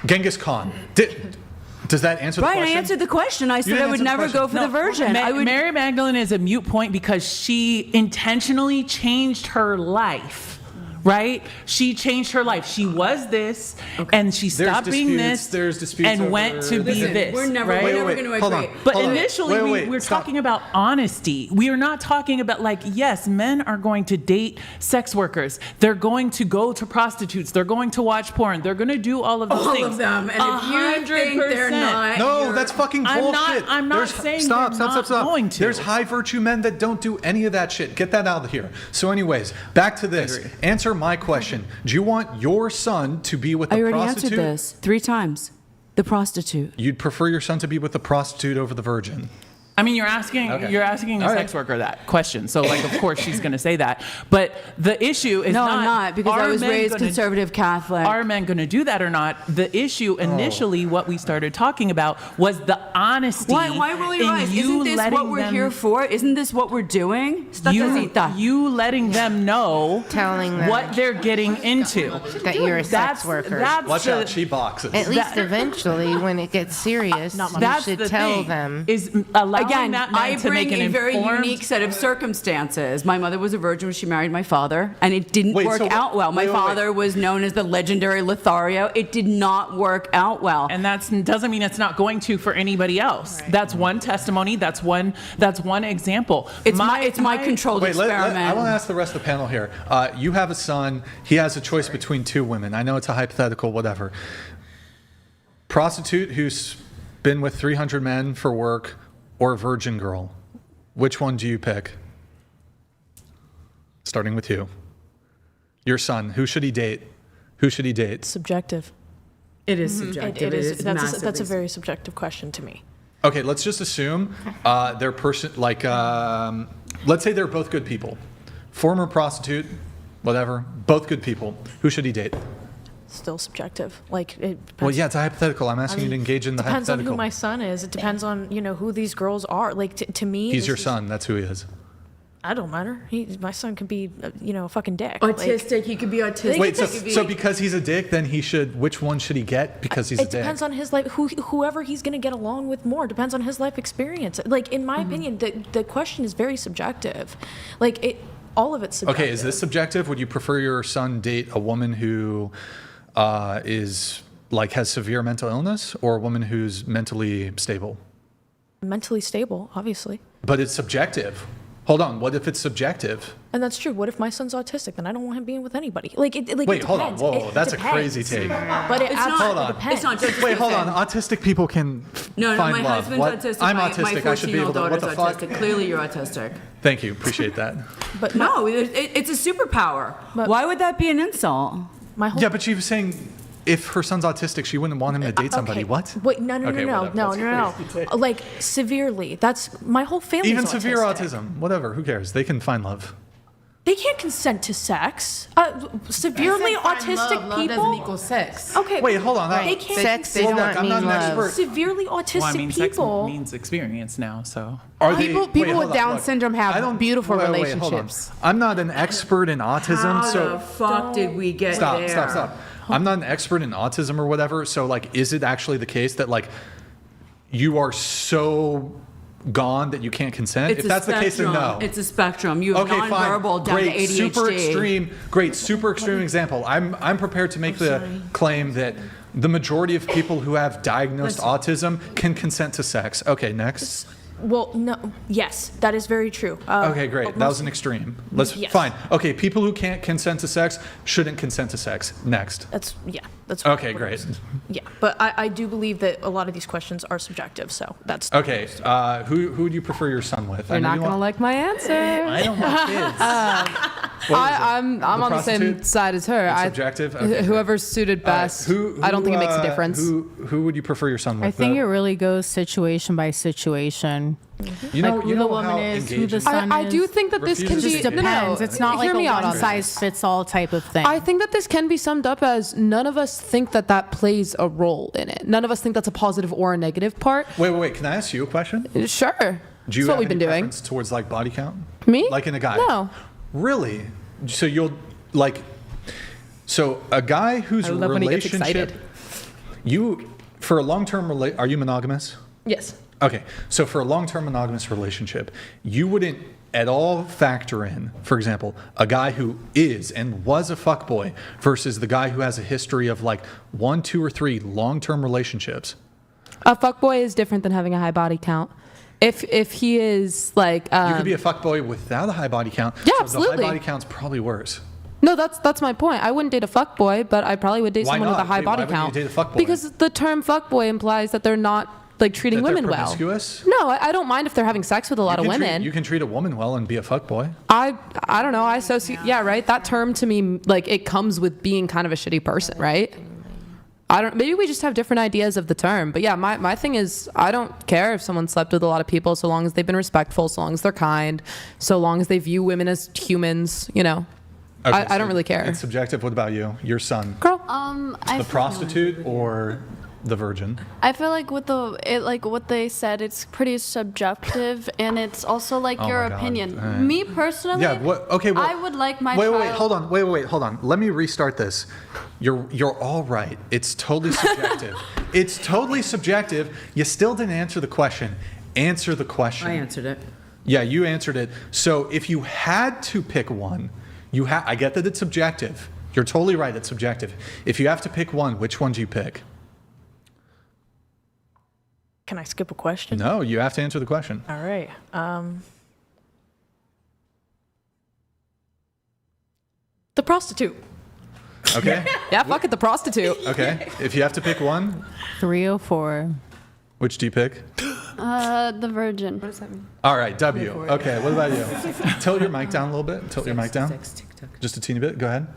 Genghis Khan. Does that answer the question? Brian, I answered the question. I said I would never go for the virgin. Mary Magdalene is a moot point because she intentionally changed her life right? She changed her life. She was this, and she stopped being this, and went to be this. We're never, right? we're never going to agree. But initially, we're talking about honesty. We are not talking about, like, yes, men are going to date sex workers. They're going to go to prostitutes. They're going to watch porn. They're going to do all of those things. All of them. And if you think they're not, no, that's fucking bullshit. I'm not saying stop. Going to. There's high virtue men that don't do any of that shit. Get that out of here. So anyways, back to this. Answer my question. Do you want your son to be with a prostitute? I already answered this 3 times. The prostitute. You'd prefer your son to be with the prostitute over the virgin? I mean, you're asking a sex worker that question, so like, of course she's going to say that. But the issue is I'm not, because I was raised conservative Catholic. Are men going to do that or not? The issue initially, what we started talking about, was the honesty. Why roll your eyes? Isn't this what we're here for? Isn't this what we're doing? You letting them know, telling them what they're getting into. That you're a sex worker. Watch out, she boxes. At least eventually, when it gets serious, you should tell them. Again, I bring a very unique set of circumstances. My mother was a virgin when she married my father, and it didn't work out well. My father was known as the legendary Lothario. It did not work out well. And that doesn't mean it's not going to for anybody else. Right. That's one testimony. That's one example. It's my controlled experiment. I want to ask the rest of the panel here. You have a son. He has a choice between 2 women. I know it's a hypothetical, whatever. Prostitute who's been with 300 men for work, or virgin girl. Which one do you pick? Starting with you. Your son, who should he date? Who should he date? Subjective. It is subjective. That's a very subjective question to me. Okay, let's just assume they're let's say they're both good people. Former prostitute, whatever, both good people. Who should he date? Still subjective. Like, it depends. Well, yeah, it's a hypothetical. I'm asking you to engage in the hypothetical. Depends on who my son is. It depends on, who these girls are. Like, to me... He's your son. That's who he is. I don't matter. My son could be, a fucking dick. Autistic. He could be autistic. Wait, so because he's a dick, then which one should he get because he's a dick? It depends on his life. Whoever he's going to get along with more depends on his life experience. Like, in my opinion, the question is very subjective. Like, all of it's subjective. Okay, is this subjective? Would you prefer your son date a woman who... has severe mental illness, or a woman who's mentally stable? Mentally stable, obviously. But it's subjective. Hold on. What if it's subjective? And that's true. What if my son's autistic? Then I don't want him being with anybody. Wait, hold on. Whoa, that's a crazy take. But it absolutely depends. It's not just Wait, hold on. Autistic people can find love. My husband's autistic. I'm my autistic. I should be able to. What the fuck? Autistic. Clearly, you're autistic. Thank you. Appreciate that. But no, it's a superpower. Why would that be an insult? Yeah, but she was saying, if her son's autistic, she wouldn't want him to date somebody. Okay. What? Wait, no. Like, severely. That's my whole family. Even severe autism. Whatever. Who cares? They can find love. They can't consent to sex. Severely autistic people. Love doesn't equal sex. Okay. Wait, hold on. They can't. Sex does not mean love. Severely autistic people. Sex means experience now. So people with Down syndrome have beautiful relationships. I'm not an expert in autism. How the fuck did we get there? Stop. I'm not an expert in autism or whatever. So, like, is it actually the case that, like, you are so gone that you can't consent? If that's the case, then no. It's a spectrum. You have nonverbal down to ADHD. Super extreme example. I'm prepared to make the claim that the majority of people who have diagnosed autism can consent to sex. Okay, next. Well, no. Yes, that is very true. Okay, great. That was an extreme. Fine. Okay, people who can't consent to sex shouldn't consent to sex. Next. That's okay, great. Yeah, but I do believe that a lot of these questions are subjective, so that's okay. Who would you prefer your son with? You're not gonna like my answer. I don't want kids. I'm on the same side as her. It's subjective. Okay, whoever's suited best. I don't think it makes a difference. Who would you prefer your son with? I think it really goes situation by situation. You know, who the woman is, who the son is. I do think that this can be... It just depends. It's not like a one-size-fits-all type of thing. I think that this can be summed up as none of us think that plays a role in it. None of us think that's a positive or a negative part. Wait. Can I ask you a question? Sure. Do you that's what have we've been any doing. preference towards, like, body count? Me? Like in a guy? No. Really? So you'll, like... So a guy whose relationship... when he gets excited. For a long-term... Are you monogamous? Yes. Okay, so for a long-term monogamous relationship, you wouldn't at all factor in, for example, a guy who is and was a fuckboy versus the guy who has a history of like 1, 2, or 3 long-term relationships? A fuckboy is different than having a high body count. If he is like you could be a fuckboy without a high body count. Yeah, so absolutely. The high body count's probably worse. No, that's my point. I wouldn't date a fuckboy, but I probably would date someone with a high body count. Why wouldn't you date a fuckboy? Because the term fuckboy implies that they're not like treating That they're women well. promiscuous? No, I don't mind if they're having sex with a lot of women. You can treat a woman well and be a fuckboy. I don't know. Yeah, right. That term to me, like, it comes with being kind of a shitty person, right? Maybe we just have different ideas of the term. But yeah, my thing is, I don't care if someone slept with a lot of people, so long as they've been respectful, so long as they're kind, so long as they view women as humans, you know. Okay, I don't really care. It's subjective. What about you? Your son? Girl. The prostitute or the virgin? I feel like with what they said, it's pretty subjective, and it's also like your opinion. Me personally, yeah. I would like my child. Wait, hold on. Let me restart this. You're all right. It's totally subjective. It's totally subjective. You still didn't answer the question. Answer the question. I answered it. Yeah, you answered it. So if you had to pick one, I get that it's subjective. You're totally right. It's subjective. If you have to pick one, which one do you pick? Can I skip a question? No, you have to answer the question. All right. The prostitute. Okay. Yeah, fuck it, the prostitute. Okay. If you have to pick one, 304. Which do you pick? The virgin. What does that mean? All right, W. Okay, what about you? Tilt your mic down a little bit. Tilt your mic down. Just a teeny bit. Go ahead.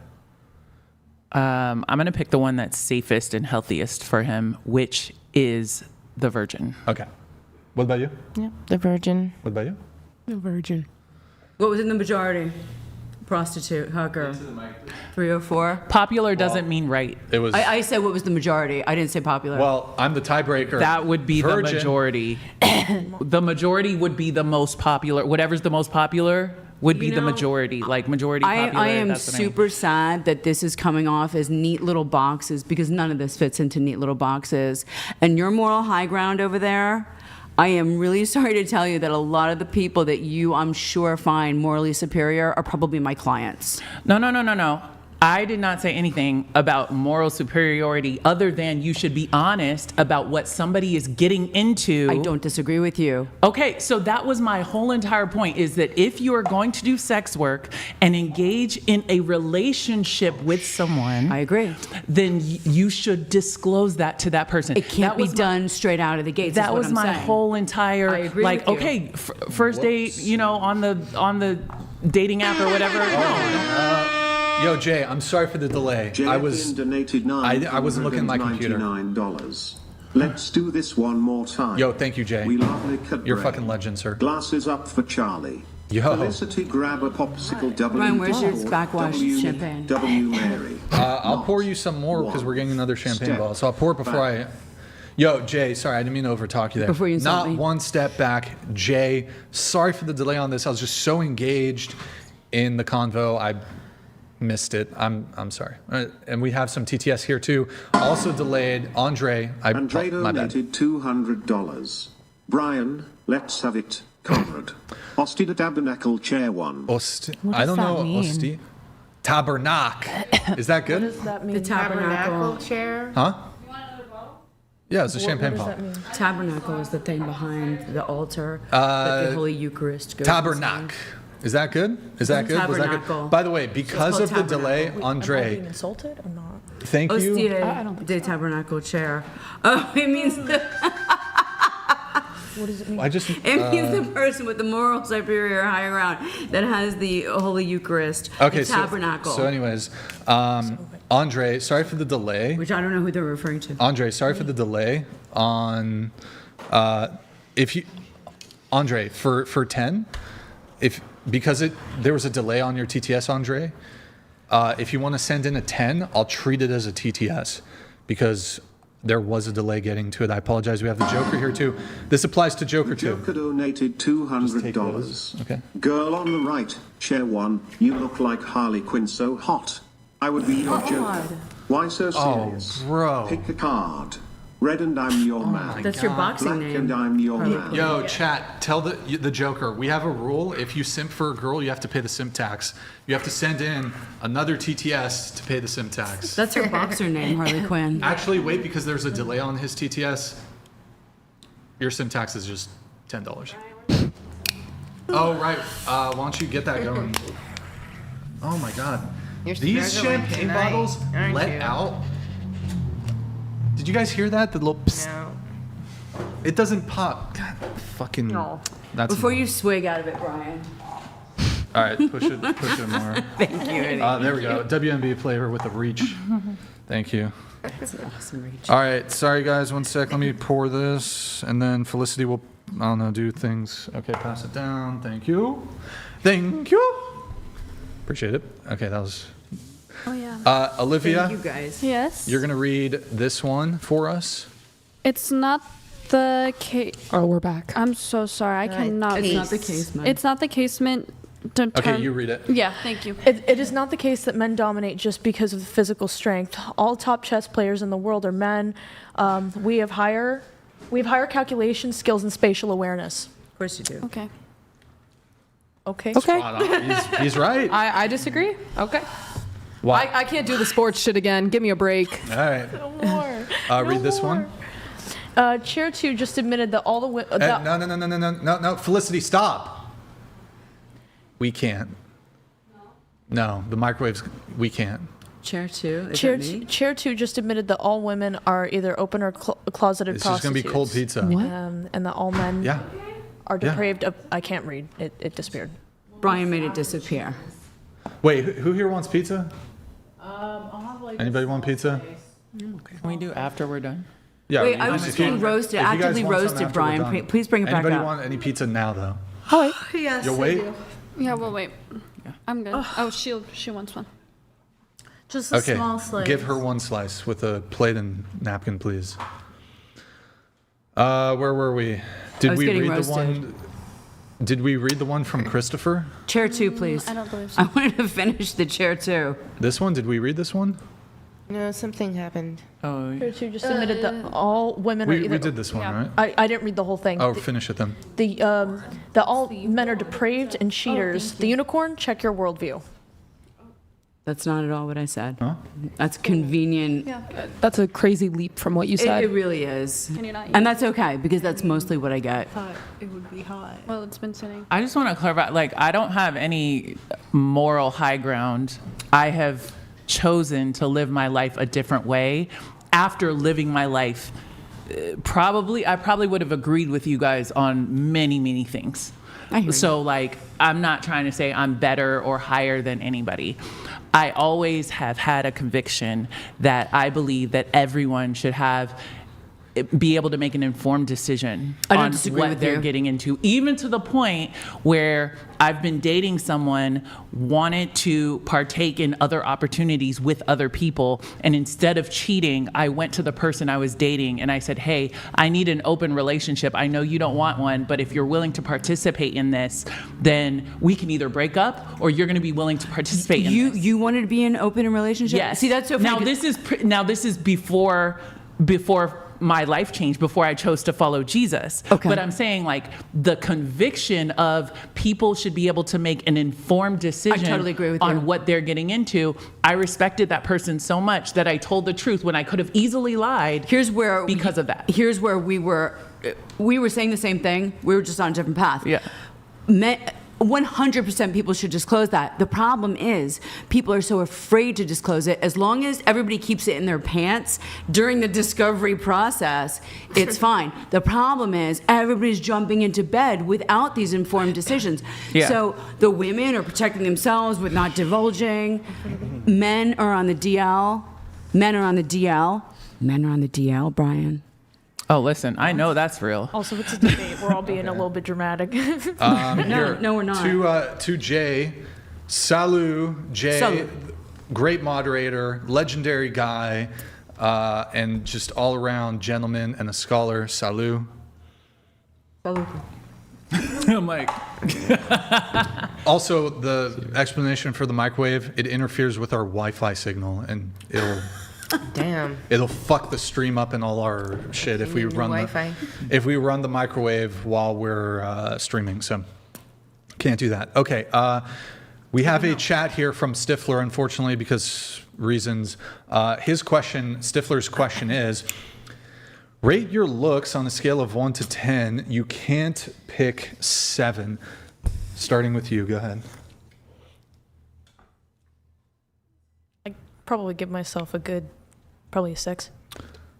I'm going to pick the one that's safest and healthiest for him, which is the virgin. Okay. What about you? Yeah, the virgin. What about you? The virgin. What was in the majority? Prostitute, hooker. 304. Popular doesn't mean right. It was. I said what was the majority. I didn't say popular. Well, I'm the tiebreaker. That would be virgin. the majority. The majority would be the most popular. Whatever's the most popular would be the majority. Like majority popular. I am super sad that this is coming off as neat little boxes, because none of this fits into neat little boxes. And your moral high ground over there, I am really sorry to tell you that a lot of the people that you, I'm sure, find morally superior are probably my clients. No. I did not say anything about moral superiority other than you should be honest about what somebody is getting into. I don't disagree with you. Okay, so that was my whole entire point, is that if you are going to do sex work and engage in a relationship with someone, I agree, then you should disclose that to that person. It can't be done straight out of the gates. That was my whole entire, I agree like, with you. okay, first date, you know, on the dating app or whatever. Yo, Jay, I'm sorry for the delay. Jay I wasn't looking at my computer. $999. Let's do this one more time. Yo, thank you, Jay. We love Nick. You're a fucking legend, sir. Glasses up for Charlie. Yo. Felicity, grab a popsicle. W. Ryan, where's your backwash champagne? W. Mary. I'll pour you some more because we're getting another champagne bottle. So I'll pour it before I. Yo, Jay, sorry, I didn't mean to overtalk you there. Before you insult Not me. one step back. Jay, sorry for the delay on this. I was just so engaged in the convo. I missed it. I'm sorry. And we have some TTS here too. Also delayed. Andre Andre my bad. donated $200. Brian, let's have it. Conrad. Osti the tabernacle chair one. I don't know. Osti. Tabernacle. Is that good? What does that mean? The tabernacle chair. Huh? Yeah, it's a champagne What pop. does that mean? Tabernacle is the thing behind the altar that the Holy Eucharist goes Tabernacle. inside. Is that good? Is that good? Was that Tabernacle. good? By the way, because of the delay, Am I Andre, being insulted or not? thank you. Ostia de tabernacle chair. Oh, it means What does it mean? it means the person with the moral superior high ground that has the Holy Eucharist. Okay, the tabernacle. So anyways, Andre, sorry for the delay. Which I don't know who they're referring to. Andre, sorry for the delay on Andre for 10, because there was a delay on your TTS, Andre. If you want to send in a 10, I'll treat it as a TTS because there was a delay getting to it. I apologize. We have the Joker here too. This applies to Joker too. Joker donated $200. Okay. Girl on the right, share one. You look like Harley Quinn, so hot. I would be your Joker. Why so serious? Oh, bro. Pick a card. Red and I'm your man. That's your boxing Black name. and I'm your man. Yo, chat, tell the Joker, we have a rule. If you simp for a girl, you have to pay the simp tax. You have to send in another TTS to pay the simp tax. That's her boxer name, Harley Quinn. Actually, wait, because there's a delay on his TTS. Your simp tax is just $10. Oh, right. Why don't you get that going? Oh, my God. You're These struggling champagne tonight, bottles aren't let you? out. Did you guys hear that? The little psst. No. It doesn't pop. God, fucking. No. That's Before you swig out of it, Brian. All right, push it more. Thank you, Eddie. There we go. WMB flavor with a reach. Thank you. That's an awesome reach. All right, sorry guys, one sec. Let me pour this, and then Felicity will, I don't know, do things. Okay, pass it down. Thank you. Thank you. Appreciate it. Okay, that was. Oh, yeah. Olivia, Thank you guys. Yes. you're gonna read this one for us. It's not the case. Oh, we're back. I'm so sorry. I cannot. It's not the casement. It's not the casement. Okay, you read it. Yeah, thank you. It is not the case that men dominate just because of physical strength. All top chess players in the world are men. We have higher calculation skills and spatial awareness. Of course you do. Okay. Okay. Okay. Spot on. He's right. I disagree. Okay. Why? I can't do the sports shit again. Give me a break. All right. No more. Read this one. Chair 2 just admitted that all the No, Felicity, stop. We can't. No, the microwaves, we can't. Chair 2. Is that me? Chair 2 just admitted that all women are either open or closeted It's just prostitutes. going to be cold pizza. And that all men Yeah. are Yeah. depraved. I can't read. It disappeared. Brian made it disappear. Wait, who here wants pizza? I'll have like Anybody want pizza? Can we do after we're done? Yeah. Wait, I was just getting roasted, if you guys actively want some roasted, after we're Brian. done. Please bring it back Anybody up. want any pizza now, though? Oh, wait. Yes. You'll wait? Yeah, we'll wait. I'm good. Oh, she wants one. just a Okay. small slice. Give her one slice with a plate and napkin, please. Where were we? Did was we getting read roasted. the one? Did we read the one from Christopher? Chair 2, please. I don't believe so. I wanted to finish the chair 2. This one? Did we read this one? No, something happened. Oh, Chair 2 just admitted that all women are We either. did this one, yeah. right? I didn't read the whole thing. Oh, finish it then. That all men are depraved and cheaters. The unicorn, check your worldview. That's not at all what I said. Huh? That's convenient. Yeah. That's a crazy leap from what you said. It really is. Can you not And that's okay, because that's mostly what I get. thought it would be hot. Well, it's been sitting. I just want to clarify, like, I don't have any moral high ground. I have chosen to live my life a different way. After living my life, I probably would have agreed with you guys on many, many things. I hear So, like, I'm not trying to say I'm better or higher than anybody. I always have had a conviction that I believe that everyone should be able to make an informed decision I don't on disagree what with they're you. getting into, even to the point where I've been dating someone, wanted to partake in other opportunities with other people, and instead of cheating, I went to the person I was dating and I said, hey, I need an open relationship. I know you don't want one, but if you're willing to participate in this, then we can either break up or you're going to be willing to participate in this. You wanted to be in an open relationship? Yes. See, that's so funny. Now this is before my life changed, before I chose to follow Jesus. Okay. But I'm saying, like, the conviction of people should be able to make an informed decision I totally agree with on you. what they're getting into. I respected that person so much that I told the truth when I could have easily lied. Here's where because of that. Here's where we were saying the same thing. We were just on a different path. Yeah. 100% people should disclose that. The problem is people are so afraid to disclose it. As long as everybody keeps it in their pants during the discovery process, it's fine. The problem is everybody's jumping into bed without these informed decisions. Yeah. So the women are protecting themselves with not divulging. Men are on the DL. Men are on the DL, Brian. Oh, listen, I know that's real. Also, it's a debate. We're all being a little bit dramatic. No, we're not. To Jay, Salut, Jay, Salut. great moderator, legendary guy, and just all around gentleman and a scholar. Salut. I'm like, Also, the explanation for the microwave, it interferes with our Wi-Fi signal, and it'll Damn. It'll fuck the stream up and all our shit if we run the microwave while we're streaming. So can't do that. Okay. We have a chat here from Stifler, unfortunately, because reasons. Stifler's question is, rate your looks on a scale of 1 to 10. You can't pick 7. Starting with you. Go ahead. I'd probably give myself probably a 6.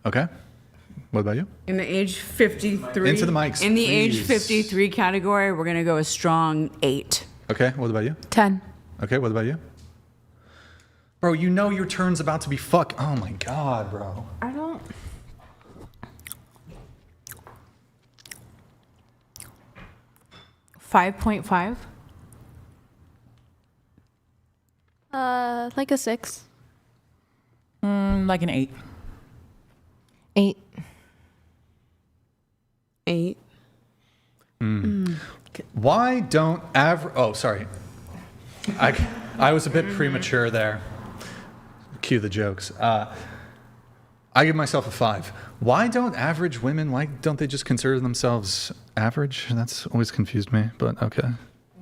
Okay. What about you? In the age 53. Into the mics, In the please. age 53 category, we're going to go a strong 8. Okay. What about you? 10. Okay. What about you? Bro, you know your turn's about to be fuck. Oh my God, bro. I don't. $5.5. Like a 6. Like an 8. 8. 8. Why don't Oh, sorry. I was a bit premature there. Cue the jokes. I give myself a 5. Why don't average women, why don't they just consider themselves average? That's always confused me, but okay.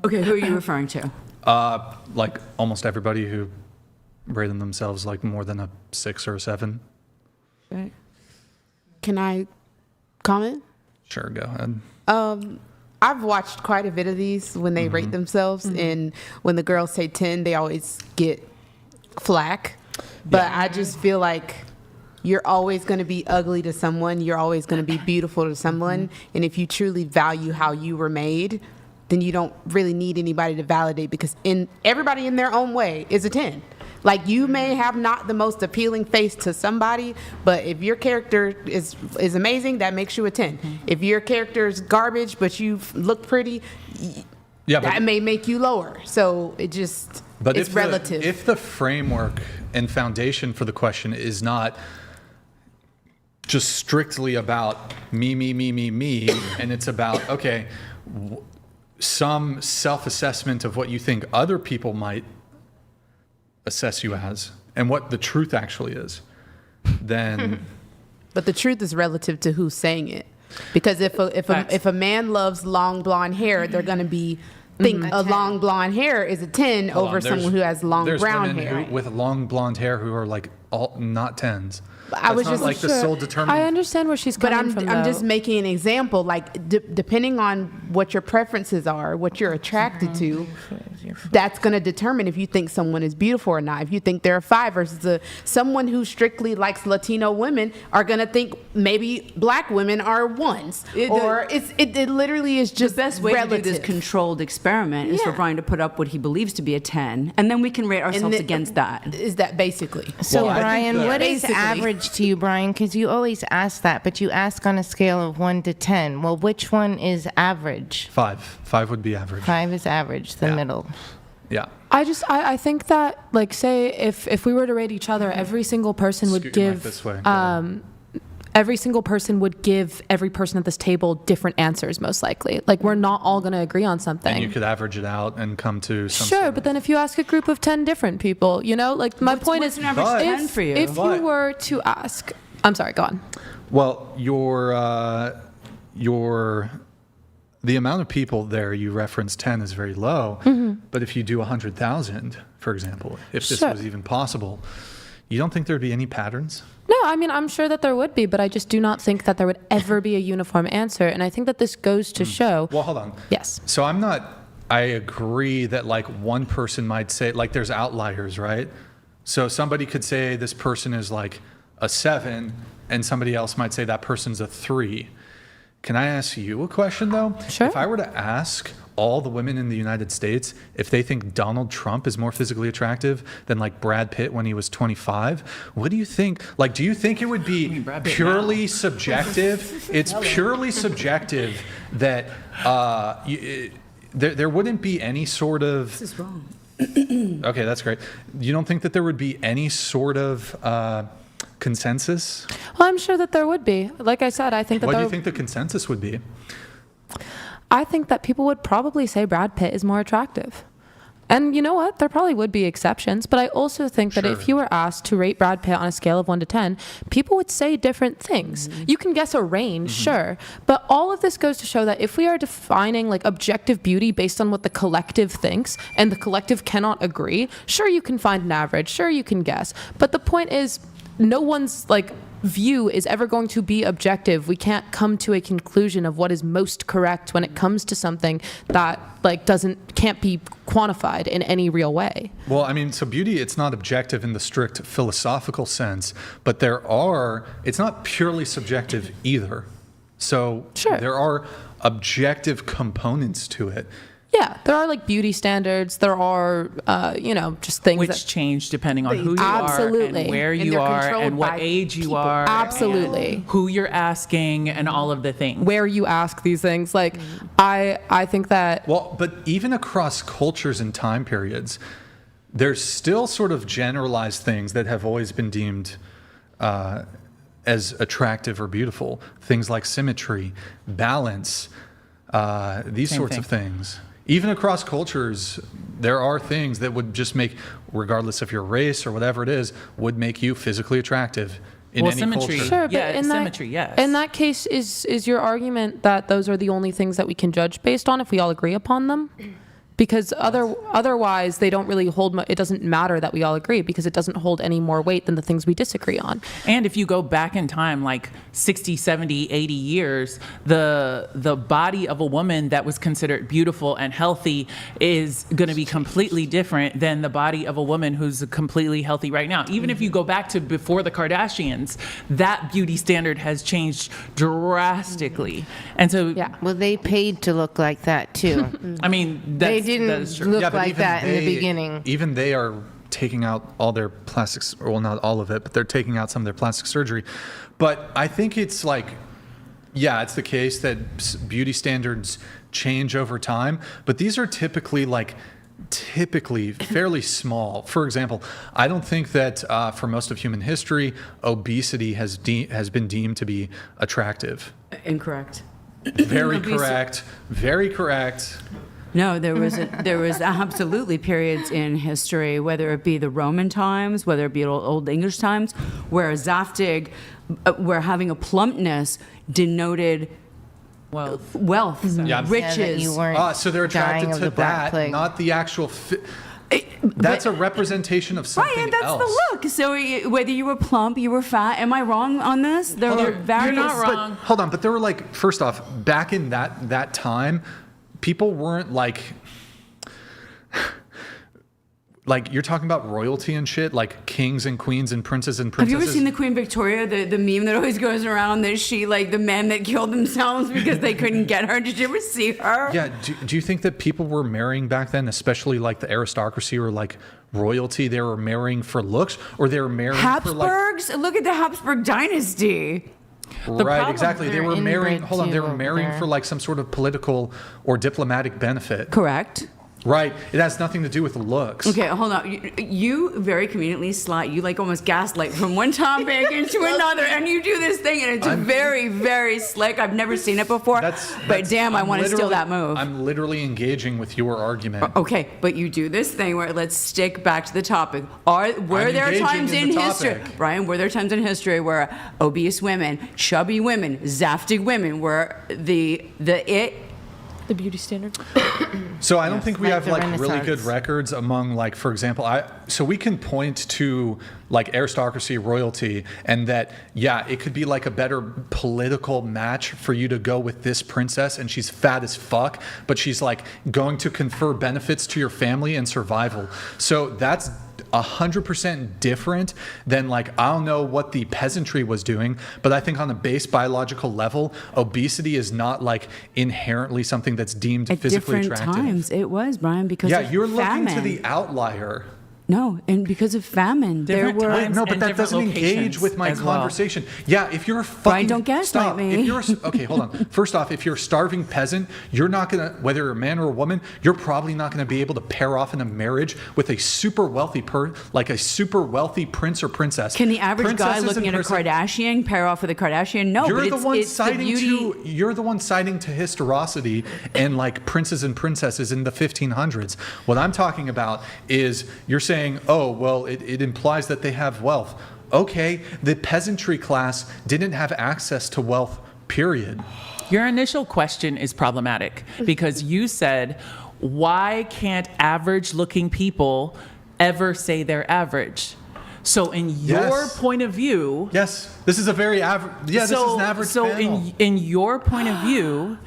Okay, who are you referring to? Like almost everybody who rated themselves like more than a 6 or a 7. Right. Can I comment? Sure, go ahead. I've watched quite a bit of these when they rate themselves, and when the girls say 10, they always get flack. But I just feel like you're always going to be ugly to someone. You're always going to be beautiful to someone. And if you truly value how you were made, then you don't really need anybody to validate, because everybody in their own way is a 10. Like, you may have not the most appealing face to somebody, but if your character is amazing, that makes you a 10. If your character is garbage, but you look pretty, that may make you lower. So it's relative. If the framework and foundation for the question is not just strictly about me, and it's about, okay, some self-assessment of what you think other people might assess you as and what the truth actually is, then but the truth is relative to who's saying it, because if a man loves long blonde hair, they're going to think a long blonde hair is a 10 over someone who has long brown hair. There's women with long blonde hair who are like all not 10s. I was not just like the sole determinant. I understand where she's coming from. I'm just making an example. Like, depending on what your preferences are, what you're attracted to, that's going to determine if you think someone is beautiful or not. If you think they're a 5 versus someone who strictly likes Latino women are going to think maybe black women are 1s. It literally is just the best way relative. to do this controlled experiment is for Brian to put up what he believes to be a 10, and then we can rate ourselves against that. Is that basically? So, Brian, what is average to you, Brian? Because you always ask that, but you ask on a scale of 1 to 10. Well, which one is average? 5. 5 would be average. 5 is average, the middle. Yeah. I think that, like, say if we were to rate each other, every single person would give every single person would give every person at this table different answers, most likely. Like, we're not all going to agree on something. And you could average it out and come to some Sure, but then if you ask a group of 10 different people, like, my point is, an average 10 for you? If you were to ask, I'm sorry, go on. Well, the amount of people there you referenced 10 is very low, but if you do 100,000, for example, if this was even possible, you don't think there'd be any patterns? No, I mean, I'm sure that there would be, but I just do not think that there would ever be a uniform answer. And I think that this goes to show. Well, hold on. Yes. So I agree that, like, one person might say, like, there's outliers, right? So somebody could say this person is like a 7, and somebody else might say that person's a 3. Can I ask you a question, though? Sure. If I were to ask all the women in the United States if they think Donald Trump is more physically attractive than, like, Brad Pitt when he was 25, what do you think? Like, do you think it would be purely subjective? It's purely subjective that there wouldn't be any sort of... This is wrong. Okay, that's great. You don't think that there would be any sort of consensus? Well, I'm sure that there would be. Like I said, I think that What do you think the consensus would be? I think that people would probably say Brad Pitt is more attractive. And you know what? There probably would be exceptions, but I also think that if you were asked to rate Brad Pitt on a scale of 1 to 10, people would say different things. You can guess a range, sure, but all of this goes to show that if we are defining like objective beauty based on what the collective thinks, and the collective cannot agree, sure, you can find an average, sure, you can guess, but the point is, no one's like view is ever going to be objective. We can't come to a conclusion of what is most correct when it comes to something that like can't be quantified in any real way. Well, I mean, so beauty, it's not objective in the strict philosophical sense, but it's not purely subjective either. So there are objective components to it. Yeah, there are like beauty standards. There are, just things which change depending on who you are and where you are and what age you are. Absolutely. And who you're asking and all of the things. Where you ask these things. Like, I think that... Well, but even across cultures and time periods, there's still sort of generalized things that have always been deemed as attractive or beautiful. Things like symmetry, balance, these sorts of things. Even across cultures, there are things that would just make, regardless of your race or whatever it is, would make you physically attractive in any symmetry. culture. Sure, but symmetry, yes. In that case, is your argument that those are the only things that we can judge based on if we all agree upon them? Because otherwise, they don't really hold. It doesn't matter that we all agree because it doesn't hold any more weight than the things we disagree on. And if you go back in time, like 60, 70, 80 years, the body of a woman that was considered beautiful and healthy is going to be completely different than the body of a woman who's completely healthy right now. Even if you go back to before the Kardashians, that beauty standard has changed drastically. And so, well, they paid to look like that too. I mean, they didn't look like that in the beginning. Even they are taking out all their plastics, well, not all of it, but they're taking out some of their plastic surgery. But I think it's like, it's the case that beauty standards change over time, but these are typically fairly small. For example, I don't think that for most of human history, obesity has been deemed to be attractive. Incorrect. Very correct. Very correct. No, there was absolutely periods in history, whether it be the Roman times, whether it be old English times, where where having a plumpness denoted wealth, riches. So they're attracted to that, not the actual. That's a representation of something right, and that's else. the look. So whether you were plump, you were fat. Am I wrong on this? There were various. You're not wrong. But, hold on, but there were first off, back in that time, people weren't like you're talking about royalty and shit, like kings and queens and princes and princesses. Have you ever seen the Queen Victoria, the meme that always goes around that she, the men that killed themselves because they couldn't get her? Did you ever see her? Yeah. Do you think that people were marrying back then, especially the aristocracy or royalty, they were marrying for looks, or they were marrying Habsburgs? Look at the Habsburg dynasty. Right, exactly. They were marrying. Hold on, they were marrying for some sort of political or diplomatic benefit. Correct. Right. It has nothing to do with looks. Okay, hold on. You very conveniently slide. You almost gaslight from one topic into another, and you do this thing, and it's very, very slick. I've never seen it before. But damn, I want to steal that move. I'm literally engaging with your argument. Okay, but you do this thing where let's stick back to the topic. Were there times in history, Brian? Were there times in history where obese women, chubby women, zaftig women were the beauty standard? So I don't think we have really good records among for example, so we can point to aristocracy, royalty, and that it could be a better political match for you to go with this princess, and she's fat as fuck, but she's going to confer benefits to your family and survival. So that's 100% different than I don't know what the peasantry was doing, but I think on a base biological level, obesity is not inherently something that's deemed physically attractive. At different times it was, Brian, because you're famine. looking to the outlier. No, and because of famine, Different there were times. No, but and that different doesn't engage locations with my as well. conversation. Yeah, if you're a fucking Brian, don't gaslight stop. me. If you're okay, hold on. First off, if you're a starving peasant, you're not gonna, whether you're a man or a woman, you're probably not gonna be able to pair off in a marriage with a super wealthy like a super wealthy prince or princess. Can the average guy Princesses looking at and a Kardashian pair off with a Kardashian? No, You're but the one it's the citing beauty. you're the one citing to historicity and like princes and princesses in the 1500s. What I'm talking about is you're saying, oh, well, it implies that they have wealth. Okay, the peasantry class didn't have access to wealth, period. Your initial question is problematic because you said, why can't average looking people ever say they're average? So in your Yes. point of view, Yes, this is a very average. Yeah, this is an average panel. in your point of view,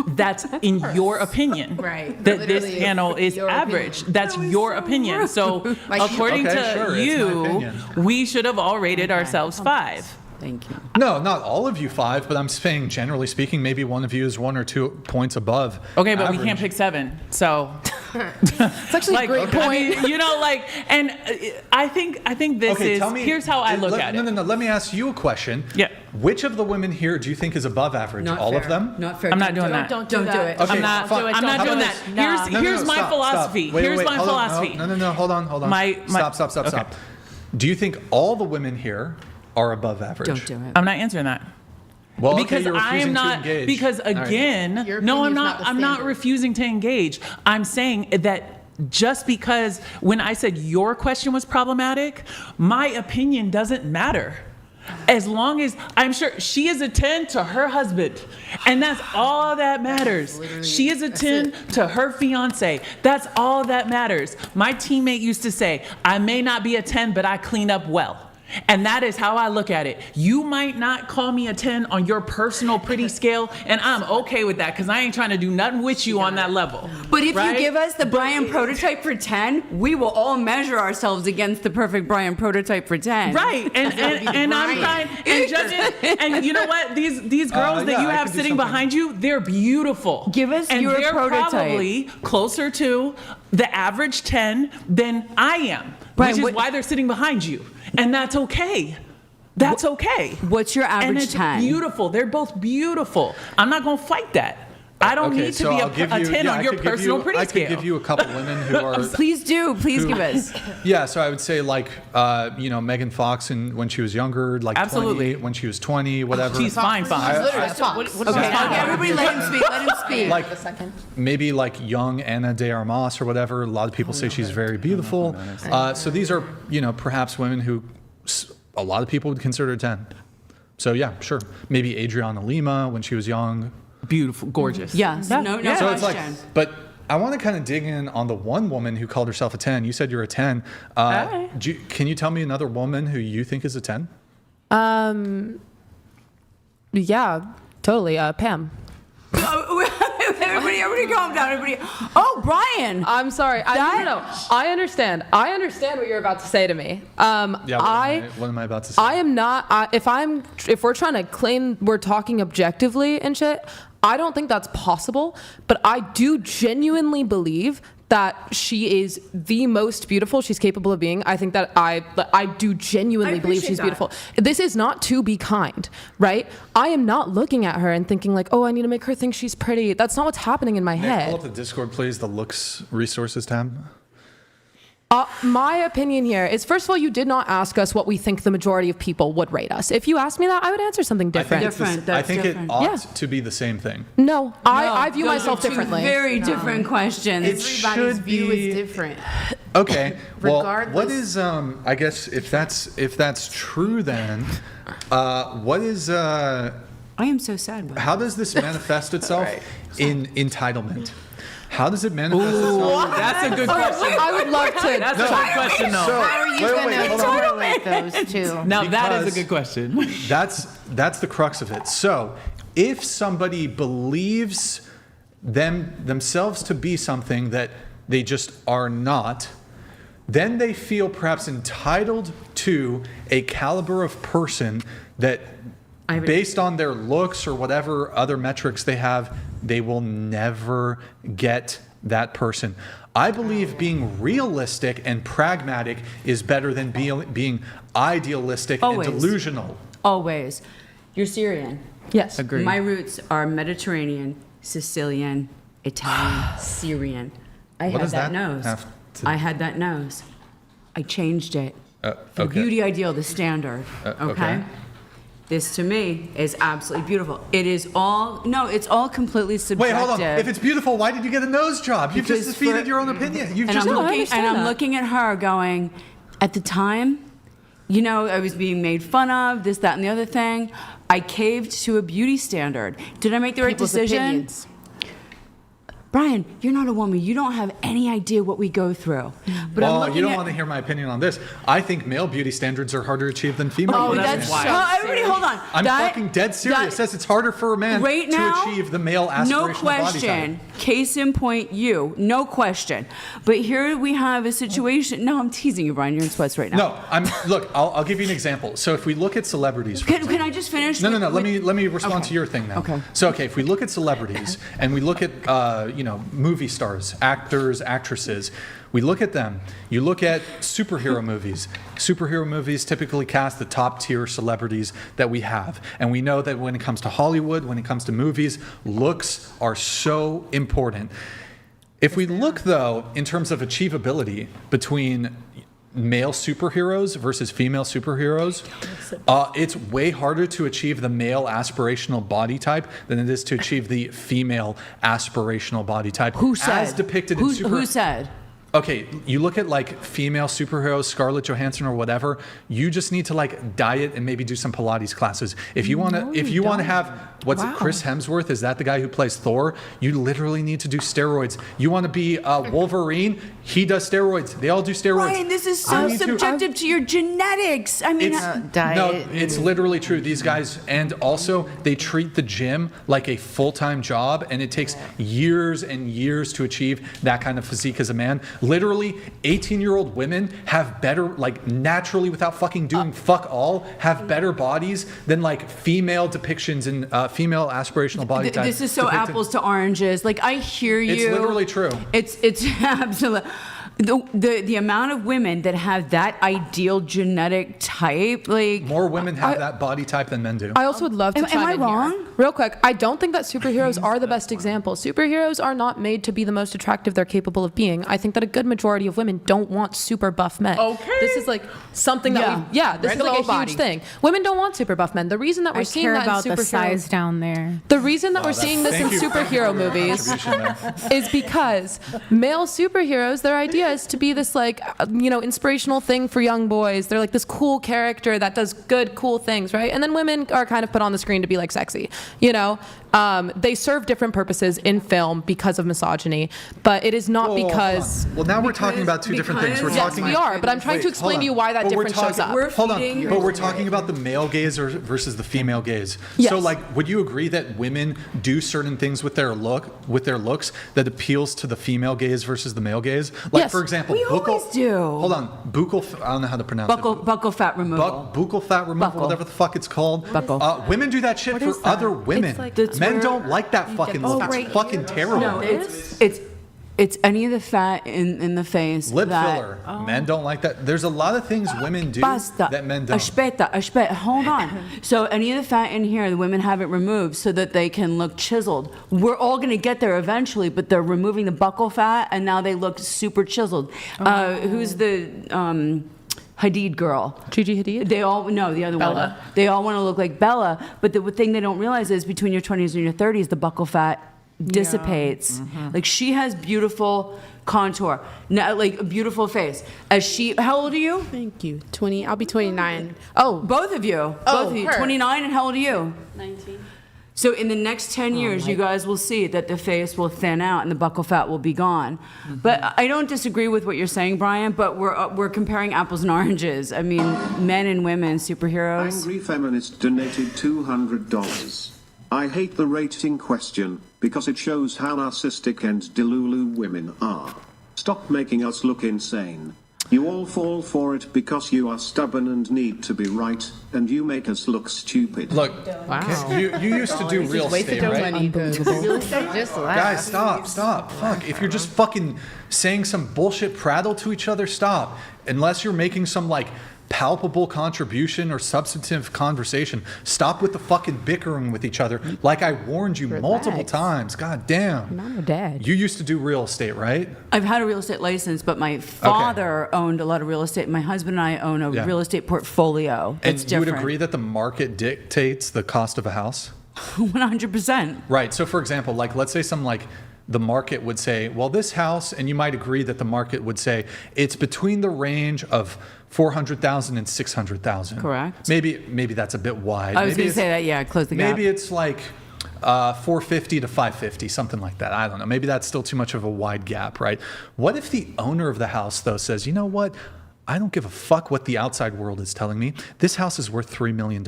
that's in your opinion. Right. That this Literally, panel is your average. opinion. That's your opinion. So according Okay, to sure, it's my you, opinion. we should have all rated ourselves 5. Thank you. No, not all of you 5, but I'm saying generally speaking, maybe one of you is 1 or 2 points above. Okay, but we average. can't pick 7. So It's actually a great point. I mean, you know, like, and I think this Okay, is. tell me. Here's how I look at it. No. Let me ask you a question. Yeah. Which of the women here do you think is above average? Not All fair. of them? Not fair. I'm not doing that. Don't do Don't do that. it. Okay, I'm not. fine. I'm not How doing about that. this? Here's here's my stop, philosophy. Stop. Wait, Here's wait, my hold on. philosophy. No, hold on. Stop. Okay. Stop. Do you think all the women here are above average? Don't do it. I'm not answering that. Well, okay, Because you're I refusing am to not. engage. Because All right. again, Your no, I'm opinion's not. not the I'm not standard. refusing to engage. I'm saying that just because when I said your question was problematic, my opinion doesn't matter. As long as I'm sure she is a 10 to her husband, and that's all that matters. She is a 10 to her fiance. That's all that matters. My teammate used to say, I may not be a 10, but I clean up well. And that is how I look at it. You might not call me a 10 on your personal pretty scale, and I'm okay with that because I ain't trying to do nothing with you on that level. But if right? you give us the Brian prototype for 10, we will all measure ourselves against the perfect Brian prototype for 10. Right, and I'm trying and judging, and you know what? These girls that you I have could do sitting something. behind you, they're beautiful. Give us and your they're prototype. probably closer to the average 10 than I am, Brian, which is what- why they're sitting behind you, and that's okay. That's okay. What's your And average it's 10? beautiful. They're both beautiful. I'm not gonna fight that. I don't need to be I'll give a you- 10 yeah, on I your could give personal you- pretty I scale. could give you a couple women who are. Please do. Please give us. Yeah, so I would say like, Megan Fox when she was younger, like Absolutely. 20, when she was 20, whatever. She's fine. Okay, everybody let him speak. Let him speak. Like maybe like young Anna de Armas or whatever. A lot of people say she's very beautiful. So these are perhaps women who a lot of people would consider 10. So yeah, sure. Maybe Adriana Lima when she was young. Beautiful, gorgeous. Yes. No So question. it's like, but I want to kind of dig in on the one woman who called herself a 10. You said you're a 10. Can you tell me another woman who you think is a 10? Yeah, totally. Pam. Everybody calm down. Everybody. Oh, Brian. I'm sorry. No. I understand. I understand what you're about to say to me. Yeah. What am I about to say? I am not. If we're trying to claim we're talking objectively and shit, I don't think that's possible. But I do genuinely believe that she is the most beautiful she's capable of being. I think that I do genuinely believe she's beautiful. This is not to be kind, right? I am not looking at her and thinking like, oh, I need to make her think she's pretty. That's not what's happening in my head. Pull up the Discord, please. The looks resources tab. My opinion here is, first of all, you did not ask us what we think the majority of people would rate us. If you asked me that, I would answer something different. I think it ought to be the same thing. No, I view those myself are two differently. Very different questions. Everybody's view is different. Okay. Well, Regardless. what is I guess if that's true, then what is I am so sad. how does this manifest itself in entitlement? How does it manifest itself? That's a good question. I would love to. That's a good question, though. So, How are you going to correlate those two? Now that is a Because- good question. That's the crux of it. So, if somebody believes themselves to be something that they just are not, then they feel perhaps entitled to a caliber of person that, based on their looks or whatever other metrics they have, they will never get that person. I believe being realistic and pragmatic is better than being idealistic Always. and delusional. Always. You're Syrian. Yes. Agreed. My roots are Mediterranean, Sicilian, Italian, Syrian. I What had does that that nose. have to- I had that nose. I changed it. The okay. beauty ideal, the standard. Okay? okay. This to me is absolutely beautiful. It is all, no, it's all completely Wait, subjective. hold on. If it's beautiful, why did you get a nose job? You've just Because defeated for- your own opinion. You've and just I'm looking at her going, at the time, you know, I was being made fun of, this, that, and the other thing. I caved to a beauty standard. Did I make the right People's decision? opinions. Brian, you're not a woman. You don't have any idea what we go through. But I'm well, looking you don't at, want to hear my opinion on this. I think male beauty standards are harder to achieve than female. Oh, beauty that's standards. so. Everybody, hold on. I'm That- fucking dead serious. that- Says it's harder for a man right to now, achieve the male aspirational no body question. type. Case in point, you. No question. But here we have a situation. No, I'm teasing you, Brian. You're in sweats right now. No, look. I'll give you an example. So if we look at celebrities, for Can I just finish? No. with- Let me respond Okay. to your thing now. Okay. So if we look at celebrities and we look at movie stars, actors, actresses, we look at them. You look at superhero movies. Superhero movies typically cast the top tier celebrities that we have, and we know that when it comes to Hollywood, when it comes to movies, looks are so important. If we look though in terms of achievability between male superheroes versus female superheroes, it's way harder to achieve the male aspirational body type than it is to achieve the female aspirational body type. Who said? As depicted in Who said? Okay, you look at like female superheroes, Scarlett Johansson or whatever. You just need to like diet and maybe do some Pilates classes. If you want to, have Chris Hemsworth? Is that the guy who plays Thor? You literally need to do steroids. You want to be Wolverine? He does steroids. They all do steroids. Brian, this is so subjective to your genetics. I mean, diet. No, it's literally true. These guys, and also they treat the gym like a full-time job, and it takes years and years to achieve that kind of physique as a man. Literally, 18-year-old women have better, like naturally, without fucking doing fuck all, have better bodies than like female depictions in female aspirational body types. This is so apples to oranges. Like, I hear you. It's literally true. It's absolutely. The amount of women that have that ideal genetic type, like more women have that body type than men do. I also would love to Am chime I in wrong? here. Real quick, I don't think that superheroes are the best example. Superheroes are not made to be the most attractive they're capable of being. I think that a good majority of women don't want super buff men. Okay. This is like something that this is like a huge thing. Women don't want super buff men. The reason that we're I seeing care that about in the superheroes, size down there. the reason that we're seeing this in Thank you for superhero your movies contribution there. is because male superheroes, their idea is to be this like, inspirational thing for young boys. They're like this cool character that does good, cool things, right? And then women are kind of put on the screen to be like sexy, They serve different purposes in film because of misogyny, but it is not because... Well, now we're talking about two different things. We're Yes, talking. we are, but I'm trying to explain to you why that difference shows up. Hold on, but we're talking about the male gaze versus the female gaze. Yes. So, like, would you agree that women do certain things with their looks that appeals to the female gaze versus the male gaze? Like, Yes, for example, we always do. Hold on, buccal. I don't know how to pronounce it. buccal fat removal. Buccal fat removal, whatever the fuck it's called. Buccal. Women do that shit for other women. Men don't like that fucking look. It's fucking terrible. No, it's any of the fat in the face. Lip that, filler. Men don't like that. There's a lot of things women do that men don't. Aspetta. Hold on. So any of the fat in here, the women have it removed so that they can look chiseled. We're all going to get there eventually, but they're removing the buccal fat, and now they look super chiseled. Who's the Hadid girl? Gigi Hadid? They all, no, the other Bella. one. They all want to look like Bella, but the thing they don't realize is between your 20s and your 30s, the buccal fat dissipates. Like, she has beautiful contour, now, like a beautiful face. How old are you? Thank you. 20. I'll be 29. Oh, both of you. Both of you. her. 29, and how old are you? 19. So in the next 10 years, you guys will see that the face will thin out and the buccal fat will be gone. But I don't disagree with what you're saying, Brian, but we're comparing apples and oranges. I mean, men and women, superheroes. Angry Feminist donated $200. I hate the rating question, because it shows how narcissistic and delulu women are. Stop making us look insane. You all fall for it because you are stubborn and need to be right, and you make us look stupid. Look, you used to do real estate, right? Real estate just Guys, stop. Fuck. If you're just fucking saying some bullshit prattle to each other, stop. Unless you're making some like palpable contribution or substantive conversation, stop with the fucking bickering with each other. Like I warned you multiple times. God damn. Mom or dad? You used to do real estate, right? I've had a real estate license, but my father owned a lot of real estate. My husband and I own a real estate portfolio. And you would agree that the market dictates the cost of a house? 100%. Right. So for example, like let's say some like the market would say, well, this house, and you might agree that the market would say it's between the range of 400,000 and 600,000. Correct. Maybe that's a bit wide. I was going to say that, yeah, close the gap. Maybe it's like 450 to 550, something like that. I don't know. Maybe that's still too much of a wide gap, right? What if the owner of the house, though, says, you know what? I don't give a fuck what the outside world is telling me. This house is worth $3 million,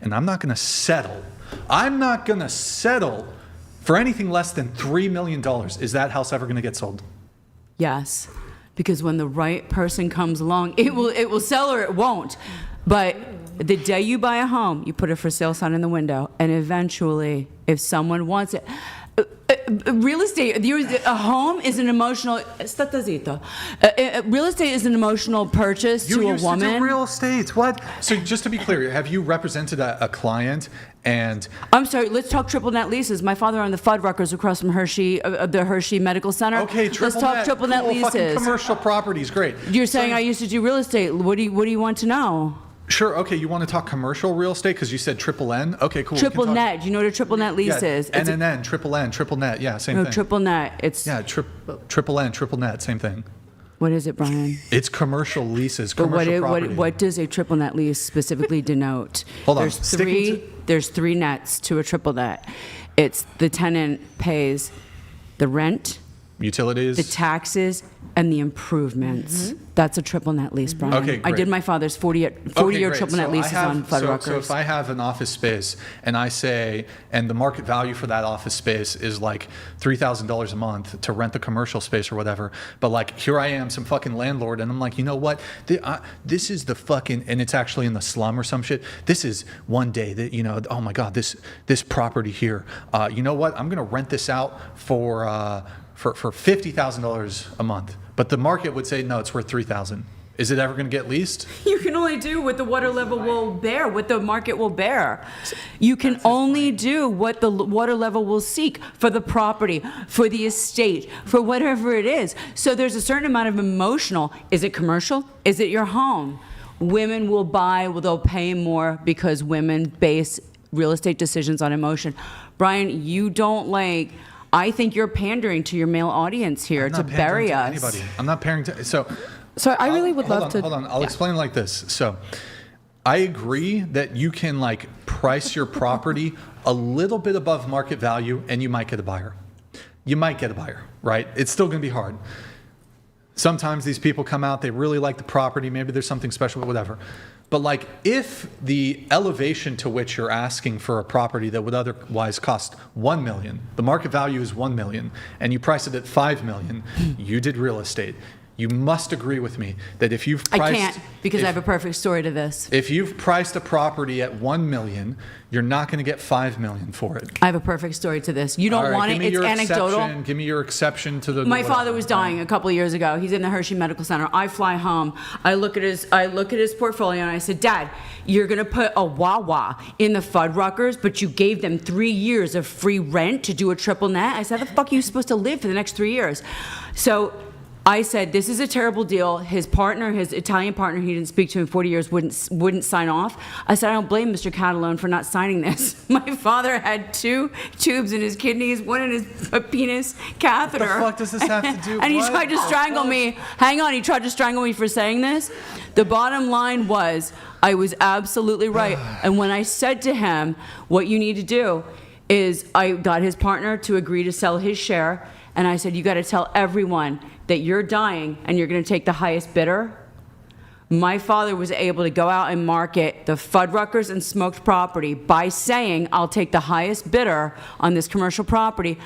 and I'm not going to settle. I'm not going to settle for anything less than $3 million. Is that house ever going to get sold? Yes, because when the right person comes along, it will sell or it won't. But the day you buy a home, you put a for sale sign in the window, and eventually, if someone wants it, real estate, a home is an emotional. Real estate is an emotional purchase to a woman. You used to do real estate. What? So just to be clear, have you represented a client? And I'm sorry, let's talk triple net leases. My father owned the Fuddruckers across from Hershey, the Hershey Medical Center. Okay, let's talk triple net leases. Fucking commercial properties, great. You're saying I used to do real estate. What do you want to know? Sure. Okay. You want to talk commercial real estate because you said triple N. Okay. Cool. Triple net. Do you know what a triple net lease is? NNN. Triple N. Triple net. Yeah. Same thing. No, triple net. It's triple N. Triple net. Same thing. What is it, Brian? It's commercial leases. But commercial property. what does a triple net lease specifically denote? Hold on. There's three nets to a triple net. It's the tenant pays the rent, utilities, the taxes, and the improvements. Mm-hmm. That's a triple net lease, Brian. Okay, great. I did my father's 40-year triple net leases on Fuddruckers. So if I have an office space and I say, and the market value for that office space is like $3,000 a month to rent the commercial space or whatever, but like here I am, some fucking landlord, and I'm like, you know what? This is the fucking, and it's actually in the slum or some shit. This is one day that, you know, oh my God, this property here. You know what? I'm going to rent this out for $50,000 a month. But the market would say, no, it's worth $3,000. Is it ever going to get leased? You can only do what the water level will bear, what the market will bear. You can only do what the water level will seek for the property, for the estate, for whatever it is. So there's a certain amount of emotional. Is it commercial? Is it your home? Women will buy, they'll pay more because women base real estate decisions on emotion. Brian, you don't like... I think you're pandering to your male audience here to bury us. Anybody. I'm not pandering to. So I really would love to. Hold on. I'll explain it like this. So I agree that you can like price your property a little bit above market value and you might get a buyer. You might get a buyer, right? It's still going to be hard. Sometimes these people come out, they really like the property. Maybe there's something special, but whatever. But like if the elevation to which you're asking for a property that would otherwise cost $1 million, the market value is $1 million, and you price it at $5 million, you did real estate. You must agree with me that if you've priced... I can't, because I have a perfect story to this. If you've priced a property at $1 million, you're not going to get $5 million for it. I have a perfect story to this. You don't want it. It's anecdotal. Give me your exception to the... My father was dying a couple of years ago. He's in the Hershey Medical Center. I fly home. I look at his portfolio and I said, Dad, you're going to put a Wawa in the Fuddruckers, but you gave them 3 years of free rent to do a triple net? I said, how the fuck are you supposed to live for the next 3 years? So I said, this is a terrible deal. His partner, his Italian partner, he didn't speak to in 40 years, wouldn't sign off. I said, I don't blame Mr. Catalone for not signing this. My father had 2 tubes in his kidneys, one in his penis catheter. What the fuck does this have to do? And he tried to strangle me. Hang on, he tried to strangle me for saying this. The bottom line was, I was absolutely right. And when I said to him, what you need to do is, I got his partner to agree to sell his share. And I said, you got to tell everyone that you're dying and you're going to take the highest bidder. My father was able to go out and market the Fuddruckers and smoked property by saying, I'll take the highest bidder on this commercial property.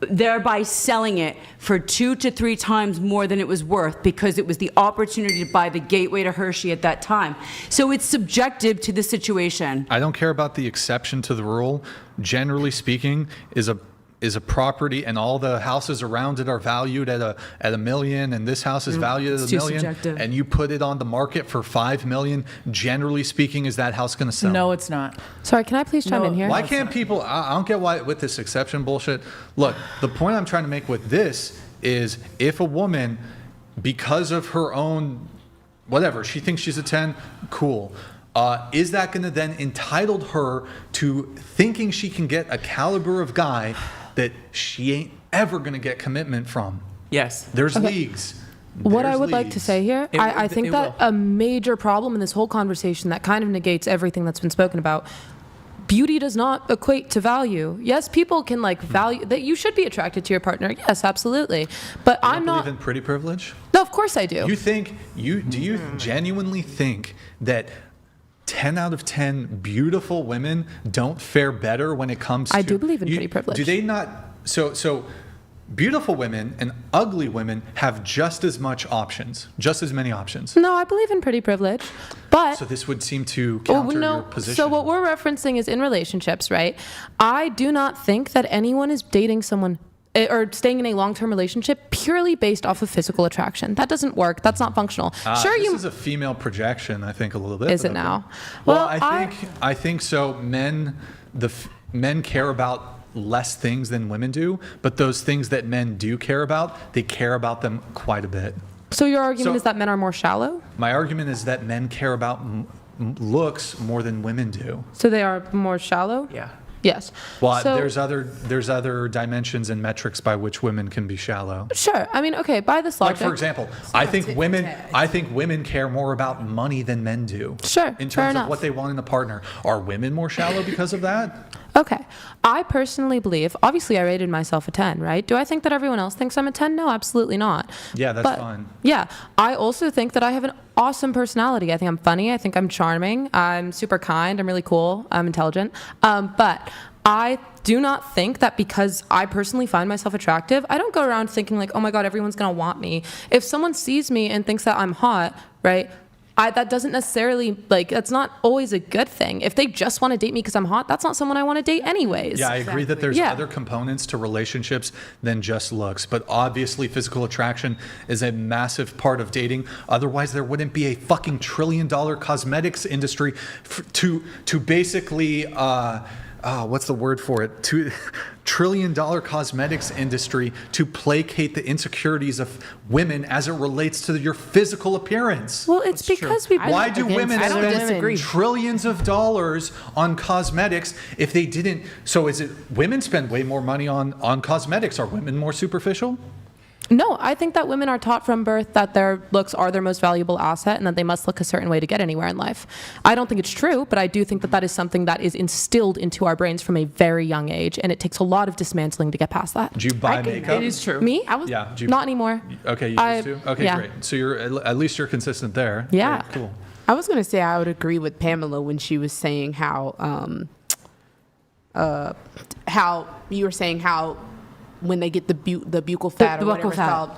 thereby selling it for 2 to 3 times more than it was worth because it was the opportunity to buy the gateway to Hershey at that time. So it's subjective to the situation. I don't care about the exception to the rule. Generally speaking, is a property, and all the houses around it are valued at $1 million, and this house is valued at $1 million, subjective. and you put it on the market for $5 million. Generally speaking, is that house going to sell? No, it's not. Sorry, can I please chime in here? Why can't people? I don't get why with this exception bullshit. Look, the point I'm trying to make with this is, if a woman, because of her own whatever, she thinks she's a 10, cool. Is that going to then entitle her to thinking she can get a caliber of guy that she ain't ever going to get commitment from? Yes. There's leagues. What I would like to say here, I think that will. a major problem in this whole conversation that kind of negates everything that's been spoken about, beauty does not equate to value. Yes, people can like value that you should be attracted to your partner. Yes, absolutely. But You I'm don't not. believe in pretty privilege? No, of course I do. Do you genuinely think that 10 out of 10 beautiful women don't fare better when it comes to... I do believe in pretty privilege. Do they not... So beautiful women and ugly women have just as much options, just as many options. No, I believe in pretty privilege, but... So this would seem to counter your position. So what we're referencing is in relationships, right? I do not think that anyone is dating someone or staying in a long-term relationship purely based off of physical attraction. That doesn't work. That's not functional. This is a female projection, I think, a little bit. Is it now? Well, I think so. Men care about less things than women do, but those things that men do care about, they care about them quite a bit. So your argument is that men are more shallow? My argument is that men care about looks more than women do. So they are more shallow? Yeah. Yes. Well, So- there's other dimensions and metrics by which women can be shallow. Sure. I mean, okay, by this logic. Like, for example, I think women care more about money than men do. Sure, In fair terms enough. of what they want in a partner. Are women more shallow because of that? Okay. I personally believe, obviously I rated myself a 10, right? Do I think that everyone else thinks I'm a 10? No, absolutely not. Yeah, that's fine. Yeah. I also think that I have an awesome personality. I think I'm funny. I think I'm charming. I'm super kind. I'm really cool. I'm intelligent. But I do not think that because I personally find myself attractive, I don't go around thinking like, oh my God, everyone's going to want me. If someone sees me and thinks that I'm hot, right? That doesn't necessarily, like, that's not always a good thing. If they just want to date me because I'm hot, that's not someone I want to date anyways. Yeah, I agree that there's other components to relationships than just looks, but obviously physical attraction is a massive part of dating. Otherwise, there wouldn't be a fucking $1 trillion cosmetics industry to basically, what's the word for it? $1 trillion cosmetics industry to placate the insecurities of women as it relates to your physical appearance. Well, it's because we... Why do women spend trillions of dollars on cosmetics if they didn't? So is it women spend way more money on cosmetics? Are women more superficial? No, I think that women are taught from birth that their looks are their most valuable asset and that they must look a certain way to get anywhere in life. I don't think it's true, but I do think that that is something that is instilled into our brains from a very young age, and it takes a lot of dismantling to get past that. Do you buy makeup? It is true. Me? Not anymore. Okay, you used to? Okay, yeah. great. So at least you're consistent there. Yeah. Great, cool. I was going to say I would agree with Pamela when she was saying how you were saying how when they get the buccal fat or whatever it's called,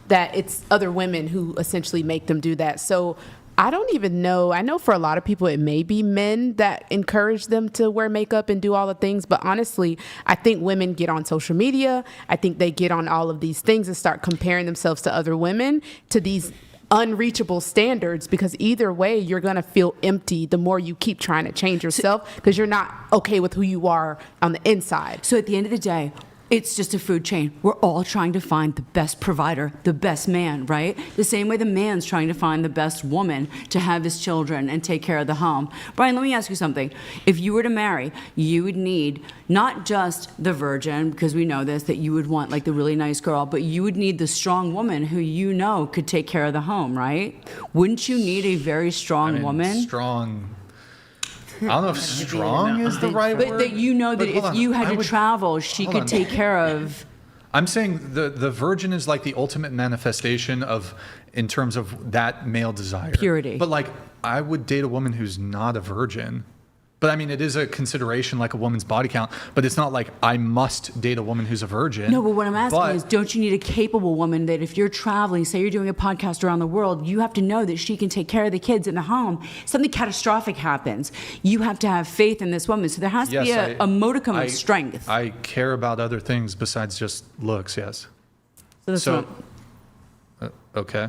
that it's other women who essentially make them do that. So I don't even know. I know for a lot of people it may be men that encourage them to wear makeup and do all the things, but honestly, I think women get on social media. I think they get on all of these things and start comparing themselves to other women to these unreachable standards, because either way you're going to feel empty the more you keep trying to change yourself because you're not okay with who you are on the inside. So at the end of the day, it's just a food chain. We're all trying to find the best provider, the best man, right? The same way the man's trying to find the best woman to have his children and take care of the home. Brian, let me ask you something. If you were to marry, you would need not just the virgin, because we know this, that you would want like the really nice girl, but you would need the strong woman who you know could take care of the home, right? Wouldn't you need a very strong woman? Strong... I don't know if strong is the right word. But that you know that if you had to travel, she could take care of... I'm saying the virgin is like the ultimate manifestation of, in terms of that male desire. Purity. But like, I would date a woman who's not a virgin. But I mean, it is a consideration, like a woman's body count, but it's not like I must date a woman who's a virgin. No, but what I'm asking is, don't you need a capable woman that if you're traveling, say you're doing a podcast around the world, you have to know that she can take care of the kids in the home. Something catastrophic happens. You have to have faith in this woman. So there has to be a modicum of strength. I care about other things besides just looks, yes. Okay.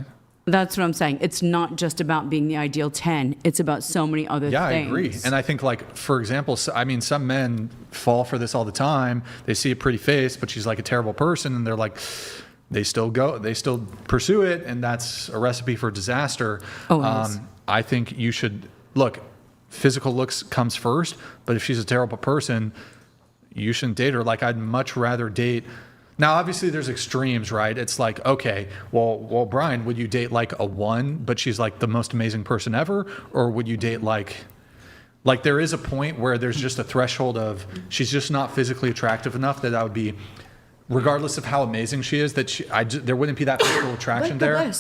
That's what I'm saying. It's not just about being the ideal 10. It's about so many other things. Yeah, I agree. And I think, like, for example, I mean, some men fall for this all the time. They see a pretty face, but she's like a terrible person, and they're like, they still pursue it, and that's a recipe for disaster. I think you should, look, physical looks comes first, but if she's a terrible person, you shouldn't date her. Like, I'd much rather date. Now, obviously, there's extremes, right? It's like, okay, well, Brian, would you date like a 1, but she's like the most amazing person ever? Or would you date like there is a point where there's just a threshold of she's just not physically attractive enough that I would be, regardless of how amazing she is, that there wouldn't be that physical attraction there.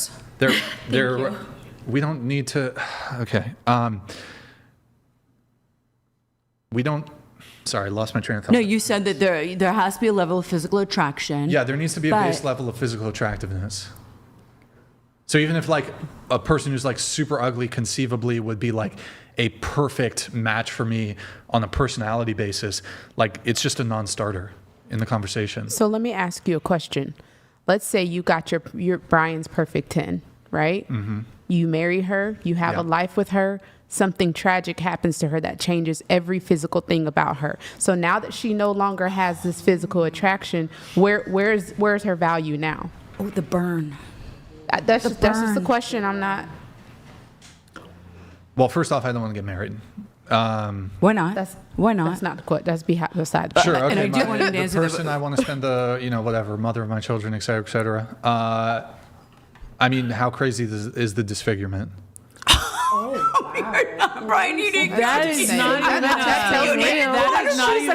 We don't need to, okay. We don't. Sorry, I lost my train of thought. No, you said that there has to be a level of physical attraction. Yeah, there needs to be a base level of physical attractiveness. So even if like a person who's like super ugly conceivably would be like a perfect match for me on a personality basis, like it's just a non-starter in the conversation. So let me ask you a question. Let's say you got your Brian's perfect 10, right? Mm-hmm. You marry her, you have a life with her. Something tragic happens to her that changes every physical thing about her. So now that she no longer has this physical attraction, where's her value now? Oh, the burn. That's just the question. I'm not. Well, first off, I don't want to get married. Why not? Why not? That's not the question. That's beside the Sure. Okay. And I do want to the answer person I want to spend whatever, mother of my children, et cetera, et cetera. I mean, how crazy is the disfigurement? Brian, you didn't. That is not even.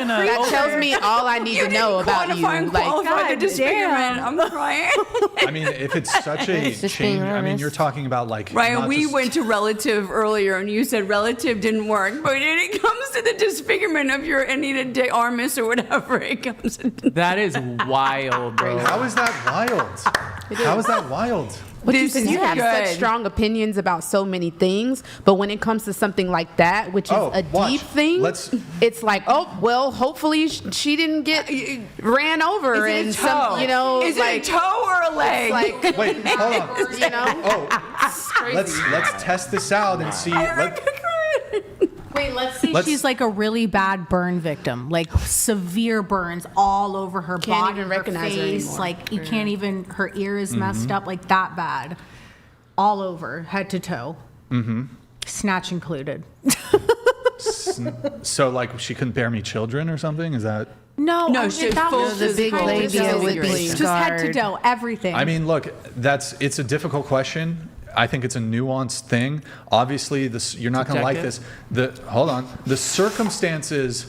That tells me all I need to know about you. Like, disfigurement. I'm crying. I mean, if it's such a change, I mean, you're talking about like. Ryan, we went to relative earlier, and you said relative didn't work, but when it comes to the disfigurement of your Anita de Armas or whatever, it comes. That is wild, bro. How is that wild? How is that wild? But you have such strong opinions about so many things, but when it comes to something like that, which is deep thing, it's like, oh, well, hopefully she didn't get ran over and is it a toe or a leg? Like, wait, hold on. Let's test this out and see. Wait, let's say she's like a really bad burn victim, like severe burns all over her Can't body, even her recognize her face, anymore. like you can't even, her ear is messed up, like that bad, all over, head to toe, snatch included. So like she couldn't bear me children or something? Is that? No, that was the big labia would be just head to toe, everything. I mean, look, it's a difficult question. I think it's a nuanced thing. Obviously, you're not going to like this. Hold on. The circumstances,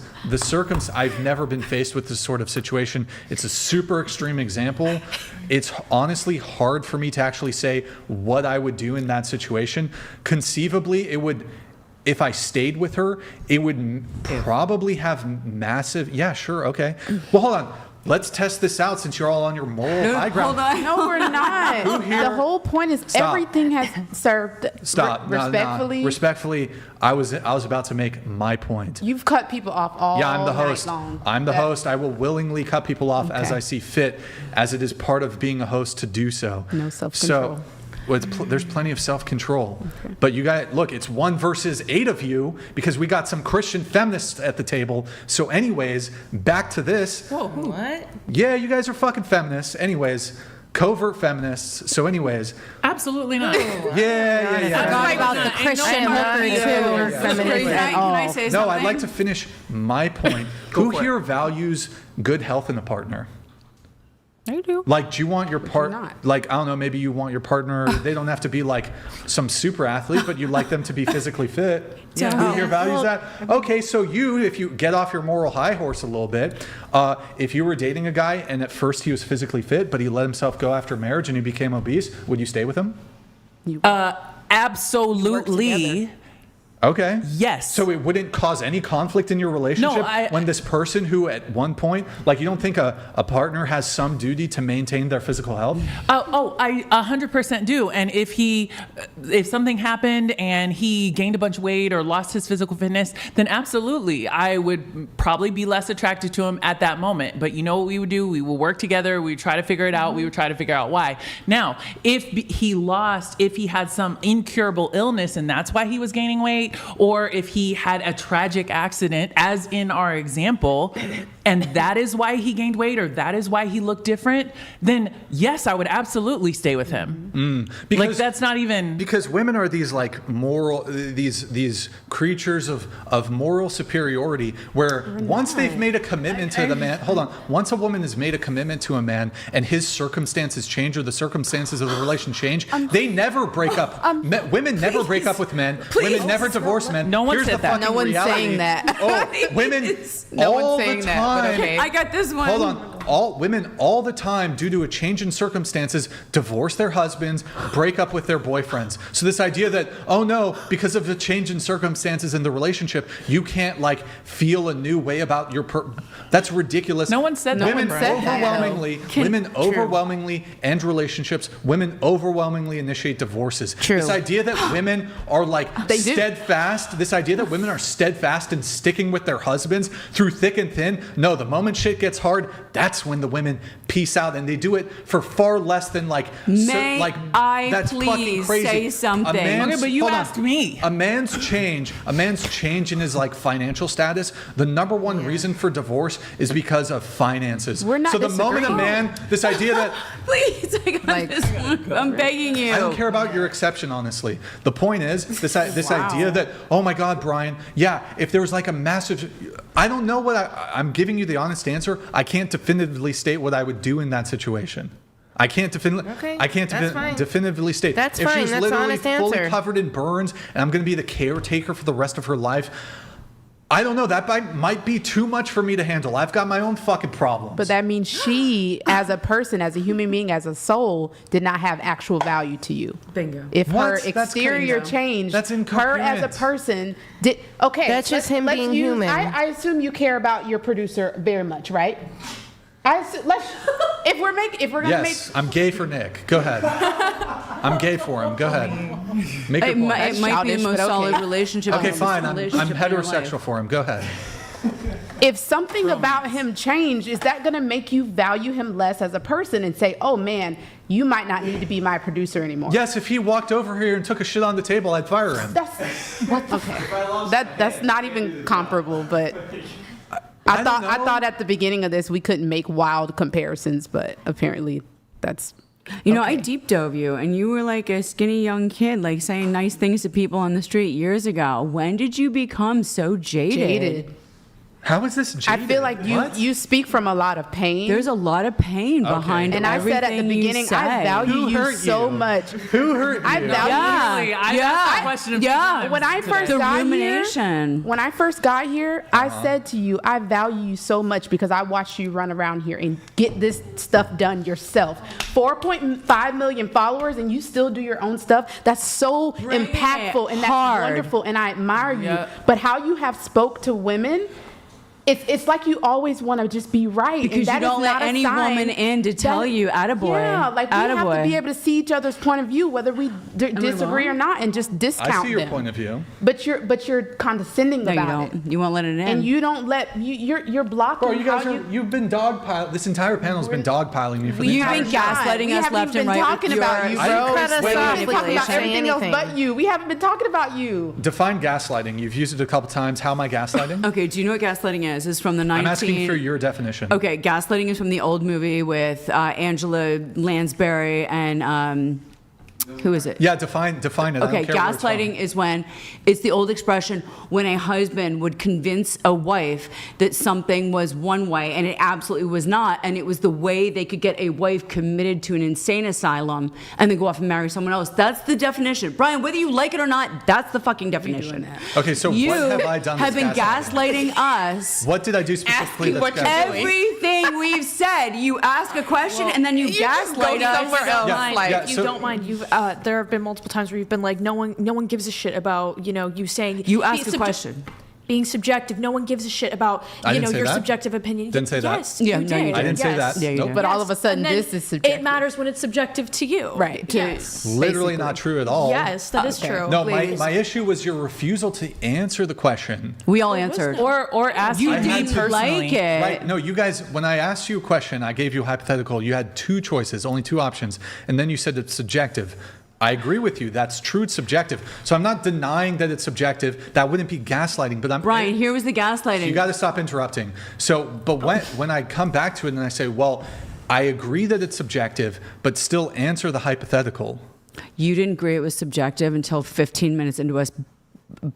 I've never been faced with this sort of situation. It's a super extreme example. It's honestly hard for me to actually say what I would do in that situation. Conceivably, it would, if I stayed with her, it would probably have massive, yeah, sure, okay. Well, hold on. Let's test this out since you're all on your moral high ground. Hold on. No, we're not. The whole point is everything has served. Stop. Respectfully. No. Respectfully, I was about to make my point. You've cut people off all Yeah, I'm the host. night long. I'm the host. I will willingly cut people off as I see fit, as it is part of being a host to do so. No self-control. So, there's plenty of self-control. Okay. But you guys, look, it's 1 versus 8 of you because we got some Christian feminists at the table. So anyways, back to this. Whoa, what? Yeah, you guys are fucking feminists. Anyways, covert feminists. So anyways. Absolutely not. Yeah. I forgot about the Christian hooker too. Can I say something? No, I'd like to finish my point. Who here values good health in a partner? I do. Like, do you want your partner, like, I don't know, maybe you want your partner, they don't have to be like some super athlete, but you'd like them to be physically fit. Yeah. Who here values that? Okay, so if you get off your moral high horse a little bit, if you were dating a guy and at first he was physically fit, but he let himself go after marriage and he became obese, would you stay with him? Absolutely. Okay. Yes. So it wouldn't cause any conflict in your relationship when this person who at one point, like, you don't think a partner has some duty to maintain their physical health? I 100% do. And if something happened and he gained a bunch of weight or lost his physical fitness, then absolutely, I would probably be less attracted to him at that moment. But you know what we would do? We would work together. We would try to figure it out. We would try to figure out why. Now, if he had some incurable illness and that's why he was gaining weight, or if he had a tragic accident, as in our example, and that is why he gained weight or that is why he looked different, then yes, I would absolutely stay with him. Because, like, that's not even... Because women are these, like, moral, these creatures of moral superiority, where once they've made a commitment to the man, hold on, once a woman has made a commitment to a man and his circumstances change or the circumstances of the relation change, they never break up. Women never break up with men. Women never divorce men. No one Here's said the that. fucking No one's reality. saying that. Oh, women No all one's saying the that, time. but okay. I got this one. Hold on. All women all the time, due to a change in circumstances, divorce their husbands, break up with their boyfriends. So this idea that, oh no, because of the change in circumstances in the relationship, you can't, like, feel a new way about your that's ridiculous. No one said that. Women overwhelmingly end relationships. Women overwhelmingly initiate divorces. True. This idea that women are, like, steadfast, this idea that women are steadfast in sticking with their husbands through thick and thin. No, the moment shit gets hard, that's when the women peace out, and they do it for far less than, like, I that's please fucking crazy. say something? Okay, but you asked me. A man's change in his, like, financial status, the number one reason for divorce is because of finances. We're not so the moment a man, this idea that Please, I got this one. I'm begging you. I don't care about your exception, honestly. The point is this idea that, oh my God, Brian, yeah, if there was, like, a massive, I don't know what I'm giving you the honest answer. I can't definitively state what I would do in that situation. I can't definitively state. That's if fine. she was That's literally honest fully answer. covered in burns and I'm going to be the caretaker for the rest of her life, I don't know. That might be too much for me to handle. I've got my own fucking problems. But that means she, as a person, as a human being, as a soul, did not have actual value to you. Bingo. If her What? That's exterior crazy. changed, That's her incoherent. as a person did. Okay, That's just him let's being use- human. I assume you care about your producer very much, right? If we're gonna Yes, I'm gay for Nick. Go ahead. I'm gay for him. Go ahead. Make your point. It might be the most solid relationship. Okay, fine. I'm heterosexual for him. Go ahead. If something about him changed, is that going to make you value him less as a person and say, oh man, you might not need to be my producer anymore? Yes, if he walked over here and took a shit on the table, I'd fire him. That's not even comparable, but I thought at the beginning of this we couldn't make wild comparisons, but apparently that's You know, I deep dove you, and you were like a skinny young kid, like saying nice things to people on the street years ago. When did you become so jaded? How is this jaded? I feel like you speak from a lot of pain. There's a lot of pain behind and I said at the beginning, I value you so much. Who hurt you? I value you. I asked the question of times When I first The got rumination. here, when I first got here, I said to you, I value you so much because I watched you run around here and get this stuff done yourself. 4.5 million followers, and you still do your own stuff. That's so impactful and that's wonderful, and I admire you. But how you have spoke to women. It's like you always want to just be right. Because and that you don't is let not a any sign woman in to tell you, attaboy. Yeah, like we have to be able to see each other's point of view, whether we disagree or not, and just discount them. I see your point of view. But you're condescending about it. You won't let it in. And you don't let you're blocking. Bro, you guys you've been dogpiling. This entire panel's been dogpiling me for the entire You've been gaslighting us left and right. We haven't been talking about you, bro. Cut us We've off been with talking about saying everything else anything. but you. We haven't been talking about you. Define gaslighting. You've used it a couple times. How am I gaslighting? Okay, do you know what gaslighting is? It's from the 19... I'm asking for your definition. Okay, gaslighting is from the old movie with Angela Lansbury and who is it? Yeah, define it. I Okay, don't care where it's gaslighting from. is when it's the old expression when a husband would convince a wife that something was one way and it absolutely was not, and it was the way they could get a wife committed to an insane asylum and then go off and marry someone else. That's the definition. Brian, whether you like it or not, that's the fucking definition. Okay, so You what have I done? have been that's gaslighting us. What did I do specifically? Asking what that's you're gaslighting? Everything we've said, you ask a question and then you gaslight us. somewhere else. Yeah, If you so- don't mind, you've there have been multiple times where you've been like, no one gives a shit about, you saying. You asked a question. Being subjective. No one gives a shit about, your subjective opinion. Didn't say that. Yes, you did. I didn't say that. Yeah, you Nope. did. But all of a sudden, this is subjective. It matters when it's subjective to you. Right. Yes. Literally not true at all. Yes, that is true. No, my issue was your refusal to answer the question. We all answered. Or ask You him didn't personally. like it. Right. No, you guys, when I asked you a question, I gave you a hypothetical. You had two choices, only two options. And then you said it's subjective. I agree with you. That's true. It's subjective. So I'm not denying that it's subjective. That wouldn't be gaslighting. But Brian, here was the gaslighting. You got to stop interrupting. So, but when I come back to it and I say, well, I agree that it's subjective, but still answer the hypothetical. You didn't agree it was subjective until 15 minutes into us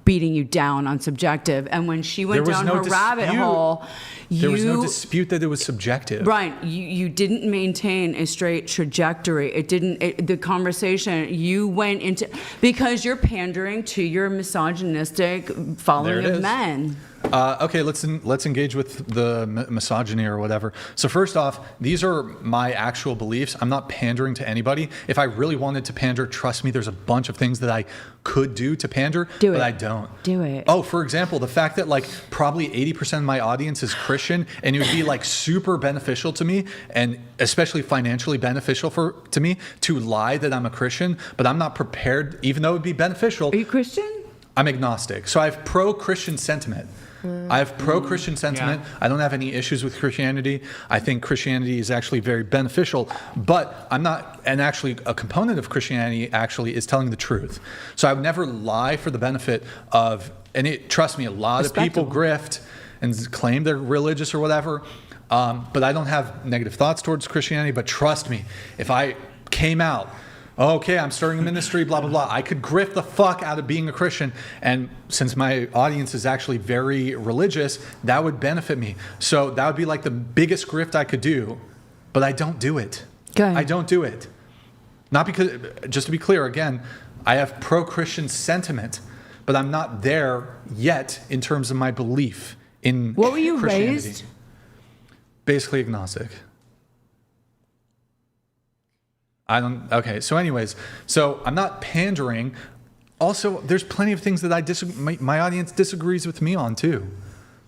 beating you down on subjective. And when she went down her rabbit hole, there was no dispute that it was subjective. Brian, you didn't maintain a straight trajectory. The conversation you went into, because you're pandering to your misogynistic following of men. Okay, let's engage with the misogyny or whatever. So first off, these are my actual beliefs. I'm not pandering to anybody. If I really wanted to pander, trust me, there's a bunch of things that I could do to pander, but I don't. Do it. Oh, for example, the fact that like probably 80% of my audience is Christian, and it would be like super beneficial to me, and especially financially beneficial to me to lie that I'm a Christian, but I'm not prepared, even though it would be beneficial. Are you Christian? I'm agnostic. So I have pro-Christian sentiment. I have pro-Christian sentiment. Yeah. I don't have any issues with Christianity. I think Christianity is actually very beneficial, but I'm not, and actually a component of Christianity actually is telling the truth. So I would never lie for the benefit of, and trust me, a lot of people grift and claim they're religious or whatever, but I don't have negative thoughts towards Christianity, but trust me, if I came out, okay, I'm starting a ministry, blah, blah, blah. I could grift the fuck out of being a Christian. And since my audience is actually very religious, that would benefit me. So that would be like the biggest grift I could do, but I don't do it. I don't do it. Not because, just to be clear, again, I have pro-Christian sentiment, but I'm not there yet in terms of my belief in Christianity. What were you raised? Basically agnostic. Okay, so anyways, so I'm not pandering. Also, there's plenty of things that my audience disagrees with me on too.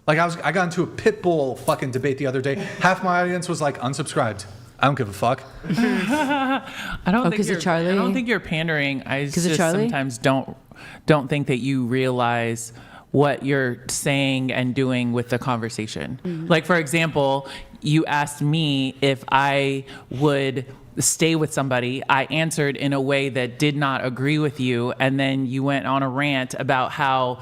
Like I got into a pit bull fucking debate the other day. Half my audience was like unsubscribed. I don't give a fuck. I don't think you're pandering. I just sometimes don't think that you realize what you're saying and doing with the conversation. Mm-hmm. Like, for example, you asked me if I would stay with somebody. I answered in a way that did not agree with you, and then you went on a rant about how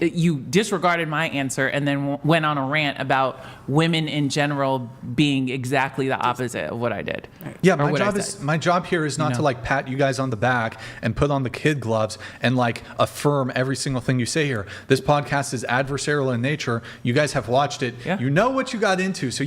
you disregarded my answer and then went on a rant about women in general being exactly the opposite of what I did. Yeah, my job here is not to like pat you guys on the back and put on the kid gloves and like affirm every single thing you say here. This podcast is adversarial in nature. You guys have watched it. Yeah. You know what you got into. So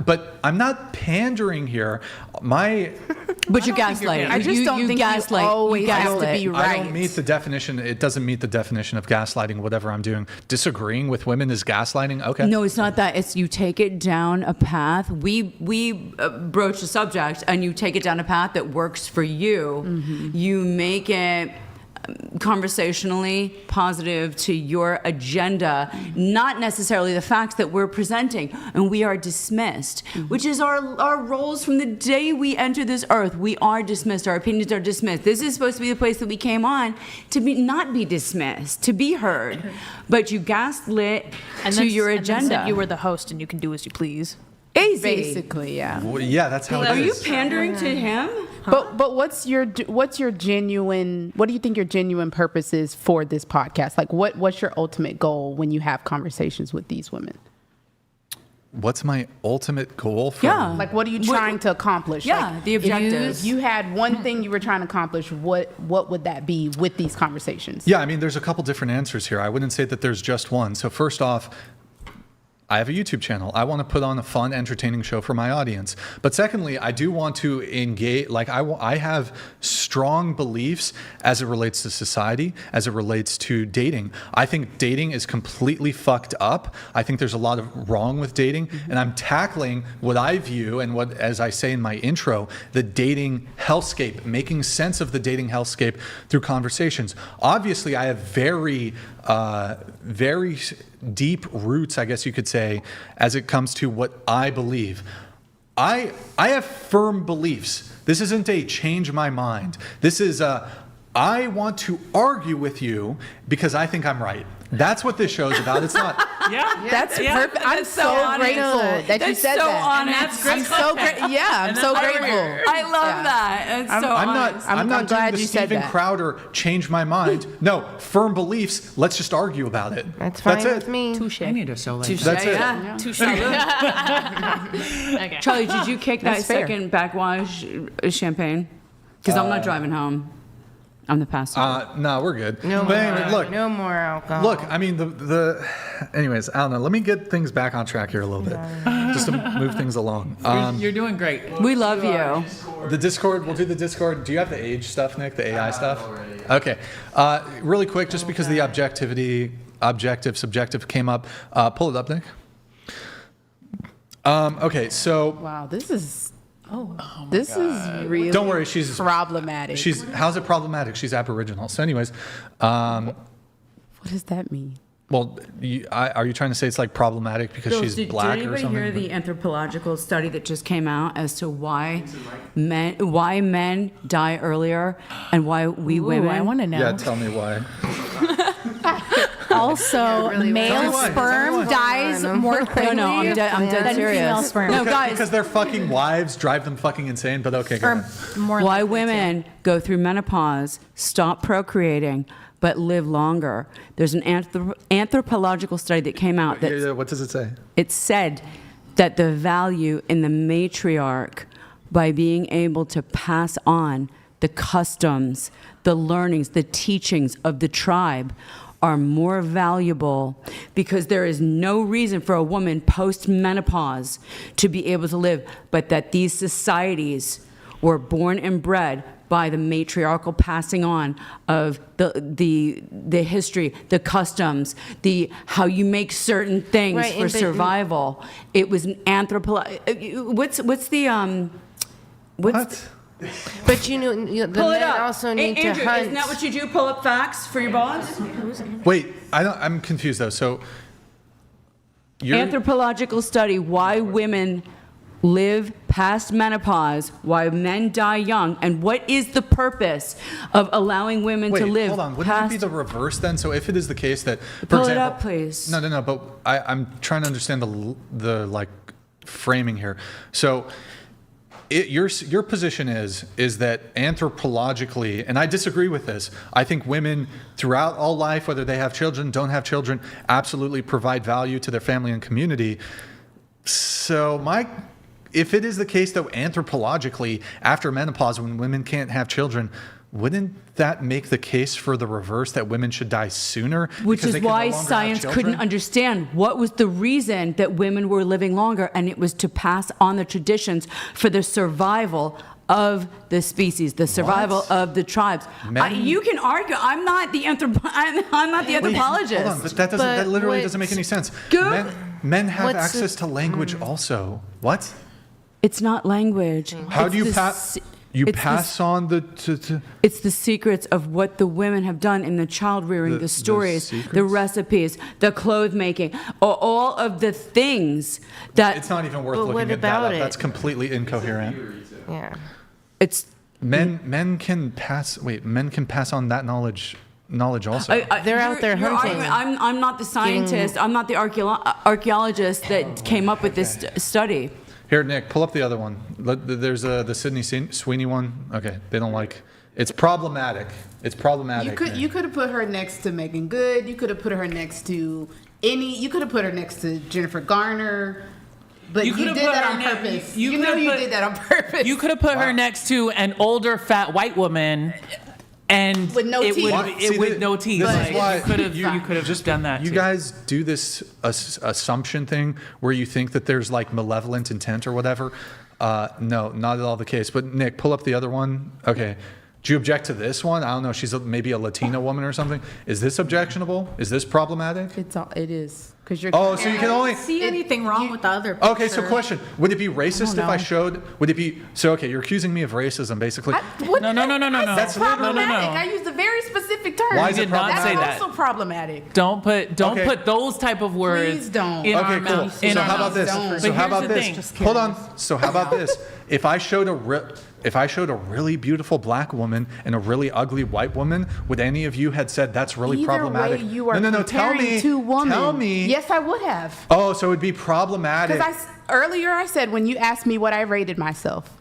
but I'm not pandering here. But you're gaslighting. I just don't think you always have to be right. I don't meet the definition. It doesn't meet the definition of gaslighting. Whatever I'm doing, disagreeing with women is gaslighting. Okay. No, it's not that. It's you take it down a path. We broach the subject, and you take it down a path that works for you. Mm-hmm. You make it conversationally positive to your agenda, not necessarily the facts that we're presenting, and we are dismissed, which is our roles from the day we enter this earth. We are dismissed. Our opinions are dismissed. This is supposed to be the place that we came on to not be dismissed, to be heard, but you gaslit to your agenda. And then you were the host, and you can do as you please. Easy. Basically, yeah. Well, yeah, that's how it is. Are you pandering to him? But what's your genuine? What do you think your genuine purpose is for this podcast? Like, what's your ultimate goal when you have conversations with these women? What's my ultimate goal for? Yeah, like what are you trying to accomplish? Yeah, like, the objective. If you had one thing you were trying to accomplish, what would that be with these conversations? Yeah, I mean, there's a couple different answers here. I wouldn't say that there's just one. So first off, I have a YouTube channel. I want to put on a fun, entertaining show for my audience. But secondly, I do want to engage, like I have strong beliefs as it relates to society, as it relates to dating. I think dating is completely fucked up. I think there's a lot of wrong with dating. And I'm tackling what I view and what, as I say in my intro, the dating hellscape, making sense of the dating hellscape through conversations. Obviously, I have very deep roots, I guess you could say, as it comes to what I believe. I have firm beliefs. This isn't a change my mind. This is I want to argue with you because I think I'm right. That's what this show is about. It's not. That's perfect. I'm so grateful that you said that. I'm so grateful. Yeah, I'm so grateful. I love that. It's so honest. I'm not glad doing the you said Steven that. Crowder change my mind. No, firm beliefs. Let's just argue about it. That's fine That's it. with me. Touche. I need a show like Touche. That's it. Yeah. Touche. Okay. Charlie, did you kick that That's fair. second backwash champagne? Because I'm not driving home. I'm the passenger. No, we're good. No But more, anyway, look, no more alcohol. Look, I mean, anyways, I don't know. Let me get things back on track here a little bit, just to move things along. You're doing great. We love you. The Discord, we'll do the Discord. Do you have the age stuff, Nick? The AI stuff? Okay. Really quick, just because the objective, subjective came up. Pull it up, Nick. Okay, so. Wow, this is really Don't worry, she's problematic. How's it problematic? She's Aboriginal. So, anyways, what does that mean? well, are you trying to say it's like problematic because she's black or something? Did anybody hear the anthropological study that just came out as to why men die earlier and why we women? I want to know. Yeah, tell me why. Also, male Tell me why. sperm dies more quickly No, I'm dead than serious. female sperm. No, guys. Because their fucking wives drive them fucking insane, but okay, go ahead. More Why likely women go through menopause, stop procreating, but live longer. There's an anthropological study that came out that Yeah, what does it say? it said that the value in the matriarch by being able to pass on the customs, the learnings, the teachings of the tribe are more valuable because there is no reason for a woman post-menopause to be able to live, but that these societies were born and bred by the matriarchal passing on of the history, the customs, the how you make certain things Right, for survival. It was an what's the What? But you know, the Pull it men up. also need Andrew, to hunt. isn't that what you do? Pull up facts for your boss? Wait, I'm confused though. So, Anthropological study: why women live past menopause, why men die young, and what is the purpose of allowing women wait, to live hold on. Wouldn't past? it be the reverse then? So if it is the case that, for Pull example, it up, please. No. But I'm trying to understand the like framing here. So. Your position is that anthropologically, and I disagree with this, I think women throughout all life, whether they have children, don't have children, absolutely provide value to their family and community. So if it is the case though, anthropologically, after menopause, when women can't have children, wouldn't that make the case for the reverse, that women should die sooner? Which because is they can no why longer have science children? couldn't understand what was the reason that women were living longer, and it was to pass on the traditions for the survival of the species, the survival of the tribes. You can argue. I'm not the anthropologist. Hold on, but that literally doesn't make any sense. Men have access to language also. What? It's not language. How do you pass? You pass on the. It's the secrets of what the women have done in the child rearing, the stories, the recipes, the clothes making, all of the things that. It's not even worth looking at that up. That's completely incoherent. Yeah. It's men can pass. Wait, men can pass on that knowledge also. They're out there hunting. I'm not the scientist. I'm not the archaeologist that came up with this study. Here, Nick, pull up the other one. There's the Sydney Sweeney one. Okay, they don't like. It's problematic. It's problematic. You could have put her next to Megan Good. You could have put her next to You could have put her next to Jennifer Garner. But you did that on purpose. You did that on purpose. You could have put her next to an older fat white woman. And with no teeth. With no teeth. This is why you could have just done that. You too. guys do this assumption thing where you think that there's like malevolent intent or whatever. No, not at all the case. But Nick, pull up the other one. Okay. Do you object to this one? I don't know. She's maybe a Latina woman or something. Is this objectionable? Is this problematic? It is. Because you're. Oh, so you can only see anything wrong with the other picture. Okay, so question: would it be racist if I showed? Would it be so? Okay, you're accusing me of racism, basically. No. That's problematic. I used a very specific term. Why is it not say That's that? also problematic. Don't put those type of words. Please don't. In our Okay, cool. mouth. So how about this? So how about this? Hold on. So how about this? If I showed a really beautiful black woman and a really ugly white woman, would any of you had said that's really Either problematic? Way you are no. Tell me. two women. Tell me. Yes, I would have. Oh, so it'd be problematic. Because earlier I said when you asked me what I rated myself.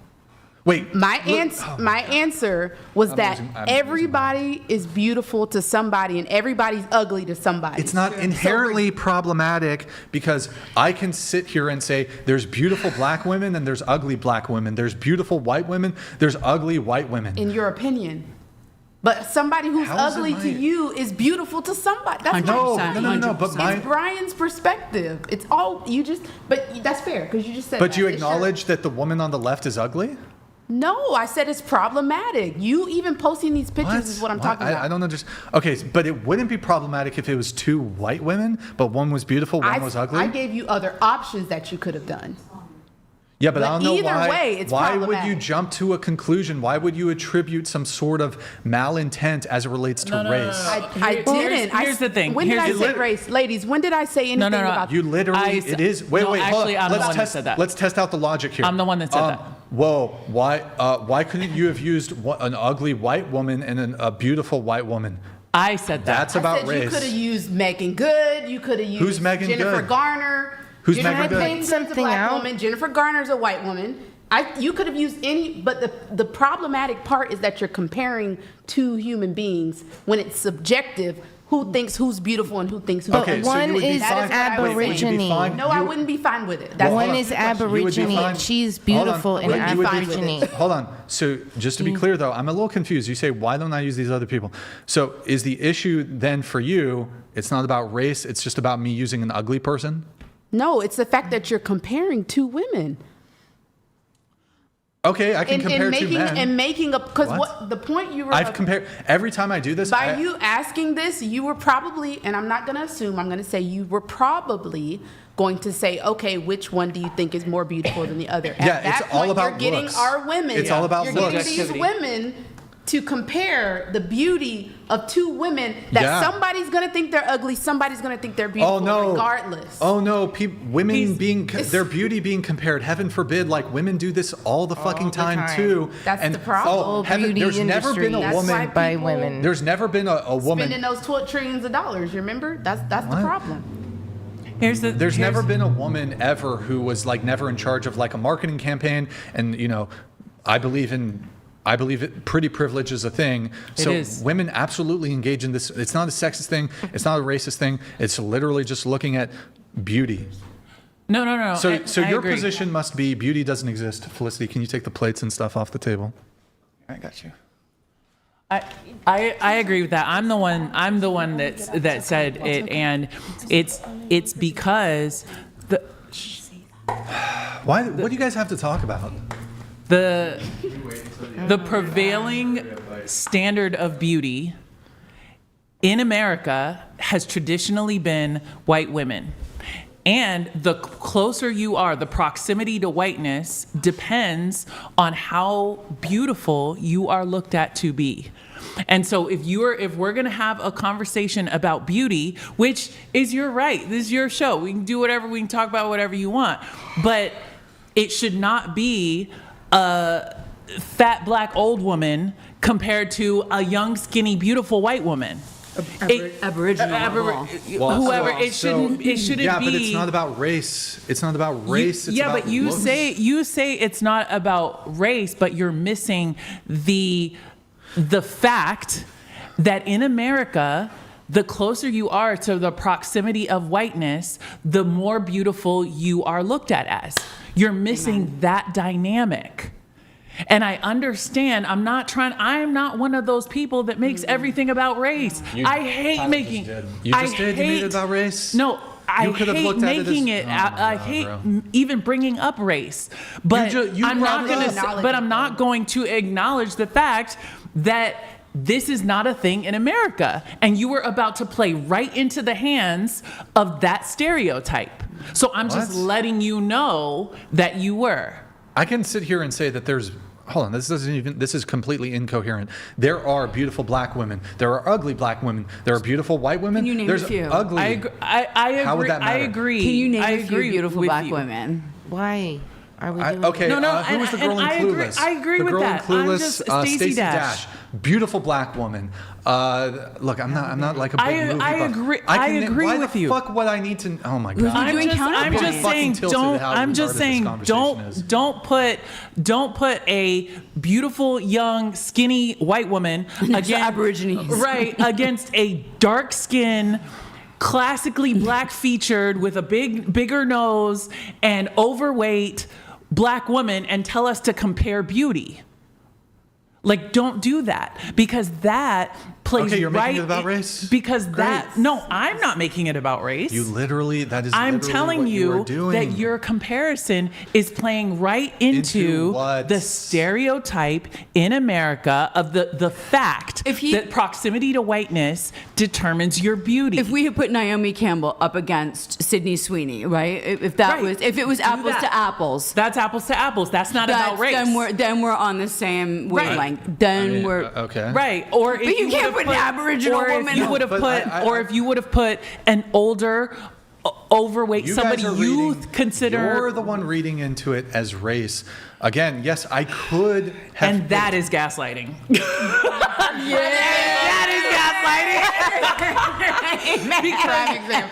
Wait. My answer was that everybody is beautiful to somebody and everybody's ugly to somebody. It's not inherently problematic because I can sit here and say there's beautiful black women and there's ugly black women. There's beautiful white women. There's ugly white women. In your opinion. But somebody who's ugly to you is beautiful to somebody. That's no. But it's Brian's perspective. It's all you just. But that's fair because you just said. But you acknowledge that the woman on the left is ugly? No, I said it's problematic. You even posting these pictures is what I'm talking about. I don't understand. Okay, but it wouldn't be problematic if it was two white women, but one was beautiful, one was ugly? I gave you other options that you could have done. Yeah, but I don't know either way, it's why would problematic. you jump to a conclusion? Why would you attribute some sort of malintent as it relates to race? I didn't. Here's the thing. When did I say race? Ladies, when did I say anything about You literally, it is. Wait, hold actually, on. I'm the one that said that. Let's test out the logic here. I'm the one that said that. Whoa, why couldn't you have used an ugly white woman and a beautiful white woman? I said that. That's about race. You could have used Megan Good. You could have used Who's Megan Jennifer Good? Garner. Who's Jennifer Megan Good? Garner's a black woman. Jennifer Garner's a white woman. You could have used any, but the problematic part is that you're comparing two human beings when it's subjective. Who thinks who's beautiful and who thinks who's ugly. One is Aborigine. No, I wouldn't be fine with it. One is Aborigine and she's beautiful and Aborigine. Hold on. So just to be clear though, I'm a little confused. You say, why don't I use these other people? So is the issue then for you, it's not about race, it's just about me using an ugly person? No, it's the fact that you're comparing two women. Okay, I can compare two men. And making a, because what the point you were. I've compared, every time I do this. By you asking this, you were probably, and I'm not going to assume, I'm going to say you were probably going to say, okay, which one do you think is more beautiful than the other? Yeah, it's all about you're looks. Getting our women. It's all about you're looks. Getting these women to compare the beauty of two women that somebody's going to think they're ugly, somebody's going to think they're beautiful, regardless. Oh no, women their beauty being compared. Heaven forbid, like women do this all the fucking time too. That's the problem. There's never been a woman by women. There's never been a woman spending those $12 trillion. You remember? That's the problem. There's never been a woman ever who was like never in charge of like a marketing campaign, and you know, I believe pretty privilege is a thing. So women absolutely engage in this. It's not a sexist thing. It's not a racist thing. It's literally just looking at beauty. No. So I your agree. position must be beauty doesn't exist. Felicity, can you take the plates and stuff off the table? I got you. I agree with that. I'm the one that said it, and it's because Why? What do you guys have to talk about? The prevailing standard of beauty in America has traditionally been white women. And the closer you are, the proximity to whiteness depends on how beautiful you are looked at to be. And so if we're going to have a conversation about beauty, which is your right, this is your show, we can do whatever, we can talk about whatever you want, but it should not be a fat black old woman compared to a young skinny beautiful white woman. Aboriginal, whoever. It shouldn't be. Yeah, but it's not about race. It's not about race. It's about but you looks. say it's not about race, but you're missing the fact that in America, the closer you are to the proximity of whiteness, the more beautiful you are looked at as. You're missing that dynamic. And I understand. I'm not one of those people that makes everything about race. I hate making. You just did. You made it about race. No. I You could have hate looked at it making as- it. Oh my I God, hate bro. even bringing up race. But you I'm not brought it going up. to. But I'm not going to acknowledge the fact that this is not a thing in America, and you were about to play right into the hands of that stereotype. So I'm just letting you know that you were. I can sit here and say that there's. Hold on, this is completely incoherent. There are beautiful black women. There are ugly black women. There are beautiful white women. Can you name There's a few? ugly. I agree. How would that matter? I agree. Can you name I a few agree beautiful with black you. women? Why are we doing Okay, No, who was the girl in I Clueless? agree- I agree the with girl that. in I'm Clueless, just Stacey Stacey Dash. Beautiful black woman. Look, I'm not like a big movie buff. I agree why with the you. Fuck what I need to. Oh my Who's god. doing I'm just saying don't put a beautiful young skinny white woman against Aborigines. right against a dark skin classically black featured with a bigger nose and overweight black woman and tell us to compare beauty. Like, don't do that, because that plays Okay, you're right making it about race? Because Great. no, I'm not making it about race. You literally. That is. I'm literally telling what you are doing. that your comparison is playing right into what? the stereotype in America of the fact that proximity to whiteness determines your beauty. If we had put Naomi Campbell up against Sydney Sweeney, right? If it was apples to apples. That's apples to apples. That's not about race. Then we're on the same wavelength. I Then mean, we're okay. Right, or But if you can't would've put an Aboriginal or woman if you up. would have But put, or if you would have put an older, overweight You somebody guys are you reading- consider, You're the one reading into it as race. Again, yes, I could have. and that is gaslighting. That is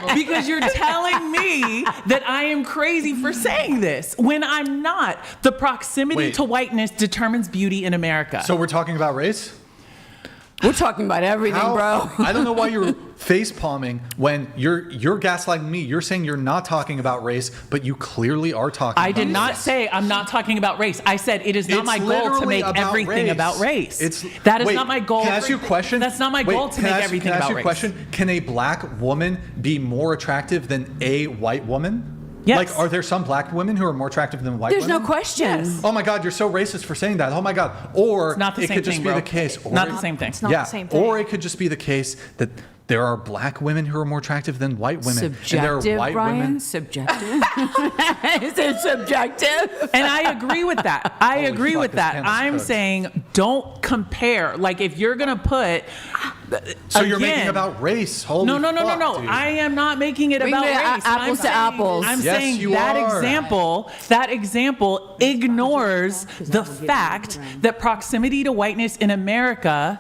gaslighting. Because you're telling me that I am crazy for saying this when I'm not. The proximity Wait. to whiteness determines beauty in America. So we're talking about race? We're talking about everything, bro. I don't know why you're face palming when you're gaslighting me. You're saying you're not talking about race, but you clearly are talking. I about did not race. say I'm not talking about race. I said it is not It's my goal to literally make about everything race. about race. Wait, not my goal. Can I ask you a question? That's not my goal to can make I ask- everything can I ask about you a race. question? Can a black woman be more attractive than a white woman? Yes. Like, are there some black women who are more attractive than white There's women? no question. Oh my God, you're so racist for saying that. Oh my God. Or It's not the it same could just thing, be bro. the case. Or Not the same thing. It's not the same thing. Or it could just be the case that there are black women who are more attractive than white women. and there are Subjective, white Brian. women. Subjective. Is it subjective? And I agree with that. I Holy agree fuck, with this that. pan is I'm cooked. saying don't compare. Like if you're gonna put. So you're again- making about race. Holy No. fuck, dude. I am not making it Bring about the race. apples to apples. I'm Yes, saying you that are. example ignores the fact that proximity to whiteness in America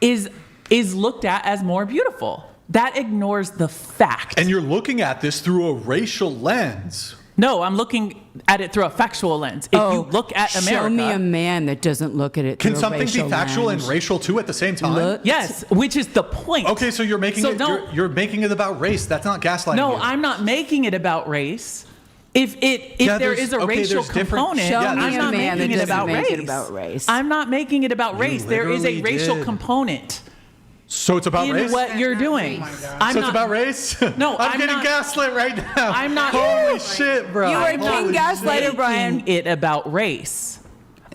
is looked at as more beautiful. That ignores the fact. And you're looking at this through a racial lens. No, I'm looking at it through a factual lens. If you look at America, Show me a man that doesn't look at it Can through a something be racial factual lens. and racial too at the same time? Look. yes, which is the point. Okay, so you're making So it. don't- You're making it about race. That's not gaslighting. No, you. I'm not making it about race. If there there's- is a okay, racial there's different- component, Show Yeah, me I'm a not man making that it doesn't about make race. it about race. I'm not making it about You race. There is a literally racial did. component So it's about in race. what you're doing. I'm So not, it's about race. No, I'm I'm getting not- gaslit right now. I'm not- Holy shit, bro. You are I'm not king gaslighter, Brian. making it about race.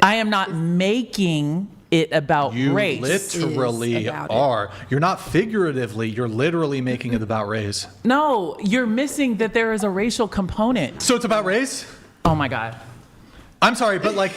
I am not making it about You race. literally about it. are. You're not figuratively. You're literally making it about race. No, you're missing that there is a racial component. So it's about race. Oh my God. I'm sorry, but like,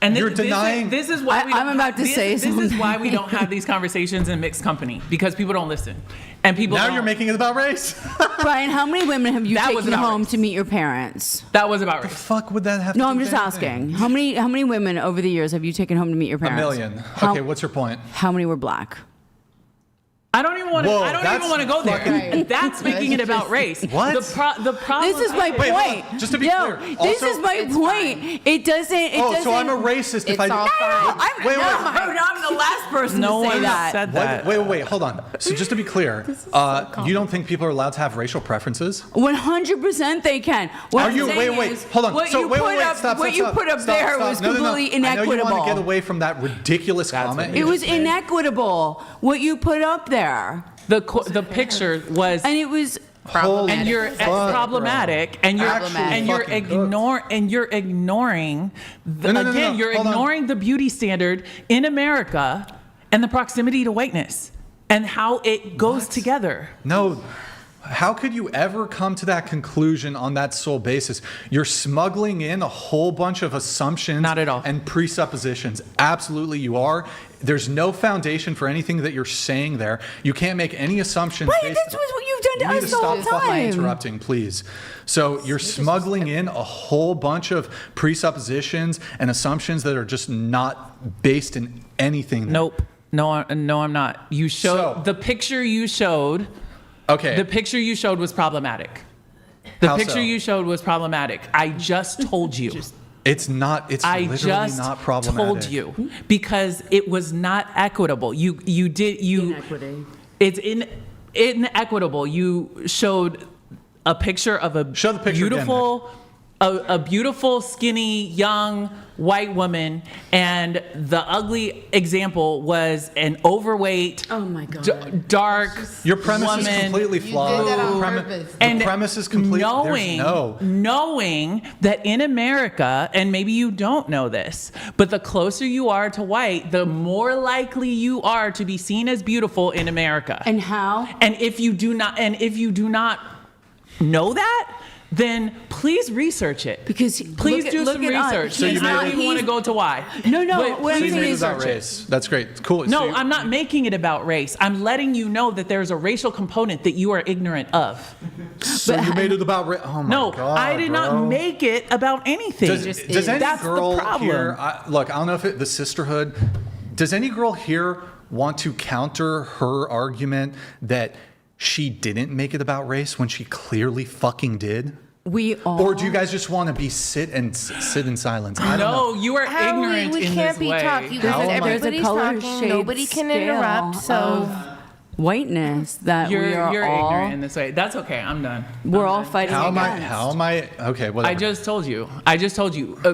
And you're this is- denying. This is why we I'm don't about have- to this- say This is something. why we don't have these conversations in mixed company, because people don't listen, and people. Now don't- you're making it about race. Brian, how many women have you That was taken about home race. to meet your parents? That was about race. Fuck would that have? No, to I'm do just with asking. anything? How many women over the years have you taken home to meet your A parents? million. How- Okay, what's your point? How many were black? I don't even want to. I don't even want to go there. Right. That's making it about race. What? The problem. This is my Wait, hold point. on. Just to be no, clear. this Also- is my point. It doesn't. So I'm a racist if I. No, I'm the last person No to say one that. said that. Wait, hold on. So just to be clear, you don't think people are allowed to have racial preferences? 100% they can. What Are I'm you? saying Wait, is, hold on. What So you wait, put up, stop, what you put up there was completely I know you inequitable. want to get away from that ridiculous comment. It was inequitable. What you put up there, The picture was. and it was. And you're problematic, and you're ignoring you're ignoring the beauty standard in America and the proximity to whiteness and how it goes together. No. How could you ever come to that conclusion on that sole basis? You're smuggling in a whole bunch of assumptions Not at all. and presuppositions. Absolutely you are. There's no foundation for anything that you're saying there. You can't make any assumptions. Right, that's what you've done to You need us to the stop whole fucking time. interrupting, please. So you're smuggling in a whole bunch of presuppositions and assumptions that are just not based in anything. Nope. No, I'm not. You showed the picture you showed. Okay. The picture you showed was problematic. The How picture so? you showed was problematic. I just told you. It's not. It's I literally just not problematic. told you because it was not equitable. Inequity. It's inequitable. You showed a picture of a beautiful, a beautiful, skinny, young white woman, and the ugly example was an overweight, Oh my God. dark Your premise woman. is completely flawed. did that on The purpose. the premise is complete. Knowing that in America, and maybe you don't know this, but the closer you are to white, the more likely you are to be seen as beautiful in America. And how? And if you do not know that, then please research it. Because please look do at some research. So you I don't made even want to go to why. No, But what I'm please So you made it research about it. race. That's great. Cool. No, So you- I'm not making it about race. I'm letting you know that there's a racial component that you are ignorant of. So you made it about race. Oh my No, God, I did not bro. make it about anything. Does any That's girl the problem. here? Look, I don't know if the sisterhood. Does any girl here want to counter her argument that she didn't make it about race when she clearly fucking did? We all. Or do you guys just want to sit in silence? I don't know. No, you are ignorant we in can't this be way. talking. How am I- Everybody's talking. color-shaped Nobody can scale interrupt. So of whiteness that we are You're all. ignorant in this way. That's okay. I'm done. We're all fighting How am I? against. How am I? Okay, whatever. I just told you.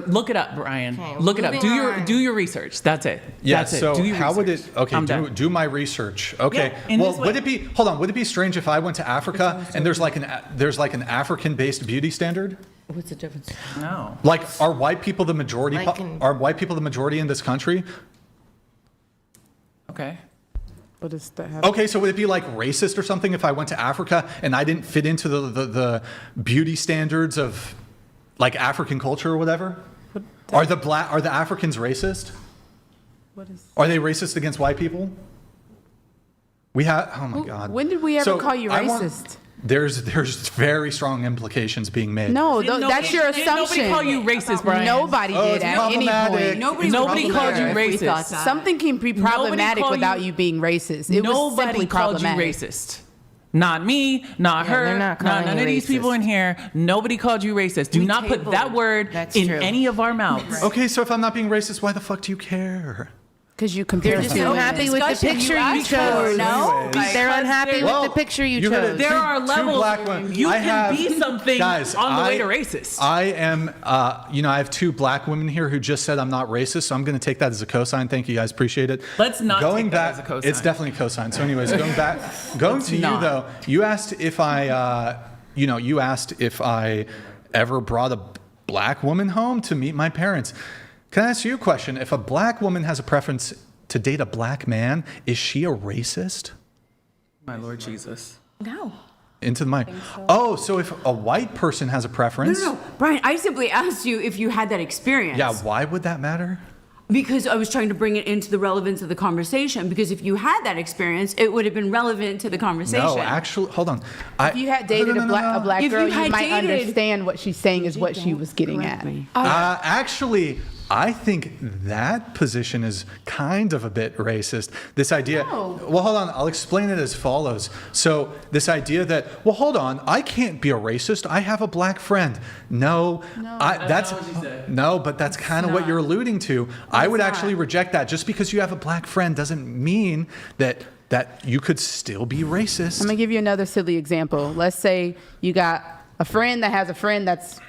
Look it up, Brian. Okay, Look it up. moving on. Do your research. That's it. Yeah. That's So it. Do your how would it? research. Okay. I'm done. Do my research. Okay. Yeah, in well, this way. would it be? Hold on. Would it be strange if I went to Africa and there's like an African-based beauty standard? What's the difference? No. Like, are white people the majority? Like in- Are white people the majority in this country? Okay. What does that have? Okay, so would it be like racist or something if I went to Africa and I didn't fit into the beauty standards of like African culture or whatever? Are the Africans racist? What is? Are they racist against white people? We have. Oh my God. When did we ever So call you I want- racist? There's very strong implications being made. No, Didn't that's your nobody- assumption. Didn't nobody call you racist, Brian? Nobody Oh, did it's at any problematic. point. Nobody called you racist. Something can be problematic called without you- you being racist. It was Nobody simply called you problematic. racist. Not me, not Yeah, her, they're not not calling none you of these people racist. in here. Nobody called you racist. Do not put that word That's in true. any of our mouths. Okay, so if I'm not being racist, why the fuck do you care? Because you compare They're just to unhappy with the discussion picture you you asked for, chose. no? They're unhappy with the picture you heard chose. it. There are Two levels. black women. You I can have- be something Guys, on the way to I- racist. I am, I have two black women here who just said I'm not racist, so I'm going to take that as a cosign. Thank you guys, appreciate it. Let's not going take that back, as a cosign. It's definitely a cosign. So, anyways, going to you not. though. You asked if I, you asked if I ever brought a black woman home to meet my parents. Can I ask you a question? If a black woman has a preference to date a black man, is she a racist? My Lord Jesus. No. Into the mic. Oh, so if a white person has a preference, No, Brian, I simply asked you if you had that experience. yeah, why would that matter? Because I was trying to bring it into the relevance of the conversation. Because if you had that experience, it would have been relevant to the conversation. No, actually, hold on. If you had dated a black If girl, you had you might dated- understand what she's saying is what she was getting at. Actually, I think that position is kind of a bit racist. This idea, well, hold on, I'll explain it as follows. So this idea that, well, hold on, I can't be a racist. I have a black friend. No, that's no, but that's kind of what you're alluding to. I would actually reject that. Just because you have a black friend doesn't mean that you could still be racist. I'm gonna give you another silly example. Let's say you got a friend that has a friend that's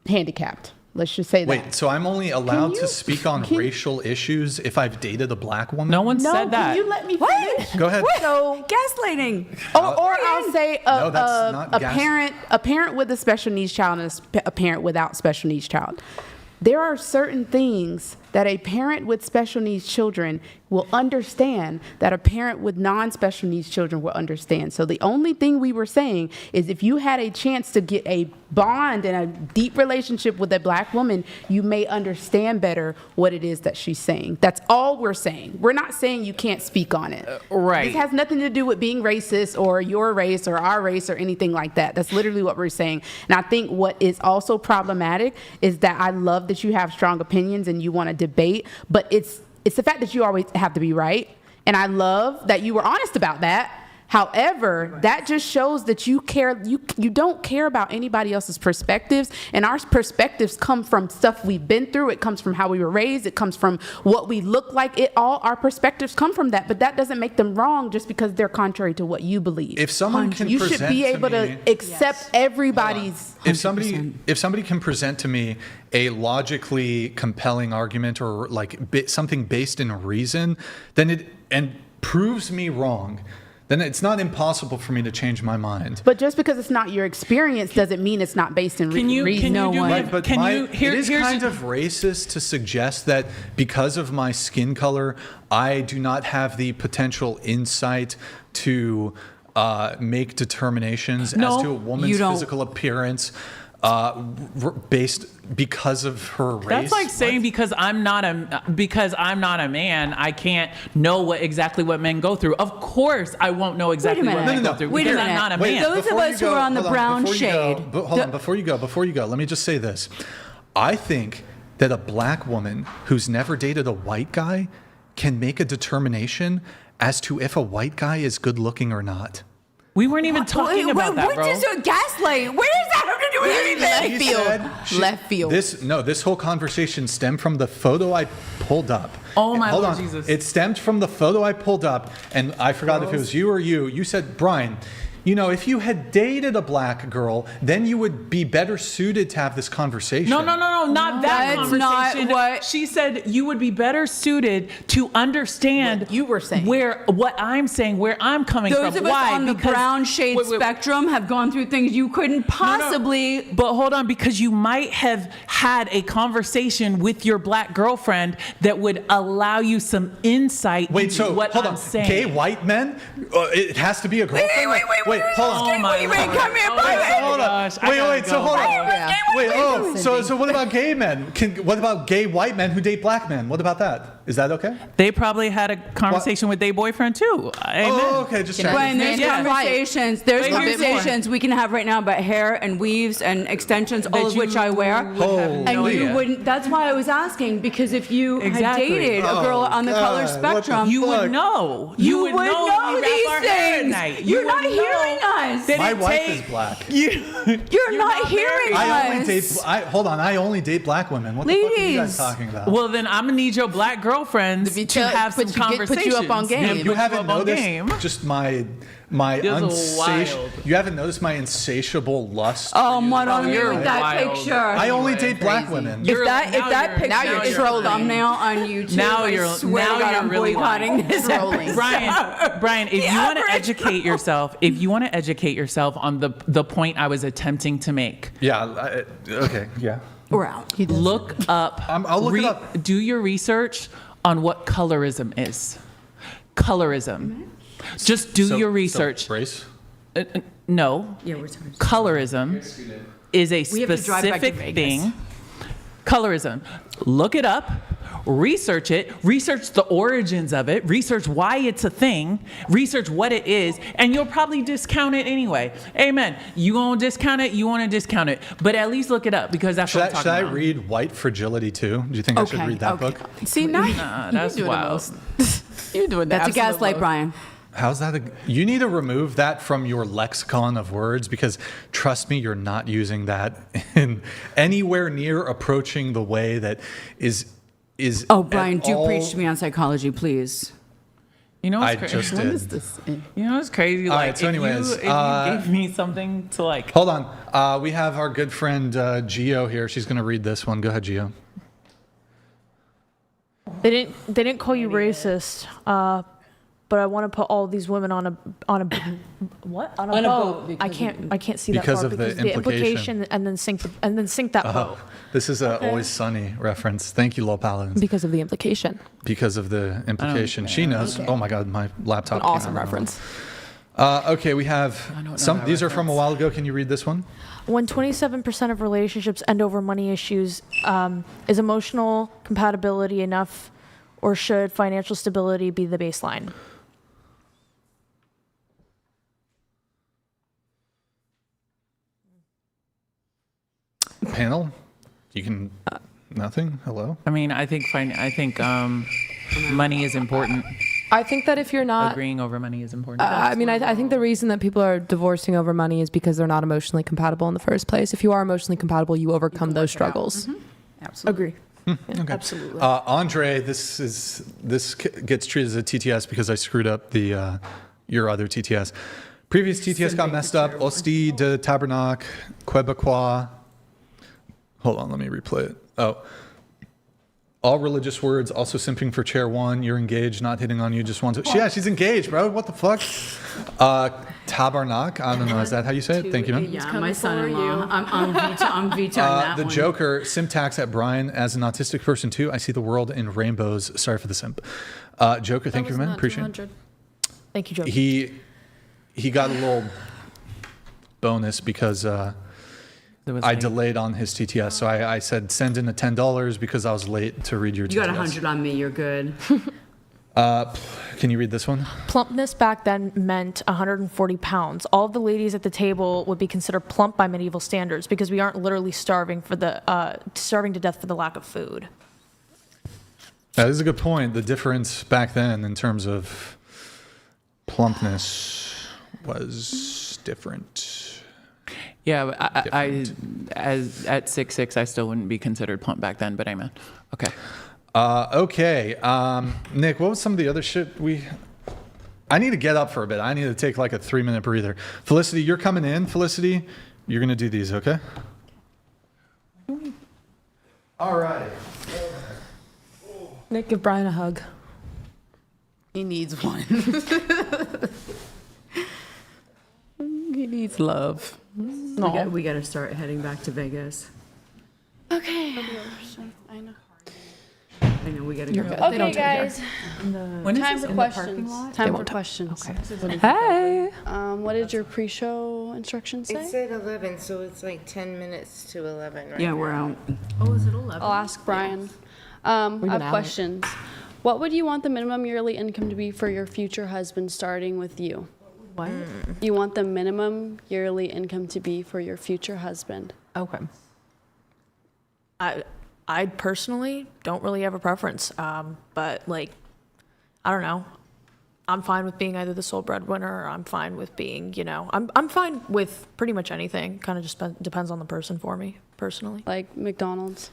handicapped. Let's just say that. Wait, so I'm only allowed to speak on racial issues if I've dated a black woman? No one said that. Can you let me finish? Go ahead. So gaslighting. Or I'll say No, that's not a parent with a special needs child and a parent without special needs child. There are certain things that a parent with special needs children will understand that a parent with non-special needs children will understand. So the only thing we were saying is if you had a chance to get a bond and a deep relationship with a black woman, you may understand better what it is that she's saying. That's all we're saying. We're not saying you can't speak on it. Right. This has nothing to do with being racist or your race or our race or anything like that. That's literally what we're saying. And I think what is also problematic is that I love that you have strong opinions and you want to debate, but it's the fact that you always have to be right. And I love that you were honest about that. However, that just shows that you don't care about anybody else's perspectives, and our perspectives come from stuff we've been through. It comes from how we were raised. It comes from what we look like. Our perspectives come from that, but that doesn't make them wrong just because they're contrary to what you believe. If someone can you present should be able to accept everybody's. If somebody can present to me a logically compelling argument or like something based in reason, then and proves me wrong, then it's not impossible for me to change my mind. But just because it's not your experience doesn't mean it's not based in reason. Right, but it is kind of racist to suggest that because of my skin color, I do not have the potential insight to make determinations as to a woman's physical appearance because of her race. That's like saying because I'm not a man, I can't know exactly what men go through. Of course, I won't know exactly what men go through because I'm not a man. Those of us who are on the brown shade. Hold on, before you go, let me just say this. I think that a black woman who's never dated a white guy can make a determination as to if a white guy is good looking or not. We weren't even talking about that, bro. What is a gaslight? Where does that have to do with anything? Left field. This whole conversation stemmed from the photo I pulled up. Oh my Hold Lord on. Jesus. It stemmed from the photo I pulled up, and I forgot if it was you or you. You said, Brian, if you had dated a black girl, then you would be better suited to have this conversation. No, not that conversation. Not what she said. You would be better suited to understand what you were saying, what I'm saying, where I'm coming from. Those of us on the brown shade spectrum have gone through things you couldn't possibly. No. But hold on, because you might have had a conversation with your black girlfriend that would allow you some insight into what I'm saying. Gay white men? It has to be a girlfriend? Wait, hold on. Oh my Wait, come here, hold on. So hold on. So what about gay men? What about gay white men who date black men? What about that? Is that okay? They probably had a conversation with their boyfriend too. Amen. Oh, okay. Just checking. There's conversations. There's conversations we can have right now about hair and weaves and extensions, all of which I wear. And you wouldn't. That's why I was asking, because if you had dated a girl on the color spectrum, you would know. You would know these things. You're not hearing us. My wife is black. You're not hearing us. Hold on. I only date black women. What the fuck are you guys talking about? Well, then I'm gonna need your black girlfriends to have some conversations. Put you up on game. You haven't noticed just my you haven't noticed my insatiable lust. Oh, Madonna, with that picture. I only date black women. If that picture is a thumbnail on YouTube, I swear to God, I'm boycotting this episode. Brian, if you want to educate yourself, on the point I was attempting to make. Yeah. Okay. Yeah. We're out. Look up. I'll look it up. Do your research on what colorism is. Colorism. Just do your research. Race? No. Yeah, colorism is a specific thing. Colorism. Look it up. research it, research the origins of it, research why it's a thing, research what it is, and you'll probably discount it anyway. Amen. You gonna discount it, you wanna discount it, but at least look it up, because that's what I'm talking about. Should I read White Fragility too? Do you think I should read that book? See, now that's wild. You're doing That's a gaslight, Brian. How's that? You need to remove that from your lexicon of words, because trust me, you're not using that in anywhere near approaching the way that is. Oh, Brian, do preach to me on psychology, please. You know what's I just did. When is this? You know what's crazy? All Like, right, so anyways, if you gave me something to like. Hold on. We have our good friend Gio here. She's going to read this one. Go ahead, Gio. They didn't call you racist, but I want to put all these women on a what? On a boat. I can't see that because far of because the implication and then sink that boat. This is a Always Sunny reference. Thank you, Low Paladins. Because of the implication. Because of the implication. She knows. Okay. Oh my God, my laptop. An awesome reference. Okay, we have some. These are from a while ago. Can you read this one? When 27% of relationships end over money issues, is emotional compatibility enough, or should financial stability be the baseline? Panel, you can. Nothing. Hello. I mean, I think money is important. I think that if you're not agreeing over money is important. I mean, I think the reason that people are divorcing over money is because they're not emotionally compatible in the first place. If you are emotionally compatible, you overcome those struggles. Mm-hmm. Absolutely. Agree. Okay. Absolutely. Andre, this gets treated as a TTS because I screwed up the your other TTS. Previous TTS got messed up. Hostie de Tabernacle, Quebecois. Hold on, let me replay it. Oh. All religious words, also simping for chair one. You're engaged, not hitting on you, just want to. Yeah, she's engaged, bro. What the fuck? Tabernacle. I don't know. Is that how you say it? Thank you, man. Yeah, my son-in-law. I'm vetoing that the one. Joker, syntax at Brian. As an autistic person too, I see the world in rainbows. Sorry for the simp. Joker, thank you, man. Appreciate it. Thank you, Joker. He got a little bonus because I delayed on his TTS. So I said send in a $10 because I was late to read your TTS. You got 100 on me. You're good. Can you read this one? Plumpness back then meant 140 pounds. All of the ladies at the table would be considered plump by medieval standards because we aren't literally starving to death for the lack of food. That is a good point. The difference back then in terms of plumpness was different. Yeah, I as at 6'6", I still wouldn't be considered plump back then, but amen. Okay. Okay. Nick, what was some of the other shit I need to get up for a bit. I need to take like a 3-minute breather. Felicity, you're coming in. Felicity, you're going to do these, okay? All right. Nick, give Brian a hug. He needs one. He needs love. We got to start heading back to Vegas. Okay. I know. I know we got to go. Okay, guys. Time for questions. Time for questions. Okay. Hey. What did your pre-show instructions say? It said 11, so it's like 10 minutes to 11 right Yeah, now. we're out. Oh, is it 11? I'll ask Brian. I have questions. What would you want the minimum yearly income to be for your future husband, starting with you? What? You want the minimum yearly income to be for your future husband? Okay. I personally don't really have a preference, but like, I don't know. I'm fine with being either the sole breadwinner, or I'm fine with being, I'm fine with pretty much anything. Kind of just depends on the person for me, personally. Like McDonald's?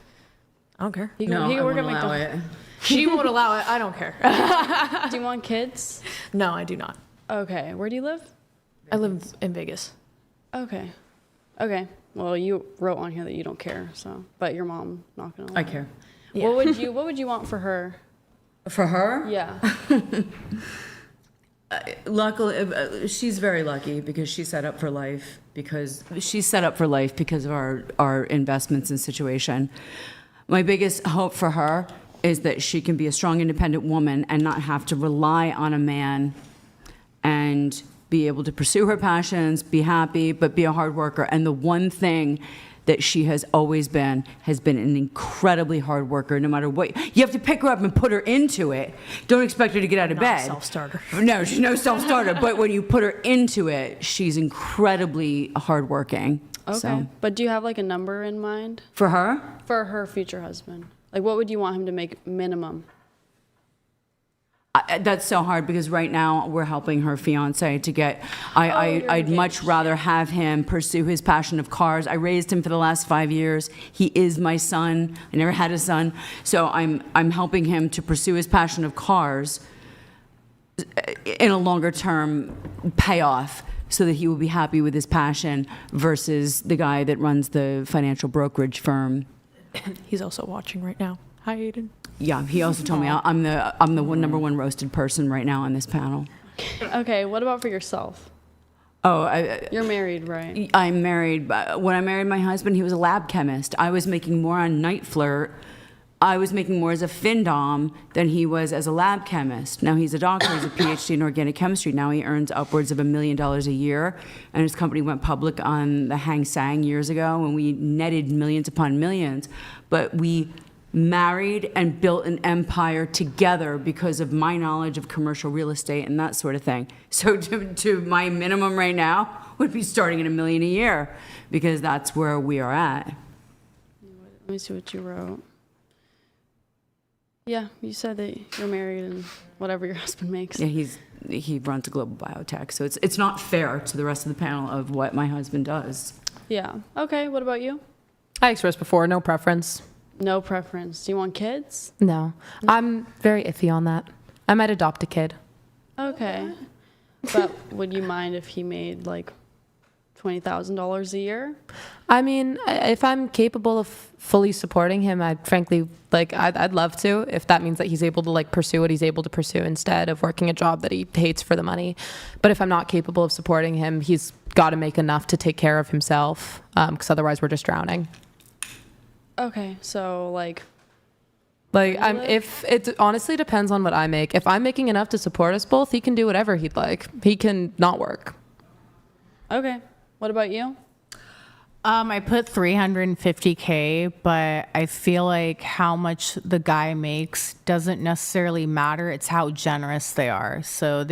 I don't care. He can work at allow McDonald's. it. She won't allow it. I don't care. Do you want kids? No, I do not. Okay. Where do you live? I live in Vegas. Okay. Well, you wrote on here that you don't care, but your mom not gonna. I care. Yeah. What would you want for her? For her? Yeah. Luckily, she's very lucky because she's set up for life. Because of our investments and situation. My biggest hope for her is that she can be a strong, independent woman and not have to rely on a man, and be able to pursue her passions, be happy, but be a hard worker. And the one thing that she has always been an incredibly hard worker, no matter what. You have to pick her up and put her into it. Don't expect her to get out of bed. Self-starter. No, she's no self-starter. But when you put her into it, she's incredibly hardworking. Okay. So. But do you have like a number in mind? For her? For her future husband. Like what would you want him to make minimum? That's so hard because right now we're helping her fiance to get. I'd much rather have him pursue his passion of cars. I raised him for the last 5 years. He is my son. I never had a son, so I'm helping him to pursue his passion of cars in a longer term payoff, so that he will be happy with his passion versus the guy that runs the financial brokerage firm. He's also watching right now. Hi, Aiden. Yeah, he also told me I'm the number one roasted person right now on this panel. Okay, what about for yourself? Oh, you're married, right? I'm married. When I married my husband, he was a lab chemist. I was making more on Night Flirt. I was making more as a finndom than he was as a lab chemist. Now he's a doctor. He's a PhD in organic chemistry. Now he earns upwards of $1 million a year, and his company went public on the Hang Seng years ago, and we netted millions upon millions. But we married and built an empire together because of my knowledge of commercial real estate and that sort of thing. So to my minimum right now would be starting at $1 million a year, because that's where we are at. Let me see what you wrote. Yeah, you said that you're married and whatever your husband makes. Yeah, he runs a global biotech, so it's not fair to the rest of the panel of what my husband does. Yeah. Okay, what about you? I expressed before, no preference. No preference. Do you want kids? No. I'm very iffy on that. I might adopt a kid. Okay. But would you mind if he made like $20,000 a year? I mean, if I'm capable of fully supporting him, I'd frankly, I'd love to, if that means that he's able to pursue what he's able to pursue instead of working a job that he hates for the money. But if I'm not capable of supporting him, he's got to make enough to take care of himself, because otherwise we're just drowning. Okay, so if it honestly depends on what I make. If I'm making enough to support us both, he can do whatever he'd like. He can not work. Okay. What about you? I put $350K, but I feel like how much the guy makes doesn't necessarily matter. It's how generous they are. So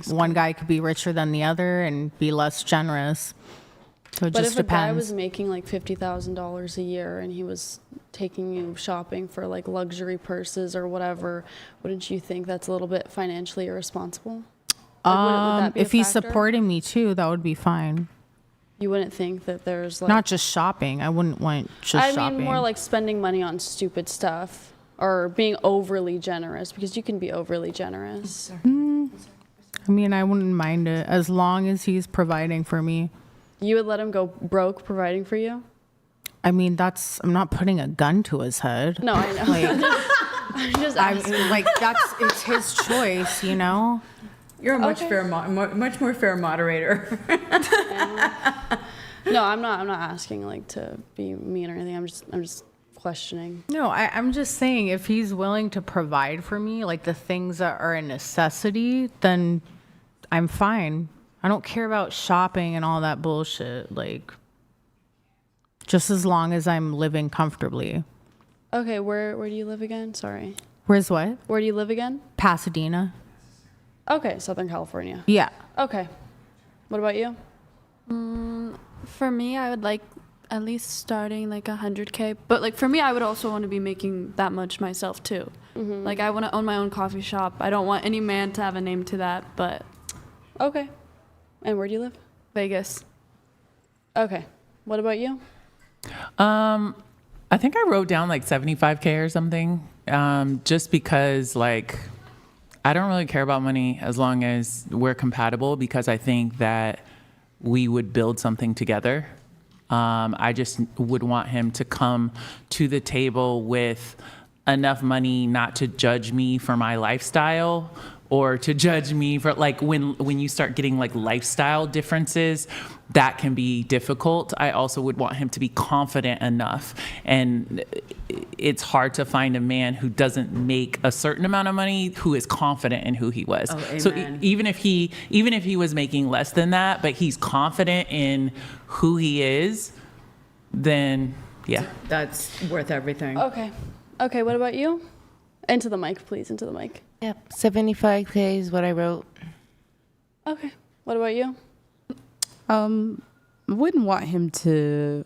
one guy could be richer than the other and be less generous. So it just depends. But if a guy was making like $50,000 a year and he was taking you shopping for like luxury purses or whatever, wouldn't you think that's a little bit financially irresponsible? Would that be if a he's factor? supporting me too, that would be fine. You wouldn't think that there's not just shopping. I wouldn't want just shopping. I mean more like spending money on stupid stuff or being overly generous, because you can be overly generous. I mean, I wouldn't mind it as long as he's providing for me. You would let him go broke providing for you? I mean, I'm not putting a gun to his head. No, I know. I'm just asking. It's his choice, you know? You're a much more fair moderator. No, I'm not asking to be mean or anything. I'm just questioning. No, I'm just saying if he's willing to provide for me, like the things that are a necessity, then I'm fine. I don't care about shopping and all that bullshit. Just as long as I'm living comfortably. Okay, where do you live again? Sorry. Where's what? Where do you live again? Pasadena. Okay, Southern California. Yeah. Okay. What about you? For me, I would like at least starting like $100K. But for me, I would also want to be making that much myself too. Mm-hmm. I want to own my own coffee shop. I don't want any man to have a name to that, but. Okay. And where do you live? Vegas. Okay. What about you? I think I wrote down 75K or something, just because I don't really care about money as long as we're compatible, because I think that we would build something together. I just would want him to come to the table with enough money not to judge me for my lifestyle, or to judge me for when you start getting lifestyle differences, that can be difficult. I also would want him to be confident enough. And it's hard to find a man who doesn't make a certain amount of money who is confident in who he was. Oh, so even if he was making less than that, but he's confident in who he is, then yeah. That's worth everything. Okay. Okay, what about you? Into the mic, please, into the mic. Yep, 75K is what I wrote. Okay. What about you? Wouldn't want him to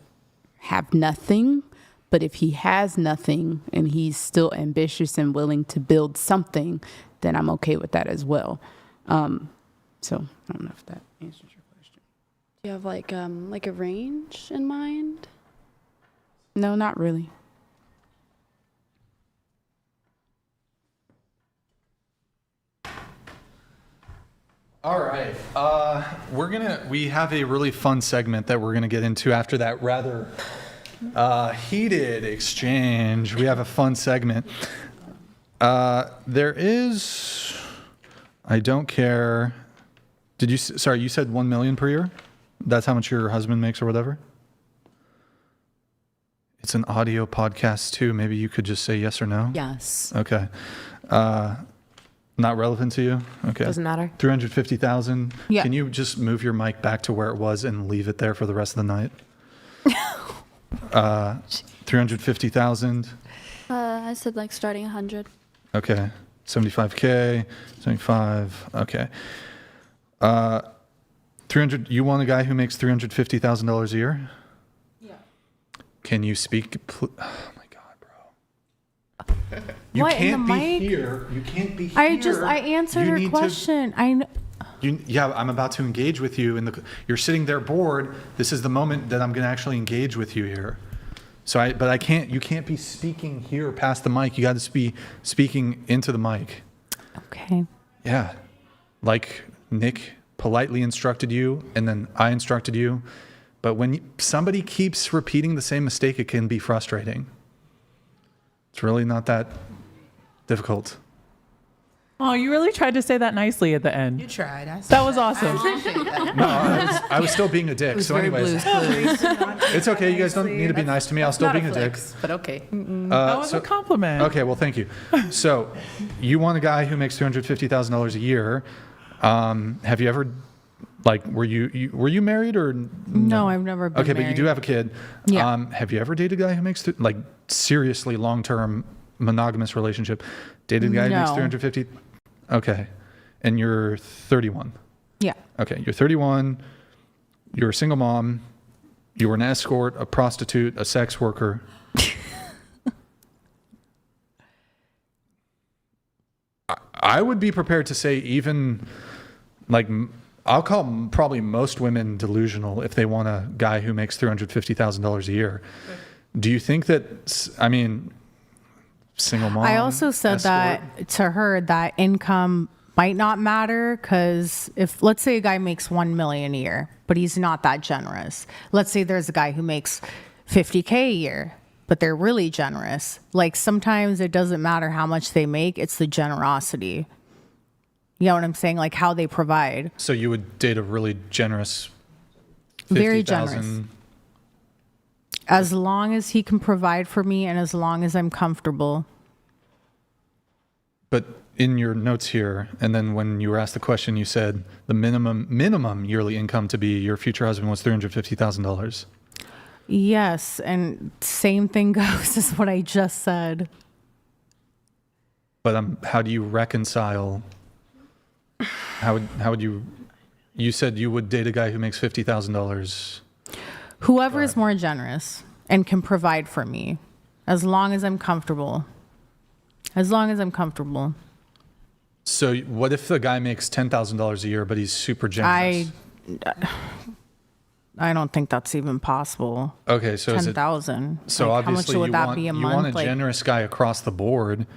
have nothing, but if he has nothing and he's still ambitious and willing to build something, then I'm okay with that as well. So I don't know if that answers your question. Do you have like a range in mind? No, not really. All right. We have a really fun segment that we're gonna get into after that rather heated exchange. We have a fun segment. There is, I don't care. You said 1 million per year? That's how much your husband makes or whatever? It's an audio podcast too. Maybe you could just say yes or no? Yes. Okay. Not relevant to you? Okay. Doesn't matter. 350,000. Yeah. Can you just move your mic back to where it was and leave it there for the rest of the night? 350,000. I said like starting 100. Okay. 75K, 75. Okay. 300. You want a guy who makes $350,000 a year? Yeah. Can you speak? Oh my God, bro. You What, in can't the be mic? here. You can't be here. I answered her question. Yeah, I'm about to engage with you. You're sitting there bored. This is the moment that I'm going to actually engage with you here. But I can't. You can't be speaking here past the mic. You got to be speaking into the mic. Okay. Yeah, like Nick politely instructed you, and then I instructed you. But when somebody keeps repeating the same mistake, it can be frustrating. It's really not that difficult. Oh, you really tried to say that nicely at the end. You tried. That was awesome. No, I was still being a dick. So anyways, it's okay. You guys don't need to be nice to me. I'll still be a dick. But okay. That was a compliment. Okay, well, thank you. So you want a guy who makes $350,000 a year. Have you ever, were you married or No, I've never been Okay, married. but you do have a kid. Yeah. Have you ever dated a guy who makes seriously long-term monogamous relationship? Dated a guy who makes 350? Okay. And you're 31? Yeah. Okay, you're 31. You're a single mom. You were an escort, a prostitute, a sex worker. I would be prepared to say even, I'll call probably most women delusional if they want a guy who makes $350,000 a year. Do you think that, single mom? I also said that to her that income might not matter because if, let's say a guy makes 1 million a year, but he's not that generous. Let's say there's a guy who makes 50K a year, but they're really generous. Sometimes it doesn't matter how much they make, it's the generosity. You know what I'm saying? How they provide. So you would date a really generous 50,000? Very generous. As long as he can provide for me and as long as I'm comfortable. But in your notes here, and then when you were asked the question, you said the minimum yearly income to be your future husband was $350,000. Yes, and same thing goes as what I just said. But how do you reconcile? How would you? You said you would date a guy who makes $50,000. Whoever is more generous and can provide for me, as long as I'm comfortable. As long as I'm comfortable. So what if the guy makes $10,000 a year, but he's super generous? I don't think that's even possible. Okay, so 10,000. So how obviously much would that be a month? You want a generous guy across the board.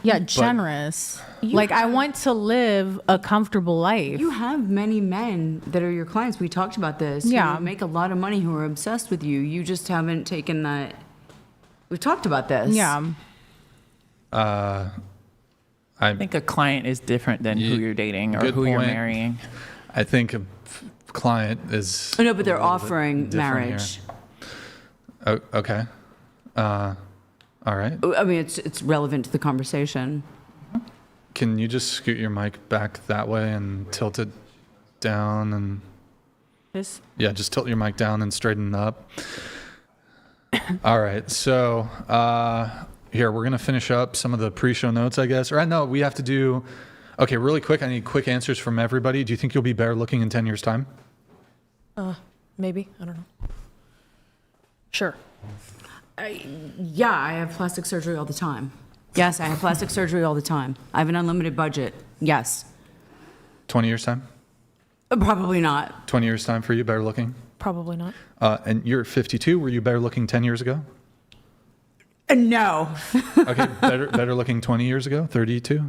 Yeah, generous. I want to live a comfortable life. You have many men that are your clients. We talked about this. Yeah. Who make a lot of money who are obsessed with you. You just haven't taken that. We've talked about this. Yeah. I think a client is different than who you're dating or who you're marrying. I think a client is. Oh, no, but they're offering marriage. Oh, okay. All right. I mean, it's relevant to the conversation. Can you just scoot your mic back that way and tilt it down and? This? Yeah, just tilt your mic down and straighten it up. All right. So here, we're going to finish up some of the pre-show notes, I guess. Or no, we have to do... Okay, really quick. I need quick answers from everybody. Do you think you'll be better looking in 10 years' time? Maybe. I don't know. Sure. Yeah, I have plastic surgery all the time. Yes, I have plastic surgery all the time. I have an unlimited budget. Yes. 20 years' time? Probably not. 20 years' time for you, better looking? Probably not. And you're 52. Were you better looking 10 years ago? No. Okay, better looking 20 years ago? 32?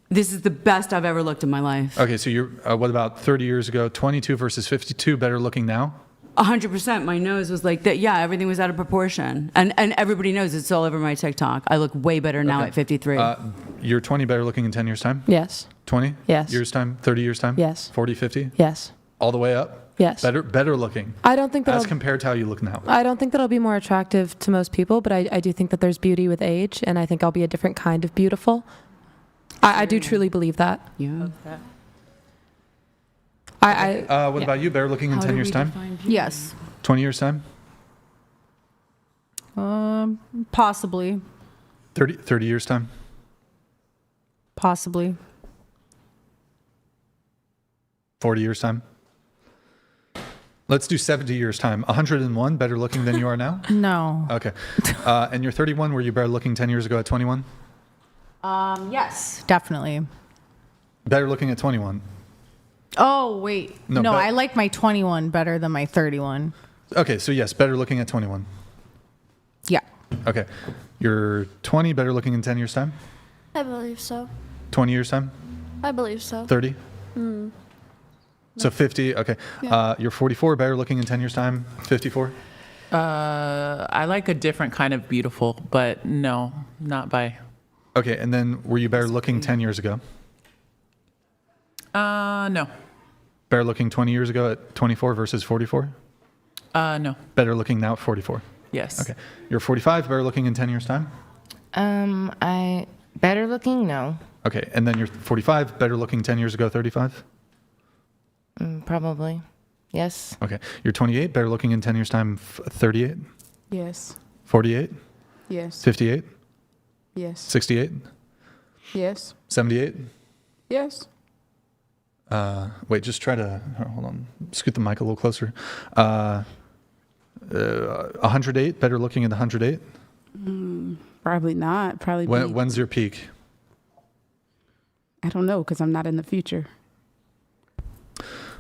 This is the best I've ever looked in my life. Okay, so you're, what about 30 years ago? 22 versus 52, better looking now? 100%. My nose was like that. Yeah, everything was out of proportion. And everybody knows it's all over my TikTok. I look way better now at 53. You're 20 better looking in 10 years' time? Yes. 20? Yes. Years' time? 30 years' time? Yes. 40, 50? Yes. All the way up? Yes. Better looking. I don't think that as compared to how you look now. I don't think that I'll be more attractive to most people, but I do think that there's beauty with age, and I think I'll be a different kind of beautiful. I do truly believe that. Yeah. What about you? Better looking in 10 years' time? Yes. 20 years' time? Possibly. 30 years' time? Possibly. 40 years' time? Let's do 70 years' time. 101, better looking than you are now? No. Okay. And you're 31. Were you better looking 10 years ago at 21? Yes, definitely. Better looking at 21? Oh, wait. No, I like my 21 better than my 31. Okay, so yes, better looking at 21. Yeah. Okay. You're 20, better looking in 10 years' time? I believe so. 20 years' time? I believe so. 30? So 50, okay. Yeah. You're 44, better looking in 10 years' time? 54? I like a different kind of beautiful, but no, not by... Okay, and then were you better looking 10 years ago? No. Better looking 20 years ago at 24 versus 44? No. Better looking now at 44? Yes. Okay. You're 45, better looking in 10 years' time? I better looking? No. Okay, and then you're 45, better looking 10 years ago, 35? Probably. Yes. Okay. You're 28, better looking in 10 years' time, 38? Yes. 48? Yes. 58? Yes. 68? Yes. 78? Yes. Wait, just try to, hold on, scoot the mic a little closer. 108, better looking at 108? Probably not. Probably When's your peak? I don't know, because I'm not in the future.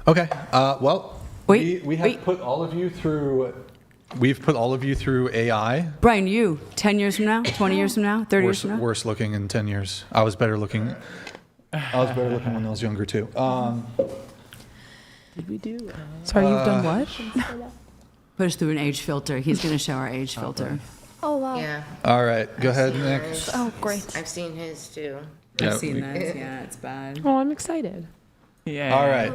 Okay. Well, we have put all of you through. We've put all of you through AI. Brian, you 10 years from now, 20 years from now, 30 years from now. Worse looking in 10 years. I was better looking. I was better looking when I was younger too. Did we do? Sorry, you've done what? Put us through an age filter. He's going to show our age filter. Oh, wow. Yeah. All right, go ahead, Nick. Oh, great. I've seen his too. I've seen that. Yeah, it's bad. Oh, I'm excited. Yeah. All right.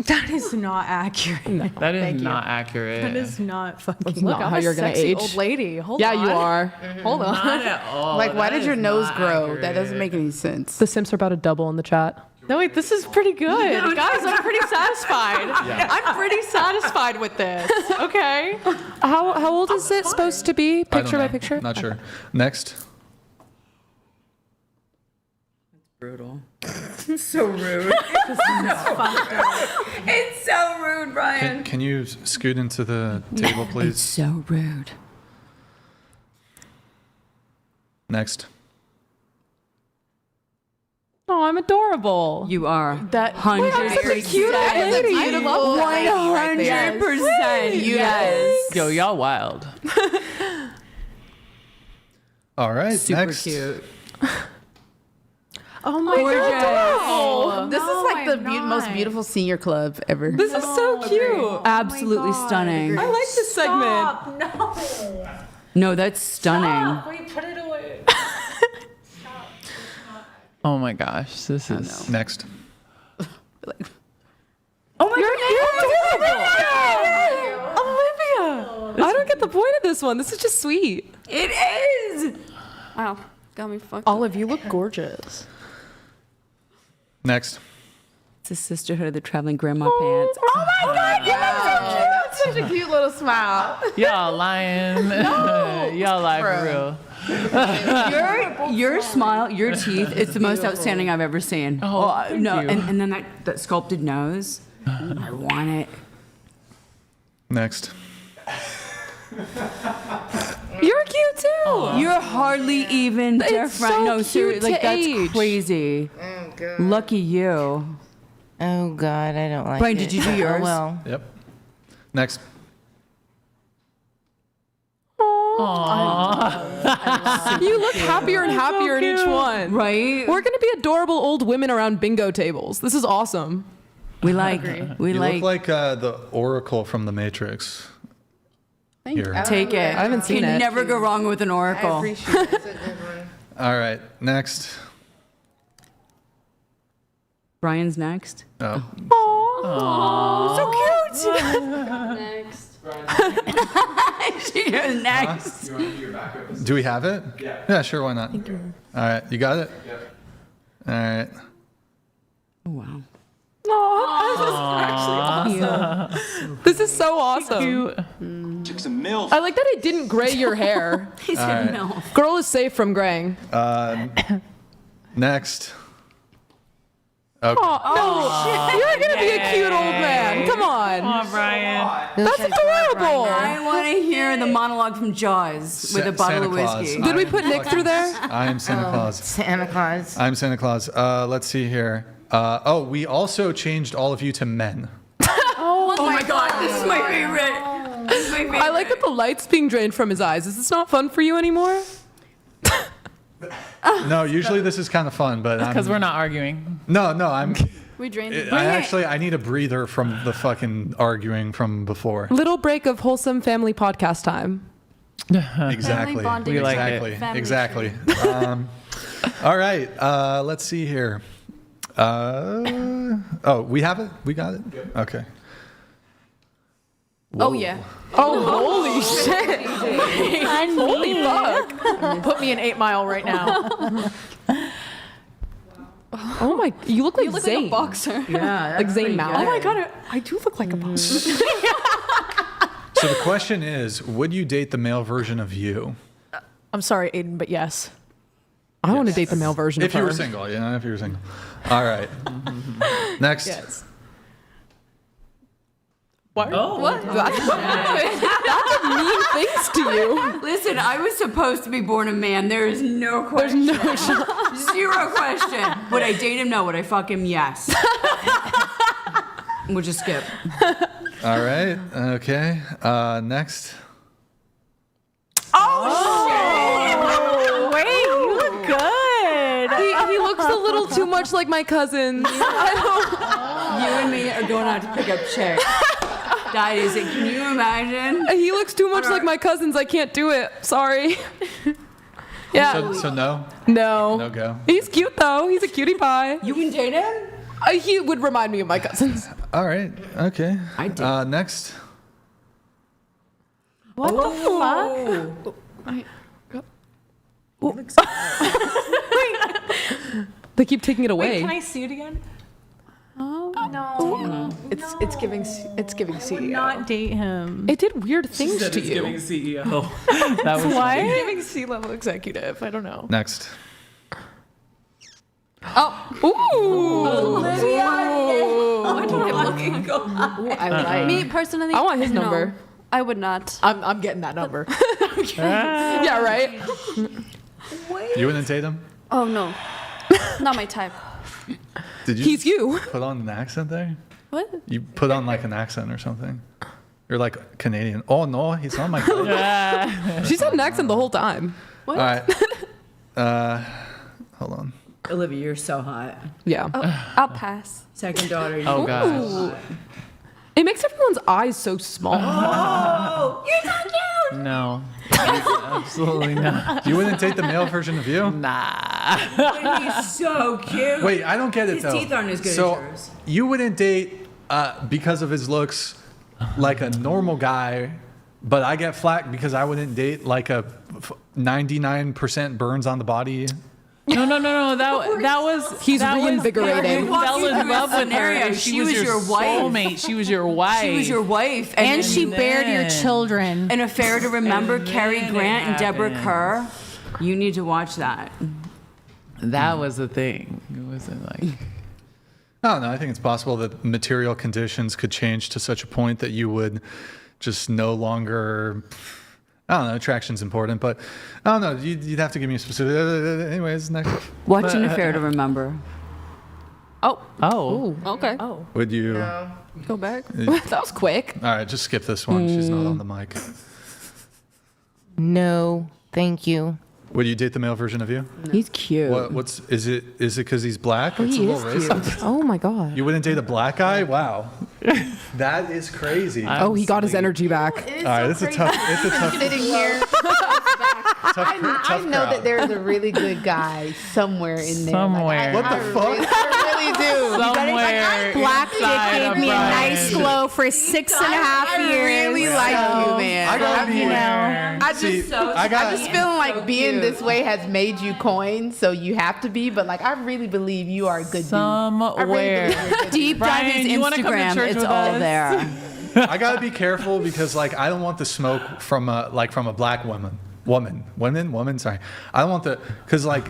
That is not accurate. That is not accurate. That is not fucking. That's not how you're gonna age. Old lady. Hold Yeah, on. you are. Hold on. Not at all. Like, why That did your is nose not grow? accurate. That doesn't make any sense. The Simps are about to double in the chat. No, wait, this is pretty good. Guys, I'm pretty satisfied. I'm pretty satisfied with this. Okay. How old is it supposed to be? I don't Picture by know. picture? Not sure. Next. Brutal. So rude. It's so rude, Brian. Can you scoot into the table, please? It's so rude. Next. Oh, I'm adorable. You are. That 100%. cute lady. I love that. 100%. Yes. Yo, y'all wild. All right. Super next. cute. Oh my god. This is like the most beautiful senior club ever. This is so cute. Absolutely stunning. I like this segment. No. No, that's stunning. Wait, put it away. Oh my gosh, this is Next. Oh my god. Olivia. I don't get the point of this one. This is just sweet. It is. Wow. Got me fucked All of you look gorgeous. Next. It's the sisterhood of the traveling grandma pants. Oh my god, you look so such a cute little smile. Y'all lying. No. Y'all lie for real. Your smile, your teeth, it's the most outstanding I've ever seen. Oh, thank no, you. and then that sculpted nose. I want it. Next. You're cute too. You're hardly even It's different. so No, cute seriously, like to that's age. crazy. Oh, God. Lucky you. Oh, God, I don't like Brian, it. did you do yours? Oh, well. Yep. Next. You look happier and happier in each one. Right? We're gonna be adorable old women around bingo tables. This is awesome. We like. We You like. look like the Oracle from The Matrix. Here. Take it. I haven't seen Can it. never go wrong with an oracle. Appreciate it. That's a good one. All right. Next. Brian's next. Oh. So cute. She goes next. You want to do your backup? Do we have it? Yeah. Yeah, sure. Why not? All right. You got it? Yep. All right. Oh, wow. Oh, this is actually awesome. This is so awesome. Took some milk. I like that it didn't gray your hair. He said no. Girl is safe from graying. Next. Okay. No, you're gonna be a cute old man. Come on. Oh, Brian. That's adorable. I want to hear the monologue from Jaws with a bottle of Santa Claus. whiskey. Did we put Nick through there? I am Santa Claus. Santa Claus. I'm Santa Claus. Let's see here. We also changed all of you to men. Oh my God, this is my favorite. This is my favorite. I like that the light's being drained from his eyes. Is this not fun for you anymore? No, usually this is kind of fun, but Because we're not arguing. No, I'm. We drained it. I need a breather from the fucking arguing from before. Little break of wholesome family podcast time. Exactly. bonding. We like exactly. it. Family Exactly. All right. Let's see here. We have it. We got it. Okay. Oh yeah. Oh, holy shit. Holy fuck. Put me in 8 Mile right now. Oh my, you look like You look Zayn. like a boxer. Yeah, Like that's Zayn pretty Malik. good. Oh my god, I do look like a boxer. So the question is, would you date the male version of you? I'm sorry, Aiden, but yes. I want to date the male version If of you her. were single, if you were single. All right. Next. Yes. What? That's mean things to you. Listen, I was supposed to be born a man. There is no question. There's no shot. Zero question. Would I date him? No. Would I fuck him? Yes. We'll just skip. All right. Okay. Next. Oh, wait, you look good. He looks a little too much like my cousins. You and me are going out to pick up chicks. That is it. Can you imagine? He looks too much like my cousins. I can't do it. Sorry. Yeah. So no. No. No go. He's cute though. He's a cutie pie. You can date him? He would remind me of my cousins. All right. Okay. I did. Next. What the They keep taking it away. Wait, can I see it again? Oh no. It's giving CEO. Not date him. It did weird things to you. CEO. That was What? It's giving C-level executive. I don't know. Next. Ooh. What am I looking for? I like. Me personally, I want his no, number. I would not. I'm getting that number. Yeah, right. You wouldn't date him? Oh no, not my type. Did you? He's you. Put on an accent there? What? You put on like an accent or something? You're like Canadian. Oh no, he's not my cousin. She's had an accent the whole time. What? All right. Hold on. Olivia, you're so hot. Yeah. Oh, I'll pass. Second daughter. Oh, you're gosh. so hot. It makes everyone's eyes so small. Oh, you're so cute. No. Absolutely not. You wouldn't date the male version of you? Nah. He's so cute. Wait, I don't get it His though. teeth aren't as good so as yours. you wouldn't date because of his looks like a normal guy, but I get flack because I wouldn't date like a 99% burns on the body. No. That was He's that was- reinvigorated. You fell in love with her. Scenario. She was your wife. Soulmate. She was your wife. She was your wife. And she then- bared your children. An Affair to Remember, And Cary then Grant it and Deborah Kerr. happens. You need to watch that. That was the thing. It wasn't like. I don't know. I think it's possible that material conditions could change to such a point that you would just no longer. I don't know. Attraction's important, but I don't know. You'd have to give me a specific. Anyways, next. Watch An Affair to Remember. Oh. Oh. Okay. Oh, Would you? Go back. That was quick. All right, just skip this one. She's not on the mic. No, thank you. Would you date the male version of you? He's cute. What's is it? Is it because he's black? It's a He little is racist. cute. Oh my god. You wouldn't date a black guy? Wow, that is crazy. Oh, he got his energy back. It is All right, so it's a tough. It's a tough. sitting here. I know crowd. that there's a really good guy somewhere in there. Somewhere. What the fuck? I really do. Somewhere Black dick inside gave of me a Brian. nice glow for 6.5 years. I really like you, man. I gotta be. you know. I just, See, I got. I just feeling like being this way has made you coin, so you have to be. But like, I really believe you are a good dude. I really Somewhere. believe you're a good dude. Deep dive Brian, his you wanna come to Instagram. church It's with all us? there. I gotta be careful because like I don't want the smoke from a black woman. Sorry, I don't want because like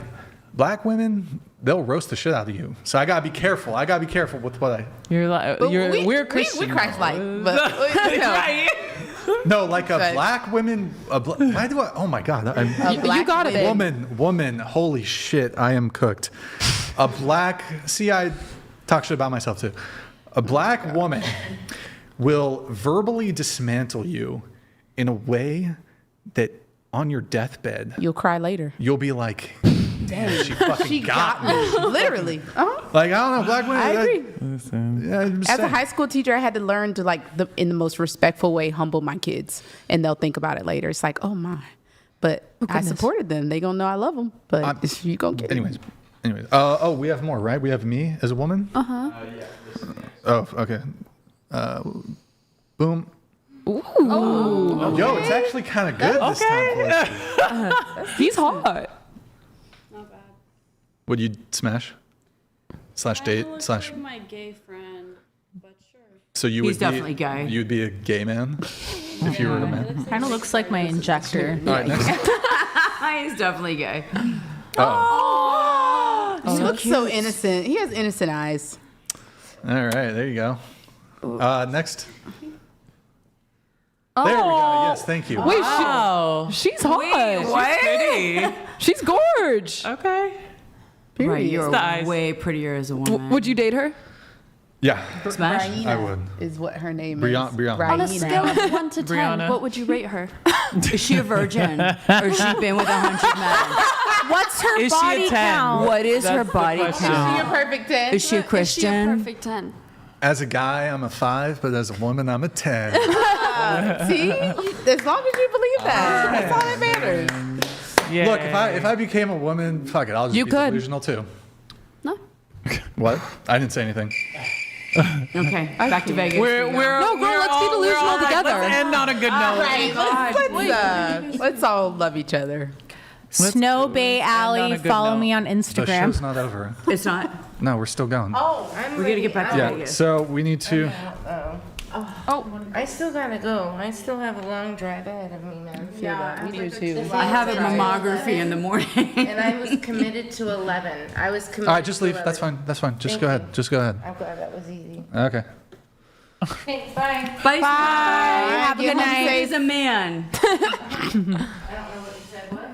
black women they'll roast the shit out of you. So I gotta be careful. I gotta be careful with what I. You're like we're Christian. We Christ-like, but you know. Right. No, like a But- black woman. Why do I? Oh my god! You got it. Woman. Holy shit! I am cooked. A black. See, I talk shit about myself too. A black woman will verbally dismantle you in a way that on your deathbed You'll cry later. you'll be like, damn, she fucking She got me. Literally. Like I don't know, black women. I agree. Yeah, I'm just As a saying. high school teacher, I had to learn to in the most respectful way, humble my kids, and they'll think about it later. It's like, oh my, but I supported them. They gonna know I love them, but you gonna get Anyways. Oh, we have more, right? We have me as a woman. Oh, okay. Boom. Ooh. Yo, it's actually kind of good this time. Felicity. He's hot. Would you smash? / date / my gay friend, but sure. So you He's would definitely be, gay. You'd be a gay man if you were a man. Kind of looks like my injector. All right, next. He's definitely gay. He looks so innocent. He has innocent eyes. All right, there you go. Next. There we go. Yes, thank you. Wait, Wow. she's hot. what? Pretty. She's gorge. Okay. Right, you're The eyes. way prettier as a woman. Would you date her? Yeah, Smash? Brianna I would. is what her name Brianna. On a is. scale of 1 to 10, Brianna. what would you rate her? Is she a virgin? Or has she been with 100 men? What's her Is she a body 10? count? What is her That's the body question. Is she a count? perfect 10? Is she a Is she a Christian? perfect 10? As a guy, I'm a 5, but as a woman, I'm a 10. See? As long as you believe that. That's all that matters. Yeah. Look, if I became a woman, fuck it, I'll just You be could. delusional too. No. What? I didn't say anything. Okay, back to Vegas. We're No, girl, let's be we're delusional all right. together. Let's end on a good note. Right. Let's all love each other. Snow Bay on Alley. a good Follow note. me on The Instagram. show's not over. It's not. No, we're still going. We gotta get back to Yeah, Vegas. so we need to. I still gotta go. I still have a long drive ahead of me, man. We do too. I have a mammography in the morning. And I was committed to 11. I was committed. All right, just to leave. 11. That's fine. That's fine. Just Thank go you. ahead. Just go ahead. I'm glad that was easy. Okay. Okay, bye. Bye. Have a good night. He's a man. I don't know what you said. What?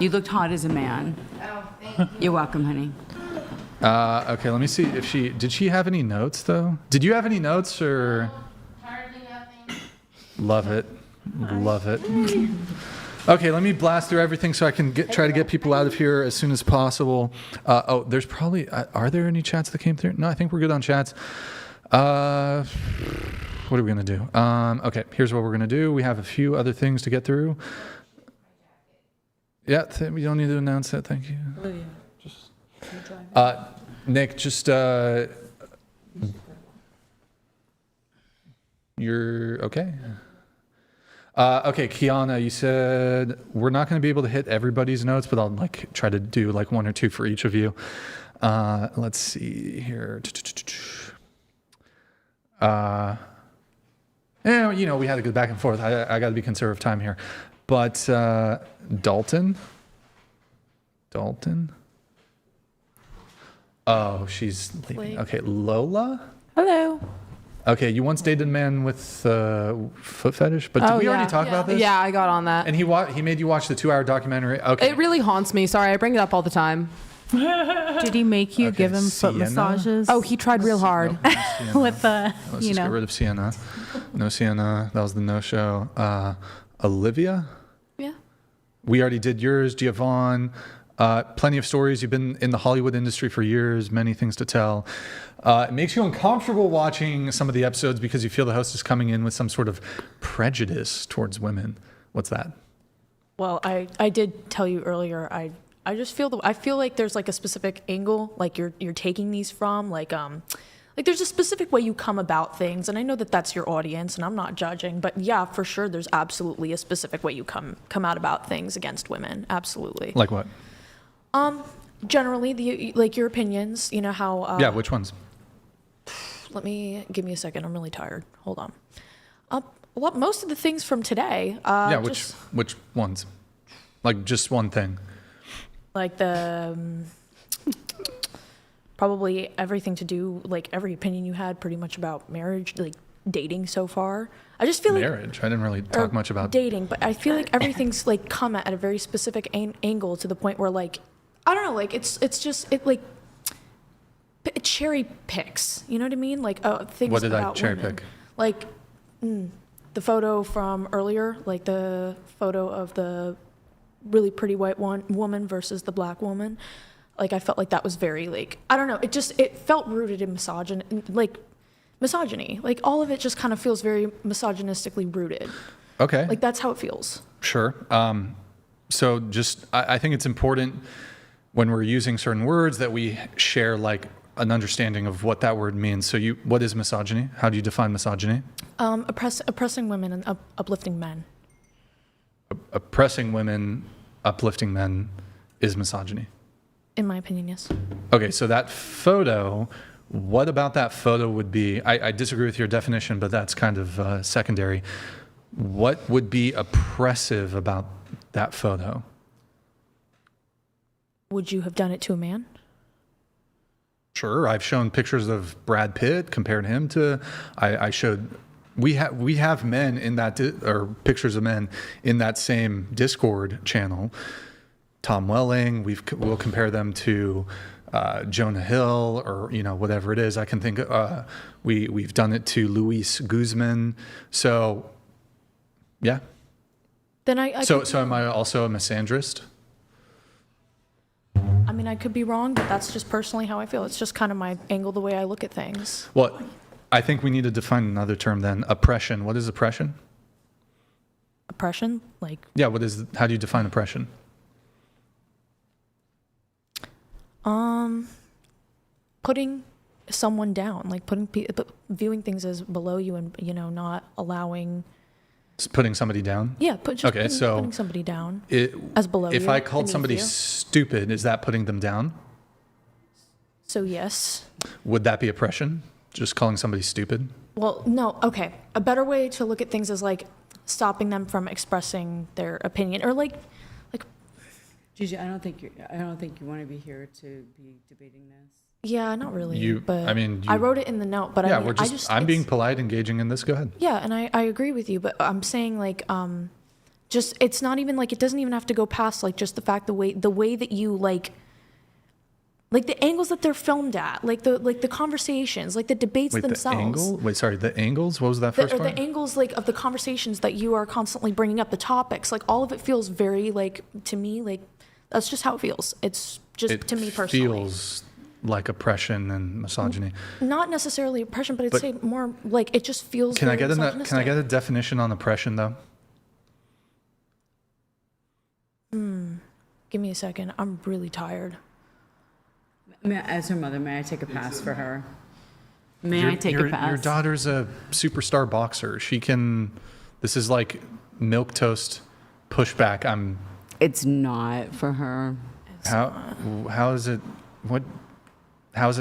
You looked hot as a man. Oh, thank you. You're welcome, honey. Okay, let me see if did she have any notes though? Did you have any notes or? Hardly nothing. Love it. Love it. Okay, let me blast through everything so I can try to get people out of here as soon as possible. There's probably, are there any chats that came through? No, I think we're good on chats. What are we going to do? Okay, here's what we're going to do. We have a few other things to get through. Yeah, we don't need to announce that. Thank you. Nick, just, you're okay? Okay, Kiana, you said we're not going to be able to hit everybody's notes, but I'll like try to do like one or two for each of you. Let's see here. Yeah, you know, we had to go back and forth. I got to be conservative time here. But Dalton. Oh, she's leaving. Okay, Lola. Hello. Okay, you once dated a man with foot fetish, but did we already talk about this? Yeah, I got on that. And he made you watch the 2-hour documentary. Okay. It really haunts me. Sorry, I bring it up all the time. Did he make you give him foot massages? Oh, he tried real hard. With the, Let's just get rid of Sienna. No Sienna. That was the no-show. Olivia? Yeah. We already did yours. Giovanni. Plenty of stories. You've been in the Hollywood industry for years. Many things to tell. It makes you uncomfortable watching some of the episodes because you feel the host is coming in with some sort of prejudice towards women. What's that? Well, I did tell you earlier. I just feel I feel like there's like a specific angle like you're taking these from like there's a specific way you come about things, and I know that that's your audience, and I'm not judging, but yeah, for sure, there's absolutely a specific way you come out about things against women. Absolutely. Like what? Generally, like your opinions. You know how. Yeah. Which ones? Give me a second. I'm really tired. Hold on. Most of the things from today. Yeah. Which ones? Like just one thing. Like the probably everything to do, like every opinion you had pretty much about marriage, like dating so far. I just feel marriage. I didn't really talk much about dating, but I feel like everything's like come at a very specific angle to the point where like I don't know, like it's just it cherry picks. You know what I mean? Like things. What did about I cherry women. pick? Like the photo from earlier, like the photo of the really pretty white woman versus the black woman. Like I felt like that was very like I don't know. It felt rooted in misogyny. Like all of it just kind of feels very misogynistically rooted. Okay. Like that's how it feels. Sure. So just I think it's important when we're using certain words that we share like an understanding of what that word means. So what is misogyny? How do you define misogyny? Oppressing women and uplifting men. Oppressing women, uplifting men is misogyny. In my opinion, yes. Okay, so that photo, what about that photo would be, I disagree with your definition, but that's kind of secondary. What would be oppressive about that photo? Would you have done it to a man? Sure, I've shown pictures of Brad Pitt, compared him to, I showed, we have men in that, or pictures of men in that same Discord channel. Tom Welling, we'll compare them to Jonah Hill or, whatever it is. I can think, we've done it to Luis Guzman. So, yeah. Then So am I also a misandrist? I mean, I could be wrong, but that's just personally how I feel. It's just kind of my angle, the way I look at things. Well, I think we need to define another term then. Oppression. What is oppression? Oppression? Like? Yeah, how do you define oppression? Putting someone down, like viewing things as below you and, not allowing. Putting somebody down? Yeah, putting somebody down as below you. If I called somebody stupid, is that putting them down? So yes. Would that be oppression? Just calling somebody stupid? Well, no. Okay. A better way to look at things is like stopping them from expressing their opinion, or like. Gigi, I don't think you want to be here to be debating this. Yeah, not really. I wrote it in the note, but yeah, I'm being polite, engaging in this. Go ahead. Yeah, and I agree with you, but I'm saying like, just it's not even like it doesn't even have to go past like just the fact the way that you like the angles that they're filmed at, like the conversations, like the debates themselves. The angles? What was that first part? The angles like of the conversations that you are constantly bringing up, the topics, like all of it feels very like to me like that's just how it feels. It's just to me personally. It feels like oppression and misogyny. Not necessarily oppression, but I'd say more like it just feels. Can I get a definition on oppression though? Give me a second. I'm really tired. As her mother, may I take a pass for her? May I take a pass? Your daughter's a superstar boxer. This is like milquetoast pushback. It's not for her. How is it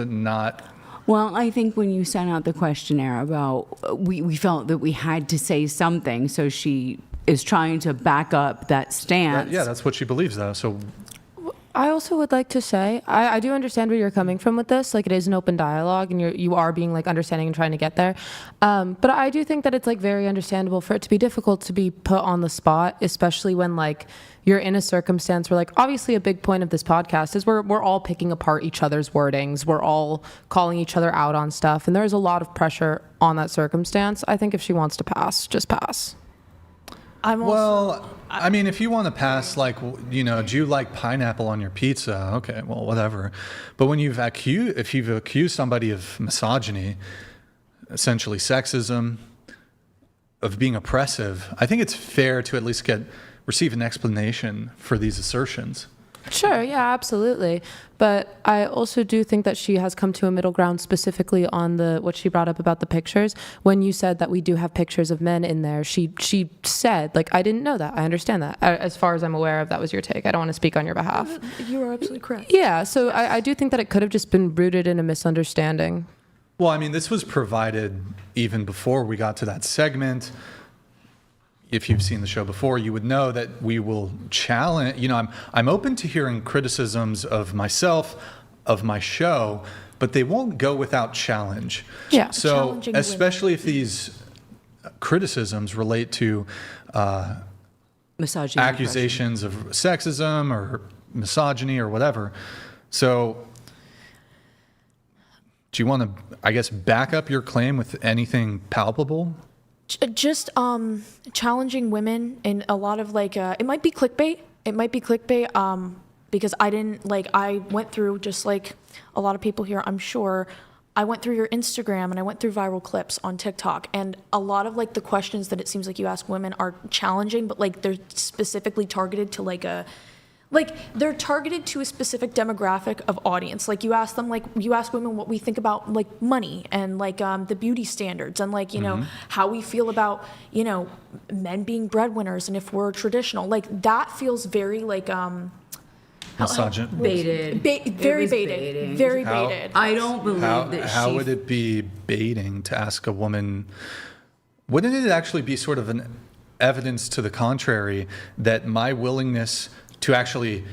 not? Well, I think when you sent out the questionnaire about, we felt that we had to say something, so she is trying to back up that stance. Yeah, that's what she believes, though. So I also would like to say, I do understand where you're coming from with this. Like, it is an open dialogue, and you are being like understanding and trying to get there. But I do think that it's like very understandable for it to be difficult to be put on the spot, especially when like you're in a circumstance where, like, obviously a big point of this podcast is we're all picking apart each other's wordings. We're all calling each other out on stuff, and there's a lot of pressure on that circumstance. I think if she wants to pass, just pass. I mean, if you want to pass, like, you know, do you like pineapple on your pizza? Okay, well, whatever. But when if you've accused somebody of misogyny, essentially sexism, of being oppressive, I think it's fair to at least receive an explanation for these assertions. Sure, yeah, absolutely. But I also do think that she has come to a middle ground, specifically on what she brought up about the pictures. When you said that we do have pictures of men in there, she said, like, I didn't know that. I understand that. As far as I'm aware of, that was your take. I don't want to speak on your behalf. You are absolutely correct. Yeah, so I do think that it could have just been rooted in a misunderstanding. Well, I mean, this was provided even before we got to that segment. If you've seen the show before, you would know that we will challenge, you know, I'm open to hearing criticisms of myself, of my show, but they won't go without challenge. Yeah. So especially if these criticisms relate to misogyny, accusations of sexism or misogyny or whatever. So do you want to, I guess, back up your claim with anything palpable? Just challenging women in a lot of like it might be clickbait. Because I went through, just like a lot of people here, I'm sure, I went through your Instagram and I went through viral clips on TikTok, and a lot of like the questions that it seems like you ask women are challenging, but like they're specifically targeted to they're targeted to a specific demographic of audience. Like you ask women what we think about like money and like the beauty standards and like, you know, how we feel about, you know, men being breadwinners and if we're traditional. Like that feels very like baited. Very baited. Very baited. I don't believe that How would it be baiting to ask a woman? Wouldn't it actually be sort of an evidence to the contrary that my willingness to actually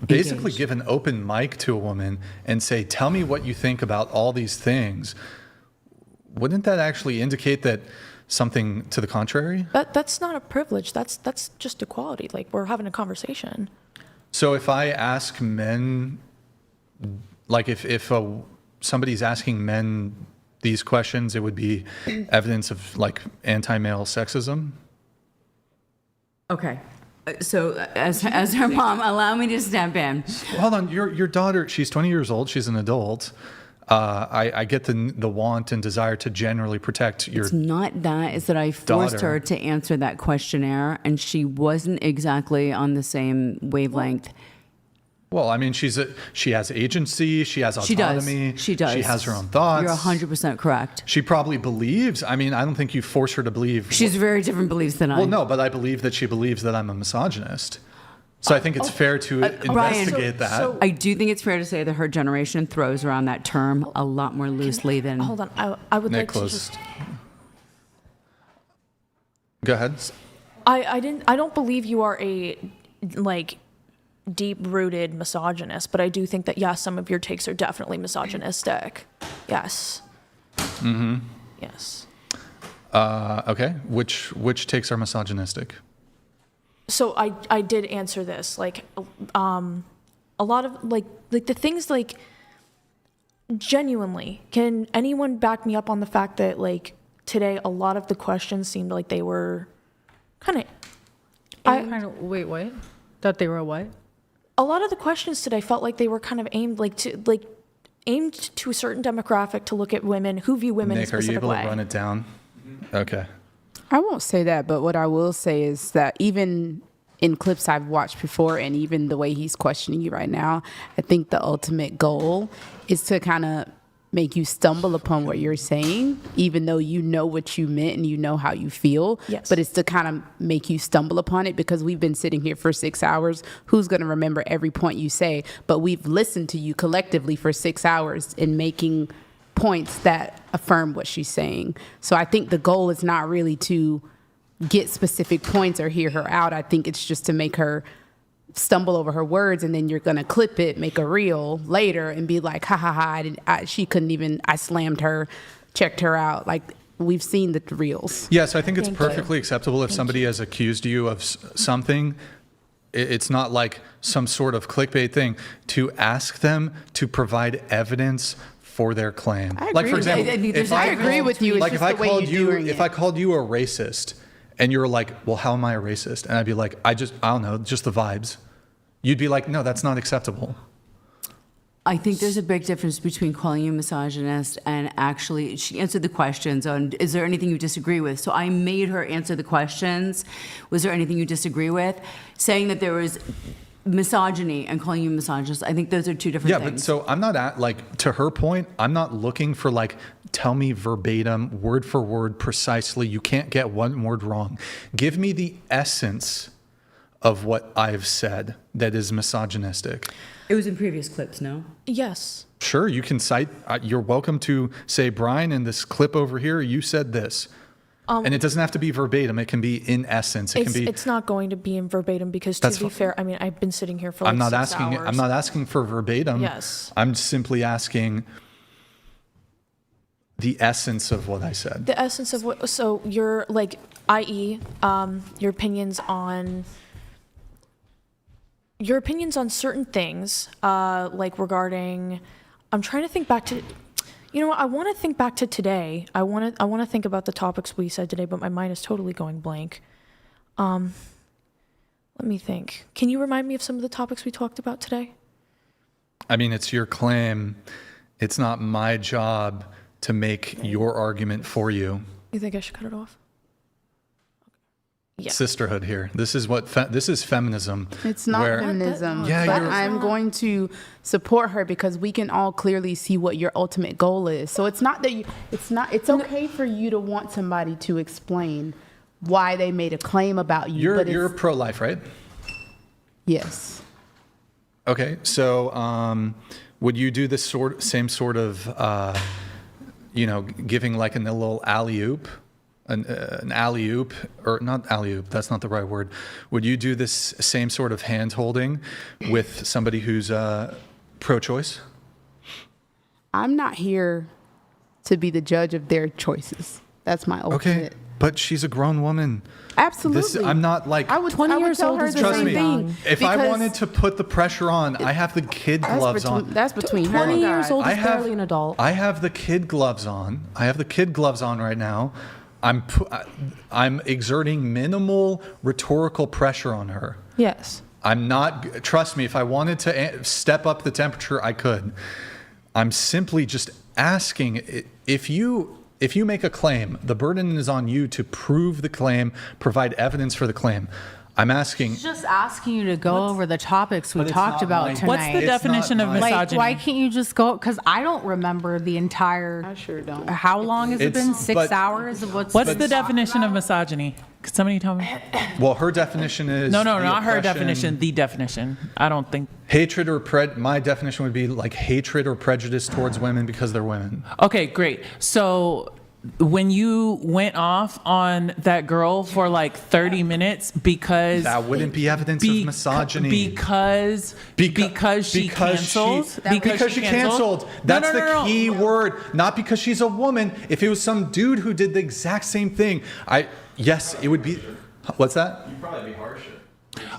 basically give an open mic to a woman and say, tell me what you think about all these things, wouldn't that actually indicate that something to the contrary? That's not a privilege. That's just equality. Like we're having a conversation. So if I ask men, like if somebody's asking men these questions, it would be evidence of like anti-male sexism? Okay. So as her mom, allow me to step in. Hold on, your daughter, she's 20 years old, she's an adult. I get the want and desire to generally protect your It's not that, it's that I forced her to answer that questionnaire and she wasn't exactly on the same wavelength. Well, I mean, she has agency, she has autonomy. She does. She has her own thoughts. You're 100% correct. She probably believes, I mean, I don't think you force her to believe. She has very different beliefs than I. Well, no, but I believe that she believes that I'm a misogynist. So I think it's fair to investigate that. I do think it's fair to say that her generation throws around that term a lot more loosely than. Hold on, I would like to just. Go ahead. I don't believe you are a like deep-rooted misogynist, but I do think that yes, some of your takes are definitely misogynistic. Yes. Mm-hmm. Yes. Okay. Which takes are misogynistic? So I did answer this, like a lot of like the things like genuinely, can anyone back me up on the fact that like today a lot of the questions seemed like they were kind of wait, what? That they were what? A lot of the questions today felt like they were kind of aimed to a certain demographic to look at women who view women in a specific way. Nick, are you able to run it down? Okay. I won't say that, but what I will say is that even in clips I've watched before and even the way he's questioning you right now, I think the ultimate goal is to kind of make you stumble upon what you're saying, even though you know what you meant and you know how you feel. Yes. But it's to kind of make you stumble upon it, because we've been sitting here for 6 hours. Who's going to remember every point you say? But we've listened to you collectively for 6 hours in making points that affirm what she's saying. So I think the goal is not really to get specific points or hear her out. I think it's just to make her stumble over her words, and then you're going to clip it, make a reel later and be like, ha ha ha, she couldn't even, I slammed her, checked her out. Like, we've seen the reels. Yes, I think it's perfectly acceptable if somebody has accused you of something. It's not like some sort of clickbait thing to ask them to provide evidence for their claim. Like, for example, I agree with you. Like, if I called you a racist and you were like, well, how am I a racist? And I'd be like, I don't know, just the vibes. You'd be like, no, that's not acceptable. I think there's a big difference between calling you misogynist and actually, she answered the questions on, is there anything you disagree with? So I made her answer the questions. Was there anything you disagree with? Saying that there was misogyny and calling you misogynist, I think those are two different things. Yeah, but so I'm not to her point, I'm not looking for like, tell me verbatim, word for word, precisely. You can't get one word wrong. Give me the essence of what I've said that is misogynistic. It was in previous clips, no? Yes. Sure, you can cite, you're welcome to say, Brian, in this clip over here, you said this. And it doesn't have to be verbatim. It can be in essence. It's not going to be in verbatim because, to be fair, I mean, I've been sitting here for like 6 hours. I'm not asking for verbatim. Yes. I'm simply asking the essence of what I said. The essence of what, so you're like, i.e., your opinions on certain things, like regarding, I'm trying to think back to, you know what, I want to think back to today. I want to think about the topics we said today, but my mind is totally going blank. Let me think. Can you remind me of some of the topics we talked about today? I mean, it's your claim. It's not my job to make your argument for you. You think I should cut it off? Yeah. Sisterhood here. This is this is feminism. It's not feminism. Yeah, but I'm going to support her because we can all clearly see what your ultimate goal is. So it's not that it's okay for you to want somebody to explain why they made a claim about you. You're pro-life, right? Yes. Okay, so would you do this same sort of giving like a little alley-oop? An alley-oop, or not alley-oop, that's not the right word. Would you do this same sort of hand-holding with somebody who's pro-choice? I'm not here to be the judge of their choices. That's my ultimate. Okay, but she's a grown woman. Absolutely. I'm not like... 20 years old is trust me, young. if I wanted to put the pressure on, I have the kid gloves on. That's between her and 20 years old is barely an adult. I have the kid gloves on. I have the kid gloves on right now. I'm exerting minimal rhetorical pressure on her. Yes. I'm not, trust me, if I wanted to step up the temperature, I could. I'm simply just asking, if you make a claim, the burden is on you to prove the claim, provide evidence for the claim. I'm asking. She's just asking you to go over the topics we talked about tonight. What's the definition of misogyny? Like, why can't you just go? Because I don't remember the entire. I sure don't. How long has it been? 6 hours of what's the definition of misogyny? Could somebody tell me? Well, her definition is. No, not her definition. The definition. I don't think. Hatred or my definition would be like hatred or prejudice towards women because they're women. Okay, great. So when you went off on that girl for like 30 minutes because that wouldn't be evidence of misogyny because she canceled. That's the key word. Not because she's a woman. If it was some dude who did the exact same thing, yes, it would be. What's that? You'd probably be harsher.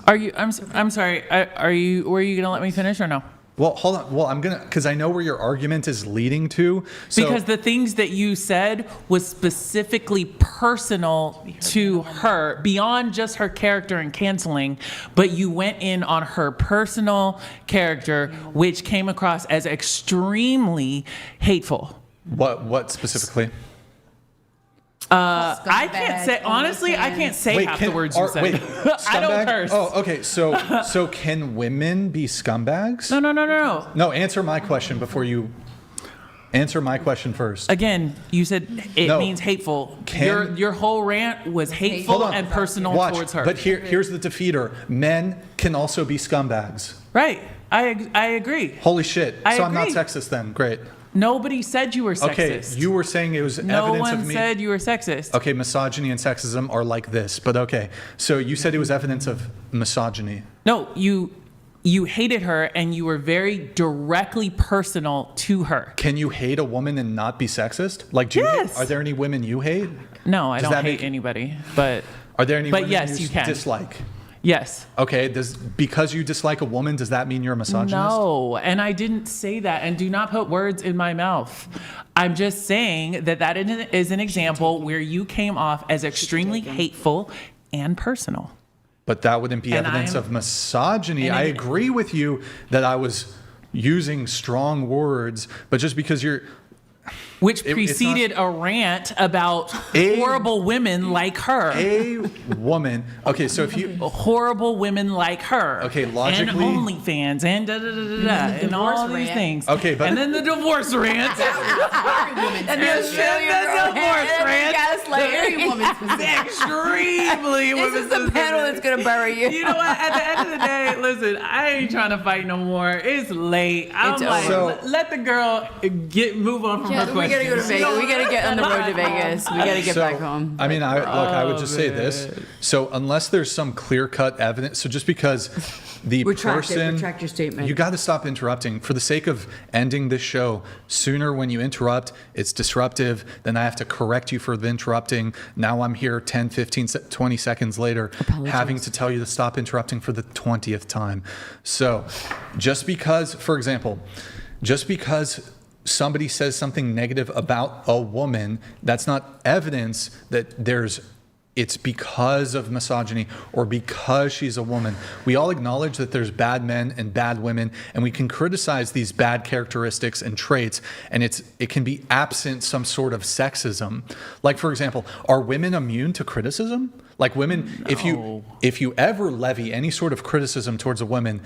Are you? I'm sorry. Were you gonna let me finish or no? Well, hold on. Well, I'm because I know where your argument is leading to. Because the things that you said was specifically personal to her, beyond just her character and canceling, but you went in on her personal character, which came across as extremely hateful. What specifically? I can't say, honestly, I can't say half the words you said. Wait, I don't curse. Oh, okay. So can women be scumbags? No. No, answer my question before you. Answer my question first. Again, you said it means hateful. Your whole rant was hateful and personal towards her. But here's the defeater. Men can also be scumbags. Right. I agree. Holy shit. So I'm not agree. sexist then. Great. Nobody said you were sexist. Okay, you were saying it was evidence of me. No one said you were sexist. Okay, misogyny and sexism are like this, but okay. So you said it was evidence of misogyny. No, you hated her and you were very directly personal to her. Can you hate a woman and not be sexist? Like, are there any women you hate? No, I don't hate anybody, but are there any women yes, you can. dislike? Yes. Okay, because you dislike a woman, does that mean you're a misogynist? No, and I didn't say that, and do not put words in my mouth. I'm just saying that is an example where you came off as extremely hateful and personal. But that wouldn't be evidence of misogyny. I agree with you that I was using strong words, but just because you're... Which preceded a rant about horrible women like her. A woman. Okay, so if you... Horrible women like her. Okay, logically... And OnlyFans and and all these things. Okay, but... And then the divorce rant. And the divorce rant. Gaslighting woman. Extremely women. This is the panel that's going to bury you. You know what? At the end of the day, listen, I ain't trying to fight no more. It's late. I'm like, let the girl move on from her question. We gotta go to Vegas. We gotta get on the road to Vegas. We gotta get back home. I mean, I would just say this. So unless there's some clear-cut evidence, so just because the retract your statement. You got to stop interrupting. For the sake of ending this show, sooner when you interrupt, it's disruptive. Then I have to correct you for the interrupting. Now I'm here 10, 15, 20 seconds later, having to tell you to stop interrupting for the 20th time. So just because, for example, somebody says something negative about a woman, that's not evidence that it's because of misogyny or because she's a woman. We all acknowledge that there's bad men and bad women, and we can criticize these bad characteristics and traits, and it can be absent some sort of sexism. Like, for example, are women immune to criticism? Like women, No. if you ever levy any sort of criticism towards a woman,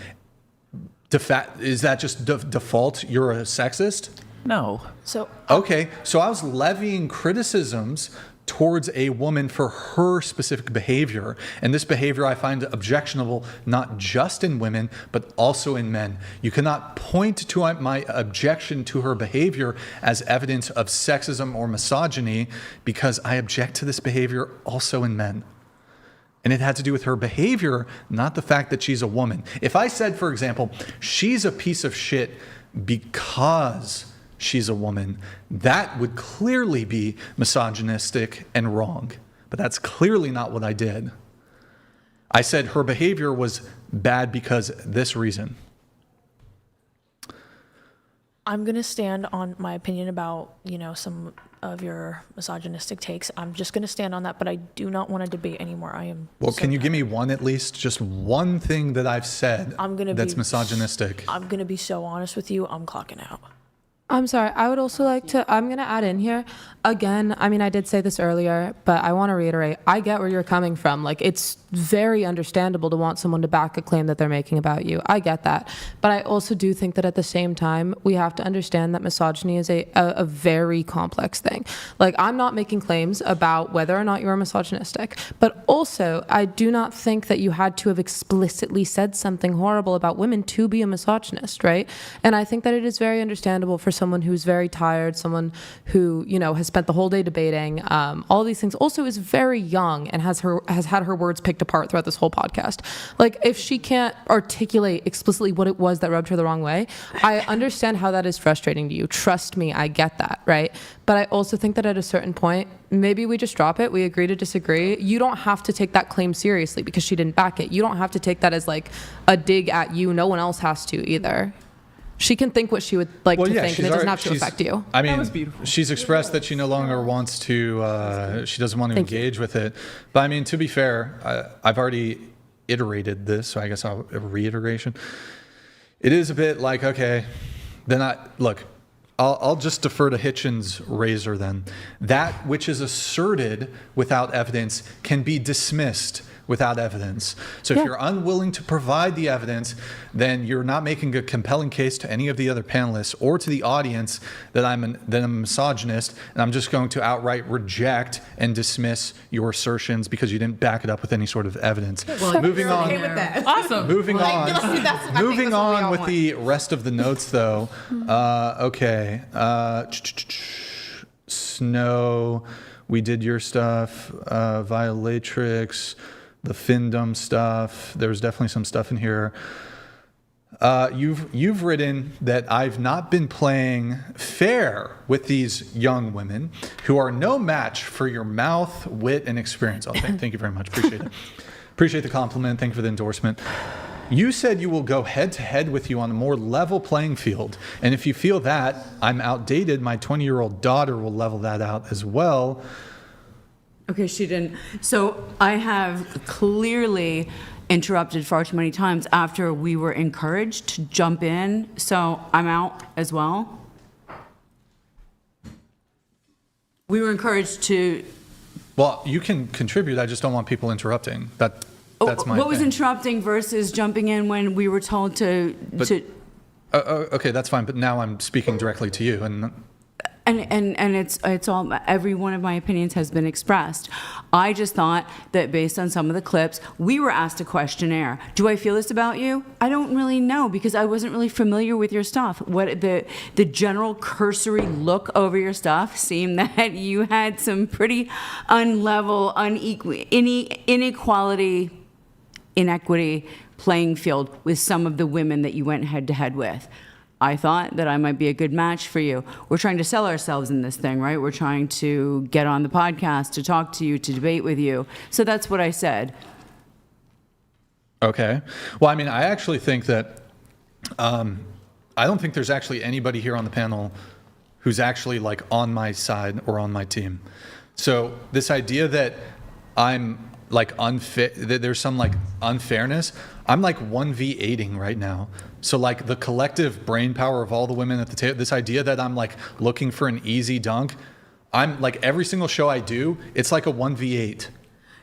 is that just default? You're a sexist? No. Okay, so I was levying criticisms towards a woman for her specific behavior, and this behavior I find objectionable not just in women but also in men. You cannot point to my objection to her behavior as evidence of sexism or misogyny, because I object to this behavior also in men. And it had to do with her behavior, not the fact that she's a woman. If I said, for example, she's a piece of shit because she's a woman, that would clearly be misogynistic and wrong. But that's clearly not what I did. I said her behavior was bad because this reason. I'm going to stand on my opinion about, some of your misogynistic takes. I'm just going to stand on that, but I do not want to debate anymore. Well, can you give me one at least? Just one thing that I've said that's misogynistic. I'm going to be so honest with you. I'm clocking out. I'm sorry. I would also like to, I'm going to add in here. Again, I mean, I did say this earlier, but I want to reiterate, I get where you're coming from. Like, it's very understandable to want someone to back a claim that they're making about you. I get that. But I also do think that at the same time, we have to understand that misogyny is a very complex thing. Like, I'm not making claims about whether or not you're misogynistic, but also I do not think that you had to have explicitly said something horrible about women to be a misogynist, right? And I think that it is very understandable for someone who's very tired, someone who, has spent the whole day debating, all these things, also is very young and has had her words picked apart throughout this whole podcast. Like, if she can't articulate explicitly what it was that rubbed her the wrong way, I understand how that is frustrating to you. Trust me, I get that, right? But I also think that at a certain point, maybe we just drop it. We agree to disagree. You don't have to take that claim seriously because she didn't back it. You don't have to take that as like a dig at you. No one else has to either. She can think what she would like to think, and it doesn't have to affect you. I mean, she's expressed that she no longer wants to, she doesn't want to engage with it. But I mean, to be fair, I've already iterated this, so I guess a reiteration. It is a bit like, okay, then look, I'll just defer to Hitchens' razor then. That which is asserted without evidence can be dismissed without evidence. So if you're unwilling to provide the evidence, then you're not making a compelling case to any of the other panelists or to the audience that I'm a misogynist, and I'm just going to outright reject and dismiss your assertions because you didn't back it up with any sort of evidence. Well, moving on. Okay with that. Awesome. Moving on. Moving on with want. the rest of the notes, though. Okay. Snow. We did your stuff. Violatrix. The finndom stuff. There's definitely some stuff in here. You've written that I've not been playing fair with these young women who are no match for your mouth, wit, and experience. Oh, thank you very much. Appreciate it. Appreciate the compliment. Thank you for the endorsement. You said you will go head to head with you on a more level playing field. And if you feel that I'm outdated, my 20-year-old daughter will level that out as well. Okay, she didn't. So I have clearly interrupted far too many times after we were encouraged to jump in. So I'm out as well. We were encouraged to. Well, you can contribute. I just don't want people interrupting. That's my What was thing. interrupting versus jumping in when we were told to? Okay, that's fine. But now I'm speaking directly to you, and it's all, every one of my opinions has been expressed. I just thought that based on some of the clips, we were asked a questionnaire. Do I feel this about you? I don't really know because I wasn't really familiar with your stuff. What the general cursory look over your stuff seemed that you had some pretty unlevel, inequity playing field with some of the women that you went head to head with. I thought that I might be a good match for you. We're trying to sell ourselves in this thing, right? We're trying to get on the podcast, to talk to you, to debate with you. So that's what I said. Okay. Well, I mean, I actually think that I don't think there's actually anybody here on the panel who's actually like on my side or on my team. So this idea that I'm like unfair, that there's some like unfairness, I'm like 1v8ing right now. So like the collective brain power of all the women at the table, this idea that I'm like looking for an easy dunk, I'm like every single show I do, it's like a 1v8.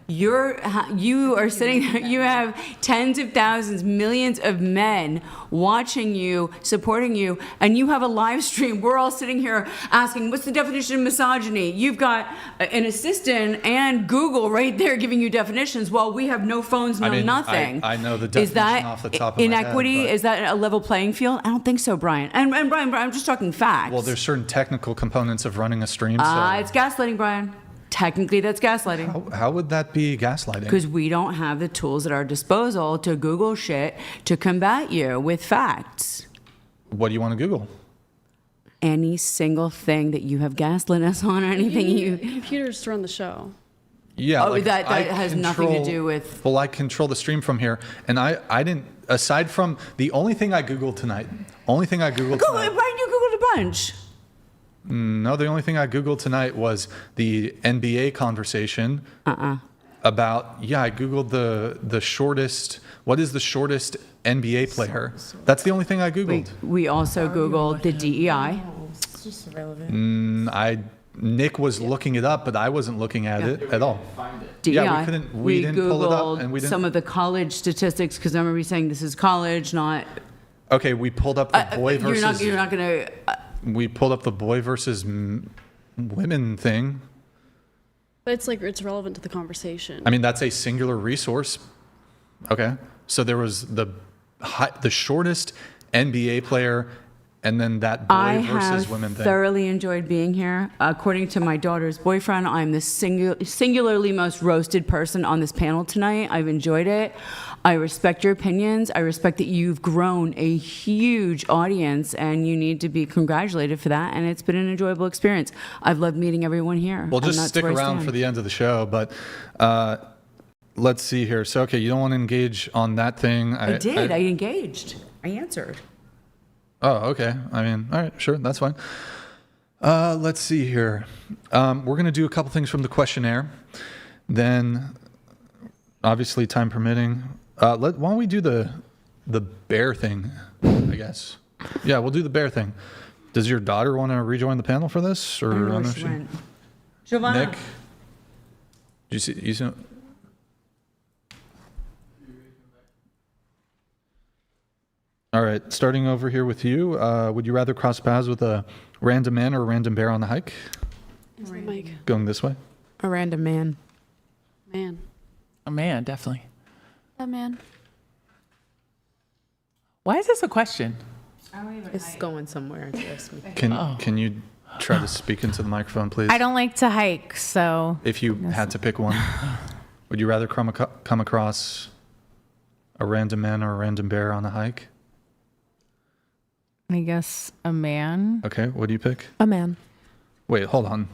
You are sitting there, you have tens of thousands, millions of men watching you, supporting you, and you have a live stream. We're all sitting here asking, what's the definition of misogyny? You've got an assistant and Google right there giving you definitions while we have no phones, nothing. I know the definition off the top of my head. Inequity? Is that a level playing field? I don't think so, Brian. And Brian, I'm just talking facts. Well, there's certain technical components of running a stream. So. It's gaslighting, Brian. Technically, that's gaslighting. How would that be gaslighting? Because we don't have the tools at our disposal to Google shit to combat you with facts. What do you want to Google? Any single thing that you have gaslit us on, or anything you. Computers to run the show. Yeah, like that has nothing to do with. Well, I control the stream from here, and I didn't. Aside from the only thing I Googled tonight, Brian, you Googled a bunch. No, the only thing I Googled tonight was the NBA conversation about, I Googled the shortest, what is the shortest NBA player? That's the only thing I Googled. We also Googled the DEI. It's just irrelevant. Nick was looking it up, but I wasn't looking at it at all. DEI. Yeah, we didn't pull it up. And we didn't. Some of the college statistics, because I remember you saying this is college, not. Okay, we pulled up the boy versus. You're not going to. We pulled up the boy versus women thing. But it's relevant to the conversation. I mean, that's a singular resource. Okay, so there was the shortest NBA player, and then that boy versus women thing. I have thoroughly enjoyed being here. According to my daughter's boyfriend, I'm the singularly most roasted person on this panel tonight. I've enjoyed it. I respect your opinions. I respect that you've grown a huge audience, and you need to be congratulated for that. And it's been an enjoyable experience. I've loved meeting everyone here. Well, just stick around for the end of the show. But let's see here. So, okay, you don't want to engage on that thing. I did. I engaged. I answered. Oh, okay. I mean, all right, sure, that's fine. Let's see here. We're going to do a couple things from the questionnaire. Then, obviously, time permitting. Why don't we do the bear thing, I guess. Yeah, we'll do the bear thing. Does your daughter want to rejoin the panel for this? Or I don't know I where know she she- went. Giovanna. Nick? Did you see? All right, starting over here with you. Would you rather cross paths with a random man or a random bear on the hike? Mike. Going this way? A random man. Man. A man, definitely. A man. Why is this a question? It's going somewhere. Trust me. Can you try to speak into the microphone, please? I don't like to hike, so If you had to pick one, would you rather come across a random man or a random bear on a hike? I guess a man. Okay, what do you pick? A man. Wait, hold on.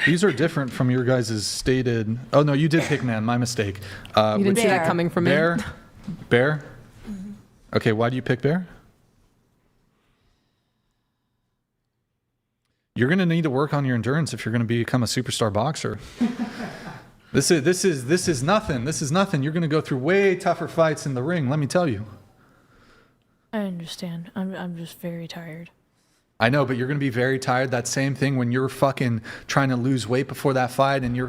These are different from your guys' stated. Oh no, you did pick man. My mistake. You didn't see that coming from me. Bear. Okay, why do you pick bear? You're gonna need to work on your endurance if you're gonna become a superstar boxer. This is nothing. This is nothing. You're gonna go through way tougher fights in the ring. Let me tell you. I understand. I'm just very tired. I know, but you're gonna be very tired. That same thing when you're fucking trying to lose weight before that fight, and you're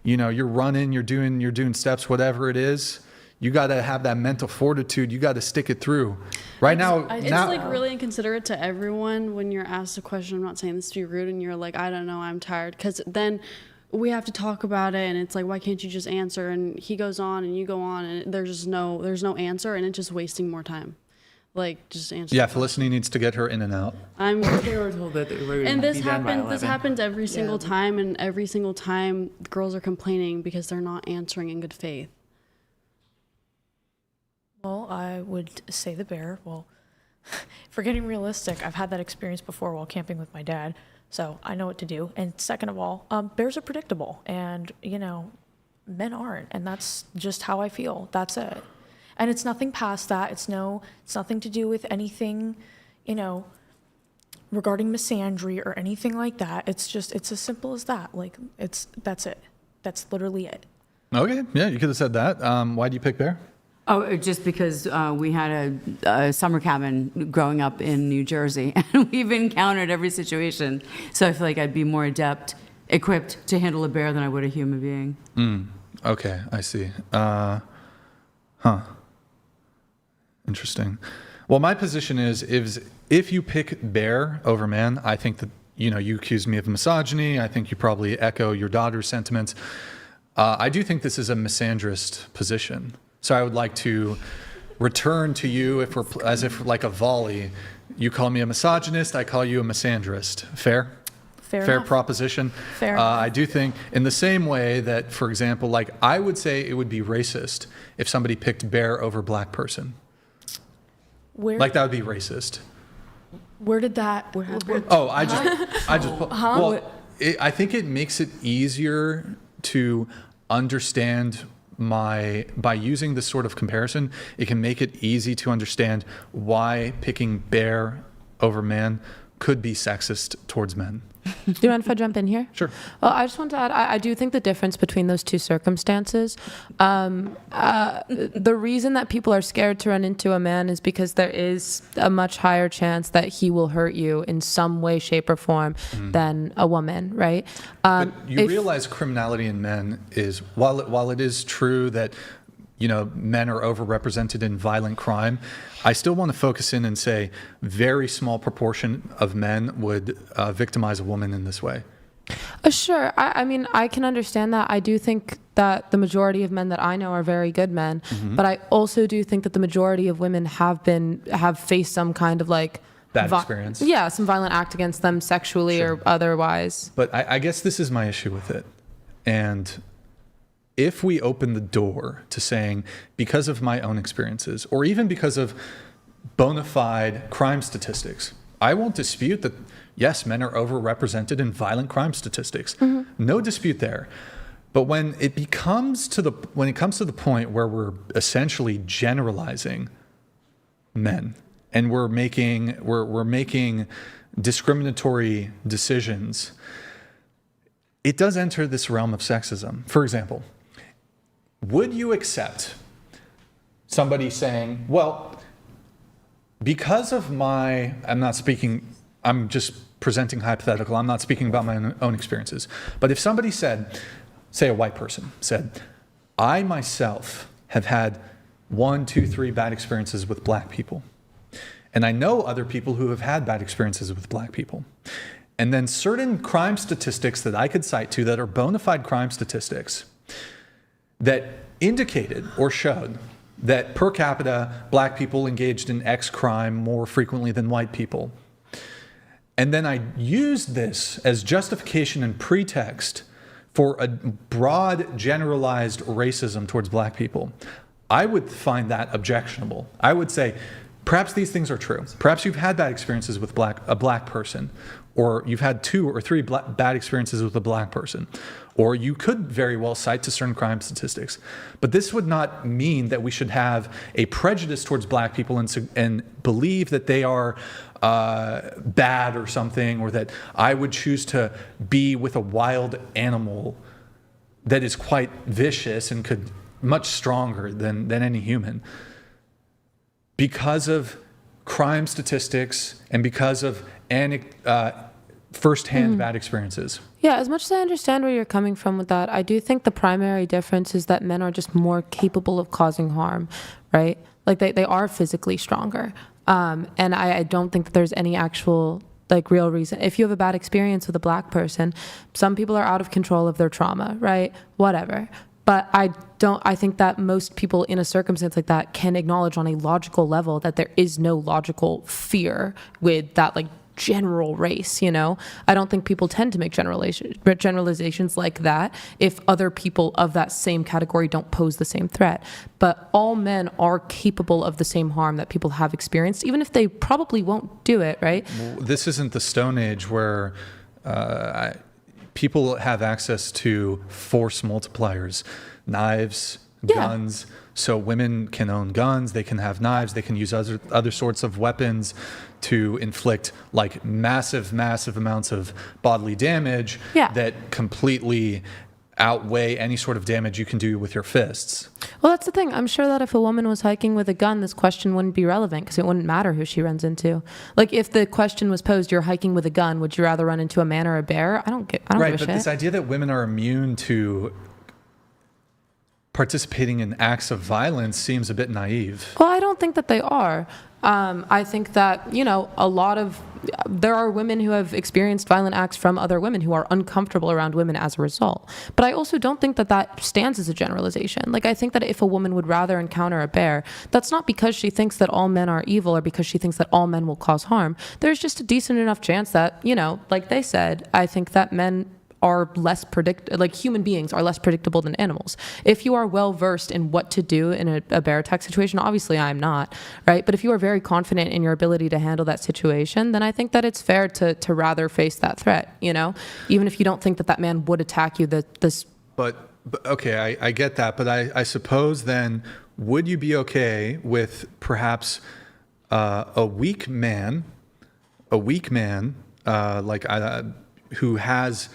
running, you're doing steps, whatever it is. You got to have that mental fortitude. You got to stick it through. Right now, It's like really inconsiderate to everyone when you're asked a question. I'm not saying this to be rude, and you're like, I don't know, I'm tired, because then we have to talk about it, and it's like, why can't you just answer? And he goes on, and you go on, and there's no answer, and it's just wasting more time. Like, just answer. Yeah, Felicity needs to get her in and out. They were told that they were And going to be done by 11. this happens every single time, and every single time girls are complaining because they're not answering in good faith. Well, I would say the bear. Well, for getting realistic, I've had that experience before while camping with my dad, so I know what to do. And second of all, bears are predictable, and men aren't, and that's just how I feel. That's it. And it's nothing past that. It's nothing to do with anything, regarding misandry or anything like that. It's as simple as that. Like, that's it. That's literally it. Okay, yeah, you could have said that. Why do you pick bear? Oh, just because we had a summer cabin growing up in New Jersey, and we've encountered every situation. So I feel like I'd be more equipped to handle a bear than I would a human being. Okay, I see. Interesting. Well, my position is if you pick bear over man, I think that, you accuse me of misogyny. I think you probably echo your daughter's sentiments. I do think this is a misandrist position. So I would like to return to you as if like a volley. You call me a misogynist, I call you a misandrist. Fair? Fair enough. Proposition. Fair enough. I do think in the same way that, for example, like I would say it would be racist if somebody picked bear over black person. Like that would be racist. Where did that? Oh, I think it makes it easier to understand by using this sort of comparison, it can make it easy to understand why picking bear over man could be sexist towards men. Do you mind if I jump in here? Sure. Well, I just want to add, I do think the difference between those two circumstances, the reason that people are scared to run into a man is because there is a much higher chance that he will hurt you in some way, shape, or form than a woman, right? But you realize criminality in men is, while it is true that men are overrepresented in violent crime, I still want to focus in and say very small proportion of men would victimize a woman in this way. Sure. I mean, I can understand that. I do think that the majority of men that I know are very good men, but I also do think that the majority of women have faced some kind of like bad experience. Yeah, some violent act against them sexually or otherwise. But I guess this is my issue with it. And if we open the door to saying, because of my own experiences, or even because of bona fide crime statistics, I won't dispute that, yes, men are overrepresented in violent crime statistics. No dispute there. But when it comes to the point where we're essentially generalizing men, and we're making discriminatory decisions, it does enter this realm of sexism. For example, would you accept somebody saying, well, because of I'm not speaking I'm just presenting hypothetical. I'm not speaking about my own experiences. But if somebody said, say a white person said, I myself have had 1, 2, 3 bad experiences with black people. And I know other people who have had bad experiences with black people. And then certain crime statistics that I could cite to that are bona fide crime statistics that indicated or showed that per capita, black people engaged in X crime more frequently than white people. And then I used this as justification and pretext for a broad, generalized racism towards black people. I would find that objectionable. I would say, perhaps these things are true. Perhaps you've had bad experiences with a black person, or you've had 2 or 3 bad experiences with a black person, or you could very well cite to certain crime statistics. But this would not mean that we should have a prejudice towards black people and believe that they are bad or something, or that I would choose to be with a wild animal that is quite vicious and could much stronger than any human, because of crime statistics and because of firsthand bad experiences. Yeah, as much as I understand where you're coming from with that, I do think the primary difference is that men are just more capable of causing harm, right? Like they are physically stronger. And I don't think that there's any actual like real reason. If you have a bad experience with a black person, some people are out of control of their trauma, right? Whatever. But I think that most people in a circumstance like that can acknowledge on a logical level that there is no logical fear with that like general race, you know? I don't think people tend to make generalizations like that if other people of that same category don't pose the same threat. But all men are capable of the same harm that people have experienced, even if they probably won't do it, right? Well, this isn't the Stone Age where people have access to force multipliers, knives, guns. So women can own guns, they can have knives, they can use other sorts of weapons to inflict like massive amounts of bodily damage that completely outweigh any sort of damage you can do with your fists. Well, that's the thing. I'm sure that if a woman was hiking with a gun, this question wouldn't be relevant because it wouldn't matter who she runs into. Like if the question was posed, you're hiking with a gun, would you rather run into a man or a bear? I don't give a shit. But this idea that women are immune to participating in acts of violence seems a bit naive. Well, I don't think that they are. I think that, you know, there are women who have experienced violent acts from other women who are uncomfortable around women as a result. But I also don't think that that stands as a generalization. Like, I think that if a woman would rather encounter a bear, that's not because she thinks that all men are evil or because she thinks that all men will cause harm. There's just a decent enough chance that, you know, like they said, I think that men are less human beings are less predictable than animals. If you are well versed in what to do in a bear attack situation, obviously I'm not, right? But if you are very confident in your ability to handle that situation, then I think that it's fair to rather face that threat, you know? Even if you don't think that that man would attack you, But okay, I get that, but I suppose then, would you be okay with perhaps a weak man, who has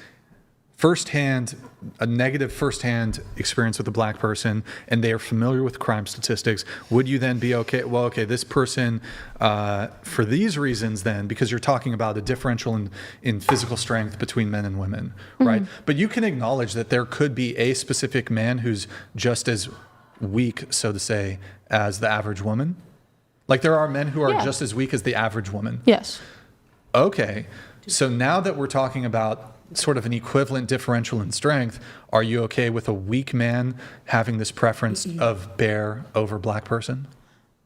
a negative firsthand experience with a black person, and they are familiar with crime statistics, would you then be okay? Well, okay, this person, for these reasons then, because you're talking about a differential in physical strength between men and women, right? But you can acknowledge that there could be a specific man who's just as weak, so to say, as the average woman. Like there are men who are just as weak as the average woman. Yes. Okay, so now that we're talking about sort of an equivalent differential in strength, are you okay with a weak man having this preference of bear over black person?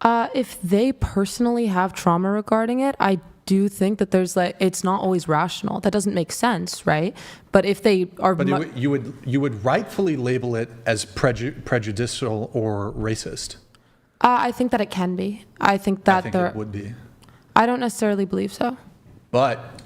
If they personally have trauma regarding it, I do think that there's it's not always rational. That doesn't make sense, right? But if they are, you would rightfully label it as prejudicial or racist. I think that it can be. I think it would be. I don't necessarily believe so. But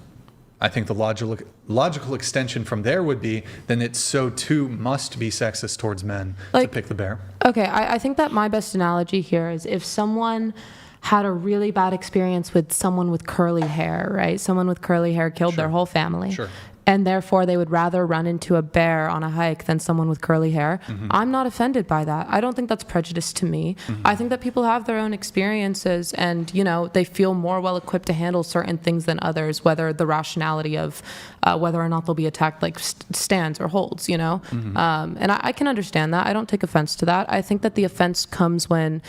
I think the logical extension from there would be, then it so too must be sexist towards men to pick the bear. Okay, I think that my best analogy here is if someone had a really bad experience with someone with curly hair, right? Someone with curly hair killed their whole family. Sure. and therefore they would rather run into a bear on a hike than someone with curly hair. I'm not offended by that. I don't think that's prejudice to me. I think that people have their own experiences, and they feel more well equipped to handle certain things than others, whether the rationality of whether or not they'll be attacked stands or holds, and I can understand that. I don't take offense to that. I think that the offense comes when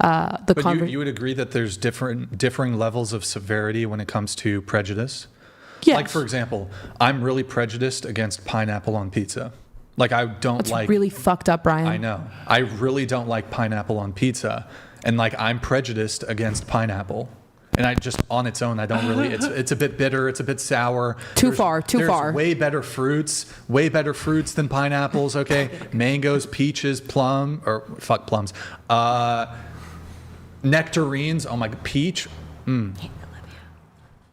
you would agree that there's differing levels of severity when it comes to prejudice? Yes. Like, for example, I'm really prejudiced against pineapple on pizza. Like, I don't That's like... really fucked up, Brian. I know. I really don't like pineapple on pizza. And, I'm prejudiced against pineapple. And I just, on its own, I don't really... It's a bit bitter. It's a bit sour. Too far. There's way better fruits than pineapples, okay? Mangoes, peaches, plums. Nectarines. Oh, my... Peach.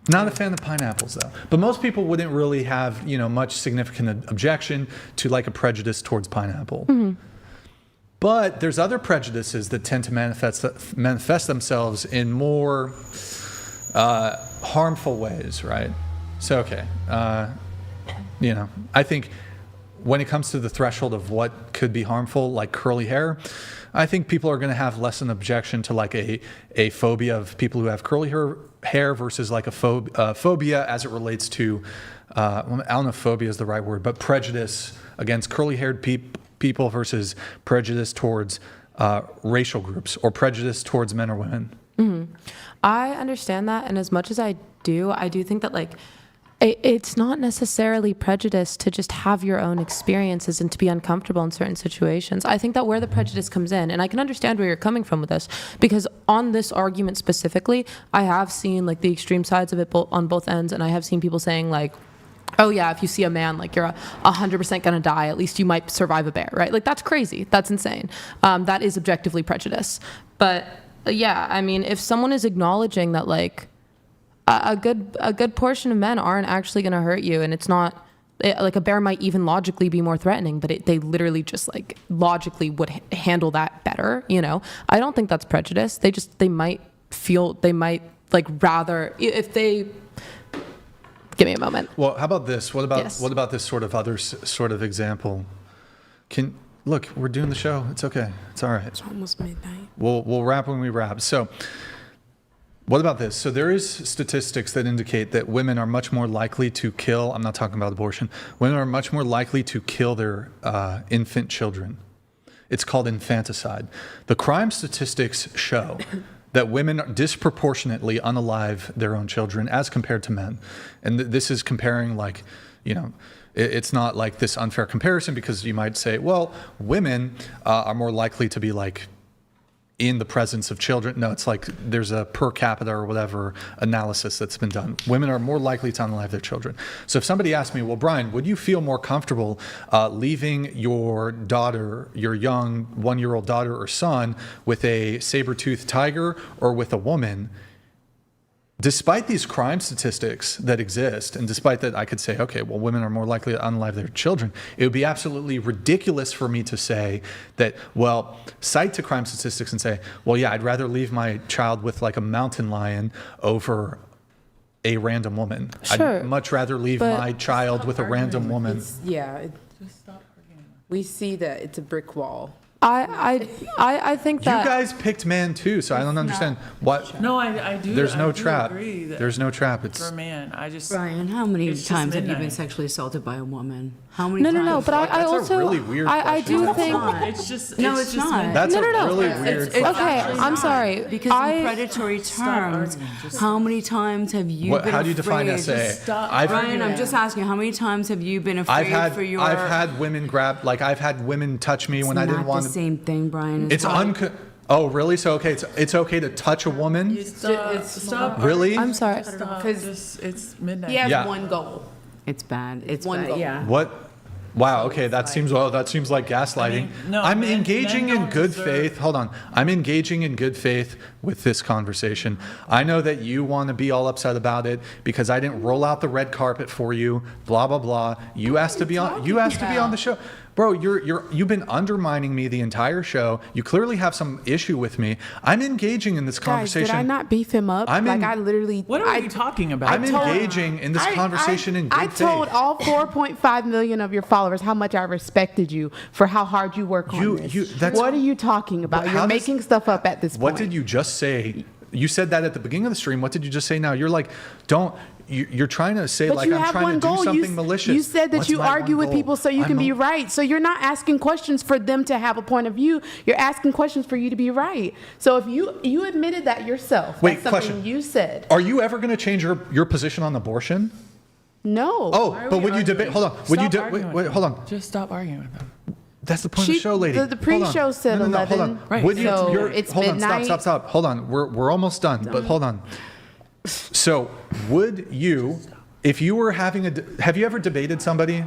Not a fan of pineapples, though. But most people wouldn't really have, much significant objection to a prejudice towards pineapple. But there's other prejudices that tend to manifest themselves in more harmful ways, right? So, okay. I think when it comes to the threshold of what could be harmful, like curly hair, I think people are going to have less an objection to a phobia of people who have curly hair versus a phobia as it relates to, I don't know if phobia is the right word, but prejudice against curly-haired people versus prejudice towards racial groups or prejudice towards men or women. I understand that, and as much as I do think that it's not necessarily prejudice to just have your own experiences and to be uncomfortable in certain situations. I think that where the prejudice comes in, and I can understand where you're coming from with this, because on this argument specifically, I have seen the extreme sides of it on both ends, and I have seen people saying oh yeah, if you see a man, you're 100% gonna die, at least you might survive a bear, right? That's crazy. That's insane. That is objectively prejudice. But yeah, I mean, if someone is acknowledging that a good portion of men aren't actually going to hurt you, and it's not a bear might even logically be more threatening, but they literally just logically would handle that better. I don't think that's prejudice. They might rather if they give me a moment. Well, how about this? What about this sort of other sort of example? Look, we're doing the show. It's okay. It's all right. It's almost midnight. We'll wrap when we wrap. So. What about this? So there is statistics that indicate that women are much more likely to kill, I'm not talking about abortion, women are much more likely to kill their infant children. It's called infanticide. The crime statistics show that women disproportionately unalive their own children as compared to men. And this is comparing it's not this unfair comparison, because you might say, well, women are more likely to be in the presence of children. No, it's there's a per capita or whatever analysis that's been done. Women are more likely to unalive their children. So if somebody asked me, well, Brian, would you feel more comfortable leaving your daughter, your young 1-year-old daughter or son, with a saber-toothed tiger or with a woman? Despite these crime statistics that exist, and despite that I could say, okay, well, women are more likely to unalive their children, it would be absolutely ridiculous for me to say that, cite to crime statistics and say, well, yeah, I'd rather leave my child with a mountain lion over a random woman. Sure, I'd much rather leave my child with a random woman. Just stop arguing. We see that it's a brick wall. I think that you guys picked man too, so I don't understand what. No, I do. There's no trap. There's no trap. It's for a man. Brian, how many times have you been sexually assaulted by a woman? How many times? No. But I that's also a really weird I do think it's just no, it's not. That's no. a really weird. Okay, I'm sorry. Because in predatory terms, how many times have you been how do you define afraid? SA? Brian, I'm just asking, how many times have you been afraid for your? I've had women grab, I've had women touch me when I didn't want to. It's not the same thing, Brian. It's Oh, really? So it's okay to touch a woman? Stop. Really? I'm sorry. Because it's midnight. He has one goal. It's bad. It's one bad. goal. Yeah. What? Wow. Okay, that seems like gaslighting. I'm engaging in good faith. Hold on. I'm engaging in good faith with this conversation. I know that you want to be all upset about it because I didn't roll out the red carpet for you. Blah blah blah. You asked to be on. You asked to be on the show. bro, you've been undermining me the entire show. You clearly have some issue with me. I'm engaging in this conversation. Guys, did I not beef him up? I literally. What are you talking about? I'm engaging in this conversation in good faith. I told all 4.5 million of your followers how much I respected you for how hard you work on this. What are you talking about? You're making stuff up at this point. What did you just say? You said that at the beginning of the stream. What did you just say now? You're like, you're trying to say like I'm trying to do something malicious. You said that you argue with people so you can be right. So you're not asking questions for them to have a point of view. You're asking questions for you to be right. So if you admitted that yourself. Wait, that's something you said. Are you ever going to change your position on abortion? No. Oh, but would you debate? Hold on. Would you wait, hold on. Just stop arguing with them. That's the point of the show, lady. The pre-show said 11. Hold on. Right. Would It's hold midnight. on. Stop. Hold on. We're almost done. But hold on. So would you, if you were have you ever debated somebody?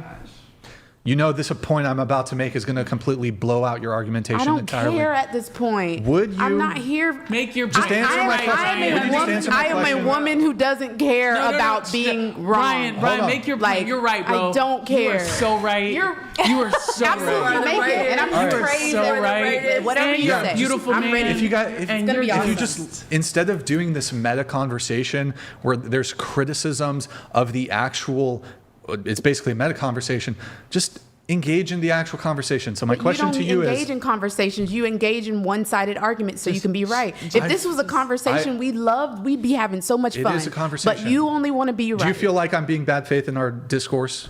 You know, this point I'm about to make is going to completely blow out your argumentation entirely. I don't care at this point. Would you? I'm not here. Make your just answer my question. I am a woman who doesn't care about being wrong. Ryan, make your point. You're right, bro. I don't care. You are so right. You are so absolutely right. Make it, and I'm praised. So right. Whatever you say. Beautiful man. Ready. If you just instead of doing this meta conversation where there's criticisms of the actual, it's basically a meta conversation, just engage in the actual conversation. So my question to you is, you don't engage in conversations, you engage in one-sided arguments so you can be right. If this was a conversation we'd be having so much fun. It is a conversation. But you only want to be right. Do you feel like I'm being bad faith in our discourse?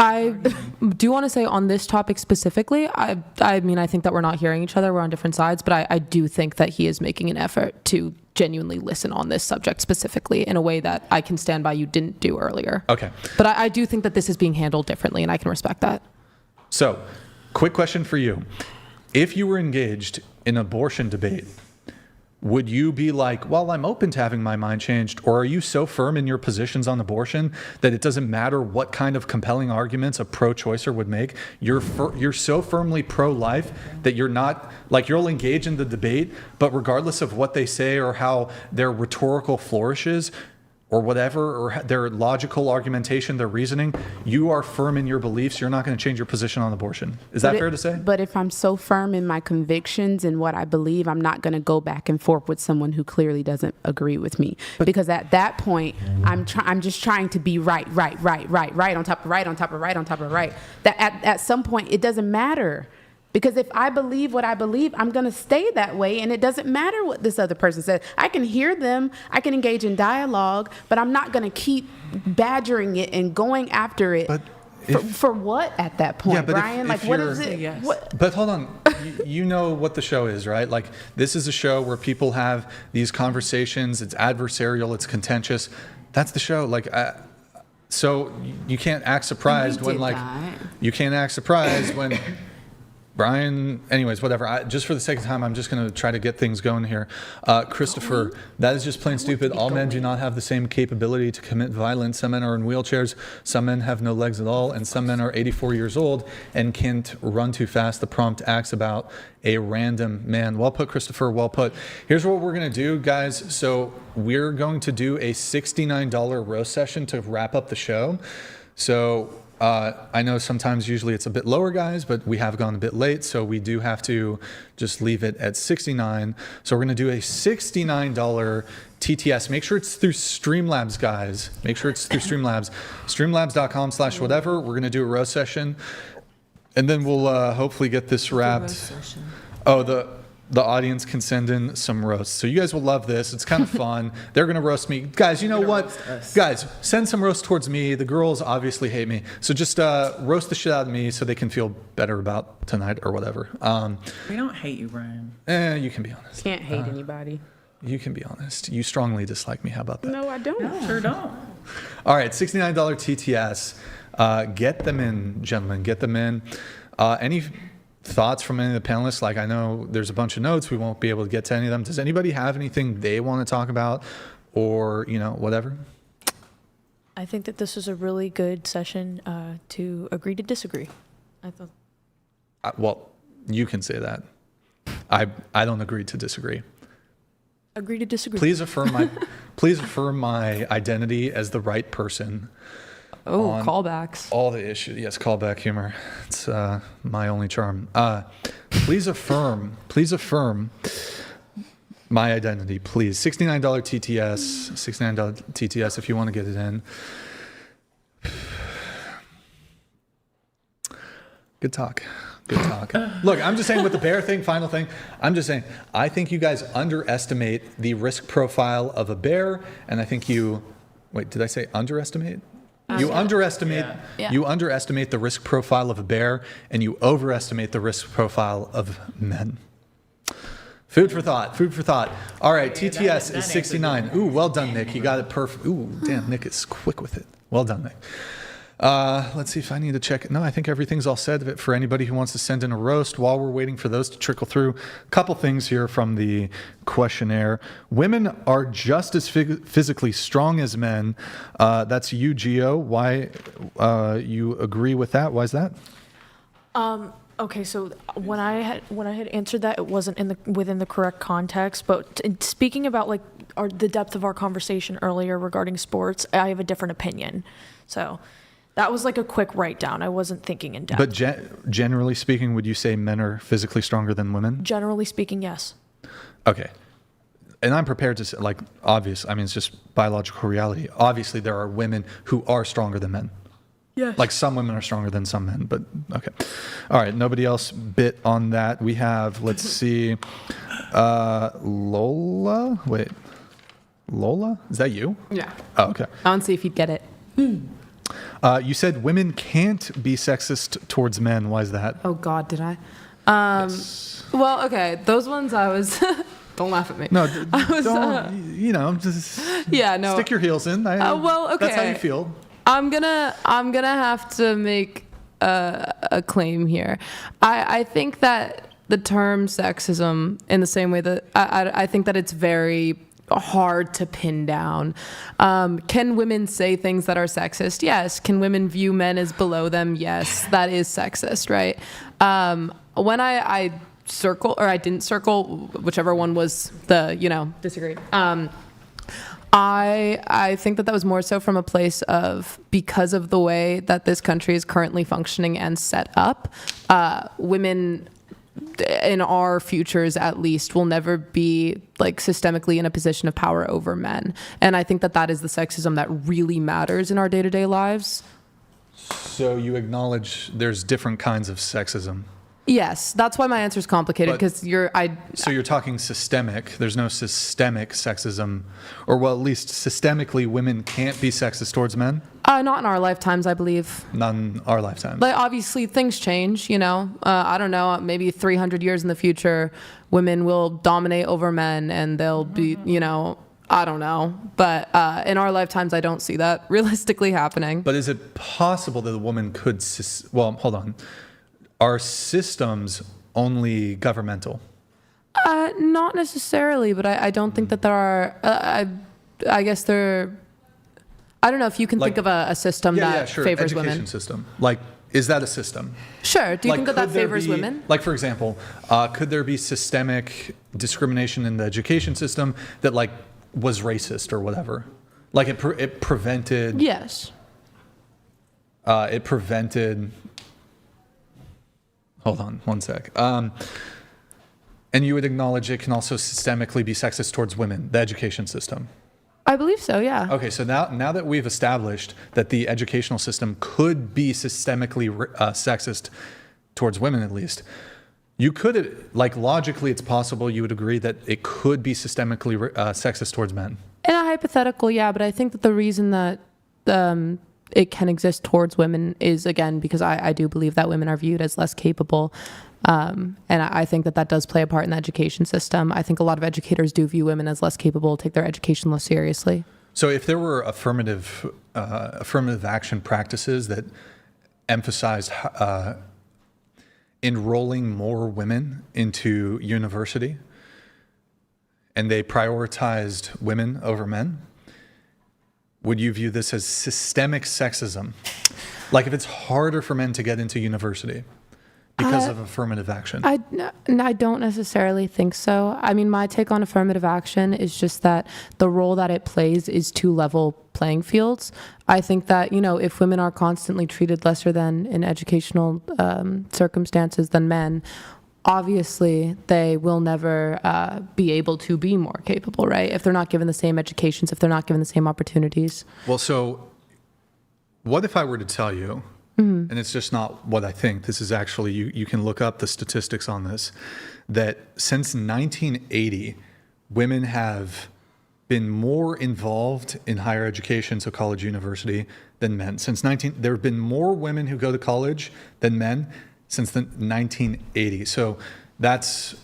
I do want to say on this topic specifically, I mean, I think that we're not hearing each other. We're on different sides, but I do think that he is making an effort to genuinely listen on this subject specifically in a way that I can stand by you didn't do earlier. Okay. But I do think that this is being handled differently, and I can respect that. So, quick question for you. If you were engaged in an abortion debate, would you be like, well, I'm open to having my mind changed? Or are you so firm in your positions on abortion that it doesn't matter what kind of compelling arguments a pro-choicer would make? You're so firmly pro-life that you're not, like, you'll engage in the debate, but regardless of what they say or how their rhetorical flourishes or whatever, or their logical argumentation, their reasoning, you are firm in your beliefs. You're not going to change your position on abortion. Is that fair to say? But if I'm so firm in my convictions and what I believe, I'm not going to go back and forth with someone who clearly doesn't agree with me. Because at that point, I'm just trying to be right on top of right on top of right on top of right. That at some point, it doesn't matter. Because if I believe what I believe, I'm going to stay that way, and it doesn't matter what this other person says. I can hear them, I can engage in dialogue, but I'm not going to keep badgering it and going after it. For what at that point, Brian? What is it? Yes. But hold on. You know what the show is, right? Like, this is a show where people have these conversations. It's adversarial. It's contentious. That's the show. Like, so you can't act surprised when, like, you can't act surprised when... Brian, anyways, whatever. Just for the sake of time, I'm just going to try to get things going here. Christopher, that is just plain stupid. All men do not have the same capability to commit violence. Some men are in wheelchairs, some men have no legs at all, and some men are 84 years old and can't run too fast. The prompt acts about a random man. Well put, Christopher, well put. Here's what we're going to do, guys. So we're going to do a $69 roast session to wrap up the show. So... I know sometimes usually it's a bit lower, guys, but we have gone a bit late, so we do have to just leave it at $69. So we're going to do a $69 TTS. Make sure it's through Streamlabs, guys. Make sure it's through Streamlabs. Streamlabs.com/whatever. We're going to do a roast session, and then we'll hopefully get this wrapped. Oh, the audience can send in some roasts. So you guys will love this. It's kind of fun. They're going to roast me. Guys, you know what? Guys, send some roast towards me. The girls obviously hate me. So just roast the shit out of me so they can feel better about tonight or whatever. We don't hate you, Brian. You can be honest. Can't hate anybody. You can be honest. You strongly dislike me. How about that? No, I don't. No, sure don't. All right, $69 TTS. Get them in, gentlemen. Get them in. Any... thoughts from any of the panelists? Like, I know there's a bunch of notes. We won't be able to get to any of them. Does anybody have anything they want to talk about or, whatever? I think that this was a really good session to agree to disagree. I thought. Well, you can say that. I don't agree to disagree. Agree to disagree. Please affirm my identity as the right person. Oh, callbacks. All the issues. Yes, callback humor. It's my only charm. Please affirm my identity, please. $69 TTS. $69 TTS if you want to get it in. Good talk. Good talk. Look, I'm just saying with the bear thing, final thing, I'm just saying, I think you guys underestimate the risk profile of a bear, and I think you, wait, did I say underestimate? You underestimate you underestimate the risk profile of a bear, and you overestimate the risk profile of men. Food for thought. Food for thought. All right, TTS is 69. Ooh, well done, Nick. You got it perfect. Ooh, damn, Nick is quick with it. Well done, Nick. Let's see if I need to check. No, I think everything's all said for anybody who wants to send in a roast. While we're waiting for those to trickle through, a couple things here from the questionnaire. Women are just as physically strong as men. That's you, Gio. Why you agree with that? Why is that? Okay, so when I had answered that, it wasn't within the correct context. But speaking about like the depth of our conversation earlier regarding sports, I have a different opinion. So that was like a quick write down. I wasn't thinking in depth. But generally speaking, would you say men are physically stronger than women? Generally speaking, yes. Okay. And I'm prepared to say, like, obvious. I mean, it's just biological reality. Obviously, there are women who are stronger than men. Yes. Like some women are stronger than some men, but okay. All right. Nobody else bit on that. We have, let's see, Lola. Wait, Lola? Is that you? Yeah. Oh, okay. I want to see if you'd get it. You said women can't be sexist towards men. Why is that? Oh God, did I? Yes. Well, okay. Those ones I was. Don't laugh at me. No, I was, don't. Just yeah, no. Stick your heels in. Well, okay. That's how you feel. I'm gonna have to make a claim here. I think that the term sexism, in the same way that I think that it's very hard to pin down. Can women say things that are sexist? Yes. Can women view men as below them? Yes. That is sexist, right? When I circle, or I didn't circle, whichever one was the, disagree. I think that was more so from a place of, because of the way that this country is currently functioning and set up, women in our futures at least will never be like systemically in a position of power over men. And I think that is the sexism that really matters in our day-to-day lives. So you acknowledge there's different kinds of sexism? Yes, that's why my answer is complicated, because So you're talking systemic. There's no systemic sexism, or well, at least systemically, women can't be sexist towards men. Not in our lifetimes, I believe. Not in our lifetimes. Like obviously, things change. I don't know. Maybe 300 years in the future, women will dominate over men, and they'll be, I don't know. But in our lifetimes, I don't see that realistically happening. But is it possible that a woman could? Well, hold on. Are systems only governmental? Not necessarily, but I don't think that there are. I guess there. I don't know if you can think of a system that favors women. Education system. Like, is that a system? Sure. Do you think that favors women? Like, for example, could there be systemic discrimination in the education system that was racist or whatever? Like it prevented. Yes. It prevented. Hold on one sec. And you would acknowledge it can also systemically be sexist towards women, the education system? I believe so, yeah. Okay, so now that we've established that the educational system could be systemically sexist towards women at least, you could, logically it's possible you would agree that it could be systemically sexist towards men? In a hypothetical, yeah, but I think that the reason that it can exist towards women is, again, because I do believe that women are viewed as less capable. And I think that does play a part in the education system. I think a lot of educators do view women as less capable, take their education less seriously. So if there were affirmative action practices that emphasized enrolling more women into university, and they prioritized women over men, would you view this as systemic sexism? Like if it's harder for men to get into university because of affirmative action? I don't necessarily think so. I mean, my take on affirmative action is just that the role that it plays is to level playing fields. I think that, if women are constantly treated lesser than in educational circumstances than men, obviously they will never be able to be more capable, right? If they're not given the same educations, if they're not given the same opportunities. Well, so what if I were to tell you, and it's just not what I think, this is actually, you can look up the statistics on this, that since 1980, women have been more involved in higher education, so college, university, than men. There have been more women who go to college than men since the 1980. So that's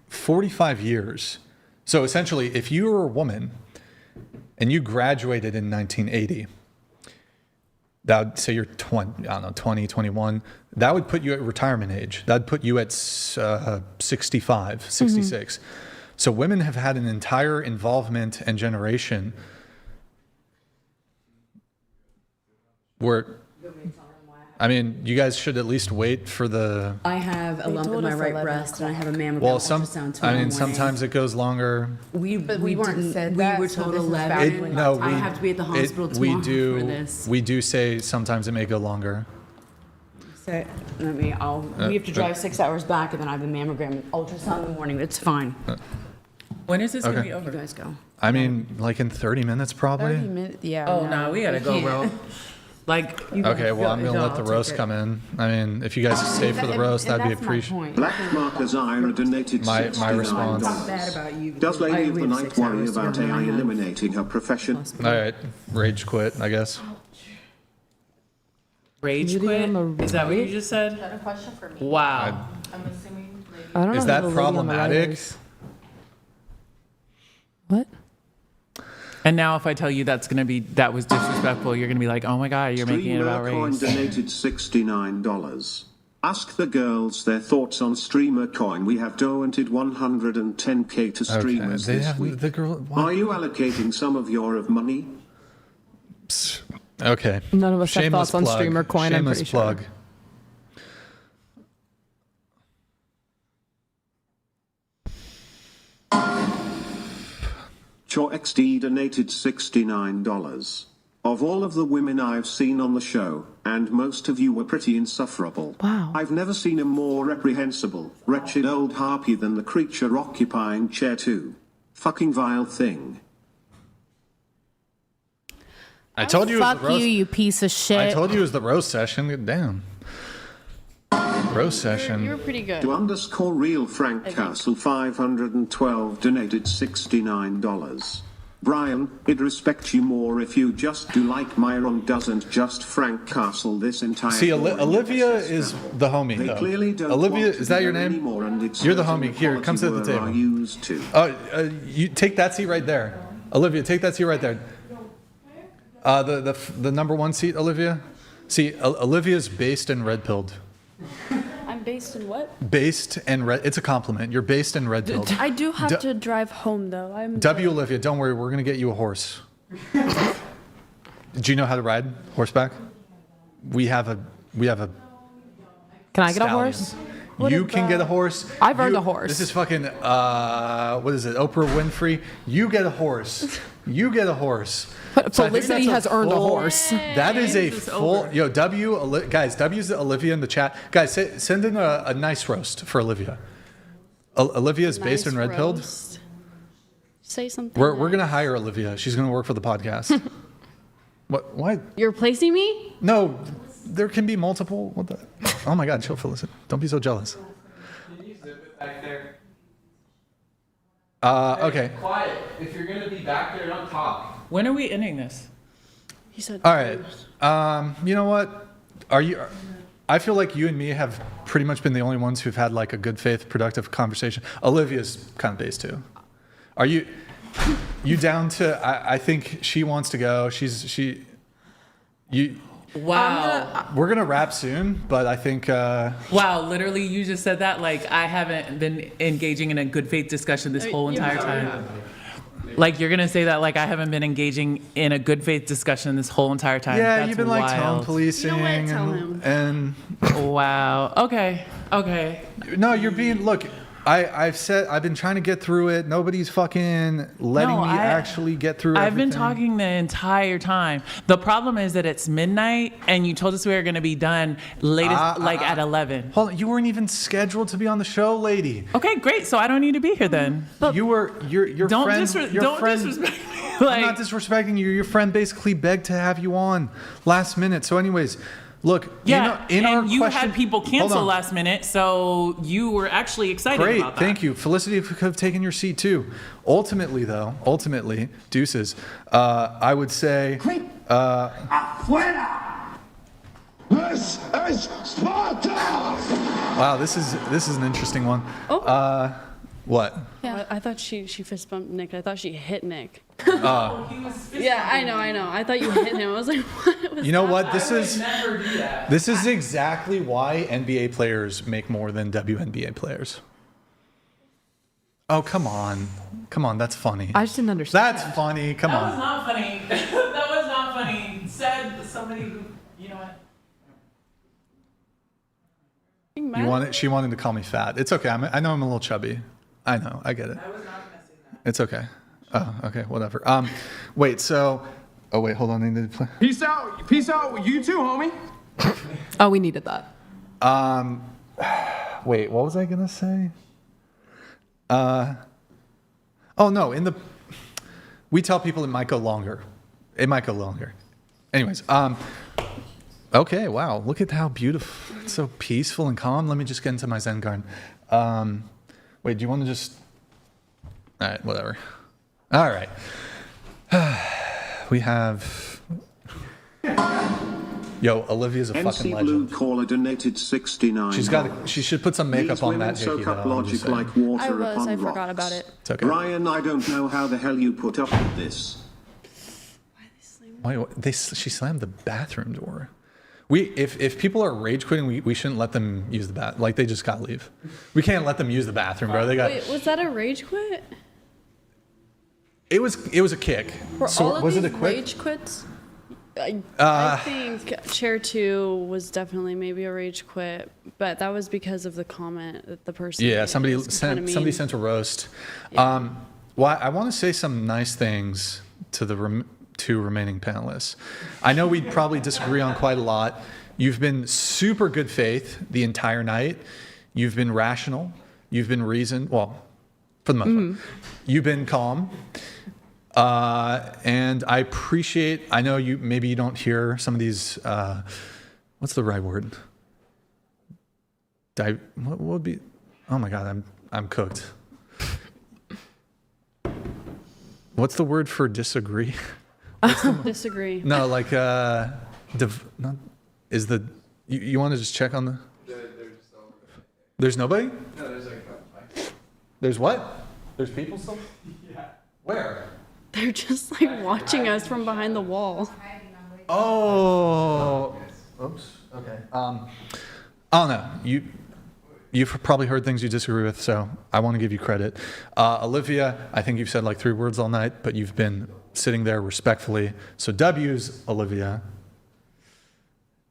45 years. So essentially, if you were a woman and you graduated in 1980, that would say you're 20, 21, that would put you at retirement age. That'd put you at 65, 66. So women have had an entire involvement and generation where, I mean, you guys should at least wait for the... I have a lump in my right breast and I have a mammogram ultrasound tomorrow I mean, morning. sometimes it goes longer. We weren't said we that, were so told this is 11. I have to be at the hospital tomorrow for this. We do say sometimes it may go longer. So, we have to drive 6 hours back and then I have a mammogram and ultrasound in the morning. It's fine. When is this going to be You over? guys go. I mean, like in 30 minutes probably. 30 minutes, yeah. Oh, no, we got to go, bro. Okay, well, I'm going to let the roast come in. I mean, if you guys stay for the roast, that'd be appreciated. Black Markers Ira donated My $69. response. Does Lady of the Night worry about AI eliminating her profession? All right, rage quit, I guess. Rage quit? Is that what you just said? Is that a question for me? Wow. I'm assuming. I don't know Is who that the lady on the right problematic? is. What? And now if I tell you that was disrespectful, you're going to be like, oh my God, you're making it about Streamer Coin race. donated $69. Ask the girls their thoughts on Streamer Coin. We have donated 110k to streamers they this have week. the girl. What? Are you allocating some of your money? Okay. None of us have Shameless thoughts on plug. streamer coin, I'm Shameless pretty sure. plug. Cho XD donated $69. Of all of the women I've seen on the show, and most of you were pretty insufferable. Wow. I've never seen a more reprehensible, wretched old harpy than the creature occupying chair 2. Fucking vile thing. I told you it was Fuck the roast. you piece of shit. I told you it was the roast session. Damn. Roast session. You were pretty good. To _ real Frank Castle 512 donated $69. Brian, I'd respect you more if you just do like Myron doesn't just Frank Castle this entire... See, Olivia is the homie, They though. clearly don't Olivia, want to is that be your there name? anymore, and it's You're the certain homie. Here, come sit at the quality table. were used to. You take that seat right there. Olivia, take that seat right there. The number one seat, Olivia. See, Olivia's based and red-pilled. I'm based in what? Based and red. It's a compliment. You're based and red-pilled. I do have to drive home though. I'm Olivia, don't worry. We're gonna get you a horse. Do you know how to ride horseback? We have a. Can I get a stallion. horse? You can get a horse. I've earned a horse. This is fucking, what is it, Oprah Winfrey? You get a horse. You get a horse. So I think Felicity that's has earned a horse. That is a full, guys, W's Olivia in the chat. Guys, send in a nice roast for Olivia. Olivia's based in Red Pilled. Say something. We're going to hire Olivia. She's going to work for the podcast. What? Why? You're replacing me? No, there can be multiple. What the? Oh my God, chill, Felicity. Don't be so jealous. Can you zip it back there? Okay. Quiet. If you're gonna be back there, don't talk. When are we ending this? He said. All right. You know what? I feel like you and me have pretty much been the only ones who've had like a good faith, productive conversation. Olivia's kind of based too. Are you down to? I think she wants to go. Wow. We're gonna wrap soon, but I think. Wow, literally, you just said that. Like, I haven't been engaging in a good faith discussion this whole entire time. Like, you're going to say that like I haven't been engaging in a good faith discussion this whole entire time? Yeah, That's you've been like tone wild. policing You know what? Tell him. and Wow. Okay. no, you're being look. I've been trying to get through it. Nobody's fucking letting me actually get through. I've been everything. talking the entire time. The problem is that it's midnight, and you told us we were going to be done at 11. Hold on, you weren't even scheduled to be on the show, lady. Okay, great. So I don't need to be here then. Your Don't friend. disrespect me. I'm not disrespecting you. Your friend basically begged to have you on last minute. So, anyways, look. Yeah, in our you question, had people cancel last minute, so you were actually excited Great, about that. thank you. Felicity could have taken your seat too. Ultimately, deuces. I would say. Afuera! This is Sparta! Wow, this is an interesting one. Oh. What? Yeah. I thought she fist bumped Nick. I thought she hit Nick. Yeah, I know. I thought you hit him. I was like, what was You know that? what? This is exactly why NBA players make more than WNBA players. Oh, come on. That's funny. I just didn't understand. That's funny. Come That on. was not funny. That was not funny. Said somebody who, you know what? She wanted to call me fat. It's okay. I know I'm a little chubby. I know. I get it. I was not going to say that. It's okay. Oh, okay. Whatever. Wait. So. Oh wait. Hold on. I need to play. Peace out. Peace out. You too, homie. Oh, we needed that. Wait. What was I gonna say? Oh no. We tell people it might go longer. Anyways. Okay. Wow. Look at how beautiful. It's so peaceful and calm. Let me just get into my Zen garden. Wait. Do you want to just? All right. Whatever. All right. We have. Yo, Olivia's a fucking NC legend. Blue Caller donated 69. She should put some makeup These on women that hickey, soak up though, I'm logic just saying. like water I was. upon I forgot rocks. about it. It's okay. Ryan, I don't know how the hell you put up with this. She slammed the bathroom door. If people are rage quitting, we shouldn't let them use the bath. Like, they just gotta leave. We can't let them use the bathroom, bro. Wait, was that a rage quit? It was a kick. Were So all of was these it a quit? rage quits? I think chair 2 was definitely maybe a rage quit, but that was because of the comment that the person. Yeah, made. somebody It was kinda mean. sent a roast. Well, I want to say some nice things to the two remaining panelists. I know we'd probably disagree on quite a lot. You've been super good faith the entire night. You've been rational. You've been reasoned. Well, for the most part, you've been calm. And I appreciate. I know maybe you don't hear some of these. What's the right word? What would be? Oh my God, I'm cooked. What's the word for disagree? Disagree. No, like is the you want to just check on the? There's nobody. No, there's like There's what? There's people still. Yeah. Where? They're just like watching us from behind the wall. Oh. Oops. Okay. I don't know. You've probably heard things you disagree with, so I want to give you credit. Olivia, I think you've said like 3 words all night, but you've been sitting there respectfully. So W's, Olivia.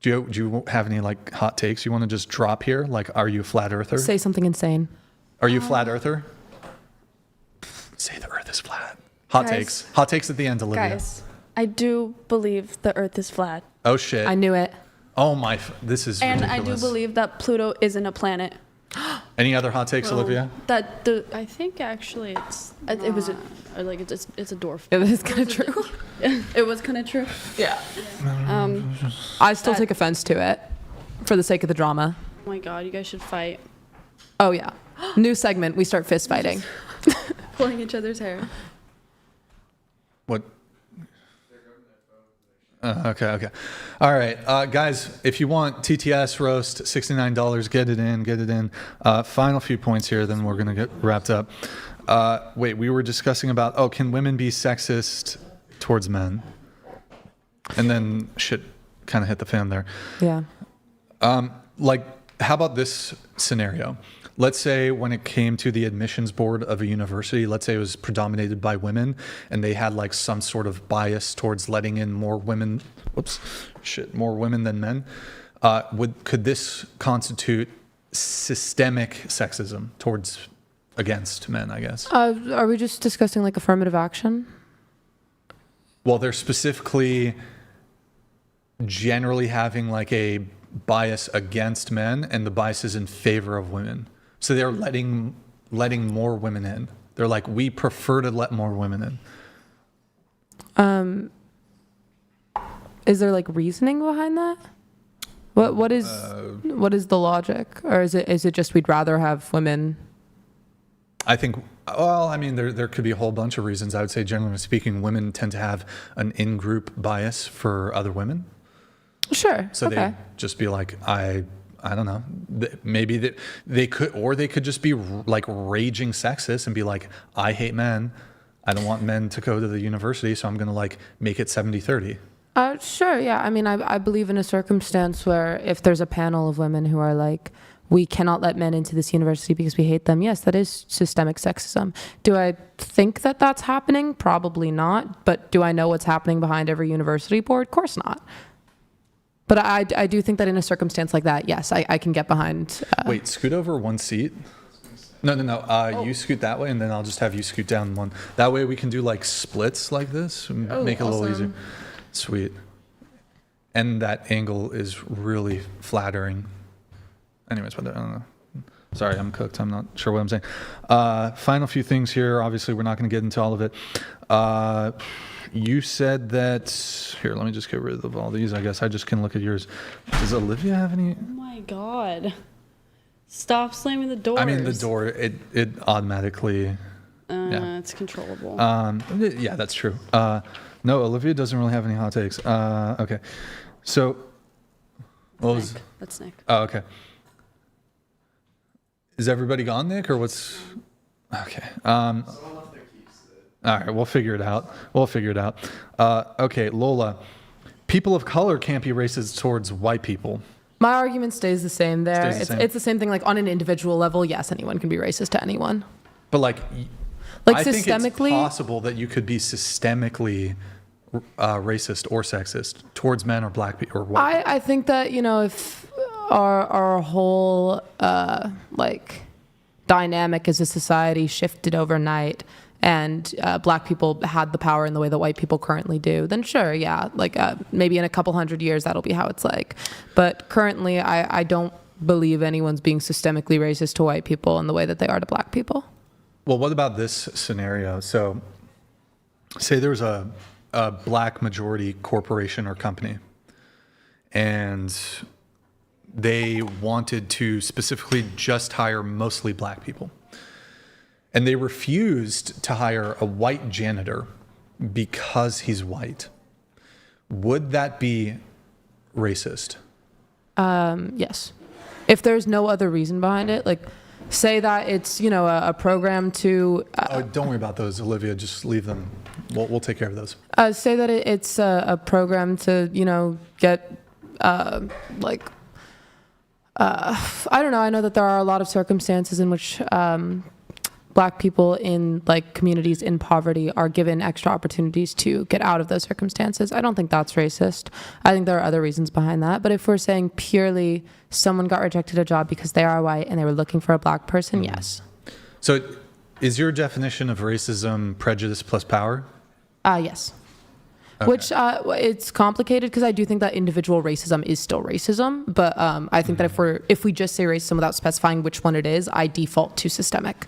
Do you have any like hot takes you want to just drop here? Like, are you a flat earther? Say something insane. Are you a flat earther? Say the earth is flat. Hot takes. Hot takes at the end, Olivia. Guys, I do believe the Earth is flat. Oh shit. I knew it. Oh my, this is And ridiculous. I do believe that Pluto isn't a planet. Any other hot takes, Olivia? I think actually it was a dwarf. It was kind of true. It was kind of true. Yeah. I still take offense to it for the sake of the drama. Oh my God, you guys should fight. Oh yeah. New segment. We start fist fighting. Pulling each other's hair. What? Okay. All right, guys, if you want TTS roast, $69, get it in. Final few points here, then we're going to get wrapped up. Wait, we were discussing about, can women be sexist towards men? And then shit kind of hit the fan there. Yeah. Like, how about this scenario? let's say when it came to the admissions board of a university, let's say it was predominated by women and they had like some sort of bias towards letting in more women, more women than men. Could this constitute systemic sexism against men, I guess? Are we just discussing like affirmative action? Well, they're specifically generally having like a bias against men, and the bias is in favor of women. So they're letting more women in. They're like, we prefer to let more women in. Is there like reasoning behind that? What is the logic, or is it just we'd rather have women? I think, well, I mean, there could be a whole bunch of reasons. I would say, generally speaking, women tend to have an in-group bias for other women. Sure. So they just be like, I don't know. Maybe they could just be like raging sexist and be like, I hate men. I don't want men to go to the university, so I'm going to like make it 70-30. Sure. Yeah. I mean, I believe in a circumstance where if there's a panel of women who are like, we cannot let men into this university because we hate them. Yes, that is systemic sexism. Do I think that that's happening? Probably not. But do I know what's happening behind every university board? Of course not. But I do think that in a circumstance like that, yes, I can get behind. Wait, scoot over one seat. No. You scoot that way, and then I'll just have you scoot down one. That way we can do like splits like this and make it a little easier. Sweet. And that angle is really flattering. Anyways, but I don't know. Sorry, I'm cooked. I'm not sure what I'm saying. Final few things here. Obviously, we're not going to get into all of it. You said that... Here, let me just get rid of all these. I guess I just can look at yours. Does Olivia have any... Oh my God. Stop slamming the doors. I mean, the door, it automatically... It's controllable. Yeah, that's true. No, Olivia doesn't really have any hot takes. Okay. So... That's Nick. Oh, okay. Is everybody gone, Nick, or what's... Okay. All right, we'll figure it out. Okay, Lola. People of color can't be racist towards white people. My argument stays the same there. It's the same thing, like on an individual level, yes, anyone can be racist to anyone. But like I systemically, think it's possible that you could be systemically racist or sexist towards men or black people or white people. I think that, if our whole like dynamic as a society shifted overnight and black people had the power in the way that white people currently do, then sure, yeah, like maybe in a couple hundred years that'll be how it's like. But currently I don't believe anyone's being systemically racist to white people in the way that they are to black people. Well, what about this scenario? So say there's a black majority corporation or company, and they wanted to specifically just hire mostly black people. And they refused to hire a white janitor because he's white. Would that be racist? Yes. If there's no other reason behind it, like say that it's, a program to... don't worry about those, Olivia. Just leave them. We'll take care of those. Say that it's a program to, get I don't know. I know that there are a lot of circumstances in which black people in like communities in poverty are given extra opportunities to get out of those circumstances. I don't think that's racist. I think there are other reasons behind that. But if we're saying purely someone got rejected a job because they are white and they were looking for a black person, yes. So is your definition of racism prejudice plus power? Yes. Okay. Which it's complicated because I do think that individual racism is still racism, but I think that if we just say racism without specifying which one it is, I default to systemic.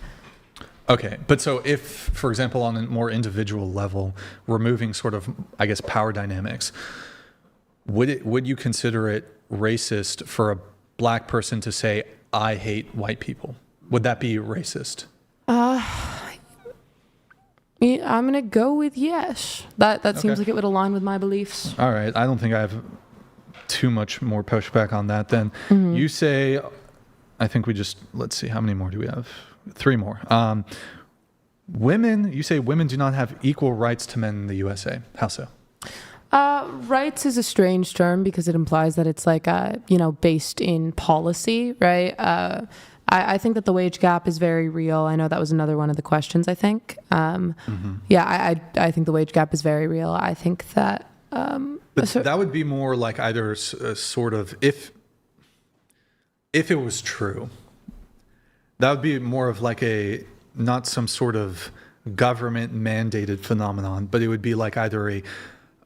Okay, but so if, for example, on a more individual level, removing sort of, I guess, power dynamics, would you consider it racist for a black person to say, I hate white people? Would that be racist? I'm going to go with yes. That seems like it would align with my beliefs. All right. I don't think I have too much more pushback on that then. Mm-hmm. You say, I think let's see, how many more do we have? 3 more. You say women do not have equal rights to men in the USA. How so? Rights is a strange term because it implies that it's like, based in policy, right? I think that the wage gap is very real. I know that was another one of the questions, I think. Yeah, I think the wage gap is very real. I think that... but that would be more like either a sort of, if it was true, that would be more of like not some sort of government mandated phenomenon, but it would be like either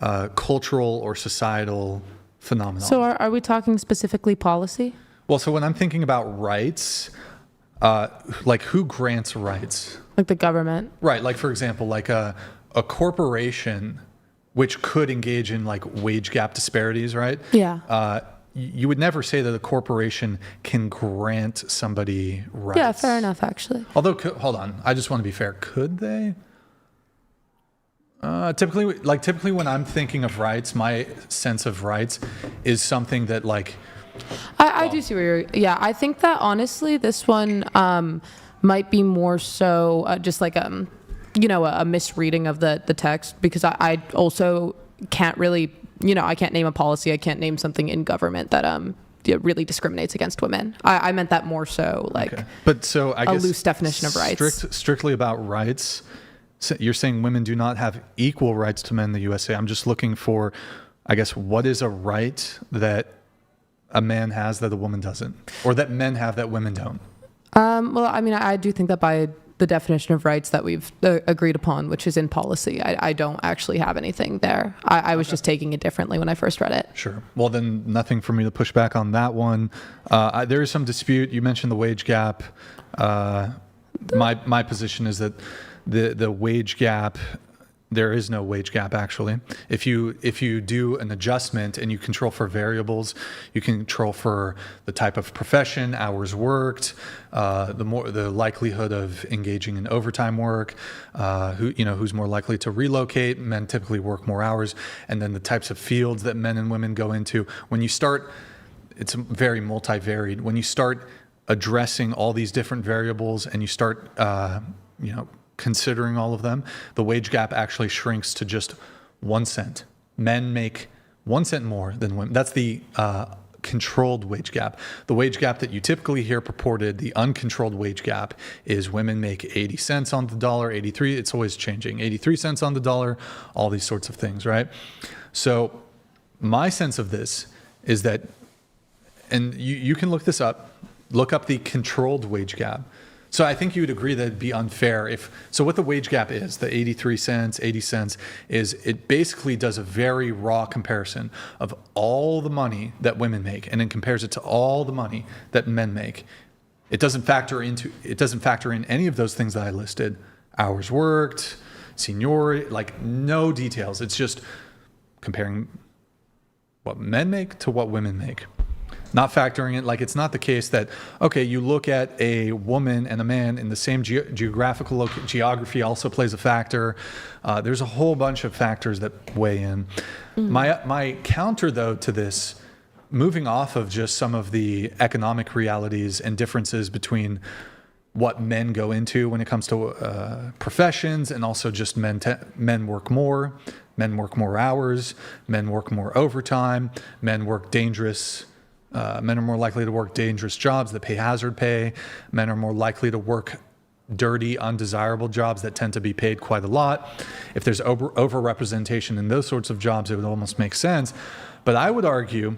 a cultural or societal phenomenon. So are we talking specifically policy? Well, so when I'm thinking about rights, like who grants rights? Like the government? Right. Like, for example, like a corporation which could engage in like wage gap disparities, right? Yeah. You would never say that a corporation can grant somebody rights. Yeah, fair enough, actually. Although, hold on, I just want to be fair. Could they? Typically when I'm thinking of rights, my sense of rights is something that like... I do see where you're... Yeah, I think that honestly, this one might be more so just like, a misreading of the text, because I also can't really... I can't name a policy. I can't name something in government that really discriminates against women. I meant that more so like But so I guess loose definition of rights. Strictly about rights, so you're saying women do not have equal rights to men in the USA. I'm just looking for, I guess, what is a right that a man has that a woman doesn't, or that men have that women don't? Well, I mean, I do think that by the definition of rights that we've agreed upon, which is in policy, I don't actually have anything there. I was just taking it differently when I first read it. Sure. Well, then nothing for me to push back on that one. There is some dispute. You mentioned the wage gap. My position is that the wage gap, there is no wage gap actually. If you do an adjustment and you control for variables, you control for the type of profession, hours worked, the likelihood of engaging in overtime work, who's more likely to relocate. Men typically work more hours, and then the types of fields that men and women go into. When you start, it's very multivariate. When you start addressing all these different variables and you start, considering all of them, the wage gap actually shrinks to just 1 cent. Men make 1 cent more than women. That's the controlled wage gap. The wage gap that you typically hear purported, the uncontrolled wage gap, is women make 80 cents on the dollar, 83, it's always changing, 83 cents on the dollar, all these sorts of things, right? So my sense of this is that, and you can look this up, look up the controlled wage gap. So I think you would agree that it'd be unfair so what the wage gap is, the 83 cents, 80 cents, is it basically does a very raw comparison of all the money that women make and then compares it to all the money that men make. It doesn't factor in any of those things that I listed. Hours worked, seniority, like no details. It's just comparing what men make to what women make. Not factoring it, like it's not the case that, okay, you look at a woman and a man in the same geography also plays a factor. There's a whole bunch of factors that weigh in. Mm-hmm. My counter, though, to this, moving off of just some of the economic realities and differences between what men go into when it comes to professions, and also just men work more, men work more hours, men work more overtime, men work dangerous. Men are more likely to work dangerous jobs that pay hazard pay. Men are more likely to work dirty, undesirable jobs that tend to be paid quite a lot. If there's overrepresentation in those sorts of jobs, it would almost make sense. But I would argue,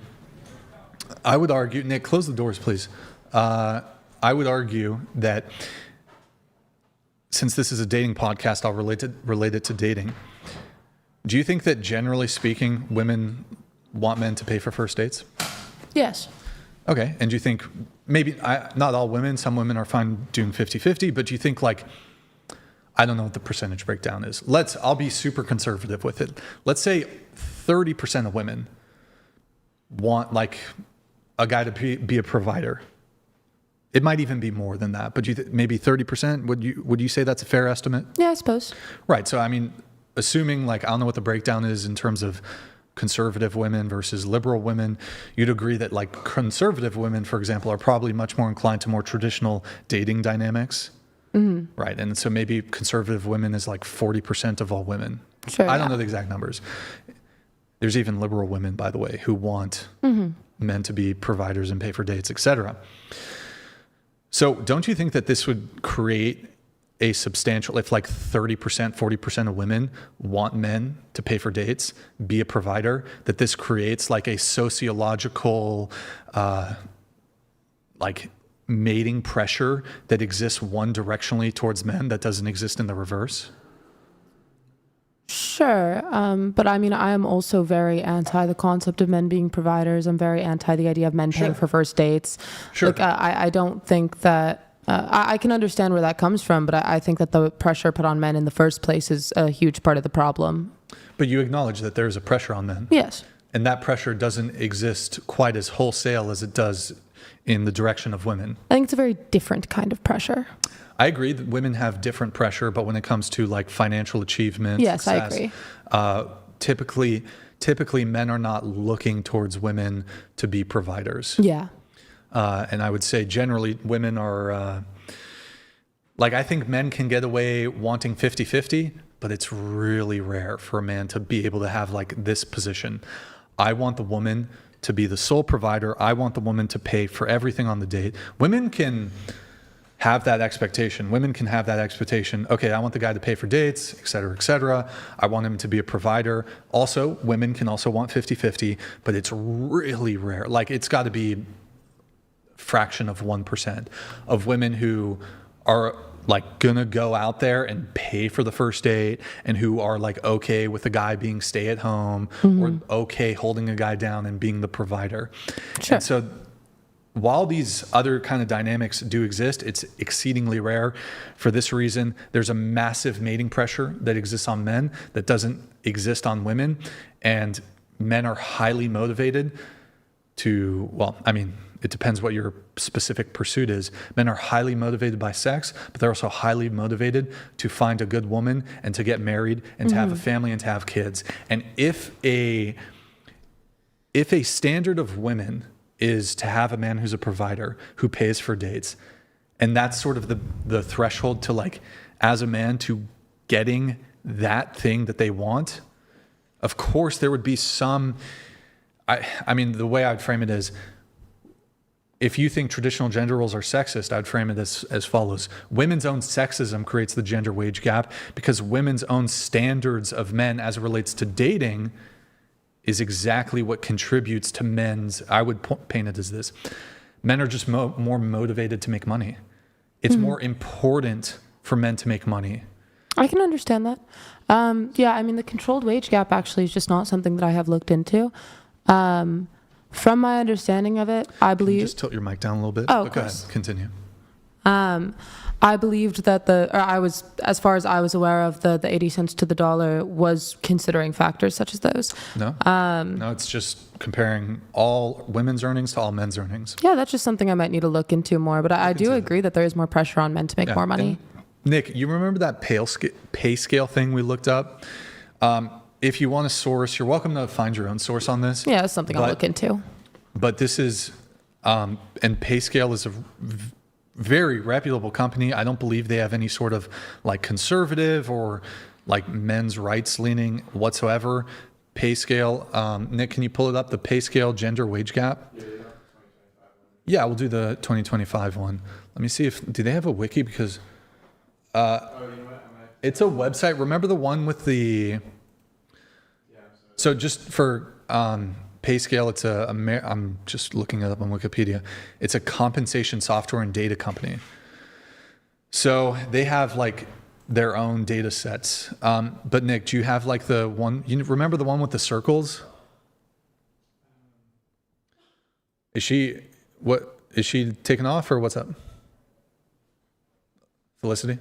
Nick, close the doors, please. I would argue that since this is a dating podcast, I'll relate it to dating. Do you think that generally speaking, women want men to pay for first dates? Yes. Okay. And do you think maybe not all women, some women are fine doing 50-50, but do you think like, I don't know what the percentage breakdown is. I'll be super conservative with it. Let's say 30% of women want like a guy to be a provider. It might even be more than that, but maybe 30%, would you say that's a fair estimate? Yeah, I suppose. Right. So, I mean, assuming like, I don't know what the breakdown is in terms of conservative women versus liberal women, you'd agree that like conservative women, for example, are probably much more inclined to more traditional dating dynamics. Mm-hmm. Right. And so maybe conservative women is like 40% of all women. Sure, I don't know the exact numbers. There's even liberal women, by the way, who want men to be providers and pay for dates, etc. So don't you think that this would create a substantial, if like 30%, 40% of women want men to pay for dates, be a provider, that this creates like a sociological, like mating pressure that exists one directionally towards men that doesn't exist in the reverse? Sure, but I mean, I am also very anti the concept of men being providers. I'm very anti the idea of men paying for first dates. Sure. Like, I don't think that, I can understand where that comes from, but I think that the pressure put on men in the first place is a huge part of the problem. But you acknowledge that there's a pressure on men. Yes. And that pressure doesn't exist quite as wholesale as it does in the direction of women. I think it's a very different kind of pressure. I agree that women have different pressure, but when it comes to like financial achievement, yes, success, I agree. Typically men are not looking towards women to be providers. Yeah. And I would say generally women are, like I think men can get away wanting 50-50, but it's really rare for a man to be able to have like this position. I want the woman to be the sole provider. I want the woman to pay for everything on the date. Women can have that expectation. Women can have that expectation. Okay, I want the guy to pay for dates, et cetera, et cetera. I want him to be a provider. Also, women can also want 50-50, but it's really rare. Like it's got to be fraction of 1% of women who are like gonna go out there and pay for the first date and who are like okay with the guy being stay at home or okay holding a guy down and being the provider. Sure. And so while these other kind of dynamics do exist, it's exceedingly rare. For this reason, there's a massive mating pressure that exists on men that doesn't exist on women. And men are highly motivated to, well, I mean, it depends what your specific pursuit is. Men are highly motivated by sex, but they're also highly motivated to find a good woman and to get married and to have a family and to have kids. And if a standard of women is to have a man who's a provider, who pays for dates, and that's sort of the threshold to like, as a man, to getting that thing that they want, of course there would be some, I mean, the way I'd frame it is, if you think traditional gender roles are sexist, I'd frame it as follows. Women's own sexism creates the gender wage gap because women's own standards of men as it relates to dating is exactly what contributes to men's, I would paint it as this. Men are just more motivated to make money. It's more important for men to make money. I can understand that. Yeah, I mean, the controlled wage gap actually is just not something that I have looked into. From my understanding of it, I believe... Can you just tilt your mic down a little bit? Oh, go ahead, continue. I believed that as far as I was aware of, the 80 cents to the dollar was considering factors such as those. No, no, it's just comparing all women's earnings to all men's earnings. Yeah, that's just something I might need to look into more, but I do agree that there is more pressure on men to make more money. And Nick, you remember that pay scale thing we looked up? If you want a source, you're welcome to find your own source on this. Yeah, that's something I'll look into. But this is, and Pay Scale is a very reputable company. I don't believe they have any sort of like conservative or like men's rights leaning whatsoever. Pay Scale, Nick, can you pull it up? The Pay Scale gender wage gap? Yeah, we'll do the 2025 one. Let me see do they have a wiki? Because it's a website. Remember the one with the... So just for Pay Scale, it's I'm just looking it up on Wikipedia. It's a compensation software and data company. So they have like their own data sets. But Nick, do you have like the one, you remember the one with the circles? Is she taking off or what's up? Felicity?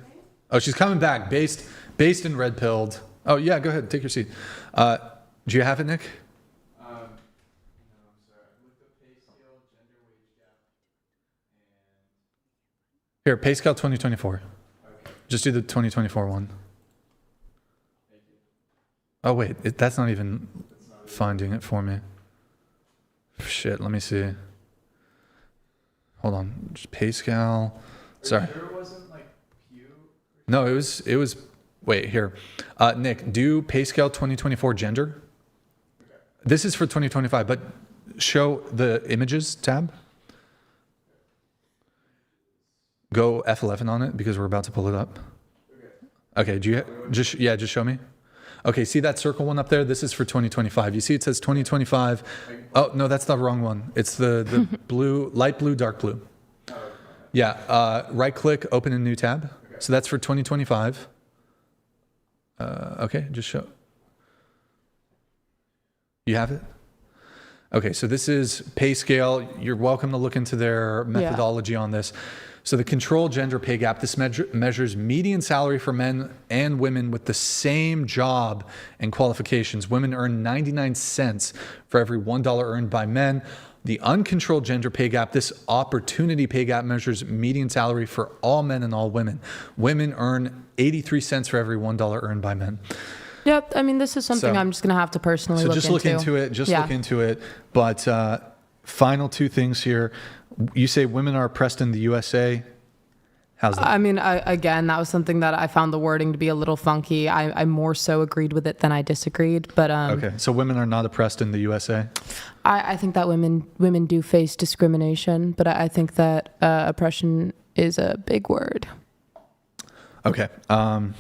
Oh, she's coming back, based and red pilled. Oh yeah, go ahead, take your seat. Do you have it, Nick? No, I'm sorry. With the pay scale, gender wage gap, and... Here, Pay Scale 2024. Okay. Just do the 2024 one. Thank you. Oh wait, that's not even finding it for me. Shit, let me see. Hold on, just Pay Scale. Sorry. Sure it wasn't like Pew? No, it was. Wait, here. Nick, do Pay Scale 2024 gender. This is for 2025, but show the images tab. Go F11 on it because we're about to pull it up. Okay, do you just show me? Okay, see that circle one up there? This is for 2025. You see it says 2025. Oh, no, that's the wrong one. It's the blue, light blue, dark blue. Yeah, right click, open a new tab. So that's for 2025. Okay, just show. You have it? Okay, so this is pay scale. You're welcome to look into their methodology on this. So the control gender pay gap, this measures median salary for men and women with the same job and qualifications. Women earn 99 cents for every $1 earned by men. The uncontrolled gender pay gap, this opportunity pay gap measures median salary for all men and all women. Women earn 83 cents for every $1 earned by men. Yep, I mean, this is something I'm just going to have to personally look into. So just look into it. But final two things here. You say women are oppressed in the USA. How's that? I mean, again, that was something that I found the wording to be a little funky. I more so agreed with it than I disagreed. But okay, so women are not oppressed in the USA? I think that women do face discrimination, but I think that oppression is a big word. Okay. And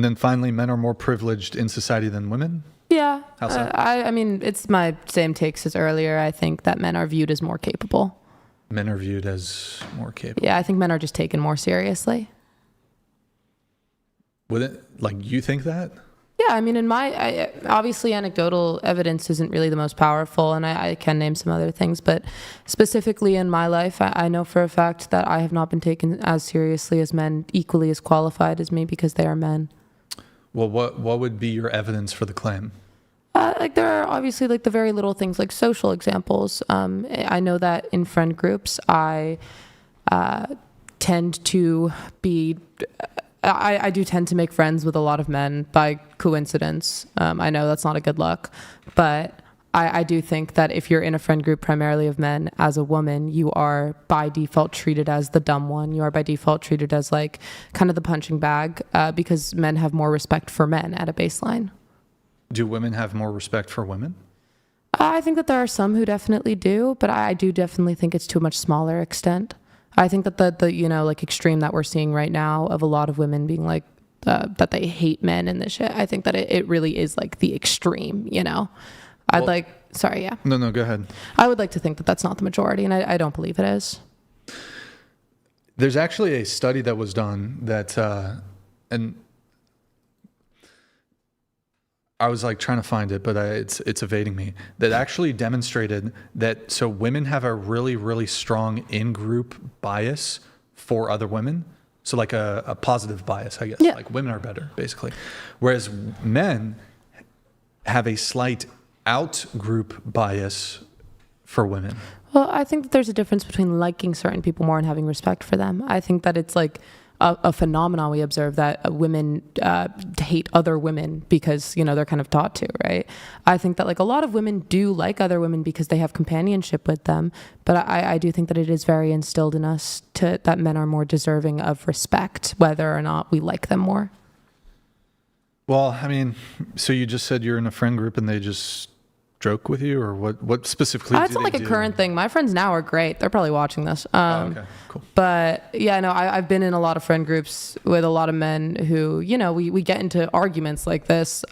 then finally, men are more privileged in society than women? Yeah. How's that? I mean, it's my same takes as earlier. I think that men are viewed as more capable. Men are viewed as more capable? Yeah, I think men are just taken more seriously. Would it, like, you think that? Yeah, I mean, obviously anecdotal evidence isn't really the most powerful, and I can name some other things, but specifically in my life, I know for a fact that I have not been taken as seriously as men, equally as qualified as me because they are men. Well, what would be your evidence for the claim? Like there are obviously like the very little things like social examples. I know that in friend groups, I tend to be... I do tend to make friends with a lot of men by coincidence. I know that's not a good luck, but I do think that if you're in a friend group primarily of men, as a woman, you are by default treated as the dumb one. You are by default treated as like kind of the punching bag because men have more respect for men at a baseline. Do women have more respect for women? I think that there are some who definitely do, but I do definitely think it's to a much smaller extent. I think that the like extreme that we're seeing right now of a lot of women being like that they hate men and this shit, I think that it really is like the extreme, Sorry, yeah. No, go ahead. I would like to think that that's not the majority, and I don't believe it is. There's actually a study that was done that, and I was like trying to find it, but it's evading me, that actually demonstrated that so women have a really, really strong in-group bias for other women. So like a positive bias, I guess. Yeah. Like women are better, basically. Whereas men have a slight out-group bias for women. Well, I think that there's a difference between liking certain people more and having respect for them. I think that it's like a phenomenon we observe that women hate other women because, they're kind of taught to, right? I think that like a lot of women do like other women because they have companionship with them. But I do think that it is very instilled in us that men are more deserving of respect, whether or not we like them more. Well, I mean, so you just said you're in a friend group and they just joke with you, or what specifically do they do? It's not like a current thing. My friends now are great. They're probably watching this. Okay, cool. But yeah, no, I've been in a lot of friend groups with a lot of men who, we get into arguments like this.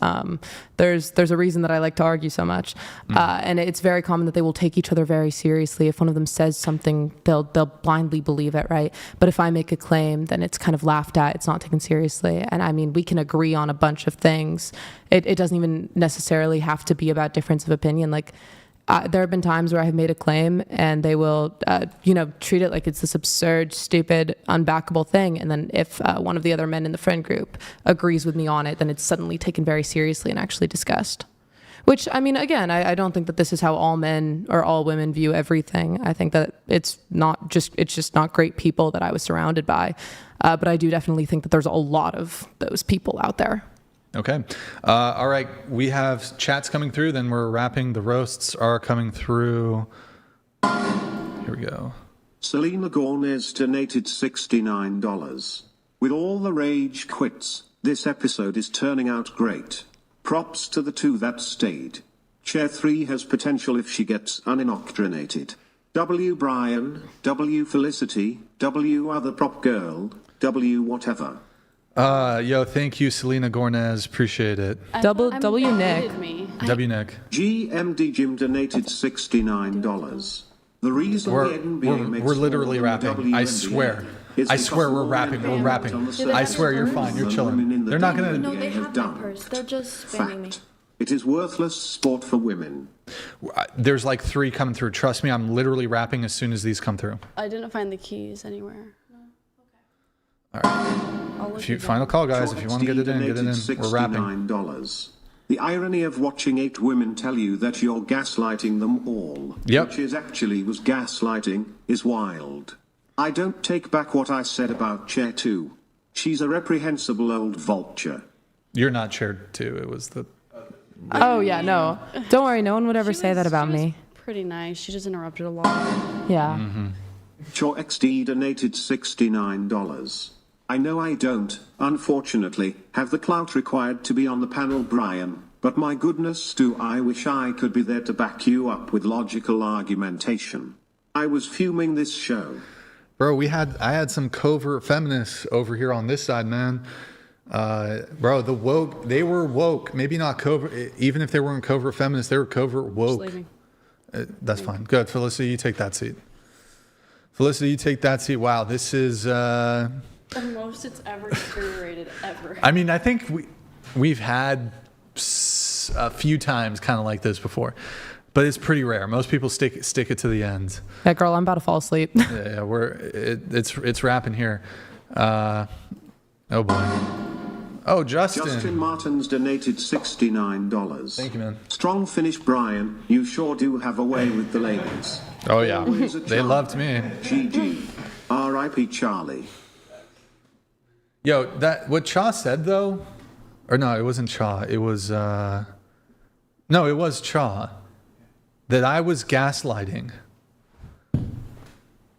There's a reason that I like to argue so much. And it's very common that they will take each other very seriously. If one of them says something, they'll blindly believe it, right? But if I make a claim, then it's kind of laughed at. It's not taken seriously. And I mean, we can agree on a bunch of things. It doesn't even necessarily have to be about difference of opinion. Like, there have been times where I have made a claim and they will, treat it like it's this absurd, stupid, unbackable thing. And then if one of the other men in the friend group agrees with me on it, then it's suddenly taken very seriously and actually discussed. Which, I mean, again, I don't think that this is how all men or all women view everything. I think that it's just not great people that I was surrounded by. But I do definitely think that there's a lot of those people out there. Okay. All right. We have chats coming through. Then we're wrapping. The roasts are coming through. Here we go. Selena Gornez donated $69. With all the rage quits, this episode is turning out great. Props to the two that stayed. Chair 3 has potential if she gets unindoctrinated. W Brian, W Felicity, W other prop girl, W whatever. Yo, thank you, Selena Gornez. Appreciate it. W Nick. W Nick. GMD Jim donated $69. The reason the NBA makes We're literally more than the rapping. I WNBA swear. is I because swear we're more rapping. men We're are rapping. on the same I swear you're level fine. You're than chilling. women in the They're not gonna. No, they WNBA have my done. purse. They're just spamming me. Fact. It is worthless sport for women. There's like 3 coming through. Trust me, I'm literally rapping as soon as these come through. I didn't find the keys anywhere. All right. Final call, guys. If you want to get it in, get it in. We're rapping. $69. The irony of watching 8 women tell you that you're gaslighting them all, Yep. which is actually was gaslighting, is wild. I don't take back what I said about Chair 2. She's a reprehensible old vulture. You're not chaired too. It was the. Oh yeah, no. Don't worry, no one would ever say that about me. Pretty nice. She just interrupted a lot. Yeah. Chor XD donated $69. I know I don't, unfortunately, have the clout required to be on the panel, Brian, but my goodness, do I wish I could be there to back you up with logical argumentation. I was fuming this show. Bro, I had some covert feminists over here on this side, man. Bro, they were woke. Maybe not covert, even if they weren't covert feminists, they were covert woke. That's fine. Good. Felicity, you take that seat. Felicity, you take that seat. Wow, this is... The most it's ever deteriorated ever. I mean, I think we've had a few times kind of like this before, but it's pretty rare. Most people stick it to the end. Yeah, girl, I'm about to fall asleep. Yeah, it's rapping here. Oh boy. Oh, Justin Martins donated $69. Thank you, man. Strong finish, Brian. You sure do have a way with the ladies. Oh yeah, Always a they charm. loved me. GG. R.I.P. Charlie. Yo, what Cha said though, or no, it wasn't Cha. It was no, it was Cha. That I was gaslighting.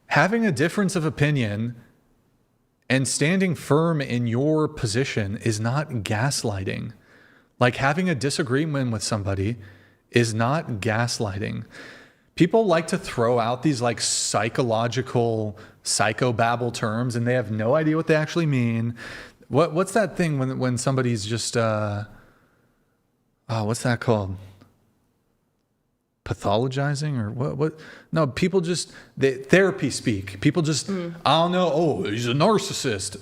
Having a difference of opinion and standing firm in your position is not gaslighting. Like having a disagreement with somebody is not gaslighting. People like to throw out these like psychological psychobabble terms and they have no idea what they actually mean. What's that thing when somebody's just what's that called? Pathologizing or what? No, people just therapy speak. People just I don't know. Oh, he's a narcissist.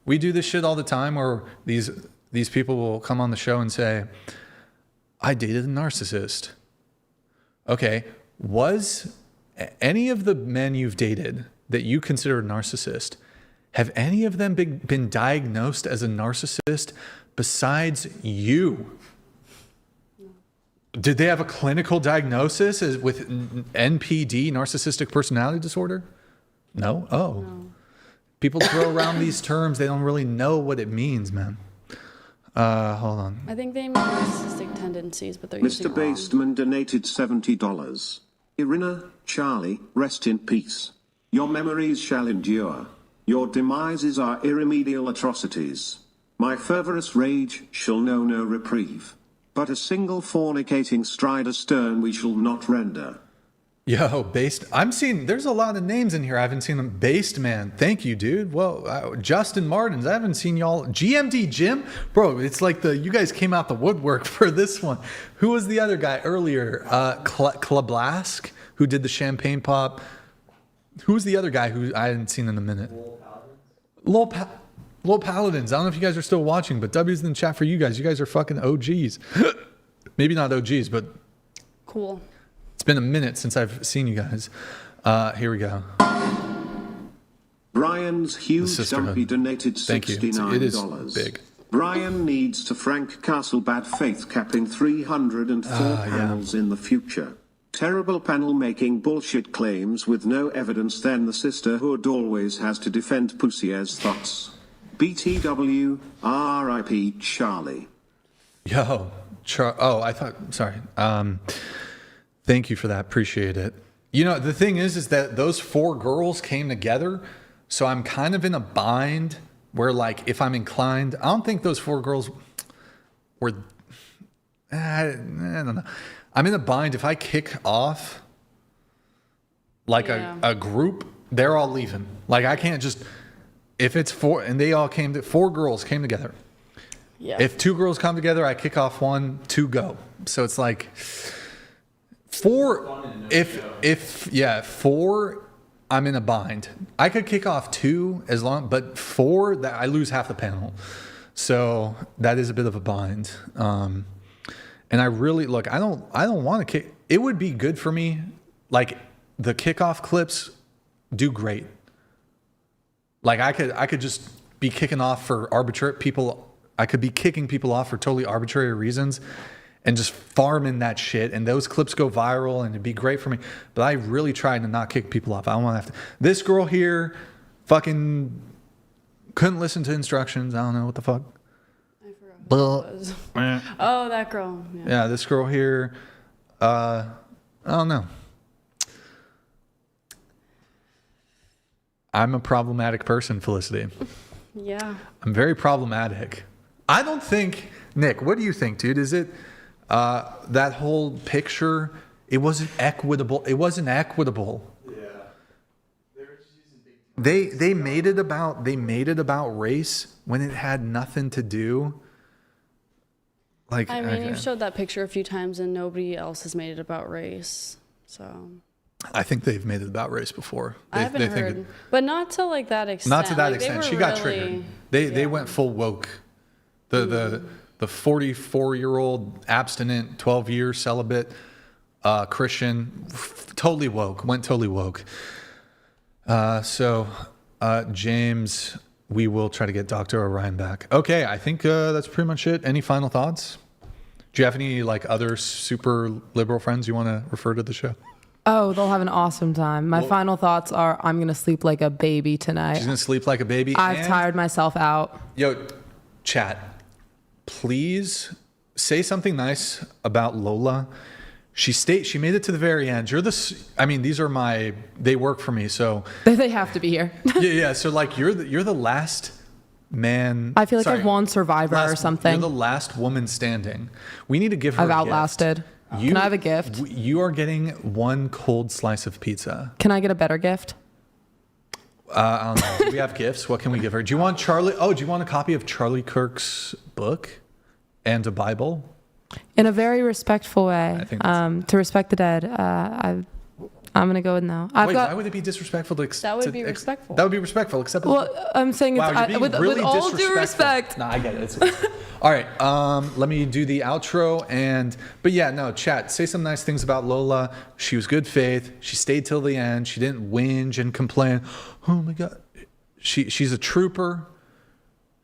We do this shit all the time where these people will come on the show and say, I dated a narcissist. Okay, was any of the men you've dated that you consider a narcissist, have any of them been diagnosed as a narcissist besides you? Did they have a clinical diagnosis with NPD, narcissistic personality disorder? No? Oh. No. People throw around these terms. They don't really know what it means, man. Hold on. I think they mean narcissistic tendencies, but they're using Mr. Baseman donated $70. Irina, Charlie, rest in peace. Your memories shall endure. Your demises are irremediable atrocities. My fervorous rage shall know no reprieve. But a single fornicating stride astern we shall not render. Yo, Based. I'm seeing, there's a lot of names in here. I haven't seen them. Based, man. Thank you, dude. Well, Justin Martins. I haven't seen y'all. GMD Jim? Bro, it's like you guys came out the woodwork for this one. Who was the other guy earlier? Klablask, who did the champagne pop. Who was the other guy who I hadn't seen in a minute? Lil Paladins. I don't know if you guys are still watching, but W's in the chat for you guys. You guys are fucking OGs. Maybe not OGs, but... Cool. It's been a minute since I've seen you guys. Here we go. Brian's huge dumpy donated $69. Thank you. It is big. Brian needs to Frank Castle bad faith capping 304 panels in the future. Terrible panel making bullshit claims with no evidence, then the sisterhood always has to defend pussy as thoughts. BTW, R.I.P. Charlie. Yo, I thought, sorry. Thank you for that. Appreciate it. You know, the thing is that those 4 girls came together, so I'm kind of in a bind where, like, if I'm inclined, I don't think those 4 girls were, I don't know. I'm in a bind. If I kick off like a group, they're all leaving. Like I can't just, if it's four, and they all four girls came together. Yeah. If two girls come together, I kick off one, two go. So it's like four, four, I'm in a bind. I could kick off two but four, that I lose half the panel. So that is a bit of a bind. And I really, look, I don't want to kick. It would be good for me. Like the kickoff clips do great. Like I could just be kicking off for arbitrary people. I could be kicking people off for totally arbitrary reasons and just farming that shit. And those clips go viral and it'd be great for me. But I really tried to not kick people off. I don't want to have to. This girl here fucking couldn't listen to instructions. I don't know what the fuck. I forgot who it was. Oh, that girl. Yeah, this girl here. I don't know. I'm a problematic person, Felicity. Yeah. I'm very problematic. I don't think, Nick, what do you think, dude? Is it that whole picture? It wasn't equitable. It wasn't equitable. Yeah. They made it about race when it had nothing to do. Like I mean, you've showed that picture a few times and nobody else has made it about race. So I think they've made it about race before. I haven't heard, but not to like that extent. Not to that like, extent. She got triggered. They went full woke. The 44-year-old abstinent, 12-year celibate Christian, totally woke. Went totally woke. James, we will try to get Dr. Orion back. Okay, I think that's pretty much it. Any final thoughts? Do you have any like other super liberal friends you want to refer to the show? Oh, they'll have an awesome time. My final thoughts are I'm going to sleep like a baby tonight. She's going to sleep like a baby. I've tired myself out. Yo, chat, please say something nice about Lola. She made it to the very end. These are they work for me, so. They have to be here. yeah. So like you're the last man. I feel like I've won Survivor or something. You're the last woman standing. We need to give her I've outlasted. Can I have a gift? You are getting one cold slice of pizza. Can I get a better gift? I don't know. Do we have gifts? What can we give her? Do you want Charlie? Oh, do you want a copy of Charlie Kirk's book and a Bible? In a very respectful way, to respect the dead, I'm going to go with no. Why would it be disrespectful to That would be respectful. That would be respectful, except. Well, I'm saying with all due respect. No, I get it. All right, let me do the outro. But yeah, no, chat, say some nice things about Lola. She was good faith. She stayed till the end. She didn't whinge and complain. Oh my God. She's a trooper.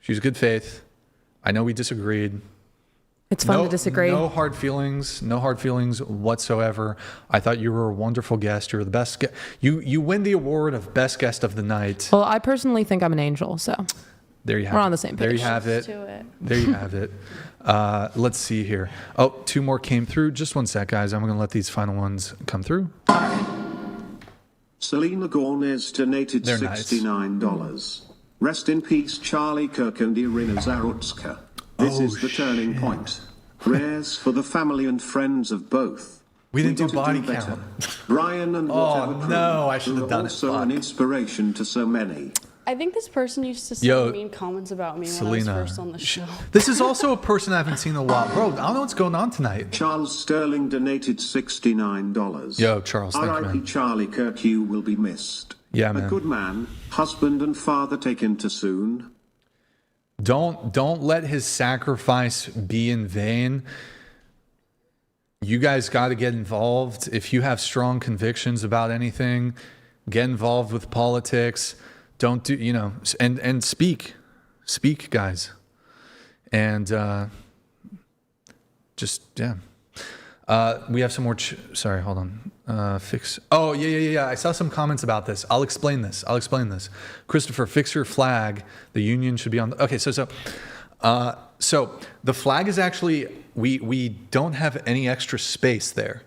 She's good faith. I know we disagreed. It's fun to disagree. No hard feelings. No hard feelings whatsoever. I thought you were a wonderful guest. You were the best. You win the award of best guest of the night. Well, I personally think I'm an angel, so. There you have We're it. on the same page. There you have it. There you have it. Let's see here. Oh, two more came through. Just one sec, guys. I'm going to let these final ones come through. Selena Gornes donated $69. Nice. Rest in peace, Charlie Kirk and Irina Zarutska. This is the turning point. Prayers for the family and friends of both. We didn't do body count. Brian and whatever no, I should have done it. Also an inspiration to so many. I think this person used to say mean comments about me when I was first on the show. This is also a person I haven't seen in a while. Bro, I don't know what's going on tonight. Charles Sterling donated $69. Yo, Charles, thank you, man. R.I.P. Charlie Kirk, you will be missed. Yeah, man. A good man, husband and father taken too soon. Don't let his sacrifice be in vain. You guys got to get involved. If you have strong convictions about anything, get involved with politics. Don't do, and speak, guys. And we have some more. Sorry, hold on. Fix. Oh, yeah. I saw some comments about this. I'll explain this. Christopher, fix your flag. The union should be on. Okay, so the flag is actually we don't have any extra space there.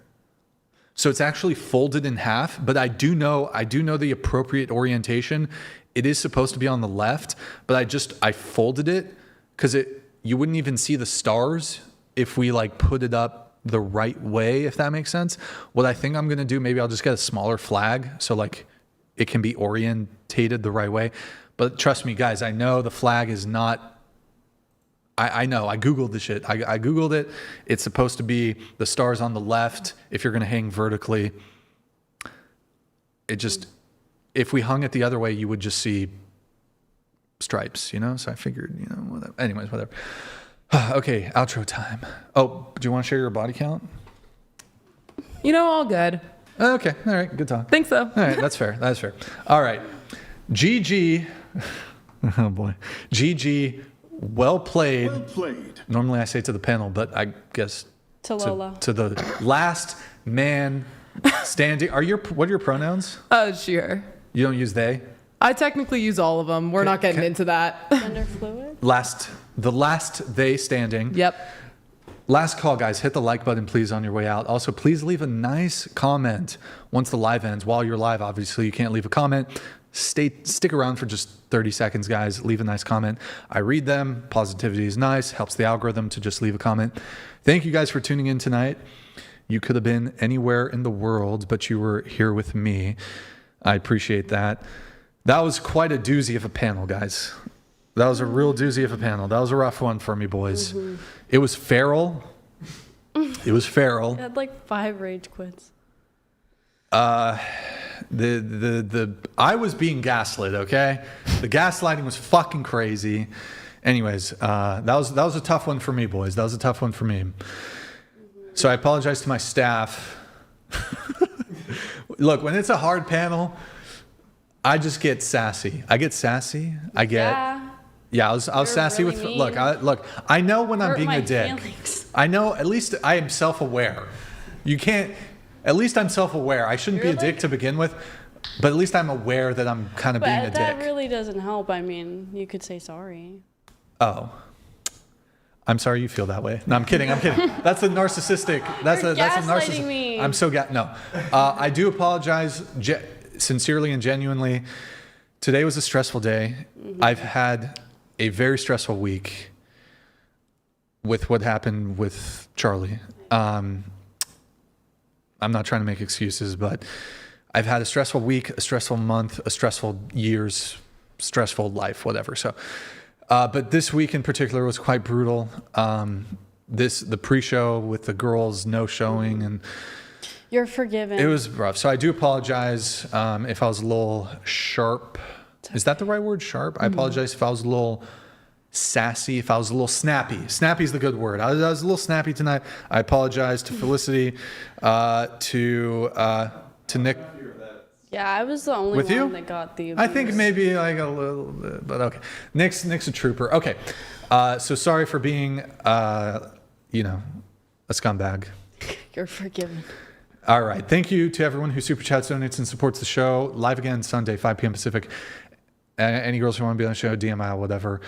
So it's actually folded in half, but I do know the appropriate orientation. It is supposed to be on the left, but I folded it because you wouldn't even see the stars if we like put it up the right way, if that makes sense. What I think I'm going to do, maybe I'll just get a smaller flag so like it can be orientated the right way. But trust me, guys, I know the flag is not. I know. I Googled the shit. I Googled it. It's supposed to be the stars on the left if you're going to hang vertically. It just, if we hung it the other way, you would just see stripes, you know? So I figured, you know, whatever. Anyways, whatever. Okay, outro time. Oh, do you want to share your body count? You know, all good. Okay, all right, good talk. Think so. All right, that's fair. That's fair. All right. GG. Oh, boy. GG. Well played. Well played. Normally I say to the panel, but I guess To Lola. to the last man standing. What are your pronouns? Sure. You don't use they? I technically use all of them. We're not getting into that. Gender fluid. The last they standing. Yep. Last call, guys. Hit the like button, please, on your way out. Also, please leave a nice comment once the live ends. While you're live, obviously, you can't leave a comment. Stick around for just 30 seconds, guys. Leave a nice comment. I read them. Positivity is nice. Helps the algorithm to just leave a comment. Thank you guys for tuning in tonight. You could have been anywhere in the world, but you were here with me. I appreciate that. That was quite a doozy of a panel, guys. That was a real doozy of a panel. That was a rough one for me, boys. Mm-hmm. It was feral. It was feral. I had like 5 rage quits. I was being gaslit, okay? The gaslighting was fucking crazy. Anyways, that was a tough one for me, boys. That was a tough one for me. So I apologize to my staff. Look, when it's a hard panel, I just get sassy. I get sassy. Yeah, I was sassy really with. mean. Look. I know when I'm Hurt being my a dick. feelings. I know. At least I am self-aware. You can't. At least I'm self-aware. I shouldn't be a dick to begin with, but at least I'm aware that I'm kind of being a dick. But that really doesn't help. I mean, you could say sorry. Oh. I'm sorry you feel that way. No, I'm kidding. That's a narcissistic. That's a narcissistic. Me. I'm so no. I do apologize sincerely and genuinely. Today was a stressful day. Mm-hmm. I've had a very stressful week with what happened with Charlie. I'm not trying to make excuses, but I've had a stressful week, a stressful month, a stressful years, stressful life, whatever. So, but this week in particular was quite brutal. The pre-show with the girls no showing, and you're forgiven. It was rough. So I do apologize if I was a little sharp. Is that the right word, sharp? I apologize if I was a little sassy, if I was a little snappy. Snappy is the good word. I was a little snappy tonight. I apologize to Felicity, to Nick. Yeah, I was the only one that got the abuse. I think maybe like a little bit, but okay. Nick's a trooper. Okay. So sorry for being, a scumbag. You're forgiven. All right. Thank you to everyone who super chats, donates, and supports the show. Live again Sunday, 5 p.m. Pacific. Any girls who want to be on the show, DM whatever.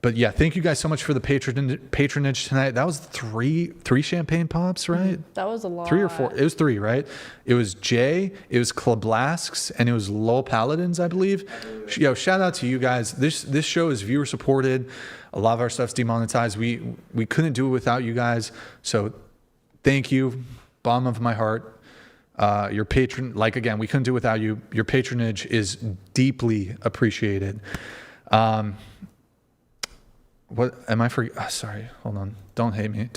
But yeah, thank you guys so much for the patronage tonight. That was three champagne pops, right? That was a lot. 3 or 4. It was 3, right? It was Jay, it was Klablasks, and it was Lowell Paladins, I believe. Yo, shout out to you guys. This show is viewer supported. A lot of our stuff's demonetized. We couldn't do it without you guys. So thank you, bottom of my heart. Your patron, again, we couldn't do it without you. Your patronage is deeply appreciated. What am I for? Sorry, hold on. Don't hate me.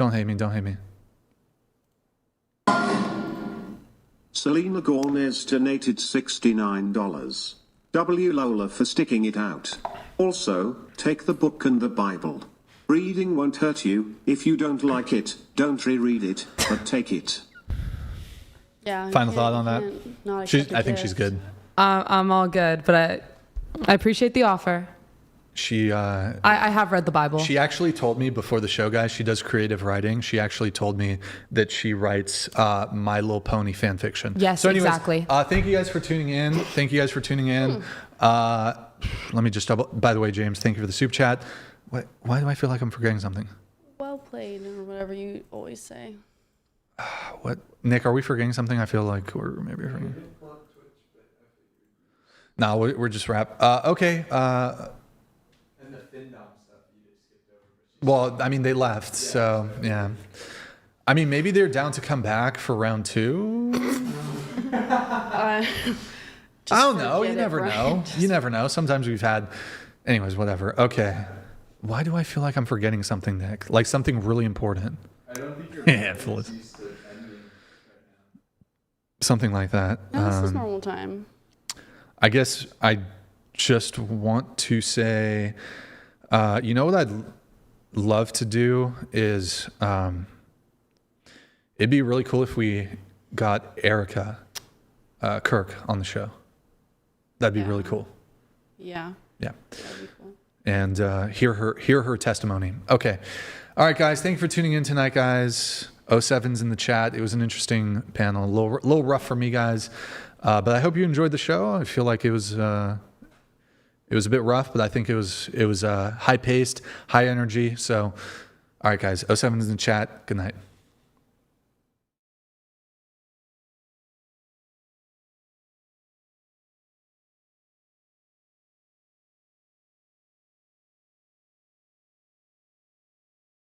Selena Gomez donated $69. W Lola for sticking it out. Also, take the book and the Bible. Reading won't hurt you. If you don't like it, don't reread it, but take it. Yeah. Final thought on that? I think she's good. I'm all good, but I appreciate the offer. I have read the Bible. She actually told me before the show, guys, she does creative writing. She actually told me that she writes My Little Pony fan fiction. Yes, so anyways, exactly. Thank you guys for tuning in. Let me just by the way, James, thank you for the super chat. Why do I feel like I'm forgetting something? Well played, or whatever you always say. What? Nick, are we forgetting something? I feel like we're maybe forgetting. No, we're just wrap. Okay. And the finndom stuff you just skipped over. Well, I mean, they left, so yeah. I mean, maybe they're down to come back for round 2. I don't know. You never know. You never know. Sometimes we've had... Anyways, whatever. Okay. Why do I feel like I'm forgetting something, Nick? Like something really important. I don't think you're used to ending right now. Something like that. No, this is normal time. I guess I just want to say, you know what I'd love to do is, it'd be really cool if we got Erica Kirk on the show. That'd be really cool. Yeah. Yeah. That'd be cool. And hear her testimony. Okay. All right, guys. Thank you for tuning in tonight, guys. 07's in the chat. It was an interesting panel. A little rough for me, guys. But I hope you enjoyed the show. I feel like it was a bit rough, but I think it was high paced, high energy. So, all right, guys. 07's in the chat. Good night.